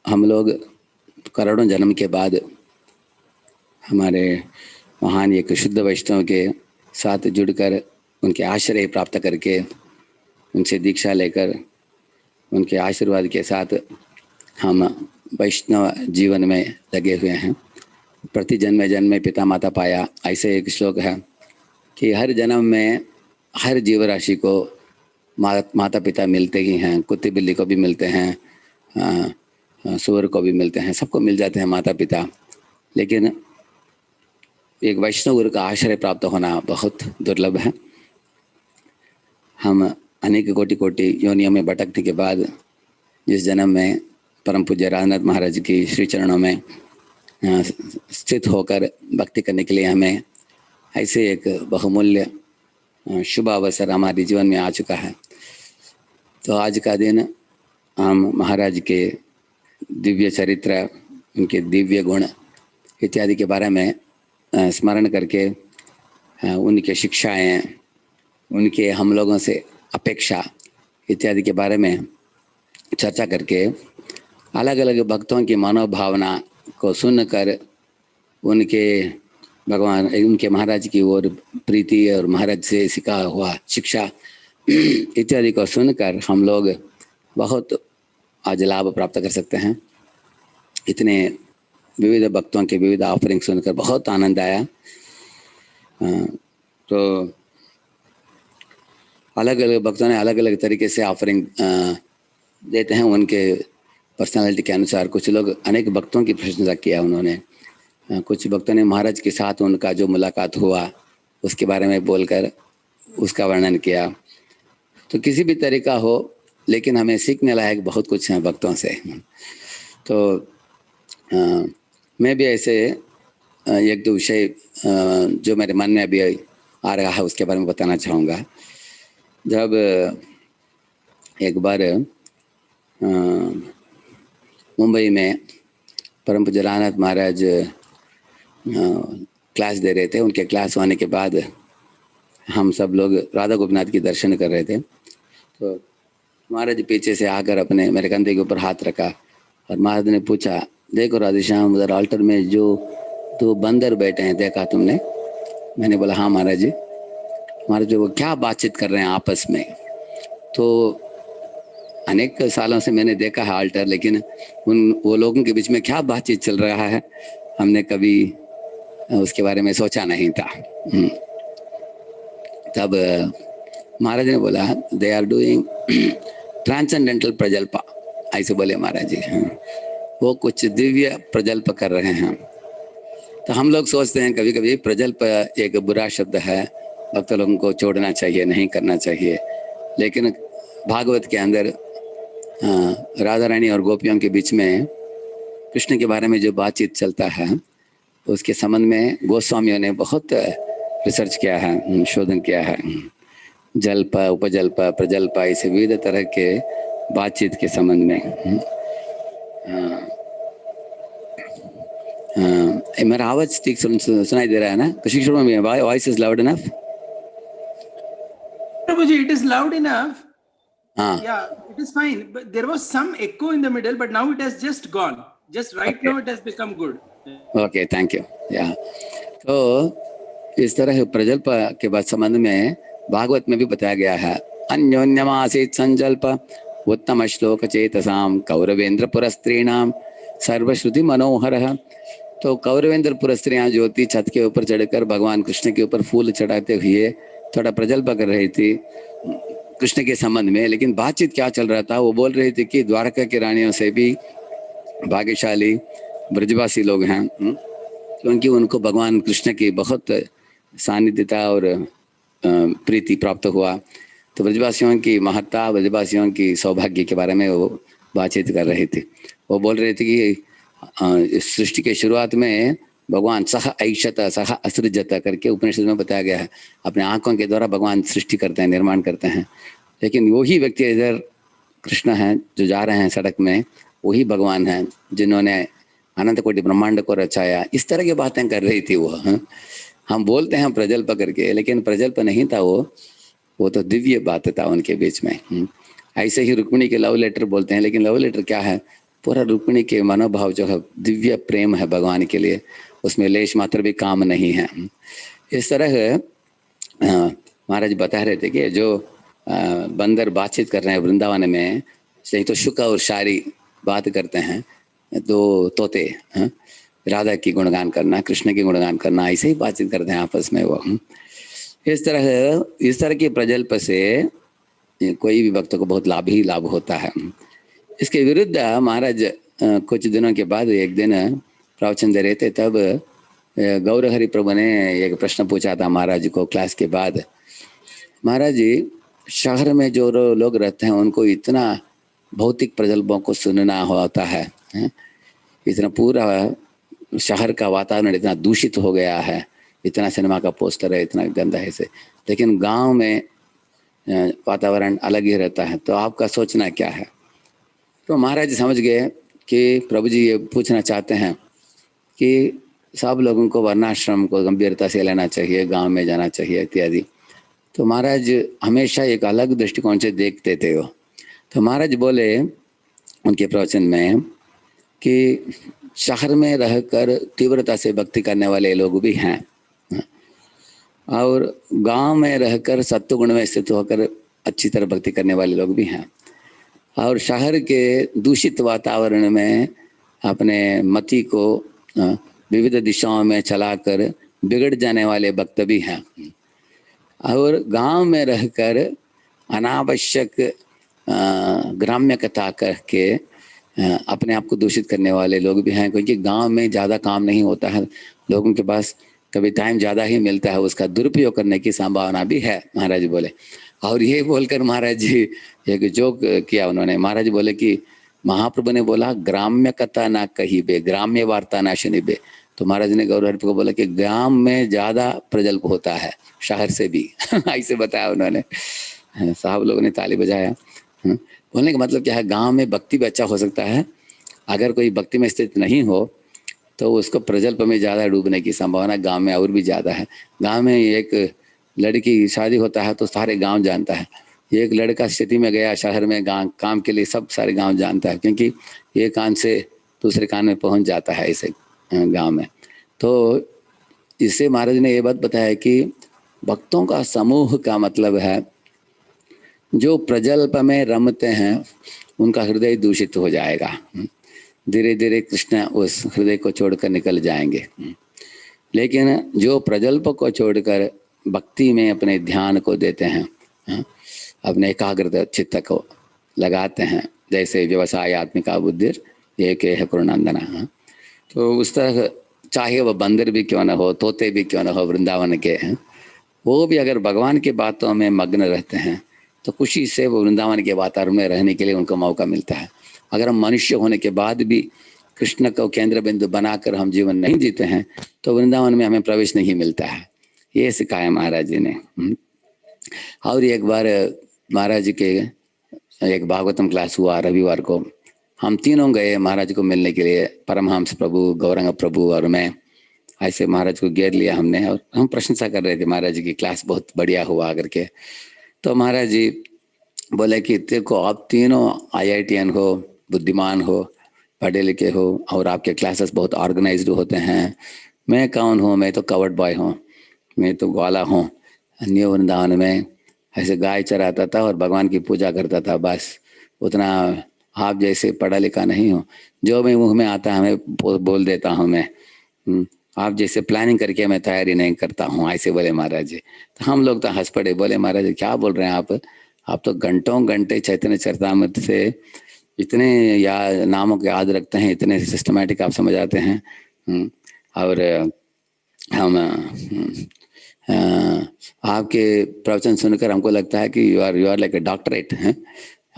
हम लोग करोड़ों जन्म के बाद हमारे महान एक शुद्ध वैष्णव के साथ जुड़कर उनके आश्रय प्राप्त करके उनसे दीक्षा लेकर उनके आशीर्वाद के साथ हम वैष्णव जीवन में लगे हुए हैं. प्रति जन्म जन्म पिता माता पाया, ऐसे एक श्लोक है कि हर जन्म में हर जीव राशि को माता पिता मिलते ही हैं. कुत्ते बिल्ली को भी मिलते हैं, सूअर को भी मिलते हैं, सबको मिल जाते हैं माता पिता. लेकिन एक वैष्णव गुरु का आश्रय प्राप्त होना बहुत दुर्लभ है. हम अनेक कोटि योनियों में भटकने के बाद जिस जन्म में परम पूज्य राधानाथ महाराज की श्री चरणों में स्थित होकर भक्ति करने के लिए हमें ऐसे एक बहुमूल्य शुभ अवसर हमारे जीवन में आ चुका है. तो आज का दिन हम महाराज के दिव्य चरित्र, उनके दिव्य गुण इत्यादि के बारे में स्मरण करके उनके शिक्षाएं, उनके हम लोगों से अपेक्षा इत्यादि के बारे में चर्चा करके अलग अलग भक्तों की मनोभावना को सुनकर उनके भगवान, उनके महाराज की ओर प्रीति और महाराज से सीखा हुआ शिक्षा इत्यादि को सुनकर हम लोग बहुत आज लाभ प्राप्त कर सकते हैं। इतने विविध भक्तों के विविध ऑफरिंग सुनकर बहुत आनंद आया। तो अलग अलग भक्तों ने अलग अलग तरीके से ऑफरिंग देते हैं उनके पर्सनालिटी के अनुसार। कुछ लोग अनेक भक्तों की प्रशंसा किया उन्होंने। कुछ भक्तों ने महाराज के साथ उनका जो मुलाकात हुआ उसके बारे में बोलकर उसका वर्णन किया। तो किसी भी तरीका हो, लेकिन हमें सीखने लायक बहुत कुछ है भक्तों से। तो मैं भी ऐसे एक दो विषय जो मेरे मन में अभी आ रहा है उसके बारे में बताना चाहूँगा। जब एक बार मुंबई में परम पूज्य राधानाथ महाराज क्लास दे रहे थे। उनके क्लास होने के बाद हम सब लोग राधा गोपीनाथ की दर्शन कर रहे थे। तो महाराज पीछे से आकर अपने मेरे कंधे के ऊपर हाथ रखा और महाराज ने पूछा, देखो राधेश्याम, उधर अल्टर में जो दो बंदर बैठे हैं देखा तुमने? मैंने बोला हाँ महाराज जी। महाराज वो क्या बातचीत कर रहे हैं आपस में? तो अनेक सालों से मैंने देखा है अल्टर, लेकिन वो लोगों के बीच में क्या बातचीत चल रहा है हमने कभी उसके बारे में सोचा नहीं था। तब महाराज ने बोला they are doing transcendental prajalpa, ऐसे बोले महाराज जी। वो कुछ दिव्य प्रजल्प कर रहे हैं। तो हम लोग सोचते हैं कभी कभी प्रजल्प एक बुरा शब्द है, भक्त लोगों को छोड़ना चाहिए, नहीं करना चाहिए। लेकिन भागवत के अंदर राधा रानी और गोपियों के बीच में कृष्ण के बारे में जो बातचीत चलता है उसके संबंध में गोस्वामियों ने बहुत रिसर्च किया है, शोधन किया है। जल्प, उपजल्प, प्रजल्प, ऐसे विविध तरह के बातचीत के संबंध में। मेरा आवाज ठीक सुनाई दे रहा है ना? कशिश में voice is loud enough? Prabhuji, it is loud enough. हाँ. Yeah, it is fine. But there was some echo in the middle, but now it has just gone. Just right now it has become good. Okay, thank you. Yeah. तो इस तरह प्रजल्प के बाद संबंध में भागवत में भी बताया गया है। अन्योन्यमासीत् संजल्प उत्तम श्लोक चेतसाम कौरवेंद्र पुरस्त्रीणाम सर्वश्रुति मनोहरः। तो कौरवेंद्र पुरस्त्रियां जो थी छत के ऊपर चढ़कर भगवान कृष्ण के ऊपर फूल चढ़ाते हुए थोड़ा प्रजल्प कर रही थी कृष्ण के संबंध में। लेकिन बातचीत क्या चल रहा था, वो बोल रही थी कि द्वारका की रानियों से भी भाग्यशाली ब्रजवासी लोग हैं, क्योंकि उनको भगवान कृष्ण की बहुत सानिध्यता और प्रीति प्राप्त हुआ। तो ब्रजवासियों की महत्ता, ब्रजवासियों की सौभाग्य के बारे में वो बातचीत कर रही थी। वो बोल रही थी कि इस सृष्टि के शुरुआत में भगवान सह ऐशत सह असृजत करके उपनिषद में बताया गया है। अपने आंखों के द्वारा भगवान सृष्टि करते हैं, निर्माण करते हैं। लेकिन वही व्यक्ति इधर कृष्ण हैं जो जा रहे हैं सड़क में, वही भगवान हैं जिन्होंने अनंत कोटि ब्रह्मांड को रचाया। इस तरह की बातें कर रही थी वो। हम बोलते हैं प्रजल्प करके, लेकिन प्रजल्प नहीं था वो तो दिव्य बात था उनके बीच में। ऐसे ही रुक्मिणी के लव लेटर बोलते हैं, लेकिन लव लेटर क्या है? पूरा रुक्मिणी के मनोभाव जो है दिव्य प्रेम है भगवान के लिए, उसमें लेश मात्र भी काम नहीं है। इस तरह महाराज बता रहे थे कि जो बंदर बातचीत कर रहे हैं वृंदावन में, नहीं तो शुक और शारी बात करते हैं, दो तोते राधा की गुणगान करना, कृष्ण की गुणगान करना, ऐसे ही बातचीत करते हैं आपस में वो। इस तरह के प्रजल्प से कोई भी भक्त को बहुत लाभ ही लाभ होता है। इसके विरुद्ध महाराज कुछ दिनों के बाद एक दिन प्रवचन दे रहे थे, तब गौरहरि प्रभु ने एक प्रश्न पूछा था महाराज को क्लास के बाद। महाराज जी, शहर में जो लोग रहते हैं उनको इतना भौतिक प्रजल्पों को सुनना होता है, इतना पूरा शहर का वातावरण इतना दूषित हो गया है, इतना सिनेमा का पोस्टर है, इतना गंदा है से, लेकिन गांव में वातावरण अलग ही रहता है। तो आपका सोचना क्या है? तो महाराज समझ गए कि प्रभु जी ये पूछना चाहते हैं कि सब लोगों को वर्णाश्रम को गंभीरता से लेना चाहिए, गांव में जाना चाहिए इत्यादि। तो महाराज हमेशा एक अलग दृष्टिकोण से देखते थे वो। तो महाराज बोले उनके प्रवचन में कि शहर में रहकर तीव्रता से भक्ति करने वाले लोग भी हैं, और गांव में रहकर सत्वगुण में स्थित होकर अच्छी तरह भक्ति करने वाले लोग भी हैं। और शहर के दूषित वातावरण में अपने मति को विविध दिशाओं में चलाकर बिगड़ जाने वाले भक्त भी हैं। और गांव में रहकर अनावश्यक ग्राम्य कथा करके अपने आप को दूषित करने वाले लोग भी हैं, क्योंकि गांव में ज़्यादा काम नहीं होता है, लोगों के पास कभी टाइम ज़्यादा ही मिलता है, उसका दुरुपयोग करने की संभावना भी है, महाराज बोले। और ये बोलकर महाराज जी एक जोक किया उन्होंने। महाराज बोले कि महाप्रभु ने बोला ग्राम्य कथा ना कही बे, ग्राम्य वार्ता ना सुनी बे। तो महाराज ने गौरहर को बोला कि ग्राम में ज़्यादा प्रजल्प होता है शहर से भी ऐसे बताया उन्होंने। साहब लोगों ने ताली बजाया। बोलने का मतलब क्या है, गांव में भक्ति भी अच्छा हो सकता है, अगर कोई भक्ति में स्थित नहीं हो तो उसको प्रजल्प में ज़्यादा डूबने की संभावना गांव में और भी ज़्यादा है। गांव में एक लड़की शादी होता है तो सारे गांव जानता है, एक लड़का स्थिति में गया शहर में गांव काम के लिए, सब सारे गांव जानता है, क्योंकि एक कान से दूसरे कान में पहुंच जाता है ऐसे गांव में। तो इससे महाराज ने ये बात बताया कि भक्तों का समूह का मतलब है जो प्रजल्प में रमते हैं उनका हृदय दूषित हो जाएगा, धीरे धीरे कृष्ण उस हृदय को छोड़कर निकल जाएंगे। लेकिन जो प्रजल्प को छोड़कर भक्ति में अपने ध्यान को देते हैं, अपने एकाग्रता चित्त को लगाते हैं, जैसे व्यवसाय आत्मिका बुद्धि एक है करुणानंदना, तो उस तरह चाहे वह बंदर भी क्यों न हो, तोते भी क्यों न हो वृंदावन के, वो भी अगर भगवान की बातों में मग्न रहते हैं तो खुशी से वो वृंदावन के वातावरण में रहने के लिए उनको मौका मिलता है। अगर हम मनुष्य होने के बाद भी कृष्ण को केंद्र बिंदु बनाकर हम जीवन नहीं जीते हैं तो वृंदावन में हमें प्रवेश नहीं मिलता है। ये सिखाया महाराज जी ने। और एक बार महाराज जी के एक भागवतम क्लास हुआ रविवार को, हम तीनों गए महाराज को मिलने के लिए, परमहंस प्रभु, गौरंग प्रभु और मैं। ऐसे महाराज को घेर लिया हमने और हम प्रशंसा कर रहे थे महाराज जी की क्लास बहुत बढ़िया हुआ करके। तो महाराज जी बोले कि देखो आप तीनों IITN हो, बुद्धिमान हो, पढ़े लिखे हो और आपके क्लासेस बहुत ऑर्गेनाइज्ड होते हैं। मैं कौन हूँ, मैं तो कवर्ड बॉय हूँ, मैं तो ग्वाला हूँ। न्यू वृंदावन में ऐसे गाय चराता था और भगवान की पूजा करता था, बस उतना। आप जैसे पढ़ा लिखा नहीं हो, जो मैं मुँह में आता है मैं बोल देता हूँ मैं। आप जैसे प्लानिंग करके मैं तैयारी नहीं करता हूँ, ऐसे बोले महाराज जी। तो हम लोग तो हंस पड़े, बोले महाराज जी क्या बोल रहे हैं आप तो घंटों घंटे चैतन्य चरितामृत से इतने नामों को याद रखते हैं, इतने सिस्टमैटिक आप समझ आते हैं। और हम आपके प्रवचन सुनकर हमको लगता है कि you are like a doctorate हैं।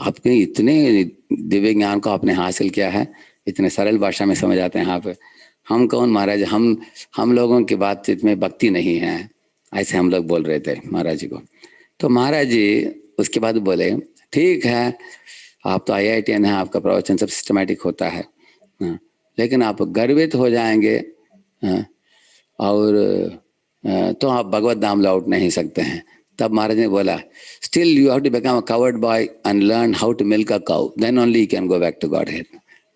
आपके इतने दिव्य ज्ञान को आपने हासिल किया है, इतने सरल भाषा में समझ आते हैं आप। हम कौन महाराज, हम लोगों की बातचीत में भक्ति नहीं है, ऐसे हम लोग बोल रहे थे महाराज जी को। तो महाराज जी उसके बाद बोले ठीक है, आप तो IITN है, आपका प्रवचन सब सिस्टमैटिक होता है, लेकिन आप गर्वित हो जाएंगे और तो आप भगवत धाम लौट नहीं सकते हैं। तब महाराज ने बोला still you have to become a cowherd boy and learn how to milk a cow, then only you can go back to godhead.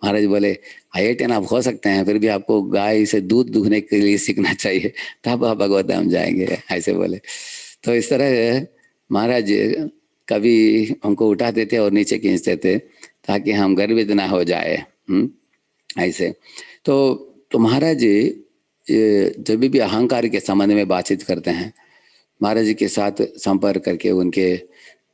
Maharaj बोले IITN आप हो सकते हैं, फिर भी आपको गाय से दूध दूहने के लिए सीखना चाहिए, तब आप भगवत धाम जाएंगे, ऐसे बोले। तो इस तरह महाराज कभी हमको उठाते थे और नीचे खींचते थे ताकि हम गर्वित ना हो जाए, ऐसे। तो महाराज जब भी अहंकार के संबंध में बातचीत करते हैं, महाराज जी के साथ संपर्क करके उनके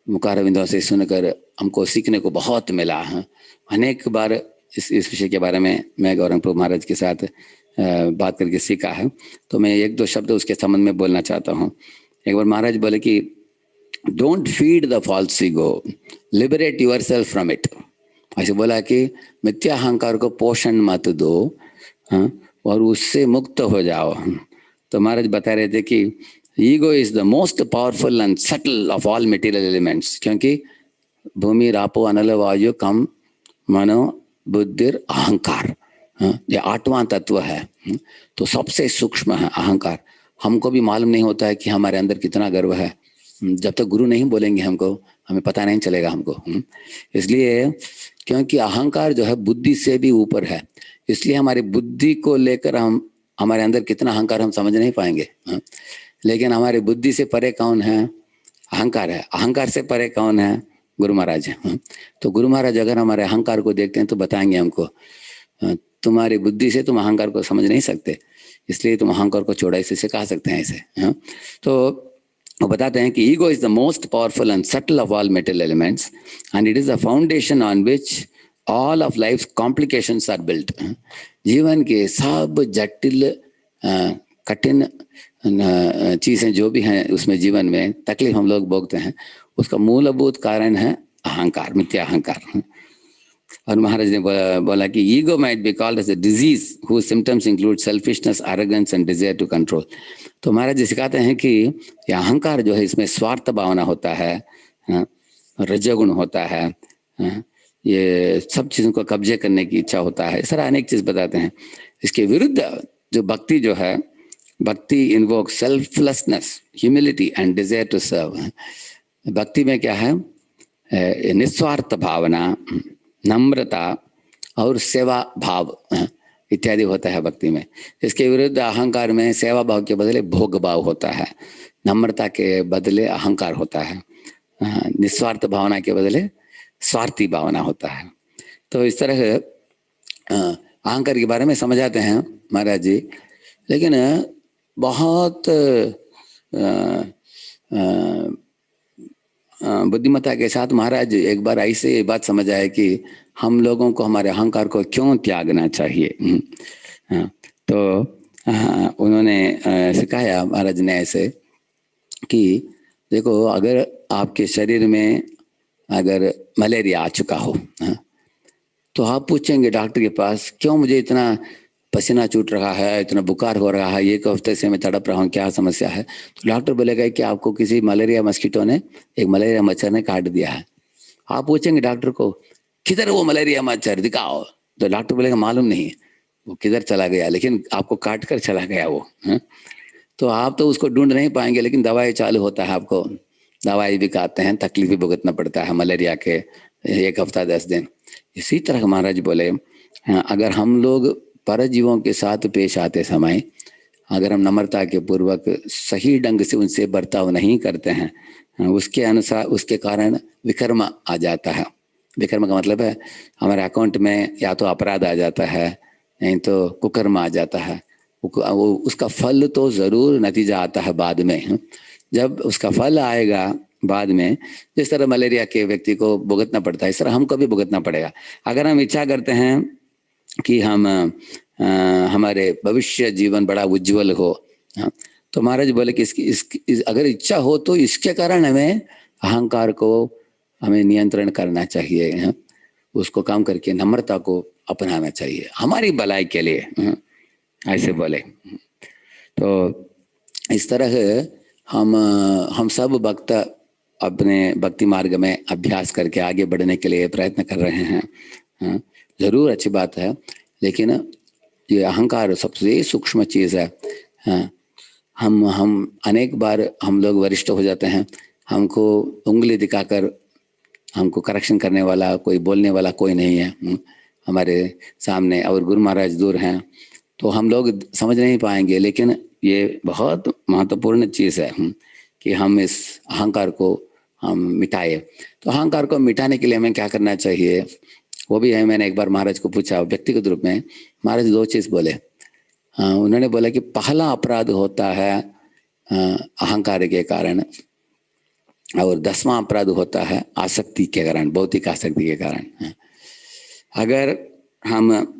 मुखारविंदों से सुनकर हमको सीखने को बहुत मिला है। अनेक बार इस विषय के बारे में मैं गौरंग प्रभु महाराज के साथ बात करके सीखा है। तो मैं एक दो शब्द उसके संबंध में बोलना चाहता हूँ। एक बार महाराज बोले कि don't feed the false ego, liberate yourself from it. ऐसे बोला कि मिथ्या अहंकार को पोषण मत दो, और उससे मुक्त हो जाओ। तो महाराज बता रहे थे कि ego is the most powerful and subtle of all material elements, क्योंकि भूमि रापो अनल वायु कम मनो बुद्धिर अहंकार, ये 8वां तत्व है। तो सबसे सूक्ष्म है अहंकार। हमको भी मालूम नहीं होता है कि हमारे अंदर कितना गर्व है, जब तक गुरु नहीं बोलेंगे हमको, हमें पता नहीं चलेगा हमको। इसलिए क्योंकि अहंकार जो है बुद्धि से भी ऊपर है, इसलिए हमारी बुद्धि को लेकर हम हमारे अंदर कितना अहंकार हम समझ नहीं पाएंगे। लेकिन हमारी बुद्धि से परे कौन है? अहंकार है। अहंकार से परे कौन है? गुरु महाराज है। तो गुरु महाराज अगर हमारे अहंकार को देखते हैं तो बताएंगे हमको, तुम्हारी बुद्धि से तुम अहंकार को समझ नहीं सकते, इसलिए तुम अहंकार को छोड़ा, इसे सिखा सकते हैं ऐसे। तो वो बताते हैं कि ego is the most powerful and subtle of all mental elements and it is the foundation on which all of life complications are built. जीवन के सब जटिल कठिन चीजें जो भी हैं उसमें, जीवन में तकलीफ हम लोग भोगते हैं, उसका मूलभूत कारण है अहंकार, मिथ्या अहंकार। और महाराज ने बोला कि ego might be called as a disease whose symptoms include selfishness, arrogance and desire to control. तो महाराज जी सिखाते हैं कि यह अहंकार जो है इसमें स्वार्थ भावना होता है, रजोगुण होता है, ये सब चीजों को कब्जे करने की इच्छा होता है, इस तरह अनेक चीज बताते हैं। इसके विरुद्ध जो भक्ति जो है, भक्ति invoke selflessness, humility and desire to serve. भक्ति में क्या है? निस्वार्थ भावना, नम्रता और सेवा भाव इत्यादि होता है भक्ति में। इसके विरुद्ध अहंकार में सेवा भाव के बदले भोग भाव होता है, नम्रता के बदले अहंकार होता है, निस्वार्थ भावना के बदले स्वार्थी भावना होता है। तो इस तरह अहंकार के बारे में समझाते हैं महाराज जी, लेकिन बहुत बुद्धिमत्ता के साथ महाराज एक बार ऐसे ये बात समझ आए कि हम लोगों को हमारे अहंकार को क्यों त्यागना चाहिए। तो उन्होंने सिखाया महाराज ने ऐसे कि देखो, अगर आपके शरीर में अगर मलेरिया आ चुका हो तो आप पूछेंगे डॉक्टर के पास, क्यों मुझे इतना पसीना छूट रहा है, इतना बुखार हो रहा है, एक हफ्ते से मैं तड़प रहा हूँ, क्या समस्या है? तो डॉक्टर बोलेगा कि आपको किसी मलेरिया मस्कीटो ने, एक मलेरिया मच्छर ने काट दिया है। आप पूछेंगे डॉक्टर को, किधर वो मलेरिया मच्छर, दिखाओ। तो डॉक्टर बोलेगा मालूम नहीं वो किधर चला गया, लेकिन आपको काट कर चला गया वो। तो आप तो उसको ढूंढ नहीं पाएंगे, लेकिन दवाई चालू होता है, आपको दवाई भी खाते हैं, तकलीफ भी भुगतना पड़ता है मलेरिया के 1 हफ्ता 10 दिन। इसी तरह महाराज बोले, अगर हम लोग परजीवों के साथ पेश आते समय अगर हम नम्रता के पूर्वक सही ढंग से उनसे बर्ताव नहीं करते हैं, उसके अनुसार उसके कारण विकर्म आ जाता है। विकर्म का मतलब है हमारे अकाउंट में या तो अपराध आ जाता है, नहीं तो कुकर्म आ जाता है। वो उसका फल तो जरूर नतीजा आता है बाद में। जब उसका फल आएगा बाद में, जिस तरह मलेरिया के व्यक्ति को भुगतना पड़ता है, इस तरह हमको भी भुगतना पड़ेगा। अगर हम इच्छा करते हैं कि हम हमारे भविष्य जीवन बड़ा उज्जवल हो, तो महाराज बोले कि अगर इच्छा हो तो इसके कारण हमें अहंकार को हमें नियंत्रण करना चाहिए, उसको काम करके नम्रता को अपनाना चाहिए हमारी भलाई के लिए, ऐसे बोले। तो इस तरह हम सब भक्त अपने भक्ति मार्ग में अभ्यास करके आगे बढ़ने के लिए प्रयत्न कर रहे हैं। जरूर अच्छी बात है, लेकिन ये अहंकार सबसे सूक्ष्म चीज है। हम अनेक बार हम लोग वरिष्ठ हो जाते हैं, हमको उंगली दिखाकर हमको करेक्शन करने वाला कोई, बोलने वाला कोई नहीं है हमारे सामने, और गुरु महाराज दूर हैं, तो हम लोग समझ नहीं पाएंगे। लेकिन ये बहुत महत्वपूर्ण चीज है कि हम इस अहंकार को हम मिटाए। तो अहंकार को मिटाने के लिए हमें क्या करना चाहिए, वो भी है। मैंने एक बार महाराज को पूछा व्यक्तिगत रूप में, महाराज 2 चीज बोले। उन्होंने बोला कि पहला अपराध होता है अहंकार के कारण, और 10वां अपराध होता है आसक्ति के कारण, भौतिक आसक्ति के कारण। अगर हम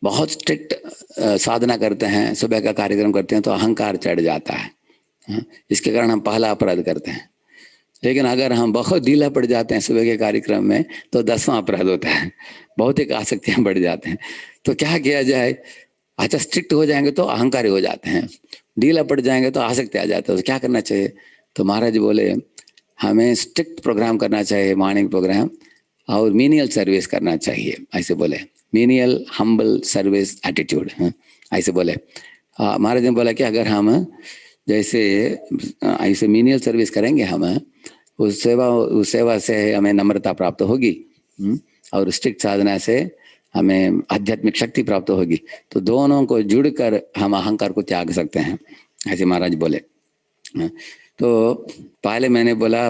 बहुत स्ट्रिक्ट साधना करते हैं, सुबह का कार्यक्रम करते हैं, तो अहंकार चढ़ जाता है, इसके कारण हम पहला अपराध करते हैं। लेकिन अगर हम बहुत ढीला पड़ जाते हैं सुबह के कार्यक्रम में, तो 10वां अपराध होता है, भौतिक आसक्तियां बढ़ जाते हैं। तो क्या किया जाए? अच्छा, स्ट्रिक्ट हो जाएंगे तो अहंकारी हो जाते हैं, ढीला पड़ जाएंगे तो आसक्ति आ जाता है। तो क्या करना चाहिए? तो महाराज बोले हमें स्ट्रिक्ट प्रोग्राम करना चाहिए, मॉर्निंग प्रोग्राम, और मीनियल सर्विस करना चाहिए, ऐसे बोले। मीनियल हम्बल सर्विस एटीट्यूड, ऐसे बोले। महाराज ने बोला कि अगर हम जैसे ऐसे मीनियल सर्विस करेंगे, हम उस सेवा से हमें नम्रता प्राप्त होगी, और स्ट्रिक्ट साधना से हमें आध्यात्मिक शक्ति प्राप्त होगी। तो दोनों को जुड़कर हम अहंकार को त्याग सकते हैं, ऐसे महाराज बोले। तो पहले मैंने बोला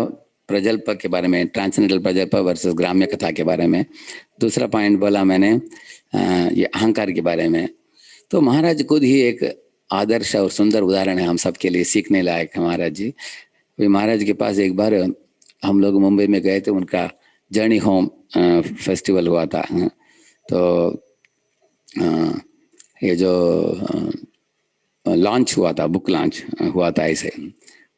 प्रजल्प के बारे में, ट्रांसेंडेंटल प्रजल्प वर्सेस ग्राम्य कथा के बारे में। दूसरा पॉइंट बोला मैंने ये अहंकार के बारे में। तो महाराज खुद ही एक आदर्श और सुंदर उदाहरण है हम सबके लिए, सीखने लायक है महाराज जी। महाराज के पास एक बार हम लोग मुंबई में गए थे, उनका जर्नी होम फेस्टिवल हुआ था। तो ये जो लॉन्च हुआ था, बुक लॉन्च हुआ था, ऐसे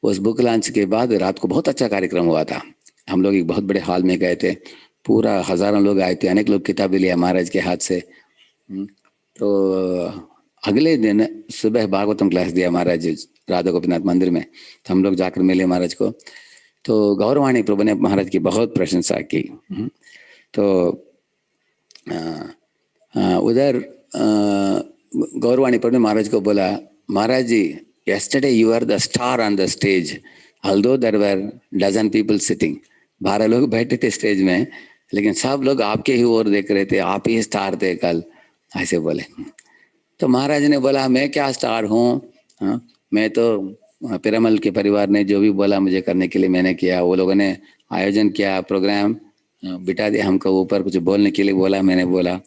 उस बुक लॉन्च के बाद रात को बहुत अच्छा कार्यक्रम हुआ था। हम लोग एक बहुत बड़े हॉल में गए थे, पूरा हजारों लोग आए थे, अनेक लोग किताबें लिया महाराज के हाथ से। तो अगले दिन सुबह भागवतम क्लास दिया महाराज जी राधा गोपीनाथ मंदिर में। तो हम लोग जाकर मिले महाराज को। तो गौरवाणी प्रभु ने महाराज की बहुत प्रशंसा की। तो उधर गौरवाणी प्रभु ने महाराज को बोला, महाराज जी yesterday you were the star on the stage although there were dozen people sitting। 12 लोग बैठे थे स्टेज में, लेकिन सब लोग आपके ही ओर देख रहे थे, आप ही स्टार थे कल, ऐसे बोले। तो महाराज ने बोला मैं क्या स्टार हूँ, मैं तो पिरामल के परिवार ने जो भी बोला मुझे करने के लिए मैंने किया। वो लोगों ने आयोजन किया, प्रोग्राम बिठा दिया हमको ऊपर, कुछ बोलने के लिए बोला, मैंने बोला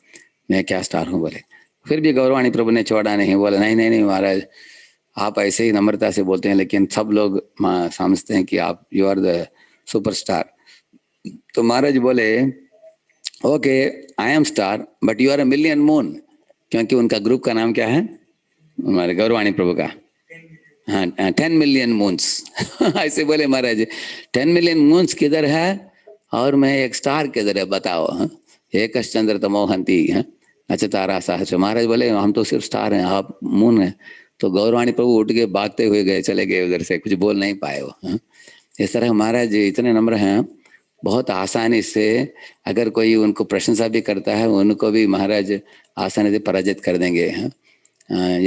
मैं क्या स्टार हूँ बोले। फिर भी गौरवाणी प्रभु ने छोड़ा नहीं, बोला नहीं नहीं नहीं महाराज, आप ऐसे ही नम्रता से बोलते हैं, लेकिन सब लोग समझते हैं कि आप यू आर द सुपरस्टार। तो महाराज बोले okay I am star but you are a million moon, क्योंकि उनका ग्रुप का नाम क्या है हमारे गौरवाणी प्रभु का, हाँ 10 मिलियन मून्स ऐसे बोले महाराज। 10 मिलियन मून्स किधर है और मैं एक स्टार किधर है बताओ। एक चंद्र तमोहंती नचतारा सहस्र। महाराज बोले हम तो सिर्फ स्टार हैं, आप मून हैं। तो गौरवाणी प्रभु उठ के भागते हुए गए, चले गए उधर से, कुछ बोल नहीं पाए वो। इस तरह महाराज इतने नम्र हैं, बहुत आसानी से अगर कोई उनको प्रशंसा भी करता है उनको भी महाराज आसानी से पराजित कर देंगे।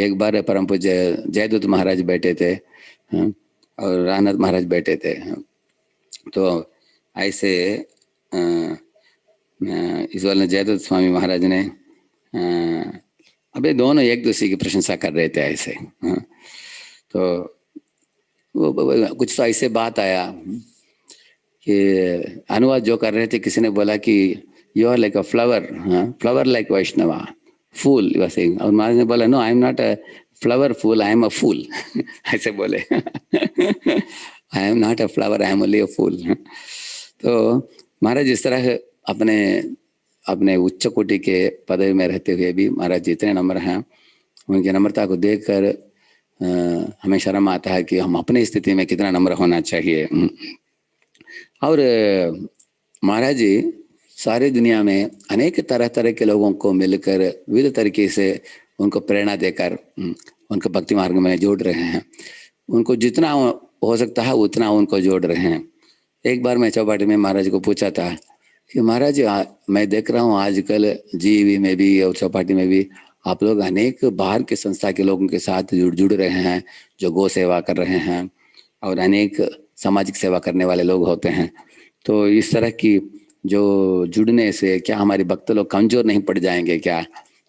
एक बार परम पूज्य जयदूत महाराज बैठे थे और राधनाथ महाराज बैठे थे। तो ऐसे इस वाले जयदूत स्वामी महाराज ने अबे दोनों एक दूसरे की प्रशंसा कर रहे थे ऐसे। तो वो कुछ तो ऐसे बात आया कि अनुवाद जो कर रहे थे, किसी ने बोला कि you are like a flower, flower like Vaishnava, phool you are saying. और महाराज ने बोला no I am not a flower phool, I am a fool ऐसे बोले I am not a flower, I am only a fool. तो महाराज इस तरह अपने अपने उच्च कोटि के पदवी में रहते हुए भी महाराज जितने नम्र हैं, उनकी नम्रता को देखकर हमें शर्म आता है कि हम अपनी स्थिति में कितना नम्र होना चाहिए। और महाराज जी सारी दुनिया में अनेक तरह तरह के लोगों को मिलकर विविध तरीके से उनको प्रेरणा देकर उनको भक्ति मार्ग में जोड़ रहे हैं। उनको जितना हो सकता है उतना उनको जोड़ रहे हैं। एक बार मैं चौपाटी में महाराज को पूछा था कि महाराज मैं देख रहा हूँ आजकल जीवी में भी और चौपाटी में भी आप लोग अनेक बाहर के संस्था के लोगों के साथ जुड़ रहे हैं, जो गौ सेवा कर रहे हैं और अनेक सामाजिक सेवा करने वाले लोग होते हैं। तो इस तरह की जो जुड़ने से क्या हमारे भक्त लोग कमजोर नहीं पड़ जाएंगे क्या?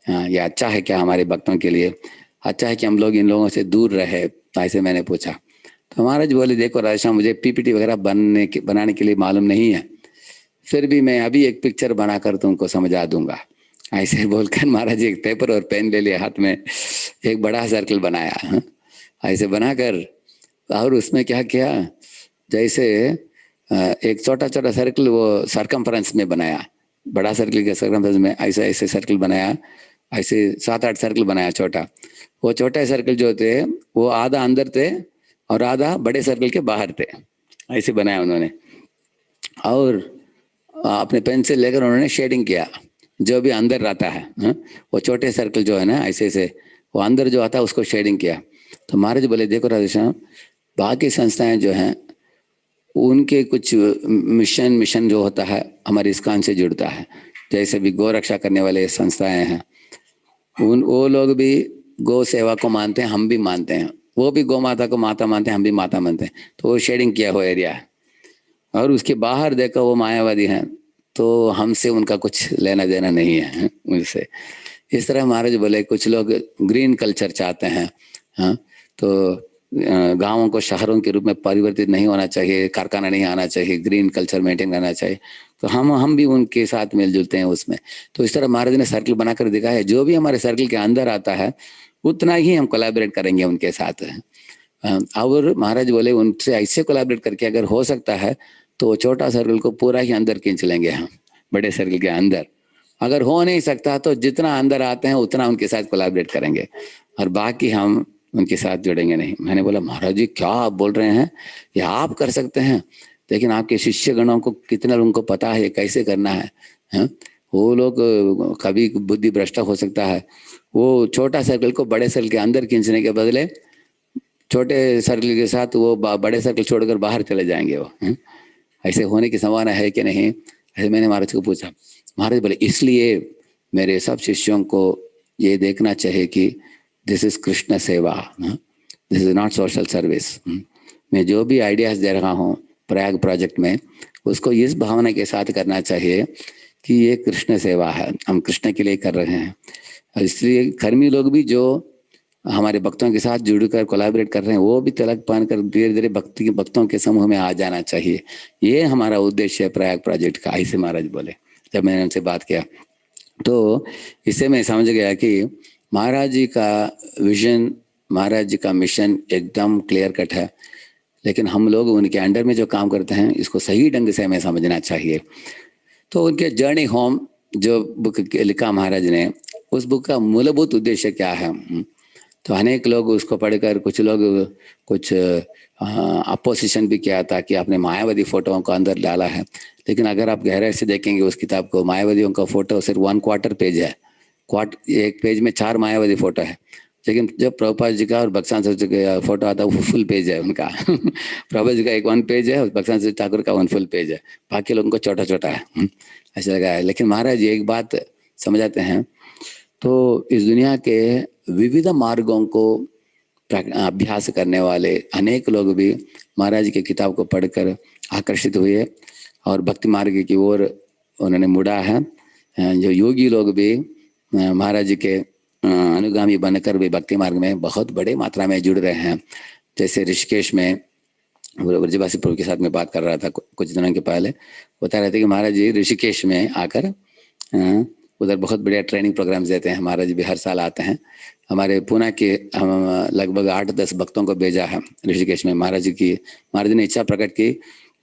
ये अच्छा है क्या हमारे भक्तों के लिए? अच्छा है कि हम लोग इन लोगों से दूर रहे? ऐसे मैंने पूछा। तो महाराज बोले देखो राजा, मुझे पीपीटी वगैरह बनाने के लिए मालूम नहीं है, फिर भी मैं अभी एक पिक्चर बनाकर तुमको समझा दूंगा। ऐसे बोलकर महाराज एक पेपर और पेन ले लिया हाथ में, एक बड़ा सर्कल बनाया। ऐसे बनाकर और उसमें क्या किया, जैसे एक छोटा छोटा सर्कल वो सरकमफ्रेंस में बनाया, बड़ा सर्कल के सरकमफ्रेंस में ऐसे ऐसे सर्कल बनाया, ऐसे 7-8 सर्कल बनाया छोटा। वो छोटे सर्कल जो थे वो आधा अंदर थे और आधा बड़े सर्कल के बाहर थे, ऐसे बनाया उन्होंने। और अपने पेंसिल लेकर उन्होंने शेडिंग किया, जो भी अंदर रहता है वो छोटे सर्कल जो है ना ऐसे ऐसे वो अंदर जो आता है उसको शेडिंग किया। तो महाराज बोले देखो राधेश्याम, बाकी संस्थाएं जो हैं उनके कुछ मिशन जो होता है हमारे इस्कॉन से जुड़ता है। जैसे भी गौ रक्षा करने वाले संस्थाएं हैं वो लोग भी गौ सेवा को मानते हैं, हम भी मानते हैं। वो भी गौ माता को माता मानते हैं, हम भी माता मानते हैं। तो वो शेडिंग किया हुआ एरिया है। और उसके बाहर देखो वो मायावादी हैं, तो हमसे उनका कुछ लेना देना नहीं है उनसे। इस तरह महाराज बोले कुछ लोग ग्रीन कल्चर चाहते हैं। हाँ, तो गांवों को शहरों के रूप में परिवर्तित नहीं होना चाहिए, कारखाना नहीं आना चाहिए, ग्रीन कल्चर मेंटेन करना चाहिए। तो हम भी उनके साथ मिलजुलते हैं उसमें। तो इस तरह महाराज ने सर्कल बनाकर दिखाया है, जो भी हमारे सर्कल के अंदर आता है उतना ही हम कोलैबोरेट करेंगे उनके साथ। और महाराज बोले उनसे ऐसे कोलैबोरेट करके अगर हो सकता है तो वो छोटा सर्कल को पूरा ही अंदर खींच लेंगे हम, बड़े सर्कल के अंदर। अगर हो नहीं सकता तो जितना अंदर आते हैं उतना उनके साथ कोलैबोरेट करेंगे और बाकी हम उनके साथ जुड़ेंगे नहीं। मैंने बोला महाराज जी क्या आप बोल रहे हैं, ये आप कर सकते हैं, लेकिन आपके शिष्य गणों को कितना लोगों को पता है कैसे करना है? वो लोग कभी बुद्धि भ्रष्ट हो सकता है। वो छोटा सर्कल को बड़े सर्कल के अंदर खींचने के बदले छोटे सर्कल के साथ वो बड़े सर्कल छोड़कर बाहर चले जाएंगे वो। ऐसे होने की संभावना है कि नहीं? ऐसे मैंने महाराज को पूछा। महाराज बोले इसलिए मेरे सब शिष्यों को ये देखना चाहिए कि दिस इज कृष्ण सेवा, this is not social service. मैं जो भी आइडियाज दे रहा हूँ प्रयाग प्रोजेक्ट में, उसको इस भावना के साथ करना चाहिए कि ये कृष्ण सेवा है, हम कृष्ण के लिए कर रहे हैं। इसलिए कर्मी लोग भी जो हमारे भक्तों के साथ जुड़कर कोलैबोरेट कर रहे हैं वो भी तिलक पान कर धीरे धीरे भक्तों के समूह में आ जाना चाहिए। ये हमारा उद्देश्य है प्रयाग प्रोजेक्ट का, ऐसे महाराज बोले जब मैंने उनसे बात किया। तो इससे मैं समझ गया कि महाराज जी का विजन, महाराज जी का मिशन एकदम क्लियर कट है, लेकिन हम लोग उनके अंडर में जो काम करते हैं इसको सही ढंग से हमें समझना चाहिए। तो उनके जर्नी होम जो बुक लिखा महाराज ने, उस बुक का मूलभूत उद्देश्य क्या है? तो अनेक लोग उसको पढ़कर कुछ लोग कुछ अपोजिशन भी किया था कि आपने मायावादी फोटोओं को अंदर डाला है, लेकिन अगर आप गहराई से देखेंगे उस किताब को, मायावादियों का फोटो सिर्फ 1/4 पेज है। एक पेज में 4 मायावादी फोटो है, लेकिन जब प्रभुपाद जी का और भक्तान जी का फोटो आता है वो फुल पेज है उनका। प्रभुपाद जी का एक 1 पेज है और भक्तान ठाकुर का 1 फुल पेज है, बाकी लोगों को छोटा छोटा है, ऐसा लगा है। लेकिन महाराज एक बात समझाते हैं, तो इस दुनिया के विविध मार्गों को अभ्यास करने वाले अनेक लोग भी महाराज की किताब को पढ़कर आकर्षित हुए और भक्ति मार्ग की ओर उन्होंने मुड़ा है। जो योगी लोग भी महाराज जी के अनुगामी बनकर भी भक्ति मार्ग में बहुत बड़े मात्रा में जुड़ रहे हैं। जैसे ऋषिकेश में ब्रजवासी प्रभु के साथ में बात कर रहा था कुछ दिनों के पहले, बता रहे थे कि महाराज जी ऋषिकेश में आकर उधर बहुत बढ़िया ट्रेनिंग प्रोग्राम्स देते हैं। महाराज भी हर साल आते हैं। हमारे पुणे के लगभग 8-10 भक्तों को भेजा है ऋषिकेश में। महाराज जी ने इच्छा प्रकट की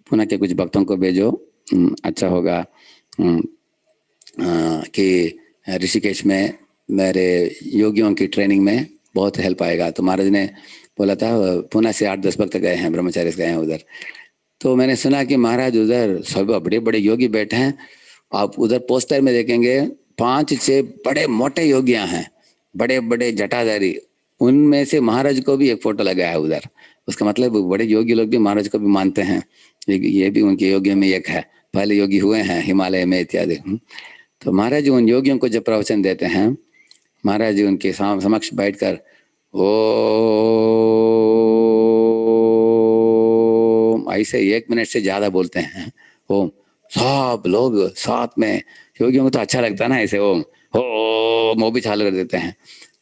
पुणे के कुछ भक्तों को भेजो, अच्छा होगा कि ऋषिकेश में मेरे योगियों की ट्रेनिंग में बहुत हेल्प आएगा। तो महाराज ने बोला था पुणे से 8-10 भक्त गए हैं, ब्रह्मचारी गए हैं उधर। तो मैंने सुना कि महाराज उधर सब बड़े बड़े योगी बैठे हैं। आप उधर पोस्टर में देखेंगे 5-6 बड़े मोटे योगियां हैं, बड़े बड़े जटाधारी, उनमें से महाराज को भी एक फोटो लगाया है उधर। उसका मतलब बड़े योगी लोग भी महाराज को भी मानते हैं, ये भी उनके योगियों में एक है, पहले योगी हुए हैं हिमालय में इत्यादि। तो महाराज जी उन योगियों को जब प्रवचन देते हैं, महाराज जी उनके समक्ष बैठकर ओम ऐसे 1 मिनट से ज्यादा बोलते हैं। ओम सब लोग साथ में, योगियों को तो अच्छा लगता है ना ऐसे ओम वो भी चालू कर देते हैं।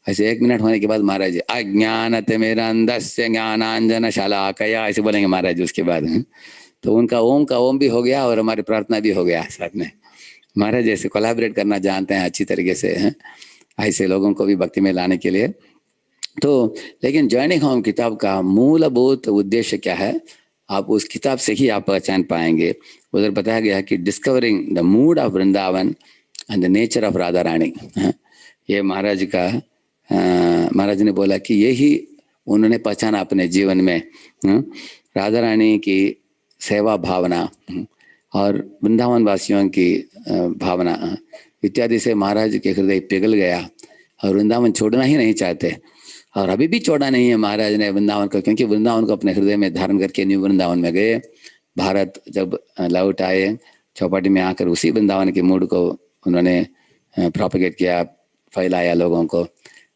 ऐसे 1 मिनट होने के बाद महाराज जी अज्ञानतिमिरन्धस्य ज्ञानांजन शलाकया ऐसे बोलेंगे महाराज जी। उसके बाद तो उनका ओम भी हो गया और हमारी प्रार्थना भी हो गया साथ में। महाराज जैसे कोलैबोरेट करना जानते हैं अच्छी तरीके से ऐसे लोगों को भी भक्ति में लाने के लिए। तो लेकिन जर्नी होम किताब का मूलभूत उद्देश्य क्या है, आप उस किताब से ही आप पहचान पाएंगे। उधर बताया गया कि discovering the mood of Vrindavan and the nature of Radha Rani. ये महाराज का महाराज ने बोला कि यही उन्होंने पहचाना अपने जीवन में, राधा रानी की सेवा भावना और वृंदावन वासियों की भावना इत्यादि से महाराज के हृदय पिघल गया और वृंदावन छोड़ना ही नहीं चाहते। और अभी भी छोड़ा नहीं है महाराज ने वृंदावन को, क्योंकि वृंदावन को अपने हृदय में धारण करके न्यू वृंदावन में गए। भारत जब लौट आए चौपाटी में आकर उसी वृंदावन के मूड को उन्होंने प्रोपेगेट किया, फैलाया लोगों को।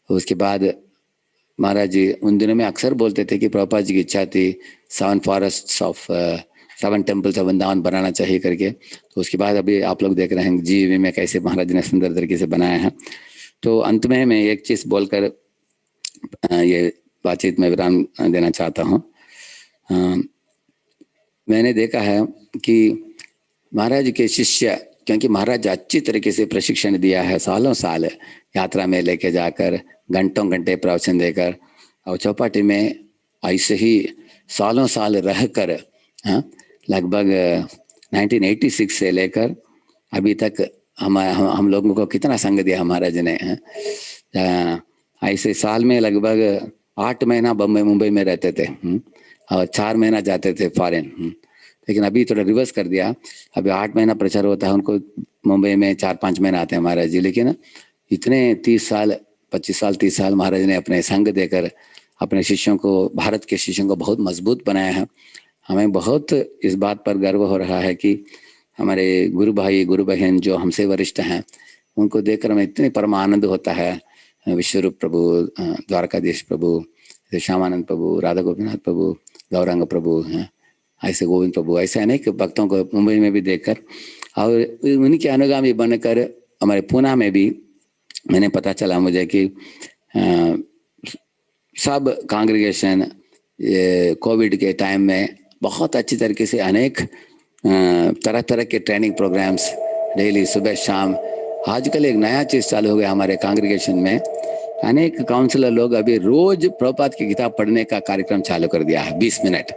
उसके बाद महाराज जी उन दिनों में अक्सर बोलते थे कि प्रभुपाद जी की इच्छा थी 7 टेम्पल्स ऑफ वृंदावन बनाना चाहिए करके। तो उसके बाद अभी आप लोग देख रहे हैं जीवी में कैसे महाराज ने सुंदर तरीके से बनाया है। तो अंत में मैं एक चीज बोलकर ये बातचीत में विराम देना चाहता हूँ। मैंने देखा है कि महाराज के शिष्य, क्योंकि महाराज अच्छी तरीके से प्रशिक्षण दिया है, सालों साल यात्रा में लेके जाकर घंटों घंटे प्रवचन देकर, और चौपाटी में ऐसे ही सालों साल रहकर लगभग 1986 से लेकर अभी तक हम लोगों को कितना संग दिया महाराज ने। ऐसे साल में लगभग 8 महीना मुंबई में रहते थे और 4 महीना जाते थे फॉरेन। लेकिन अभी थोड़ा रिवर्स कर दिया, अभी 8 महीना प्रचार होता है, उनको मुंबई में 4-5 महीना आते हैं महाराज जी। लेकिन इतने 30 साल 25 साल 30 साल महाराज ने अपने संग देकर अपने शिष्यों को, भारत के शिष्यों को बहुत मजबूत बनाया है। हमें बहुत इस बात पर गर्व हो रहा है कि हमारे गुरु भाई गुरु बहन जो हमसे वरिष्ठ हैं, उनको देखकर हमें इतने परम आनंद होता है। विश्वरूप प्रभु, द्वारकाधीश प्रभु, श्यामानंद प्रभु, राधा गोपीनाथ प्रभु, गौरांग प्रभु, ऐसे गोविंद प्रभु, ऐसे अनेक भक्तों को मुंबई में भी देखकर और उन्हीं के अनुगामी बनकर हमारे पूना में भी मैंने पता चला मुझे कि सब कांग्रेगेशन कोविड के टाइम में बहुत अच्छी तरीके से अनेक तरह तरह के ट्रेनिंग प्रोग्राम्स डेली सुबह शाम। आजकल एक नया चीज चालू हो गया हमारे कांग्रेगेशन में, अनेक काउंसलर लोग अभी रोज प्रभुपाद की किताब पढ़ने का कार्यक्रम चालू कर दिया है 20 मिनट।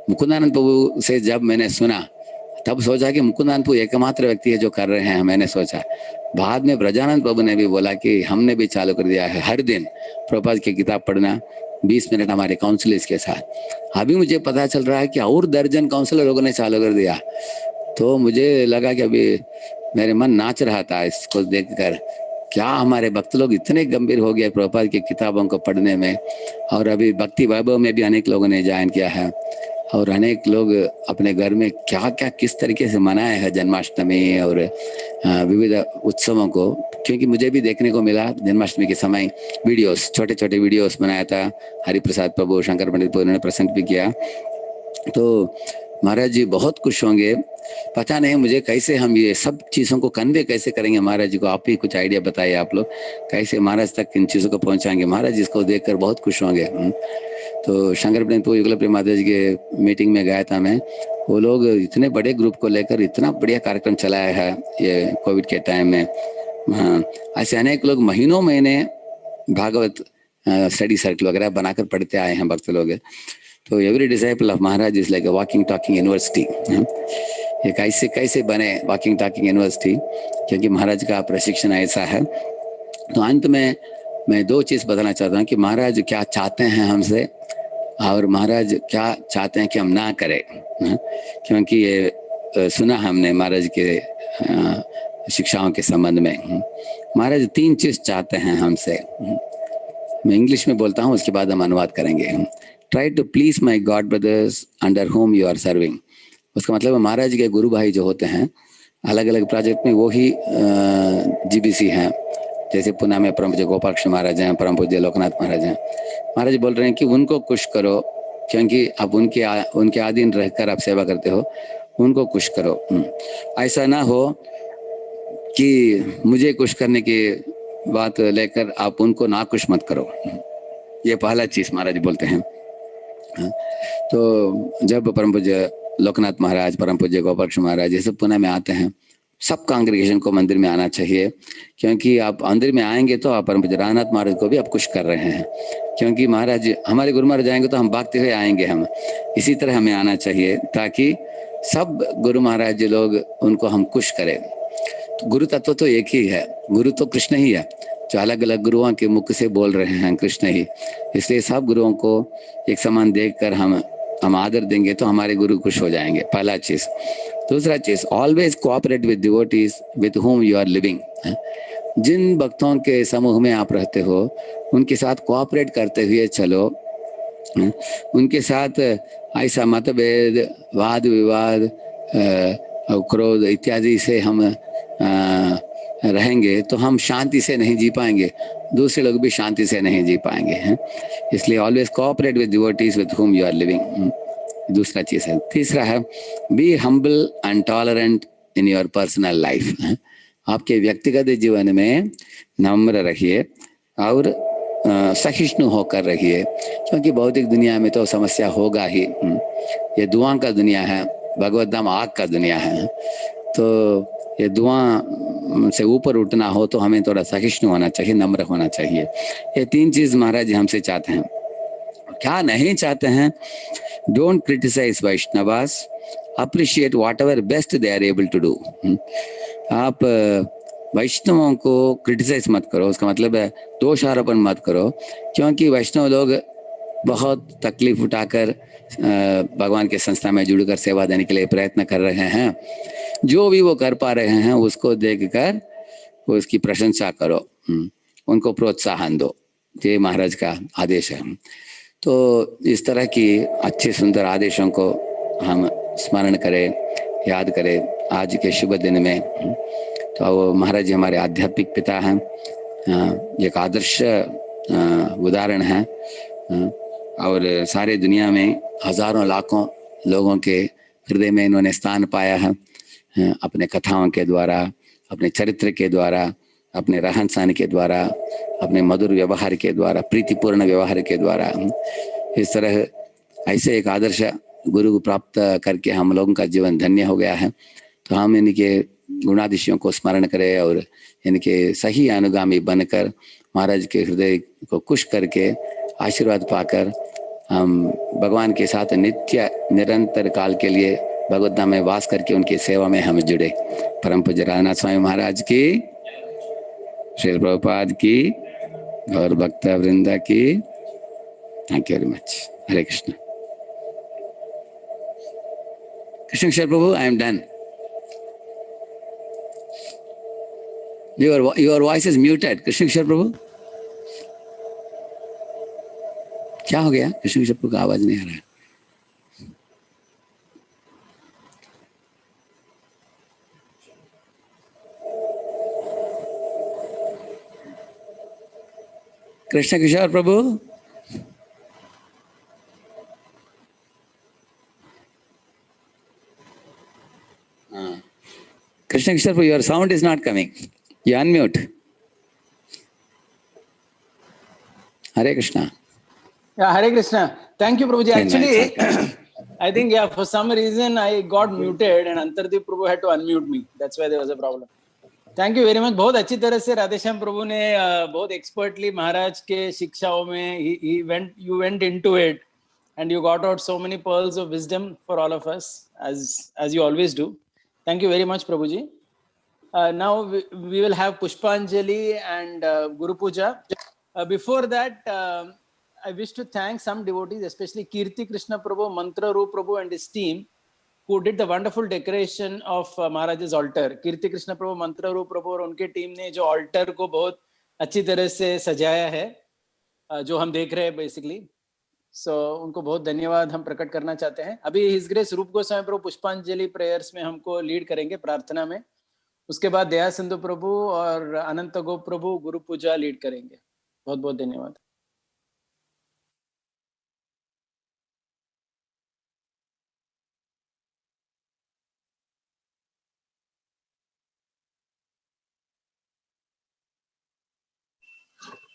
मुकुंदानंद प्रभु से जब मैंने सुना तब सोचा कि मुकुंदानंद प्रभु एकमात्र व्यक्ति है जो कर रहे हैं, मैंने सोचा। बाद में ब्रजानंद प्रभु ने भी बोला कि हमने भी चालू कर दिया है हर दिन प्रभुपाद की किताब पढ़ना 20 मिनट हमारे काउंसलर्स के साथ। अभी मुझे पता चल रहा है कि और दर्जन काउंसलर लोगों ने चालू कर दिया। तो मुझे लगा कि अभी मेरे मन नाच रहा था इसको देखकर, क्या हमारे भक्त लोग इतने गंभीर हो गए प्रभुपाद की किताबों को पढ़ने में। और अभी भक्ति वैभव में भी अनेक लोगों ने ज्वाइन किया है और अनेक लोग अपने घर में क्या क्या किस तरीके से मनाए हैं जन्माष्टमी और विविध उत्सवों को। क्योंकि मुझे भी देखने को मिला जन्माष्टमी के समय वीडियोस, छोटे छोटे वीडियोस बनाया था हरिप्रसाद प्रभु, शंकर पंडित प्रभु ने प्रेजेंट भी किया। तो महाराज जी बहुत खुश होंगे। पता नहीं मुझे कैसे हम ये सब चीज़ों को कन्वे कैसे करेंगे महाराज जी को, आप ही कुछ आइडिया बताइए आप लोग कैसे महाराज तक इन चीज़ों को पहुंचाएंगे। महाराज जी इसको देखकर बहुत खुश होंगे। तो शंकर पंडित प्रभु युगल प्रेम महाराज जी के मीटिंग में गया था मैं, वो लोग इतने बड़े ग्रुप को लेकर इतना बढ़िया कार्यक्रम चलाया है ये कोविड के टाइम में। ऐसे अनेक लोग महीनों महीने भागवत स्टडी सर्कल वगैरह बनाकर पढ़ते आए हैं भक्त लोग। तो every disciple of Maharaj is like a walking talking university. ये कैसे कैसे बने वॉकिंग टॉकिंग यूनिवर्सिटी, क्योंकि महाराज का प्रशिक्षण ऐसा है। तो अंत में मैं 2 चीज़ बताना चाहता हूँ कि महाराज क्या चाहते हैं हमसे और महाराज क्या चाहते हैं कि हम ना करें। क्योंकि ये सुना हमने महाराज के शिक्षाओं के संबंध में। महाराज 3 चीज़ चाहते हैं हमसे। मैं इंग्लिश में बोलता हूँ, उसके बाद हम अनुवाद करेंगे। Try to please my god brothers under whom you are serving. उसका मतलब महाराज के गुरु भाई जो होते हैं अलग अलग प्रोजेक्ट में, वो ही जीबीसी हैं। जैसे पुणे में परम पूज्य गोपाल कृष्ण महाराज हैं, परम पूज्य लोकनाथ महाराज हैं। महाराज बोल रहे हैं कि उनको खुश करो, क्योंकि आप उनके अधीन रहकर आप सेवा करते हो, उनको खुश करो। ऐसा ना हो कि मुझे खुश करने की बात लेकर आप उनको ना खुश मत करो। ये पहला चीज महाराज बोलते हैं। तो जब परम पूज्य लोकनाथ महाराज, परम पूज्य गोपाल कृष्ण महाराज ये सब पुणे में आते हैं, सब कांग्रेगेशन को मंदिर में आना चाहिए। क्योंकि आप मंदिर में आएंगे तो आप परम पूज्य राधानाथ महाराज को भी आप खुश कर रहे हैं। क्योंकि महाराज हमारे गुरु महाराज आएंगे तो हम भागते हुए आएंगे, हम इसी तरह हमें आना चाहिए ताकि सब गुरु महाराज जी लोग उनको हम खुश करें। तो गुरु तत्व तो एक ही है, गुरु तो कृष्ण ही है, जो अलग अलग गुरुओं के मुख से बोल रहे हैं कृष्ण ही। इसलिए सब गुरुओं को एक समान देखकर हम आदर देंगे तो हमारे गुरु खुश हो जाएंगे, पहला चीज। दूसरा चीज, always cooperate with devotees with whom you are living। जिन भक्तों के समूह में आप रहते हो उनके साथ कोऑपरेट करते हुए चलो। उनके साथ ऐसा मतभेद, वाद विवाद, क्रोध इत्यादि से हम रहेंगे तो हम शांति से नहीं जी पाएंगे, दूसरे लोग भी शांति से नहीं जी पाएंगे हैं। इसलिए always cooperate with devotees with whom you are living। दूसरा चीज है। तीसरा है, be humble and tolerant in your personal life. आपके व्यक्तिगत जीवन में नम्र रहिए और सहिष्णु होकर रहिए, क्योंकि भौतिक दुनिया में तो समस्या होगा ही। ये दुआ का दुनिया है, भगवत धाम आग का दुनिया है। तो ये दुआ से ऊपर उठना हो तो हमें थोड़ा सहिष्णु होना चाहिए, नम्र होना चाहिए। ये 3 चीज महाराज जी हमसे चाहते हैं। क्या नहीं चाहते हैं? Don't criticize Vaishnavas, appreciate whatever best they are able to do. आप वैष्णवों को क्रिटिसाइज मत करो, उसका मतलब है दोष आरोपण मत करो, क्योंकि वैष्णव लोग बहुत तकलीफ उठाकर भगवान के संस्था में जुड़कर सेवा देने के लिए प्रयत्न कर रहे हैं। जो भी वो कर पा रहे हैं उसको देखकर उसकी प्रशंसा करो, उनको प्रोत्साहन दो। ये महाराज का आदेश है। तो इस तरह की अच्छे सुंदर आदेशों को हम स्मरण करें, याद करें आज के शुभ दिन में। तो वो महाराज जी हमारे आध्यात्मिक पिता हैं, एक आदर्श उदाहरण है, और सारे दुनिया में हजारों लाखों लोगों के हृदय में इन्होंने स्थान पाया है, अपने कथाओं के द्वारा, अपने चरित्र के द्वारा, अपने रहन सहन के द्वारा, अपने मधुर व्यवहार के द्वारा, प्रीतिपूर्ण व्यवहार के द्वारा। इस तरह ऐसे एक आदर्श गुरु को प्राप्त करके हम लोगों का जीवन धन्य हो गया है। तो हम इनके गुणादिशयों को स्मरण करें और इनके सही अनुगामी बनकर महाराज के हृदय को खुश करके आशीर्वाद पाकर हम भगवान के साथ नित्य निरंतर काल के लिए भगवत धाम में वास करके उनकी सेवा में हम जुड़े। परम पूज्य राधानाथ स्वामी महाराज की, श्री प्रभुपाद की और भक्त वृंदा की। Thank you very much. Hare Krishna. Krishna Krishna Prabhu, I am done. Your voice is muted. Krishna Krishna Prabhu, क्या हो गया? कृष्ण कृष्ण प्रभु का आवाज नहीं आ रहा है। कृष्ण किशोर प्रभु, कृष्ण किशोर प्रभु, your sound is not coming. You unmute. Hare Krishna. Yeah, Hare Krishna. Thank you, Prabhuji. Actually, I think, yeah, for some reason I got muted and Antardeep Prabhu had to unmute me. That's why there was a problem. Thank you very much. बहुत अच्छी तरह से राधेश्याम प्रभु ने बहुत expertly महाराज के शिक्षाओं में you went into it and you got out so many pearls of wisdom for all of us, as you always do. Thank you very much, Prabhuji. Now we will have Pushpanjali and Guru Puja. Before that, I wish to thank some devotees, especially Kirti Krishna Prabhu, Mantra Roop Prabhu and his team, who did the wonderful decoration of Maharaj's altar. Kirti Krishna Prabhu, Mantra Roop Prabhu और उनके team ने जो altar को बहुत अच्छी तरह से सजाया है, जो हम देख रहे हैं basically. So उनको बहुत धन्यवाद हम प्रकट करना चाहते हैं। अभी His Grace रूप गोस्वामी प्रभु पुष्पांजलि प्रेयर्स में हमको लीड करेंगे प्रार्थना में। उसके बाद दया सिंधु प्रभु और अनंत गोप प्रभु गुरु पूजा लीड करेंगे। बहुत बहुत धन्यवाद।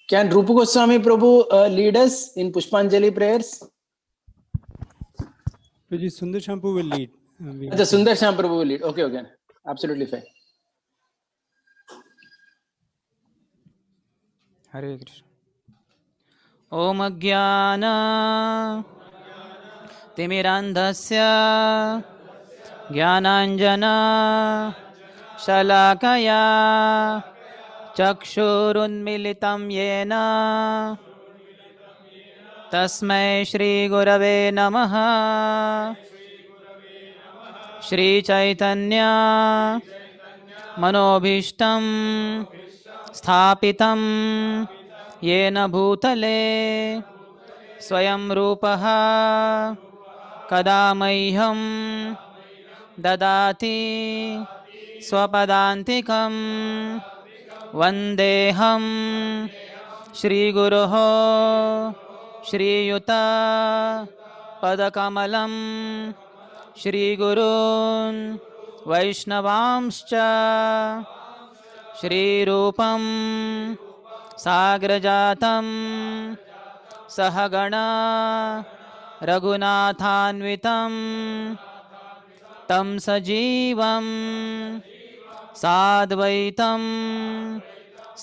Can Rupa Goswami Prabhu lead us in Pushpanjali prayers? Sundar Shampu will lead. The Sundar Sham Prabhu will lead. Okay. Absolutely fine. हरे कृष्ण। ओम अज्ञान तिमिरान्धस्य ज्ञानाञ्जना शलाकया चक्षुरुन्मिलितं येन तस्मै श्रीगुरवे नमः। श्रीचैतन्य मनोभीष्टं स्थापितं येन भूतले स्वयं रूपः कदा मह्यं ददाति स्वपदान्तिकं। वन्देऽहं श्रीगुरोः श्रीयुता पदकमलं श्रीगुरून् वैष्णवांश्च श्रीरूपं साग्रजातं सहगणा रघुनाथान्वितं तं सजीवं साद्वैतं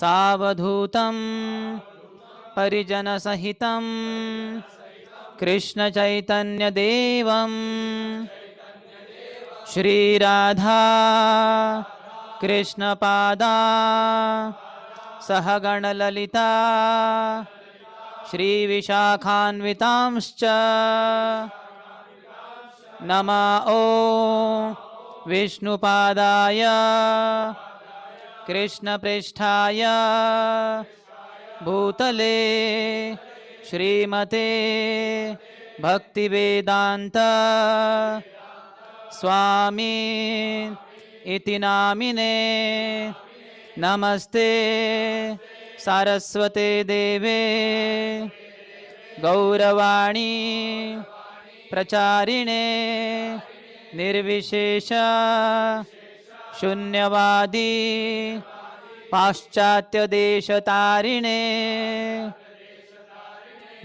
सावधूतं परिजनसहितं कृष्णचैतन्यदेवं श्रीराधा कृष्णपादा सहगणललिता श्रीविशाखान्वितांश्च नमो विष्णुपादाय कृष्णप्रेष्ठाय भूतले श्रीमते भक्तिवेदांत स्वामी इति नामिने नमस्ते सारस्वते देवे गौरवाणी प्रचारिणे निर्विशेष शून्यवादी पाश्चात्य देशतारिणे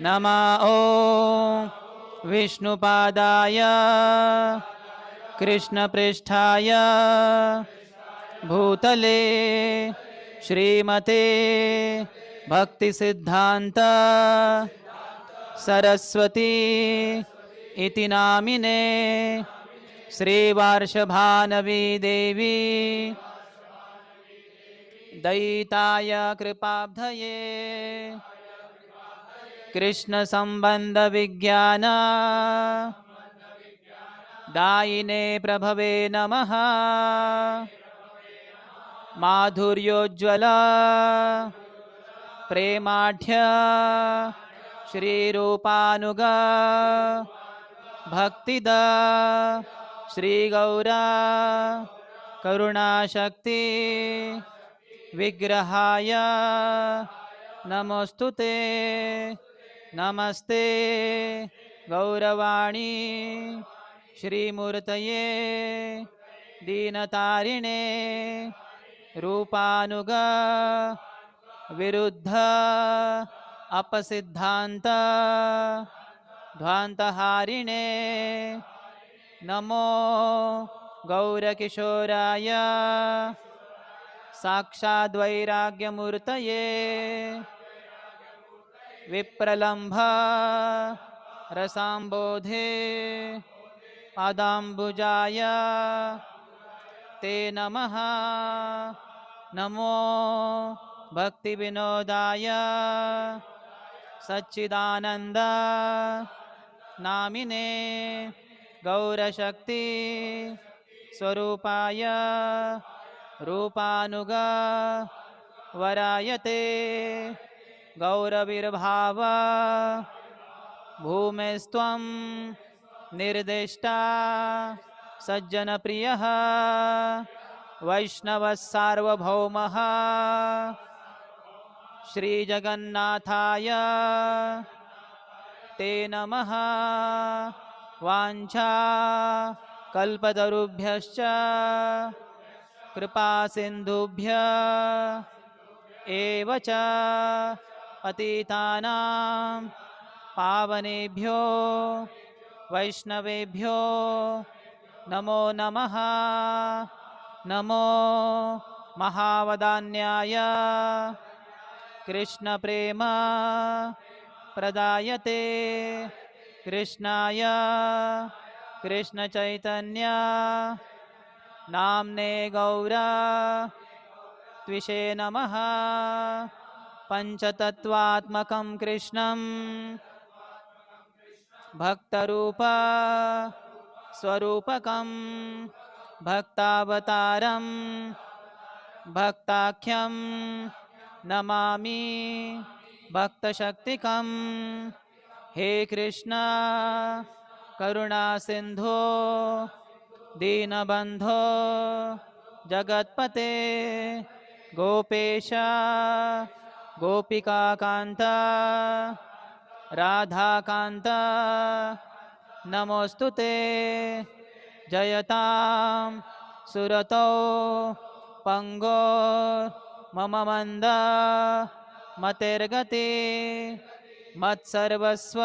नमो विष्णुपादाय कृष्णप्रेष्ठाय भूतले श्रीमते भक्तिसिद्धान्त सरस्वती इति नामिने श्रीवार्षभानवी देवी दयिताय कृपाब्धये कृष्ण संबंध विज्ञान दायिने प्रभवे नमः माधुर्योज्ज्वल प्रेमाढ्य श्रीरूपानुग भक्तिद श्रीगौरा करुणाशक्ति विग्रहाय नमोस्तुते नमस्ते गौरवाणी श्रीमूर्तये दीनतारिणे रूपानुग विरुद्ध अपसिद्धांत ध्वान्तहारिणे नमो गौरकिशोराय साक्षाद्वैराग्यमूर्तये विप्रलम्भ रसाम्बोधे पादाम्बुजाय ते नमः नमो भक्तिविनोदाय सच्चिदानन्द नामिने गौरशक्ति स्वरूपाय रूपानुग वरायते गौरविर्भाव भूमेस्त्वं निर्दिष्टा सज्जनप्रियः वैष्णवः सार्वभौमः श्रीजगन्नाथाय ते नमः वाञ्छा कल्पतरुभ्यश्च कृपा सिन्धुभ्य एव च पतितानां पावनेभ्यो वैष्णवेभ्यो नमो नमः नमो महावदान्याय कृष्ण प्रेम प्रदायते कृष्णाय कृष्ण चैतन्य नाम्ने गौरा त्विषे नमः पंचतत्वात्मकं कृष्णं भक्तरूप स्वरूपकं भक्तावतारं भक्ताख्यं नमामि भक्तशक्तिकं हे कृष्ण करुणा सिंधो दीनबंधो जगत्पते गोपेश गोपिकाकांत राधाकांत नमोस्तुते जयतां सुरतो पंगो मम मंद मतेर्गते मत्सर्वस्व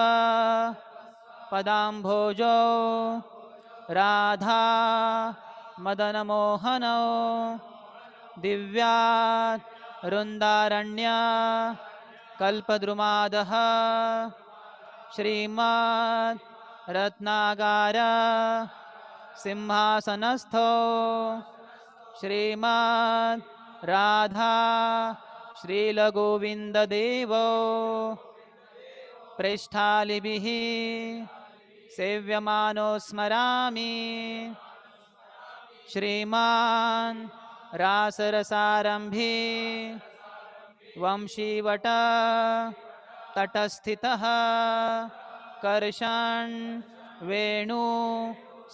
पदाम्भोजो राधा मदनमोहनो दिव्यात् रुन्दारण्य कल्पद्रुमादः श्रीमद् रत्नागार सिंहासनस्थो श्रीमद् राधा श्रीलगोविन्ददेवो प्रेष्ठालिभिः सेव्यमानो स्मरामि श्रीमान् रासरसारम्भी वंशीवट तटस्थितः कर्षन् वेणु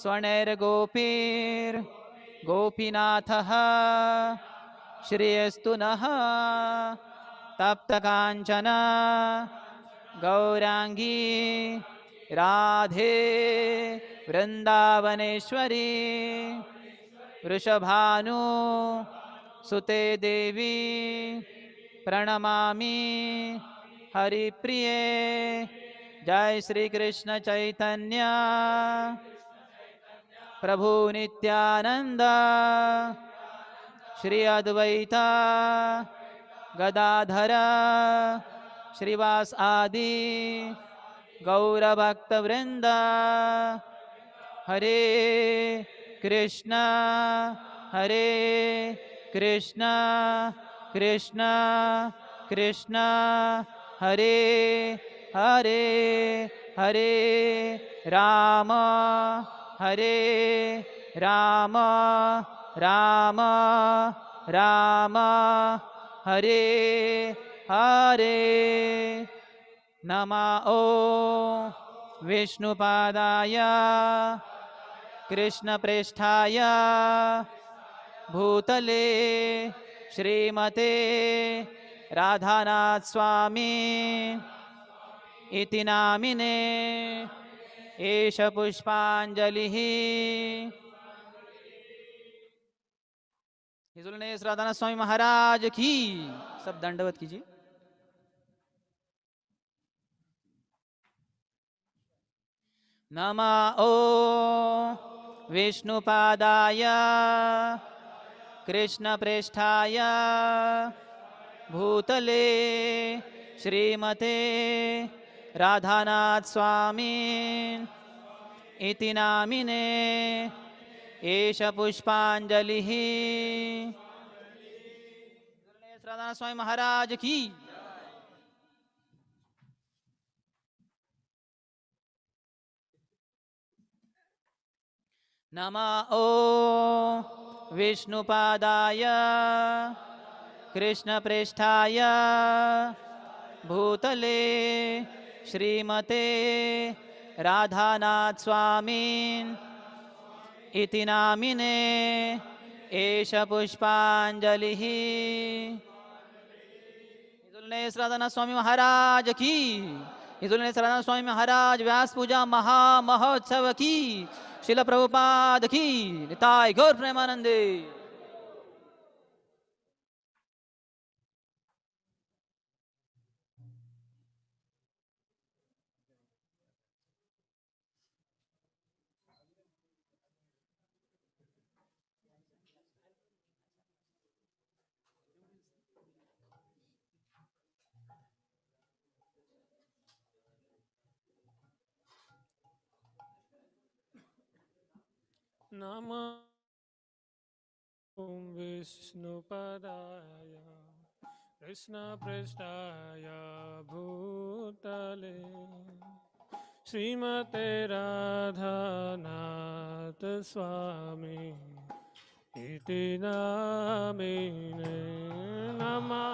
स्वनैर्गोपीर्गोपीनाथः श्रियस्तु नः तप्तकाञ्चन गौरांगी राधे वृंदावनेश्वरी वृषभानु सुते देवी प्रणमामि हरिप्रिये। जय श्री कृष्ण चैतन्य प्रभु नित्यानंद श्री अद्वैता गदाधर श्रीवास आदि गौरभक्त वृंद। हरे कृष्णा कृष्णा कृष्णा हरे हरे हरे राम राम राम हरे हरे। नमो विष्णुपादाय कृष्णप्रेष्ठाय भूतले श्रीमते राधानाथ स्वामी इति नामिने एष पुष्पांजलिः। हिज होलिनेस राधानाथ स्वामी महाराज की। सब दंडवत कीजिए। नमो विष्णुपादाय कृष्णप्रेष्ठाय भूतले श्रीमते राधानाथ स्वामी इति नामिने एष पुष्पांजलिः। राधानाथ स्वामी महाराज की। नमो विष्णुपादाय कृष्णप्रेष्ठाय भूतले श्रीमते राधानाथ स्वामी इति नामिने एष पुष्पांजलिः। राधानाथ स्वामी महाराज की। राधानाथ स्वामी महाराज व्यास पूजा महा महोत्सव की। शिल प्रभुपाद की। निताय गौर प्रेमानंदे। नमो विष्णुपदाय कृष्णप्रेष्ठाय भूतले श्रीमते राधानाथ स्वामी इति नामिने नमः।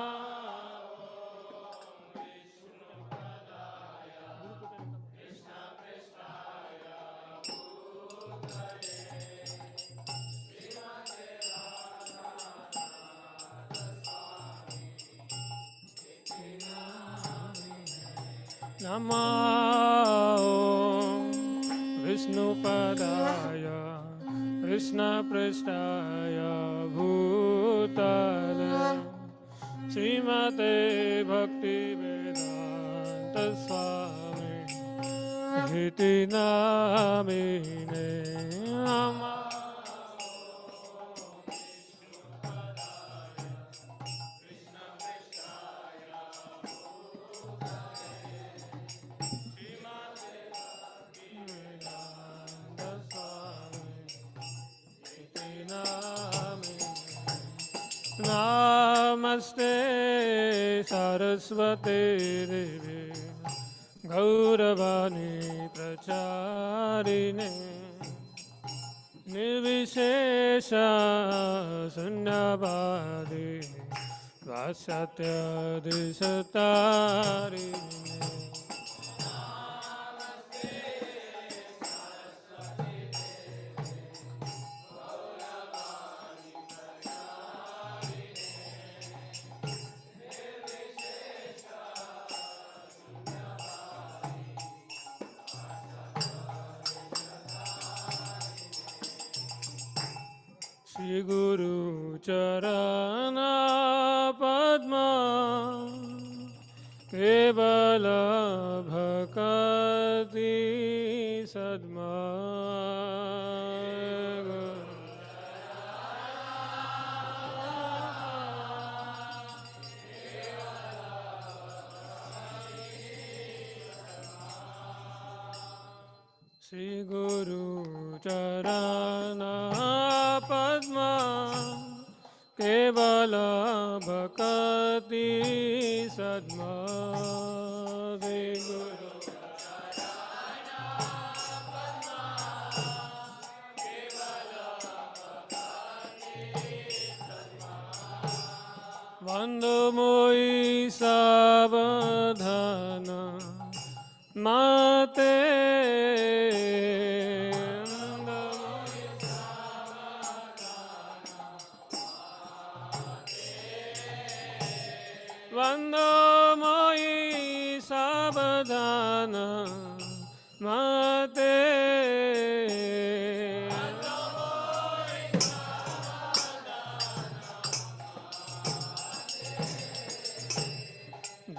नमो विष्णुपदाय कृष्णप्रेष्ठाय भूतले श्रीमते भक्ति वेदांत स्वामी इति नामिने नमः। नमस्ते सरस्वती देवी गौरवाणी प्रचारिणे निर्विशेष शून्यवादी वास्यात्यदिशतारिणे श्री गुरु चरण पद्मा केवल भक्ति सद्मा श्री गुरु चरण पद्मा केवल भक्ति सद्मा श्री गुरु वंदो मोई सावधान माते वंदो मोई सावधान माते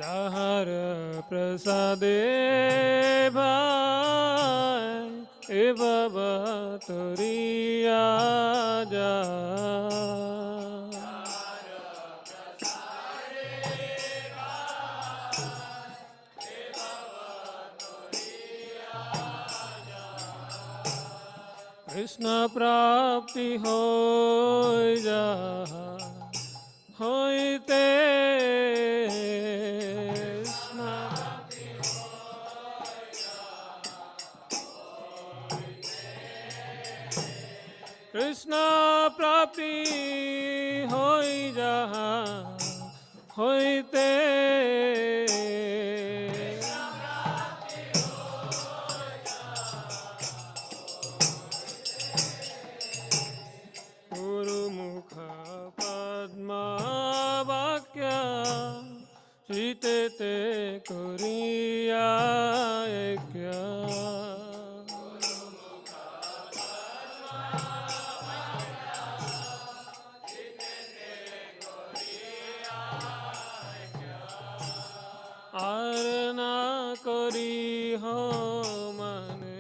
जहर प्रसादे भाई ए बाबा तोरिया जा कृष्ण प्राप्ति हो जा होइते कृष्ण प्राप्ति होई जहा होइते गुरुमुख पद्मा वाक्य चिते ते कुरिया ऐक्य आरना करी हो मने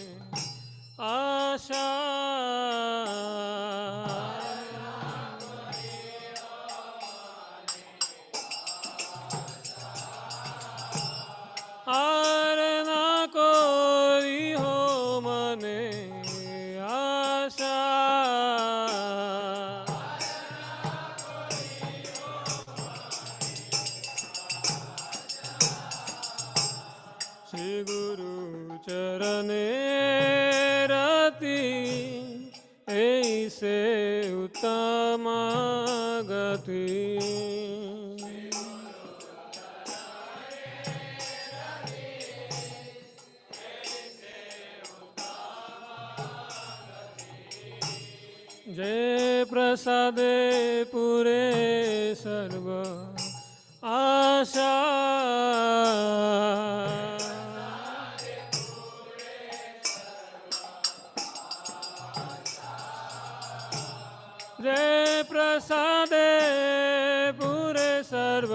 आशा आरना करी हो मने आशा श्री गुरु चरणे रति ऐसे उत्तम गति जय प्रसादे पुरे सर्व आशा जय प्रसादे पुरे सर्व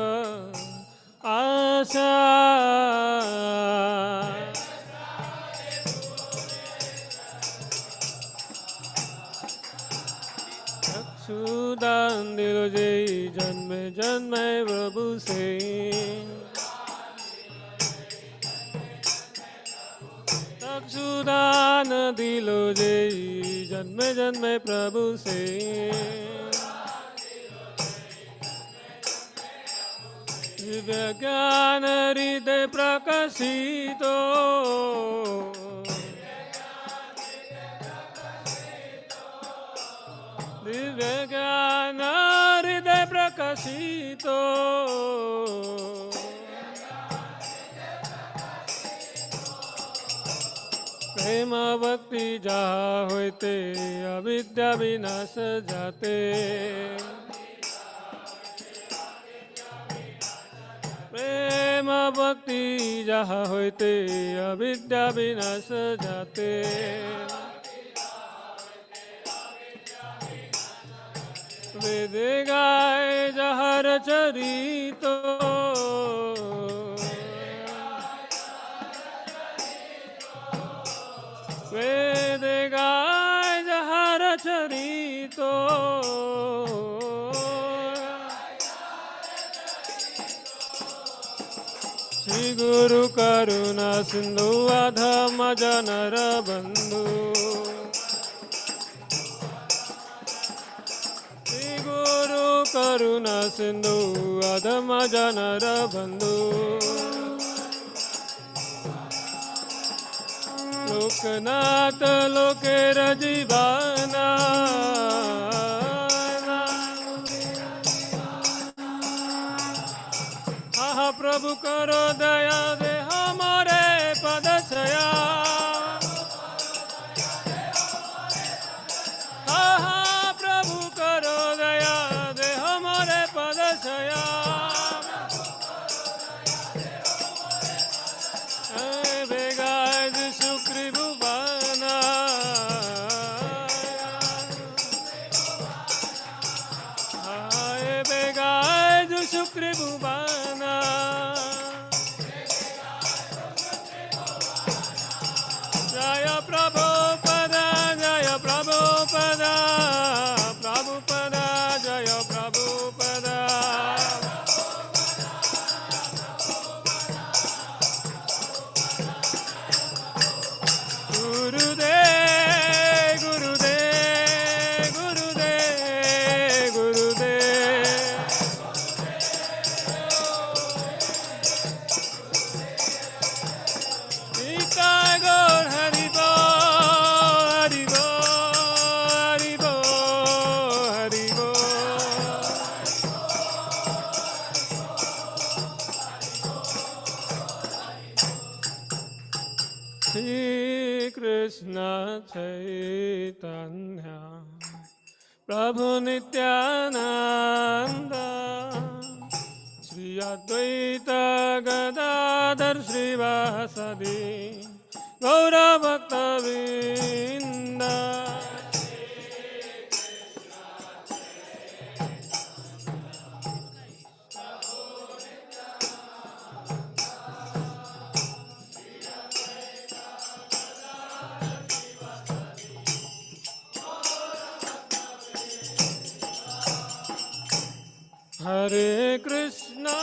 चक्षुदान दिलो जय जन्म जन्म प्रभु से चक्षुदान दिलो जय जन्म जन्म प्रभु से दिव्य ज्ञान हृदय प्रकाशितो दिव्य ज्ञान हृदय प्रकाशितो प्रेम भक्ति जहाँ होते अविद्या विनाश जाते प्रेम भक्ति जहाँ होते अविद्या विनाश जाते वेद गाय जहर चरितो वेद गाय जहर चरितो श्री गुरु करुणा सिंधु अधम जनर बंधु श्री गुरु करुणा सिंधु अधम जनर बंधु लोकनाथ लोकेर जीवाना आहा प्रभु करो दया दे हमारे पद छया आहा प्रभु करो दया दे हमारे पद छया बेगाज शुक्र भुवना हाय बेगाज शुक्र भुवना जय प्रभुपदा जय प्रभुपदा प्रभुपदा जय प्रभुपदा गुरुदेव गुरुदेव गुरुदेव गुरुदेव सीता गौर हरि बोल हरि बोल हरि बोल हरि बोल श्री कृष्ण चैतन्य प्रभु नित्यानंद श्री अद्वैत गदाधर श्रीवासदि गौर भक्त वृंद हरे कृष्णा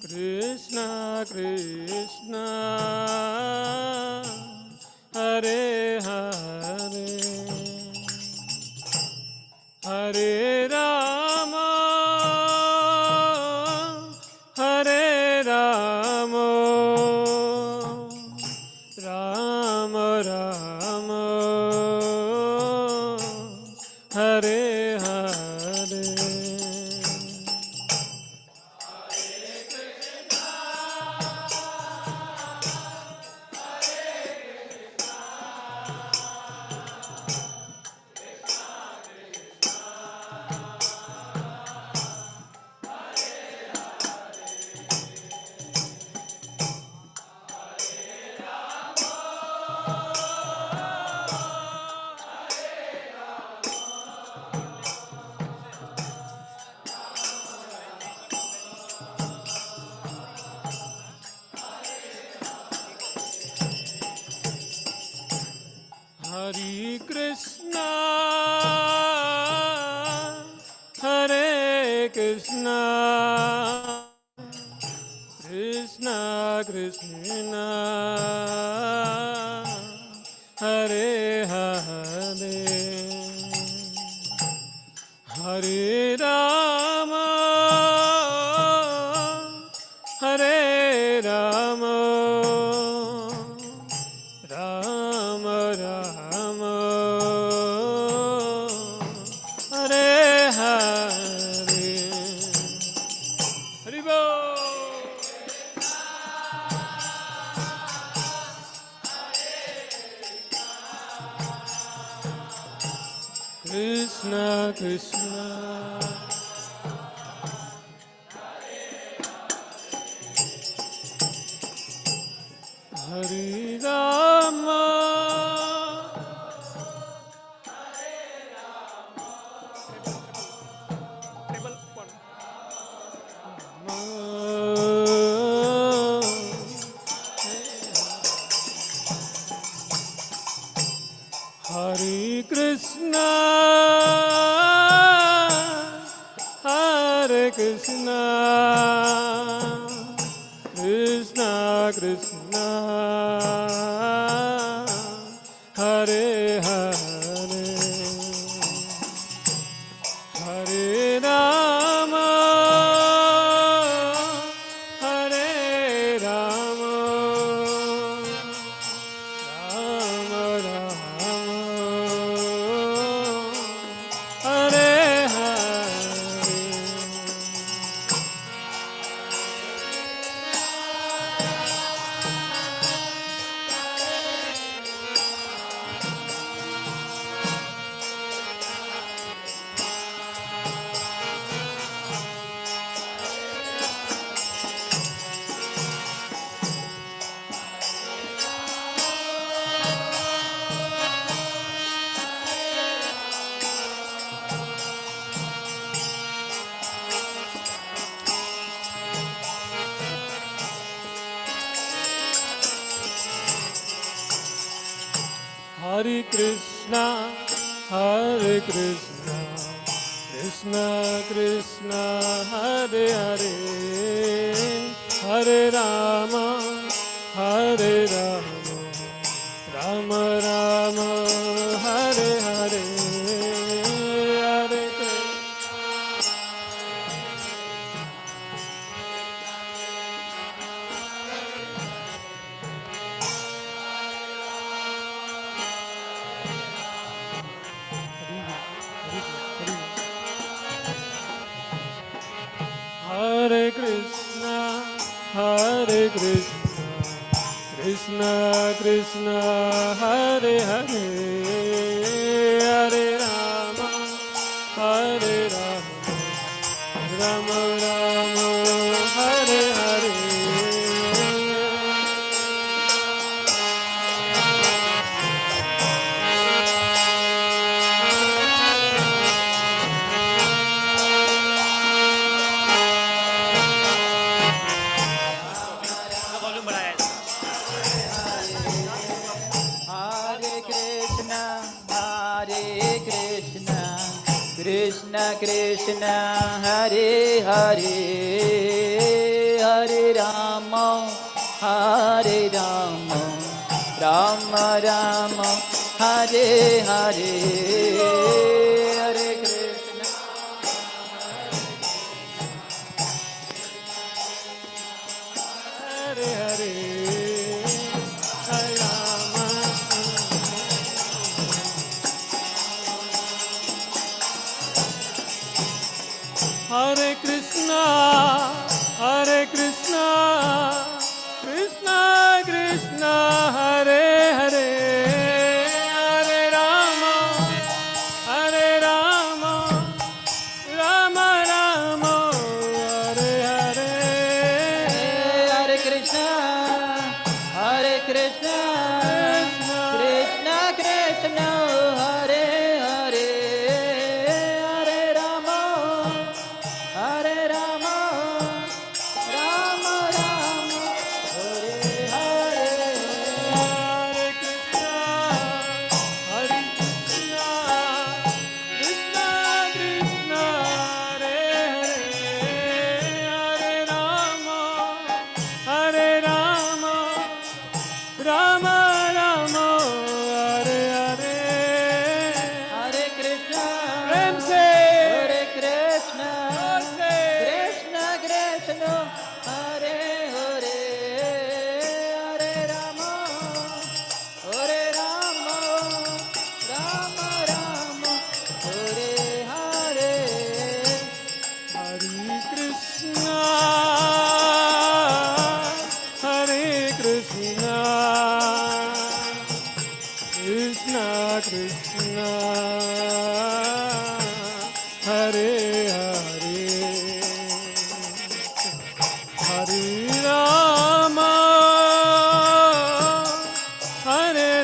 कृष्णा कृष्णा हरे हरे हरे राम हरे Ram Ram Ram Hare Hare Hare Krishna, Hare Krishna, Krishna Krishna, Hare Hare, Hare Rama, Hare Rama, Rama Rama, Hare Hare, Hare Bol. Krishna Krishna, Hare Rama, Hare Krishna, Hare Krishna, Krishna Krishna, Hare Hare, Hare Rama, Hare Rama, Rama Rama, Hare Hare. Hare Krishna, Hare Krishna, Krishna Krishna, Hare Hare, Hare Rama, Hare Rama, Rama Rama, Hare Hare, Hare Hare Krishna, Hare Krishna, Krishna Krishna, Hare Hare, Hare Rama, Hare Rama, Rama Rama, Hare Hare. Krishna Krishna, Hare Hare, Hare Rama, Hare Rama, Rama Rama, Hare Hare, Hare Krishna, Hare Hare, Hare Rama, Hare Krishna, Hare Krishna, Krishna Krishna, Hare Hare, Hare Rama, Hare Rama, Rama Rama, Hare Hare, Hare Krishna, Hare Krishna, Krishna Krishna, Hare Hare, Hare Rama, Hare Rama,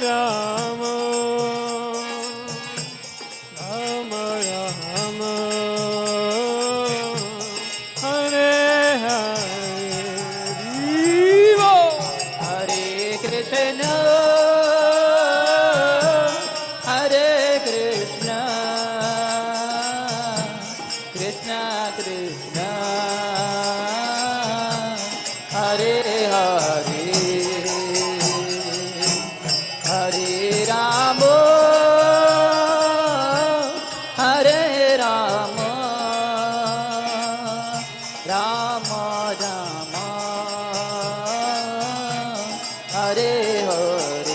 Ram, Ram Ram, Hare Hare, Hare Krishna, Hare Krishna, Krishna Krishna, Hare Hare, Hare Rama, Hare Rama, Rama Rama, Hare Hare.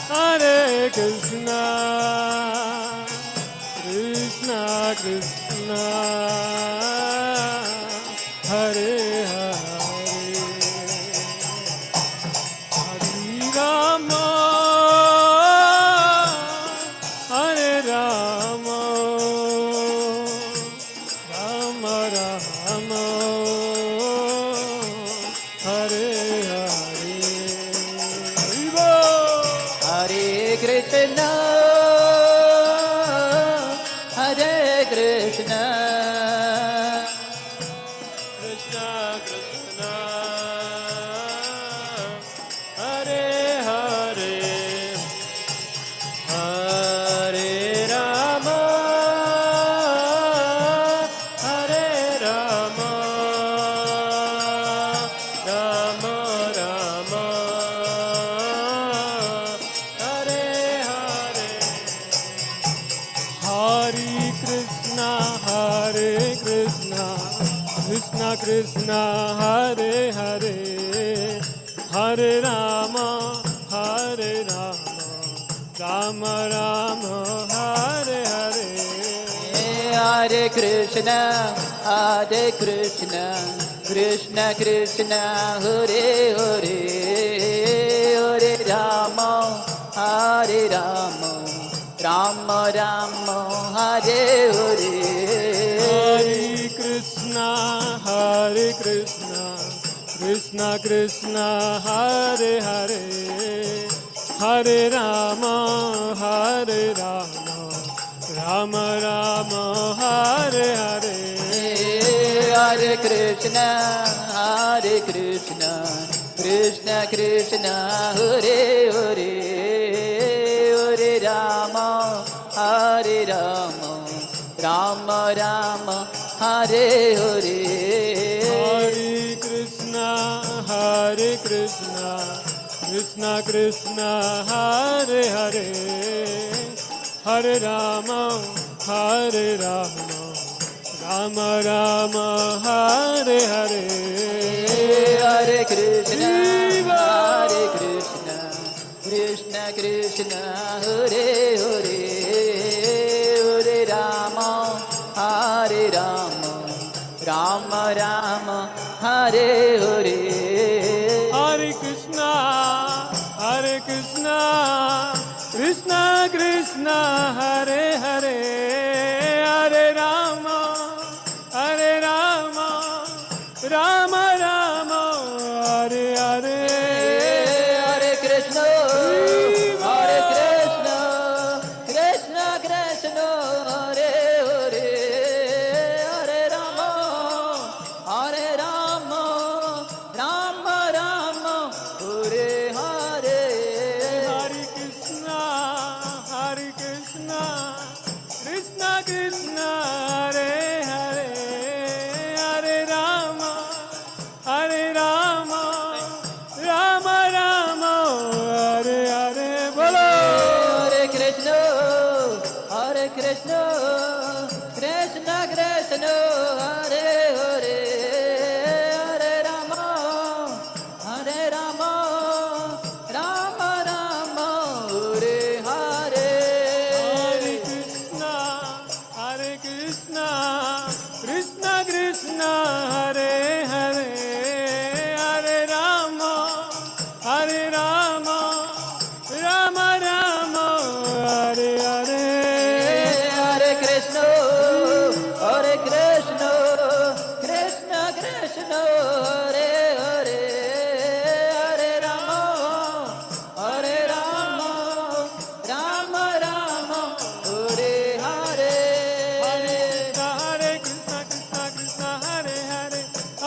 Hare Krishna, Krishna Krishna, Hare Hare, Hare Rama, Hare Rama, Rama Rama, Hare Hare. Hare Krishna, Hare Krishna, Krishna Krishna, Hare Hare, Hare Rama, Hare Rama, Rama Rama, Hare Hare, Hare Krishna, Hare Krishna, Krishna Krishna, Hare Hare, Hare Rama, Hare Rama, Rama Rama, Hare Hare. Hare Krishna, Hare Krishna, Krishna Krishna, Hare Hare, Hare Rama, Hare Rama, Rama Rama, Hare Hare. Hare Krishna, Hare Krishna, Krishna Krishna, Hare Hare, Hare Rama, Hare Rama, Rama Rama, Hare Hare. Hare Krishna, Hare Krishna, Krishna Krishna, Hare Hare, Hare Rama, Hare Rama, Rama Rama, Hare Hare. Hare Krishna, Hare Krishna, Krishna Krishna, Hare Hare, Hare Rama, Hare Rama, Rama Rama, Hare Hare. Hare Krishna, Hare Krishna, Krishna Krishna, Hare Hare, Hare Rama, Hare Rama, Rama Rama, Hare Hare. Hare Krishna, Hare Krishna, Krishna Krishna, Hare Hare, Hare Rama, Hare Rama, Rama Rama, Hare Hare. Hare Krishna, Hare Krishna, Krishna Krishna, Hare Hare, Hare Rama, Hare Rama, Rama Rama, Hare Hare. Hare Krishna, Hare Krishna, Krishna Krishna, Hare Hare, Hare Rama,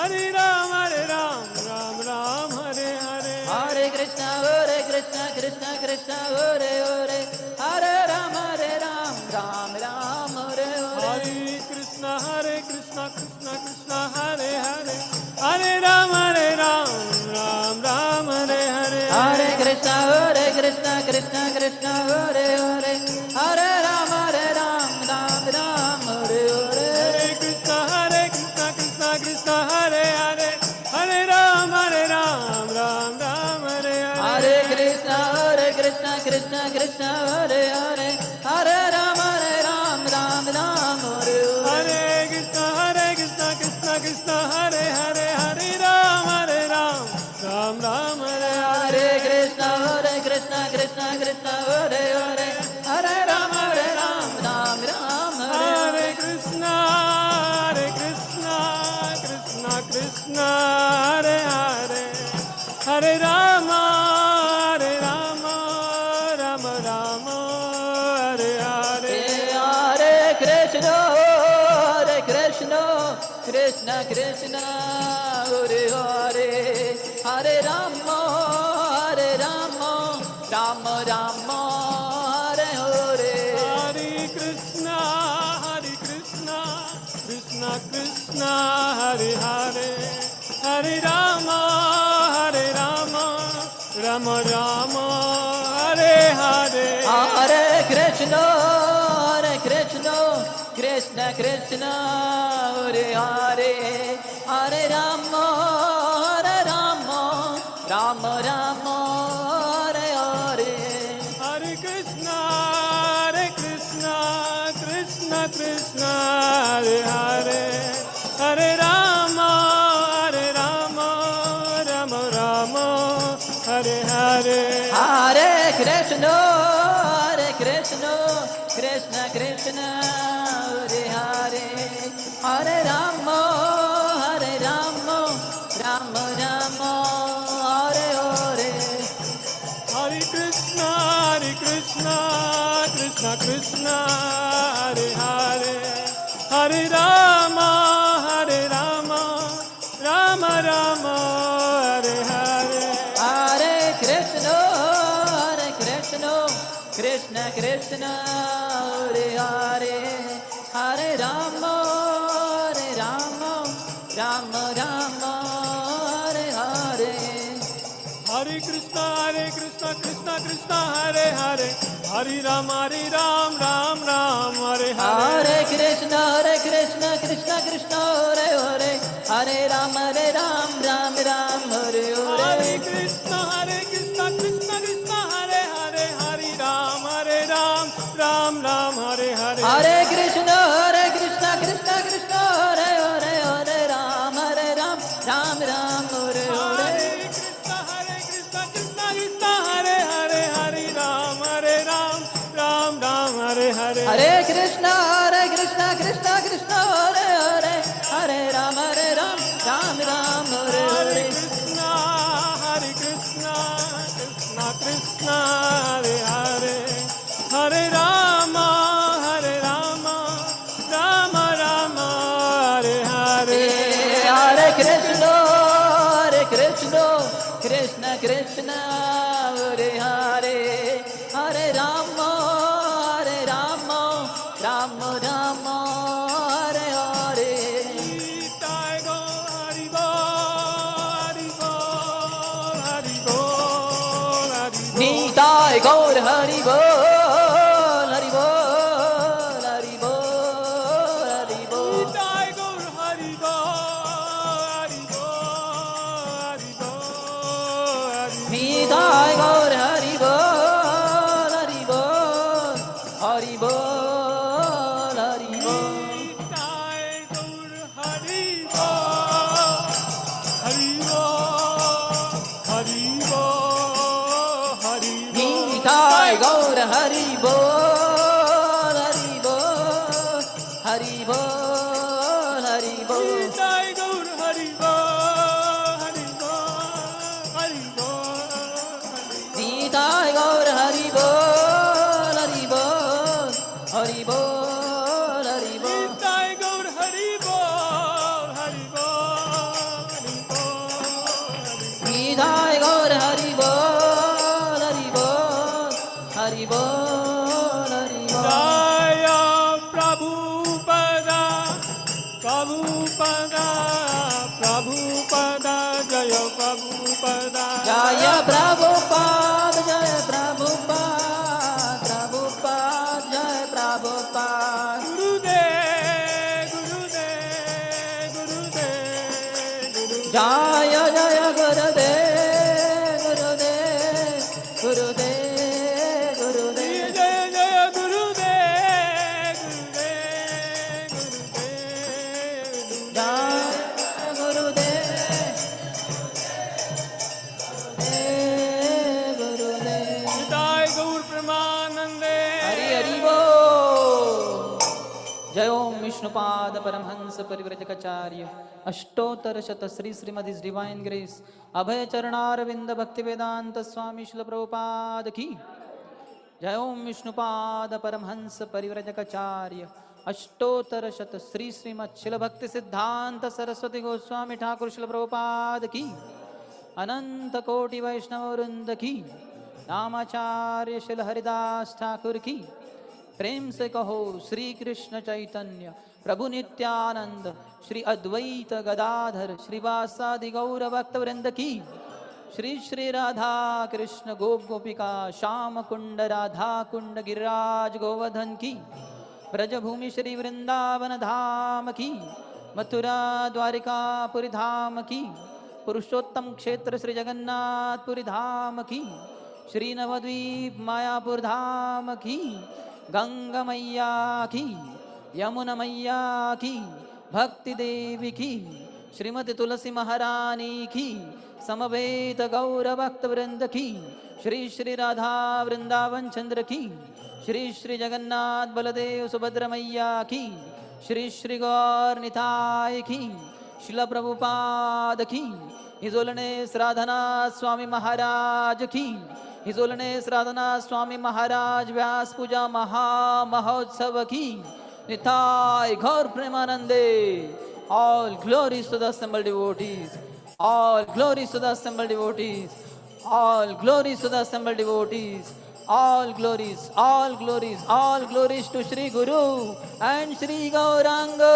Hare Ram, Ram Ram, Hare Hare. Hare Krishna, Krishna Krishna, Hare Hare. Hare Ram, Ram Ram, Hare Hare. Hare Krishna, Krishna Krishna, Hare Hare. Hare Ram, Ram Ram, Hare Hare. Hare Krishna, Krishna Krishna, Hare Hare. Hare Ram, Ram Ram, Hare Hare. Hare Krishna, Krishna Krishna, Hare Hare. Hare Ram, Ram Ram, Hare Hare. Hare Krishna, Krishna Krishna, Hare Hare. Hare Ram, Ram Ram, Hare Hare. Hare Krishna, Krishna Krishna, Hare Hare. Hare Ram, Ram Ram, Hare Hare. Hare Krishna, Krishna Krishna, Hare Hare. Hare Ram, Ram Ram, Hare Hare Krishna, Krishna Krishna, Hare Hare. Hare Rama, Rama Rama, Hare Hare. Hare Krishna, Krishna Krishna, Hare Hare. Hare Rama, Rama Rama, Hare Hare. Hare Krishna, Krishna Krishna, Hare Hare. Hare Rama, Rama Rama, Hare Hare. Hare Krishna, Krishna Krishna, Hare Hare. Hare Rama, Rama Rama, Hare Hare. Hare Krishna, Krishna Krishna, Hare Hare. Hare Rama, Rama Rama, Hare Hare. Hare Krishna, Krishna Krishna, Hare Hare. Hare Rama, Rama Rama, Hare Hare. Hare Krishna, Krishna Krishna, Hare Hare. Hare Rama, Rama Rama, Hare Hare. Hare Krishna, Krishna Krishna, Hare Hare. Hare Rama, Rama Rama, Hare Hare. Hare Krishna, Krishna Krishna, Hare Hare. Hare Rama, Ram Ram, Hare Hare. Hare Krishna, Krishna Krishna, Hare Hare. Hare Rama, Ram Ram, Hare Hare. Hare Krishna, Krishna Krishna, Hare Hare. Hare Ram, Ram Hare Hare. Hare Krishna, Krishna Krishna, Hare Hare. Hare Ram, Ram Hare Hare. Krishna, Krishna Hare Hare. Hare Ram, Ram Hare Hare. Hare Krishna, Krishna Krishna, Hare Hare. Hare Ram, Ram Hare Hare. Krishna, Krishna Krishna, Hare Hare. Hare Rama, Rama Rama, Hare Hare. Hare Krishna, Krishna Krishna, Hare Hare. Hare Rama, Rama Rama, Hare Hare. Nitai Gaur Hari Bol, Hari Bol, Hari Bol, Hari Bol. Nitai Gaur Hari Bol, Nitai Gaur Hari Bol, Hari Bol, Hari Bol, Hari Bol. Nitai Gaur जय जय गुरुदेव गुरुदेव गुरुदेव गुरुदेव जय जय गुरुदेव गुरुदेव गुरुदेव निताय गौर प्रेमानंदे हरि हरि बोल। जय ओम विष्णुपाद परमहंस परिव्रजकाचार्य अष्टोत्तर शत Shri Shrimad divine grace अभय चरणारविंद भक्ति वेदांत स्वामी श्रील प्रभुपाद की जय ओम विष्णुपाद परमहंस परिव्रजकाचार्य अष्टोत्तर शत श्री श्रीमद शिल भक्ति सिद्धांत सरस्वती गोस्वामी ठाकुर श्रील प्रभुपाद की अनंत कोटि वैष्णव वृंद की नामाचार्य शिल हरिदास ठाकुर की प्रेम से कहो श्री कृष्ण चैतन्य प्रभु नित्यानंद श्री अद्वैत गदाधर श्रीवासादि गौर भक्त वृंद की श्री श्री राधा कृष्ण गोप गोपिका श्याम कुंड राधा कुंड गिरिराज गोवर्धन की ब्रजभूमि श्री वृंदावन धाम की मथुरा द्वारिकापुरी धाम की पुरुषोत्तम क्षेत्र श्री जगन्नाथपुरी धाम की श्री नवद्वीप मायापुर धाम की गंगा मैया की यमुना मैया की भक्ति देवी की श्रीमती तुलसी महारानी की समवेत गौर भक्त वृंद की श्री श्री राधा वृंदावन चंद्र की श्री श्री जगन्नाथ बलदेव सुभद्र मैया की श्री श्री गौर निताय की शिल प्रभुपाद की हिज होलिनेस राधानाथ स्वामी महाराज की हिज होलिनेस राधानाथ स्वामी महाराज व्यासपूजा महामहोत्सव की निताय गौर प्रेमानंदे। All glories to the assembled devotees. All glories to the assembled devotees. All glories to the assembled devotees. All glories, all glories, all glories to Shri Guru and Shri Gauranga.